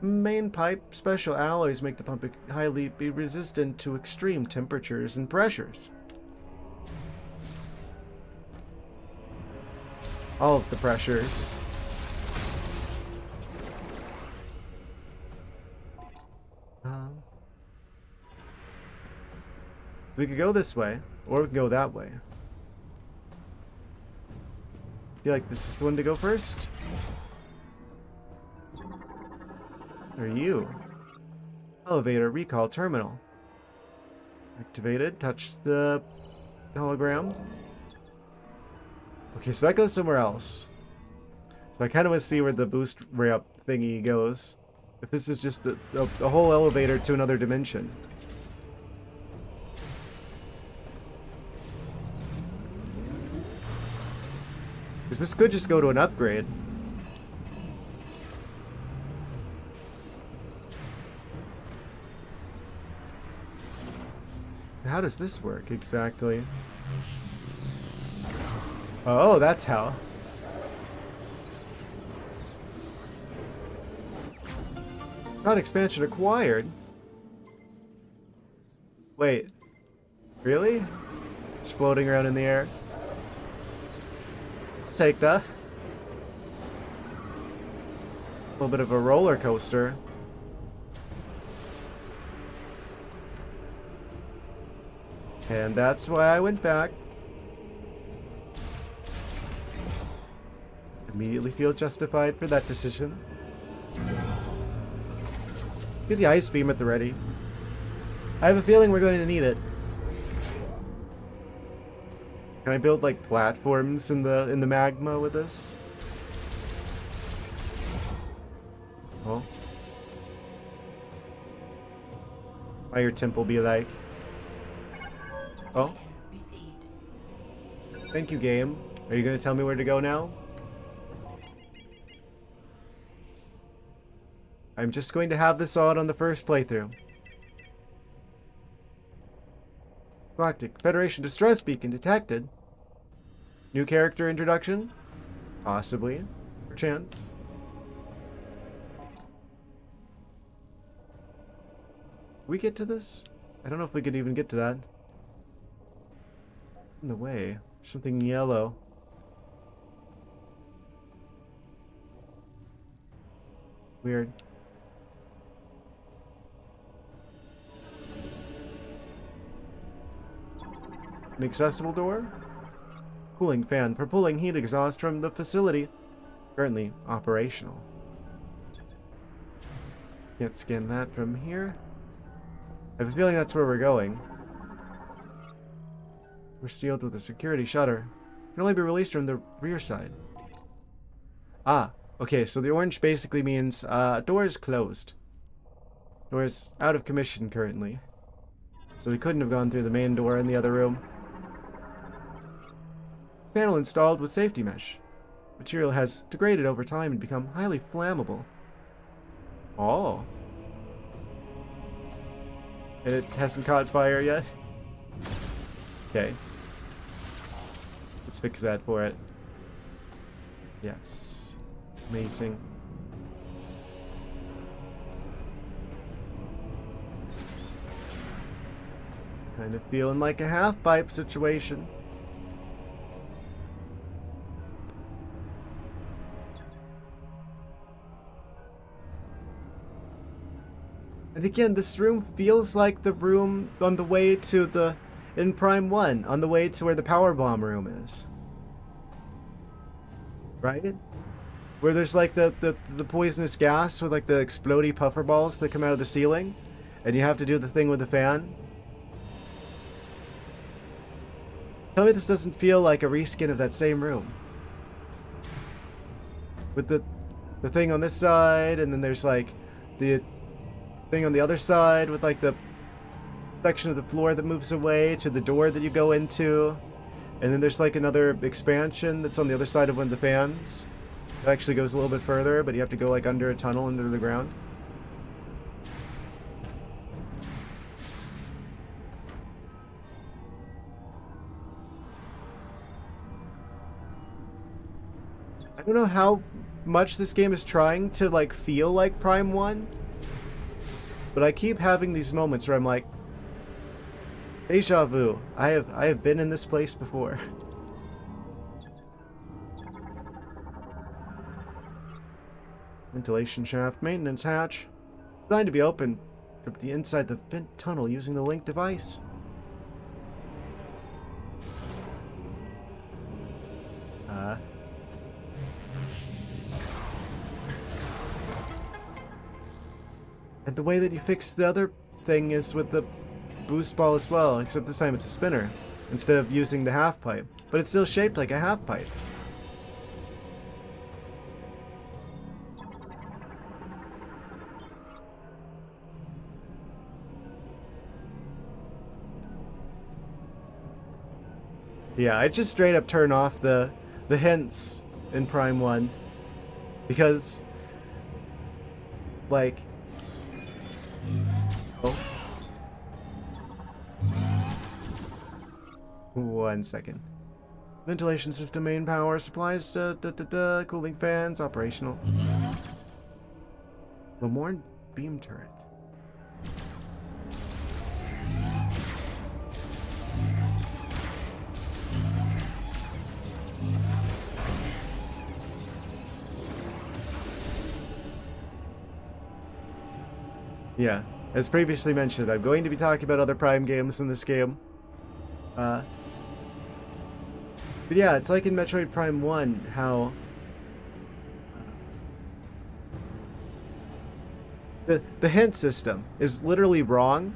main pipe. Special alloys make the pump highly resistant to extreme temperatures and pressures. All of the pressures. So we could go this way, or we could go that way. I feel like this is the one to go first. Or you? Elevator recall terminal. Activated. Touch the hologram. Okay, so that goes somewhere else. So I kind of want to see where the boost ramp thingy goes. If this is just a whole elevator to another dimension. Because this could just go to an upgrade. So how does this work exactly? Oh, that's how. Not expansion acquired. Wait. Really? It's floating around in the air. Take that. A little bit of a roller coaster. And that's why I went back. Immediately feel justified for that decision. Get the ice beam at the ready. I have a feeling we're going to need it. Can I build like platforms in the magma with this? Oh. Fire temple be like. Oh. Thank you, game. Are you gonna tell me where to go now? I'm just going to have this on the first playthrough. Galactic Federation distress beacon detected. New character introduction? Possibly. Perchance. We get to this? I don't know if we could even get to that. It's in the way. There's something yellow. An accessible door? Cooling fan for pulling heat exhaust from the facility. Currently operational. Can't scan that from here. I have a feeling that's where we're going. We're sealed with a security shutter. Can only be released from the rear side. Ah, okay, so the orange basically means door is closed. Door is out of commission currently. So we couldn't have gone through the main door in the other room. Panel installed with safety mesh. Material has degraded over time and become highly flammable. Oh. And it hasn't caught fire yet? Okay. Let's fix that for it. Yes. Amazing. Kind of feeling like a half-pipe situation. And again, this room feels like the room on the way to the... in Prime 1, on the way to where the power bomb room is. Right? Where there's like the poisonous gas with like the explodey puffer balls that come out of the ceiling. And you have to do the thing with the fan. Tell me this doesn't feel like a reskin of that same room. With the thing on this side, and then there's like the thing on the other side with like the section of the floor that moves away to the door that you go into. And then there's like another expansion that's on the other side of one of the fans. It actually goes a little bit further, but you have to go like under a tunnel under the ground. I don't know how much this game is trying to like feel like Prime 1, but I keep having these moments where I'm like, deja vu. I have been in this place before. Ventilation shaft, maintenance hatch. Designed to be open from the inside the vent tunnel using the link device. And the way that you fix the other thing is with the boost ball as well, except this time it's a spinner instead of using the half pipe. But it's still shaped like a half pipe. Yeah, I just straight up turn off the hints in Prime 1 because like oh. 1 second. Ventilation system main power supplies cooling fans operational. Lamorne beam turret. Yeah, as previously mentioned, I'm going to be talking about other Prime games in this game. But yeah, it's like in Metroid Prime 1, how the hint system is literally wrong,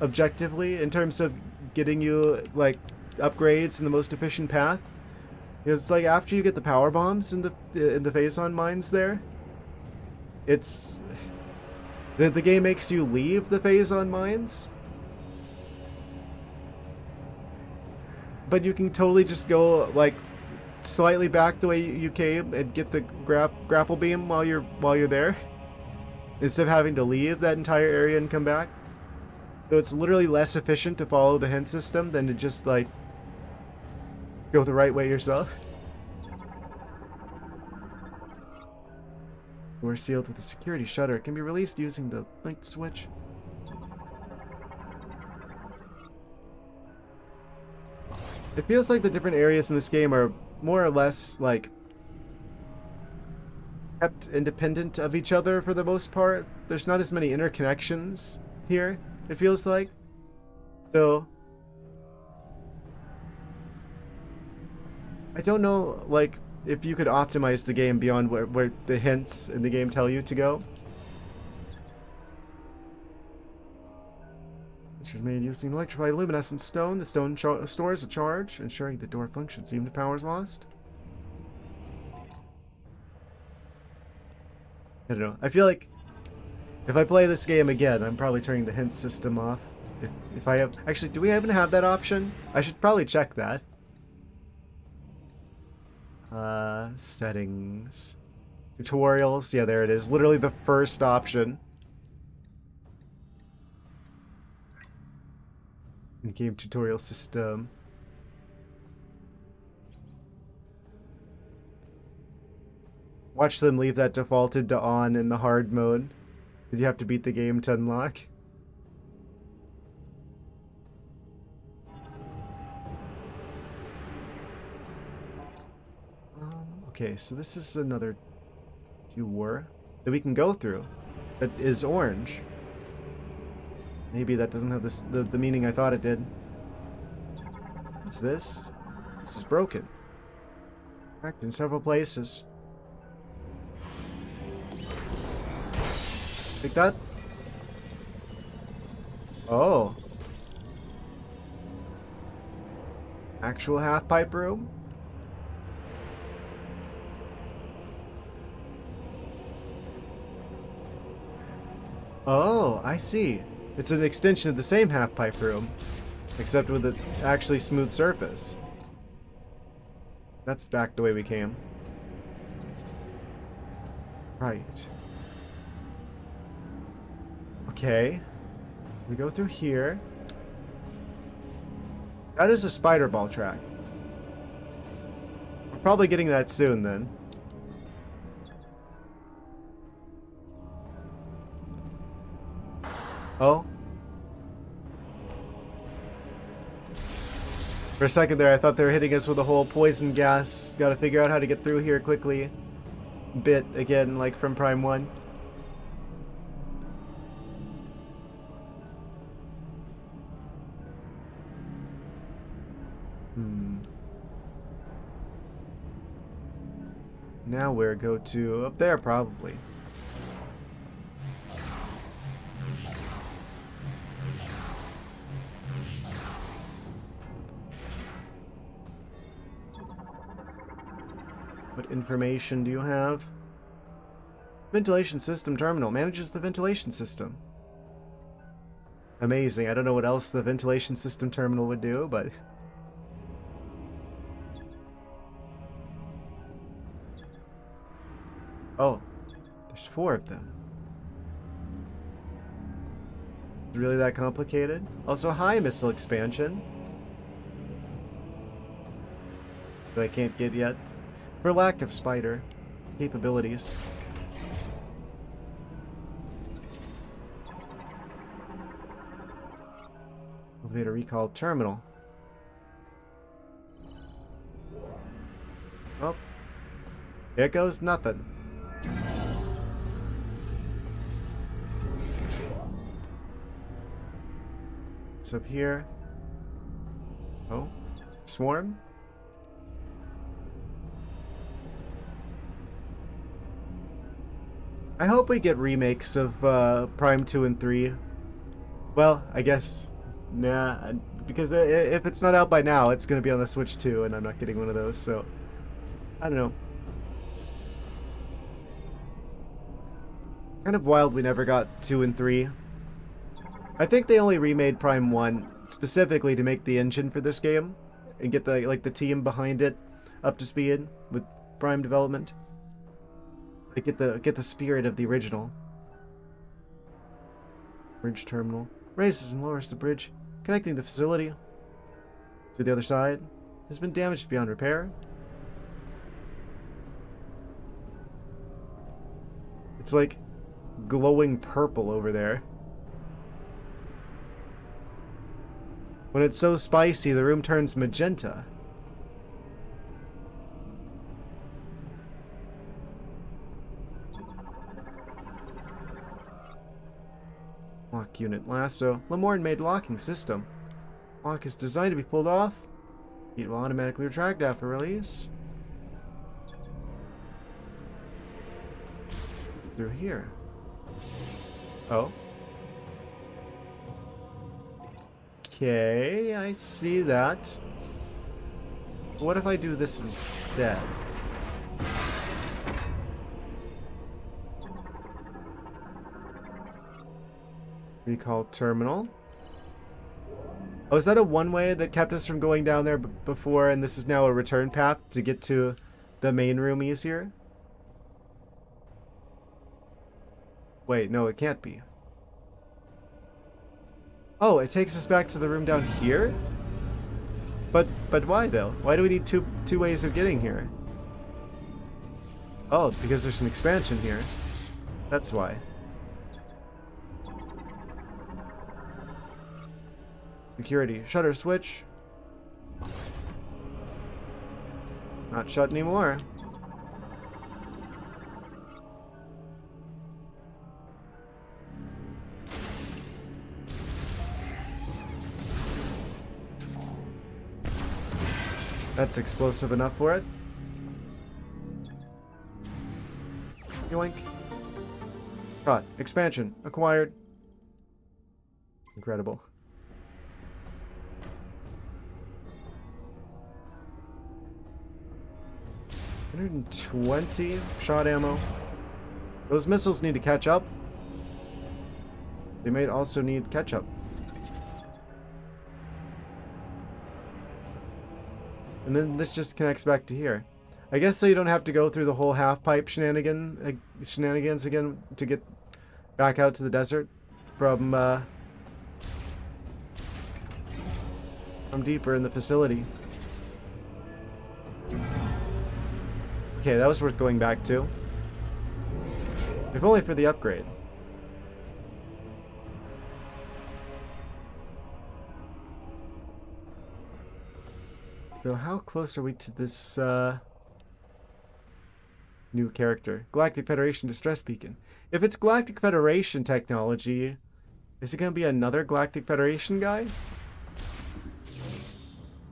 objectively, in terms of getting you, like, upgrades in the most efficient path. Because, like, after you get the power bombs in the Phazon mines there, it's... The game makes you leave the Phazon mines. But you can totally just go, like, slightly back the way you came and get the grapple beam while you're there. Instead of having to leave that entire area and come back. So it's literally less efficient to follow the hint system than to just, like, go the right way yourself. We're sealed with a security shutter. It can be released using the linked switch. It feels like the different areas in this game are more or less, like, kept independent of each other for the most part. There's not as many interconnections here, it feels like. So, I don't know, like, if you could optimize the game beyond where the hints in the game tell you to go. This was made using electrified luminescent stone. The stone stores a charge, ensuring the door functions even if power is lost. I don't know. I feel like if I play this game again, I'm probably turning the hint system off. If I have... Actually, do we even have that option? I should probably check that. Settings. Tutorials. Yeah, there it is. Literally the first option. In-game tutorial system. Watch them leave that defaulted to on in the hard mode. Did you have to beat the game to unlock? Okay, so this is another door that we can go through. That is orange. Maybe that doesn't have the meaning I thought it did. What's this? This is broken. Cracked in several places. Like that? Oh. Actual half-pipe room? Oh, I see. It's an extension of the same half-pipe room, except with an actually smooth surface. That's back the way we came. Right. Okay. We go through here. That is a spider ball track. We're probably getting that soon then. Oh. For a second there, I thought they were hitting us with a whole poison gas. Gotta figure out how to get through here quickly. Bit, again, like from Prime 1. Now where go to? Up there, probably. What information do you have? Ventilation system terminal. Manages the ventilation system. Amazing. I don't know what else the ventilation system terminal would do, but... Oh, there's 4 of them. Is it really that complicated? Also, high missile expansion. That I can't get yet. For lack of spider capabilities. Elevator recall terminal. Well, here goes nothing. What's up here? Oh, swarm? I hope we get remakes of Prime 2 and 3. Well, I guess, nah, because if it's not out by now, it's going to be on the Switch too, and I'm not getting one of those, so I don't know. Kind of wild we never got 2 and 3. I think they only remade Prime 1 specifically to make the engine for this game and get the team behind it up to speed with Prime development. Like get the spirit of the original. Bridge terminal. Raises and lowers the bridge, connecting the facility to the other side. Has been damaged beyond repair. It's like glowing purple over there. When it's so spicy, the room turns magenta. Lock unit lasso. Lamorne made locking system. Lock is designed to be pulled off Heat will automatically retract after release. It's through here. Oh. Okay, I see that. What if I do this instead? Recall terminal. Oh, is that a one-way that kept us from going down there before, and this is now a return path to get to the main room easier? Wait, no, it can't be. Oh, it takes us back to the room down here? But why, though? Why do we need two ways of getting here? Oh, because there's an expansion here. That's why. Security. Shutter switch. Not shut anymore. That's explosive enough for it. Yoink. Caught. Expansion. Acquired. Incredible. 120 shot ammo. Those missiles need to catch up. They may also need ketchup. And then this just connects back to here. I guess so you don't have to go through the whole half-pipe shenanigans again to get back out to the desert from deeper in the facility. Okay, that was worth going back to. If only for the upgrade. So how close are we to this new character? Galactic Federation Distress Beacon. If it's Galactic Federation technology, is it going to be another Galactic Federation guy?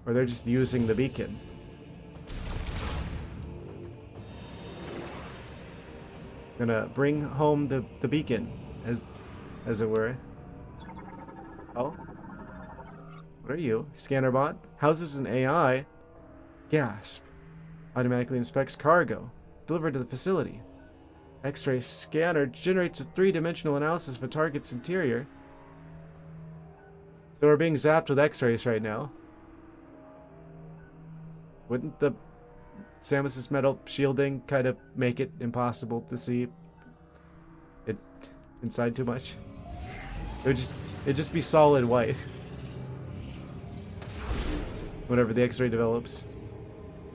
Or they're just using the beacon? Gonna bring home the beacon, as it were. Oh? What are you? Scanner bot? Houses an AI? Gasp. Automatically inspects cargo. Delivered to the facility. X-ray scanner generates a three-dimensional analysis of a target's interior. So we're being zapped with X-rays right now. Wouldn't the Samus's metal shielding kind of make it impossible to see it inside too much? It'd just be solid white. Whenever the X-ray develops.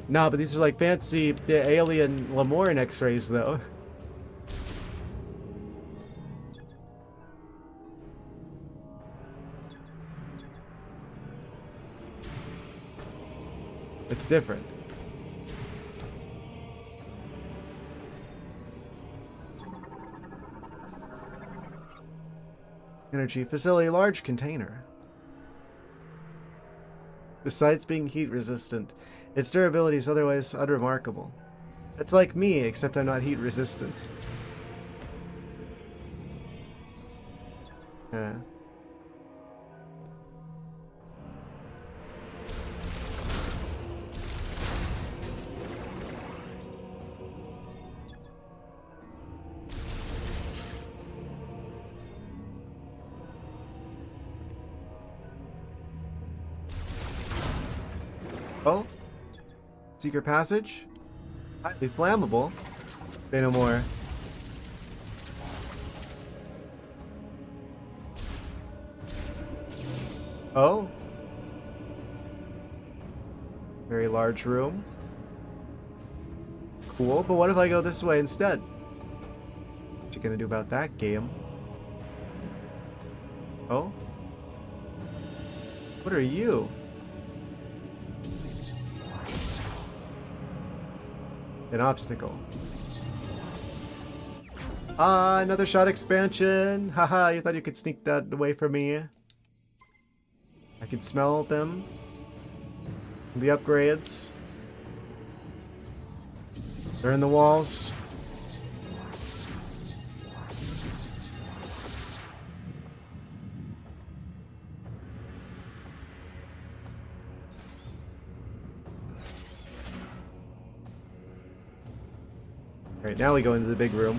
Nah, but these are like fancy the alien Lamorne X-rays though. It's different. Energy facility, large container. Besides being heat resistant, its durability is otherwise unremarkable. It's like me, except I'm not heat resistant. Oh, secret passage? Highly flammable. Say no more. Oh. Very large room. Cool, but what if I go this way instead? What you gonna do about that, game? Oh? What are you? An obstacle. Ah, another shot expansion. Haha, you thought you could sneak that away from me? I can smell them. The upgrades. They're in the walls. Alright, now we go into the big room.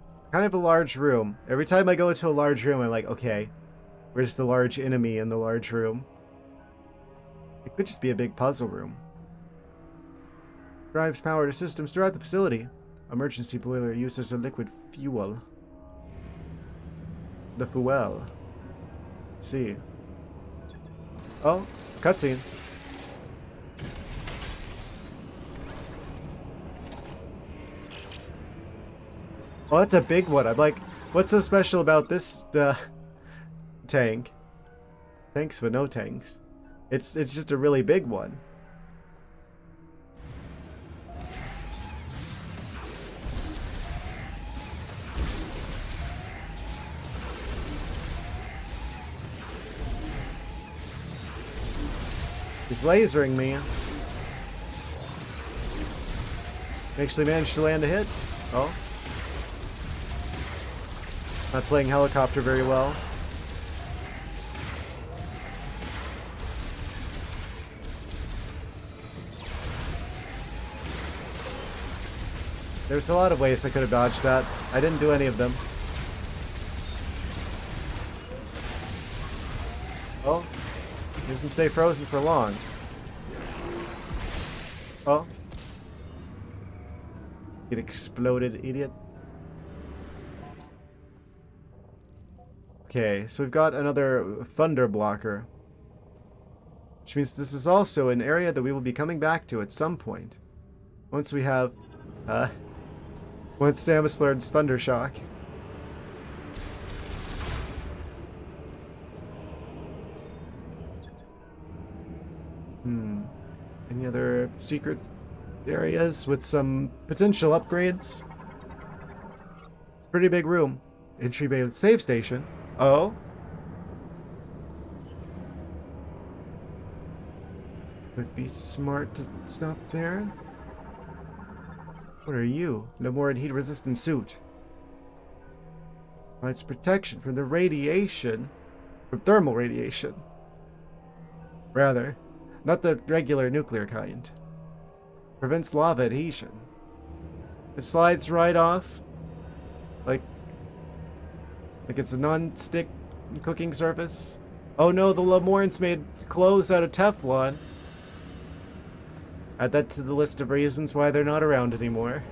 It's kind of a large room. Every time I go into a large room, I'm like, okay, where's the large enemy in the large room? It could just be a big puzzle room. Drives power to systems throughout the facility. Emergency boiler uses a liquid fuel. The fuel. Let's see. Oh, cutscene. Oh, that's a big one. I'm like, what's so special about this tank? Tanks with no tanks. It's just a really big one. He's lasering me. Actually managed to land a hit. Oh. Not playing helicopter very well. There's a lot of ways I could have dodged that. I didn't do any of them. Oh. He doesn't stay frozen for long. Oh. Get exploded, idiot. Okay, so we've got another thunder blocker. Which means this is also an area that we will be coming back to at some point. Once we have, once Samus learns Thunder Shock. Any other secret areas with some potential upgrades? It's a pretty big room. Entry bay save station. Oh? Would be smart to stop there. What are you? No more in heat-resistant suit. Provides protection from the radiation. From thermal radiation. Rather. Not the regular nuclear kind. Prevents lava adhesion. It slides right off. Like it's a non-stick cooking surface. Oh no, the Lemorans made clothes out of Teflon. Add that to the list of reasons why they're not around anymore.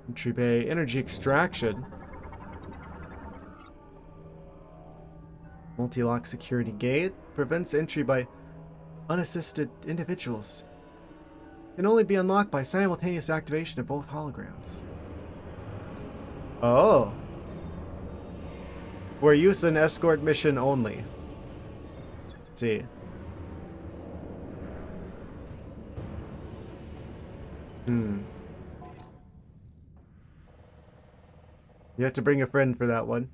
Entry bay, energy extraction. Multi-lock security gate prevents entry by unassisted individuals. Can only be unlocked by simultaneous activation of both holograms. Oh. For use in escort mission only. Let's see. You have to bring a friend for that one.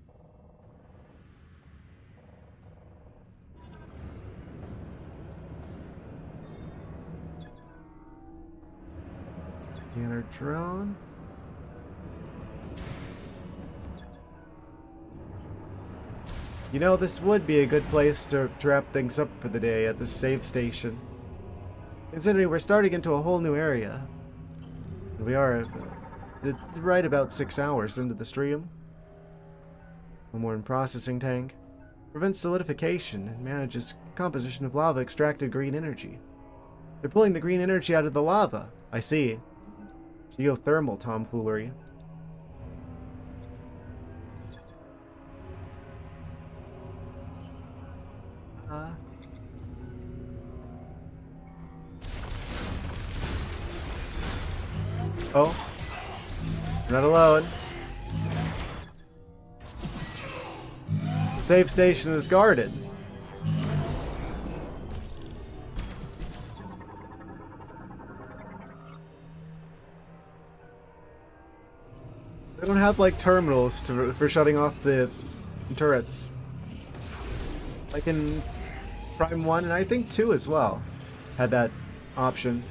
Scanner drone. You know, this would be a good place to wrap things up for the day at this save station. Considering we're starting into a whole new area. We are right about 6 hours into the stream. One more in processing tank. Prevents solidification and manages composition of lava extracted green energy. They're pulling the green energy out of the lava. I see. Geothermal tomfoolery. Oh. Not alone. The save station is guarded. They don't have like terminals for shutting off the turrets. Like in Prime 1 and I think 2 as well had that option.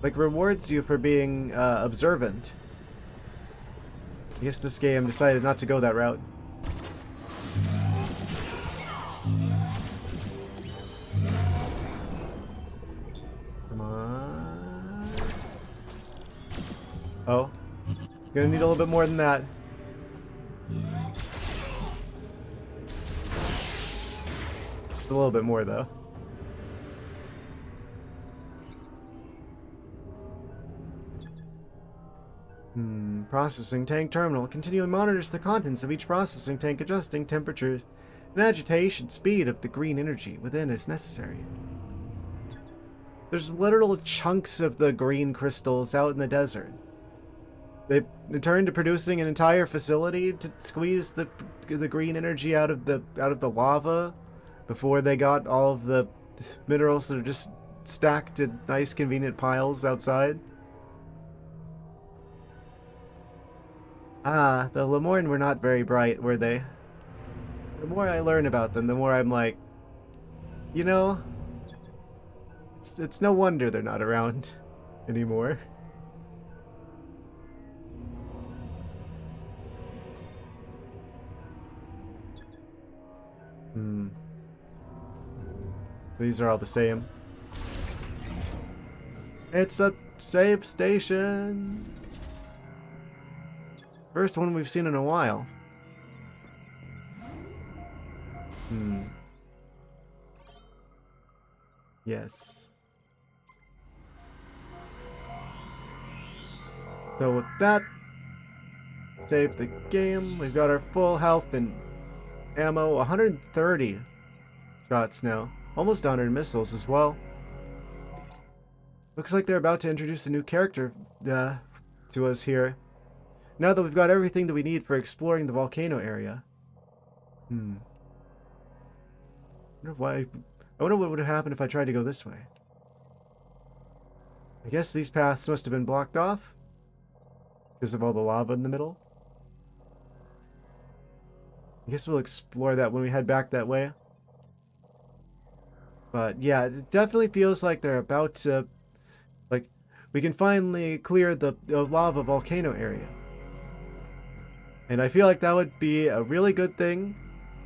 Like rewards you for being observant. I guess this game decided not to go that route. Come on. Oh. Gonna need a little bit more than that. Just a little bit more though. Processing tank terminal continually monitors the contents of each processing tank, adjusting temperature and agitation speed of the green energy within as necessary. There's literal chunks of the green crystals out in the desert. They've turned to producing an entire facility to squeeze the green energy out of the lava before they got all of the minerals that are just stacked in nice convenient piles outside. Ah, the Lemoyne were not very bright, were they? The more I learn about them, the more I'm like, you know, it's no wonder they're not around anymore. So these are all the same. It's a save station. First one we've seen in a while. Yes. So with that, save the game. We've got our full health and ammo. 130 shots now. Almost 100 missiles as well. Looks like they're about to introduce a new character to us here. Now that we've got everything that we need for exploring the volcano area. I wonder what would have happened if I tried to go this way. I guess these paths must have been blocked off because of all the lava in the middle. I guess we'll explore that when we head back that way. But yeah, it definitely feels like they're about to, like, we can finally clear the lava volcano area. And I feel like that would be a really good thing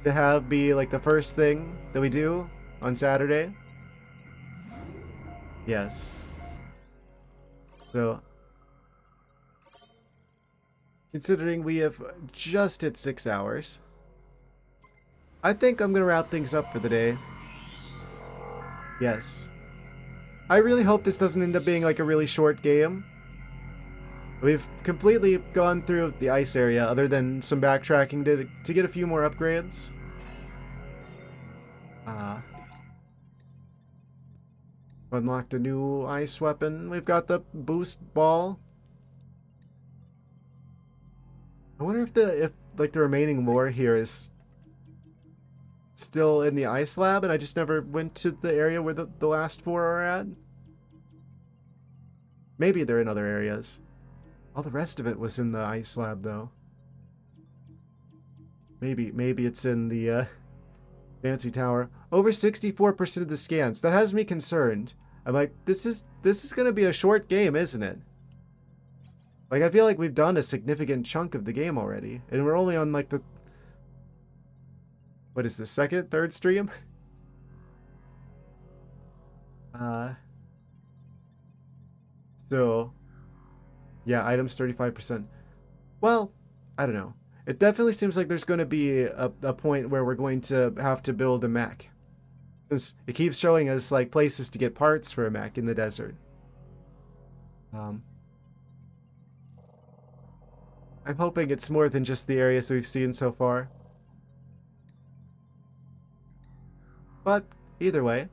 to have be like the first thing that we do on Saturday. Yes. So, considering we have just hit 6 hours, I think I'm going to wrap things up for the day. Yes. I really hope this doesn't end up being like a really short game. We've completely gone through the ice area other than some backtracking to get a few more upgrades. Unlocked a new ice weapon. We've got the boost ball. I wonder if the remaining lore here is still in the ice lab and I just never went to the area where the last 4 are at. Maybe they're in other areas. All the rest of it was in the ice lab though. Maybe it's in the fancy tower. Over 64% of the scans. That has me concerned. I'm like, this is gonna be a short game, isn't it? Like, I feel like we've done a significant chunk of the game already, and we're only on like the, what is this, second, third stream? So, yeah, items 35%. Well, I don't know. It definitely seems like there's going to be a point where we're going to have to build a mech. Since it keeps showing us like places to get parts for a mech in the desert. I'm hoping it's more than just the areas that we've seen so far. But either way,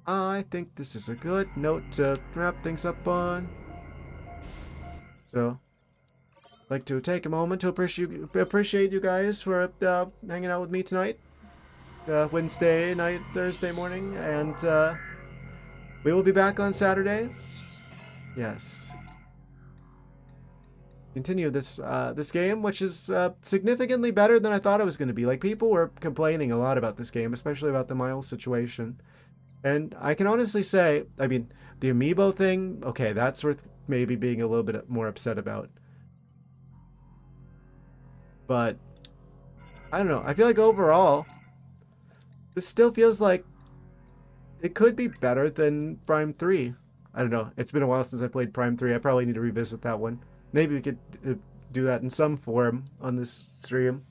I think this is a good note to wrap things up on. So, I'd like to take a moment to appreciate you guys for hanging out with me tonight. Wednesday night, Thursday morning, and We will be back on Saturday. Yes. Continue this this game, which is significantly better than I thought it was going to be. Like, people were complaining a lot about this game, especially about the Miles situation. And I can honestly say, I mean, the amiibo thing, okay, that's worth maybe being a little bit more upset about. But I don't know. I feel like overall, this still feels like it could be better than Prime 3. I don't know. It's been a while since I played Prime 3. I probably need to revisit that one. Maybe we could do that in some form on this stream.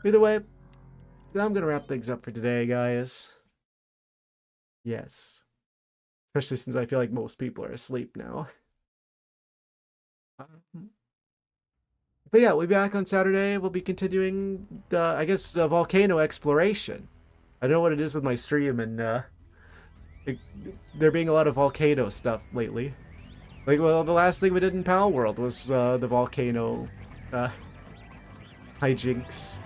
Either way, I'm going to wrap things up for today, guys. Yes. Especially since I feel like most people are asleep now. But yeah, we'll be back on Saturday. We'll be continuing the, I guess, volcano exploration. I don't know what it is with my stream, and there being a lot of volcano stuff lately. Like, well, the last thing we did in Pal World was the volcano hijinks.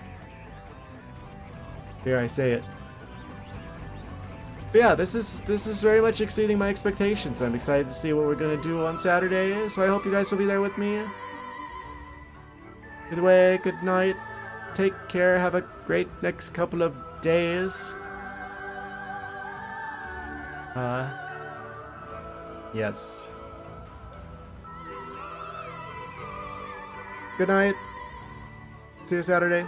Here I say it. But yeah, this is very much exceeding my expectations. I'm excited to see what we're gonna do on Saturday, so I hope you guys will be there with me. Either way, good night. Take care. Have a great next couple of days. Yes. Good night. See you Saturday.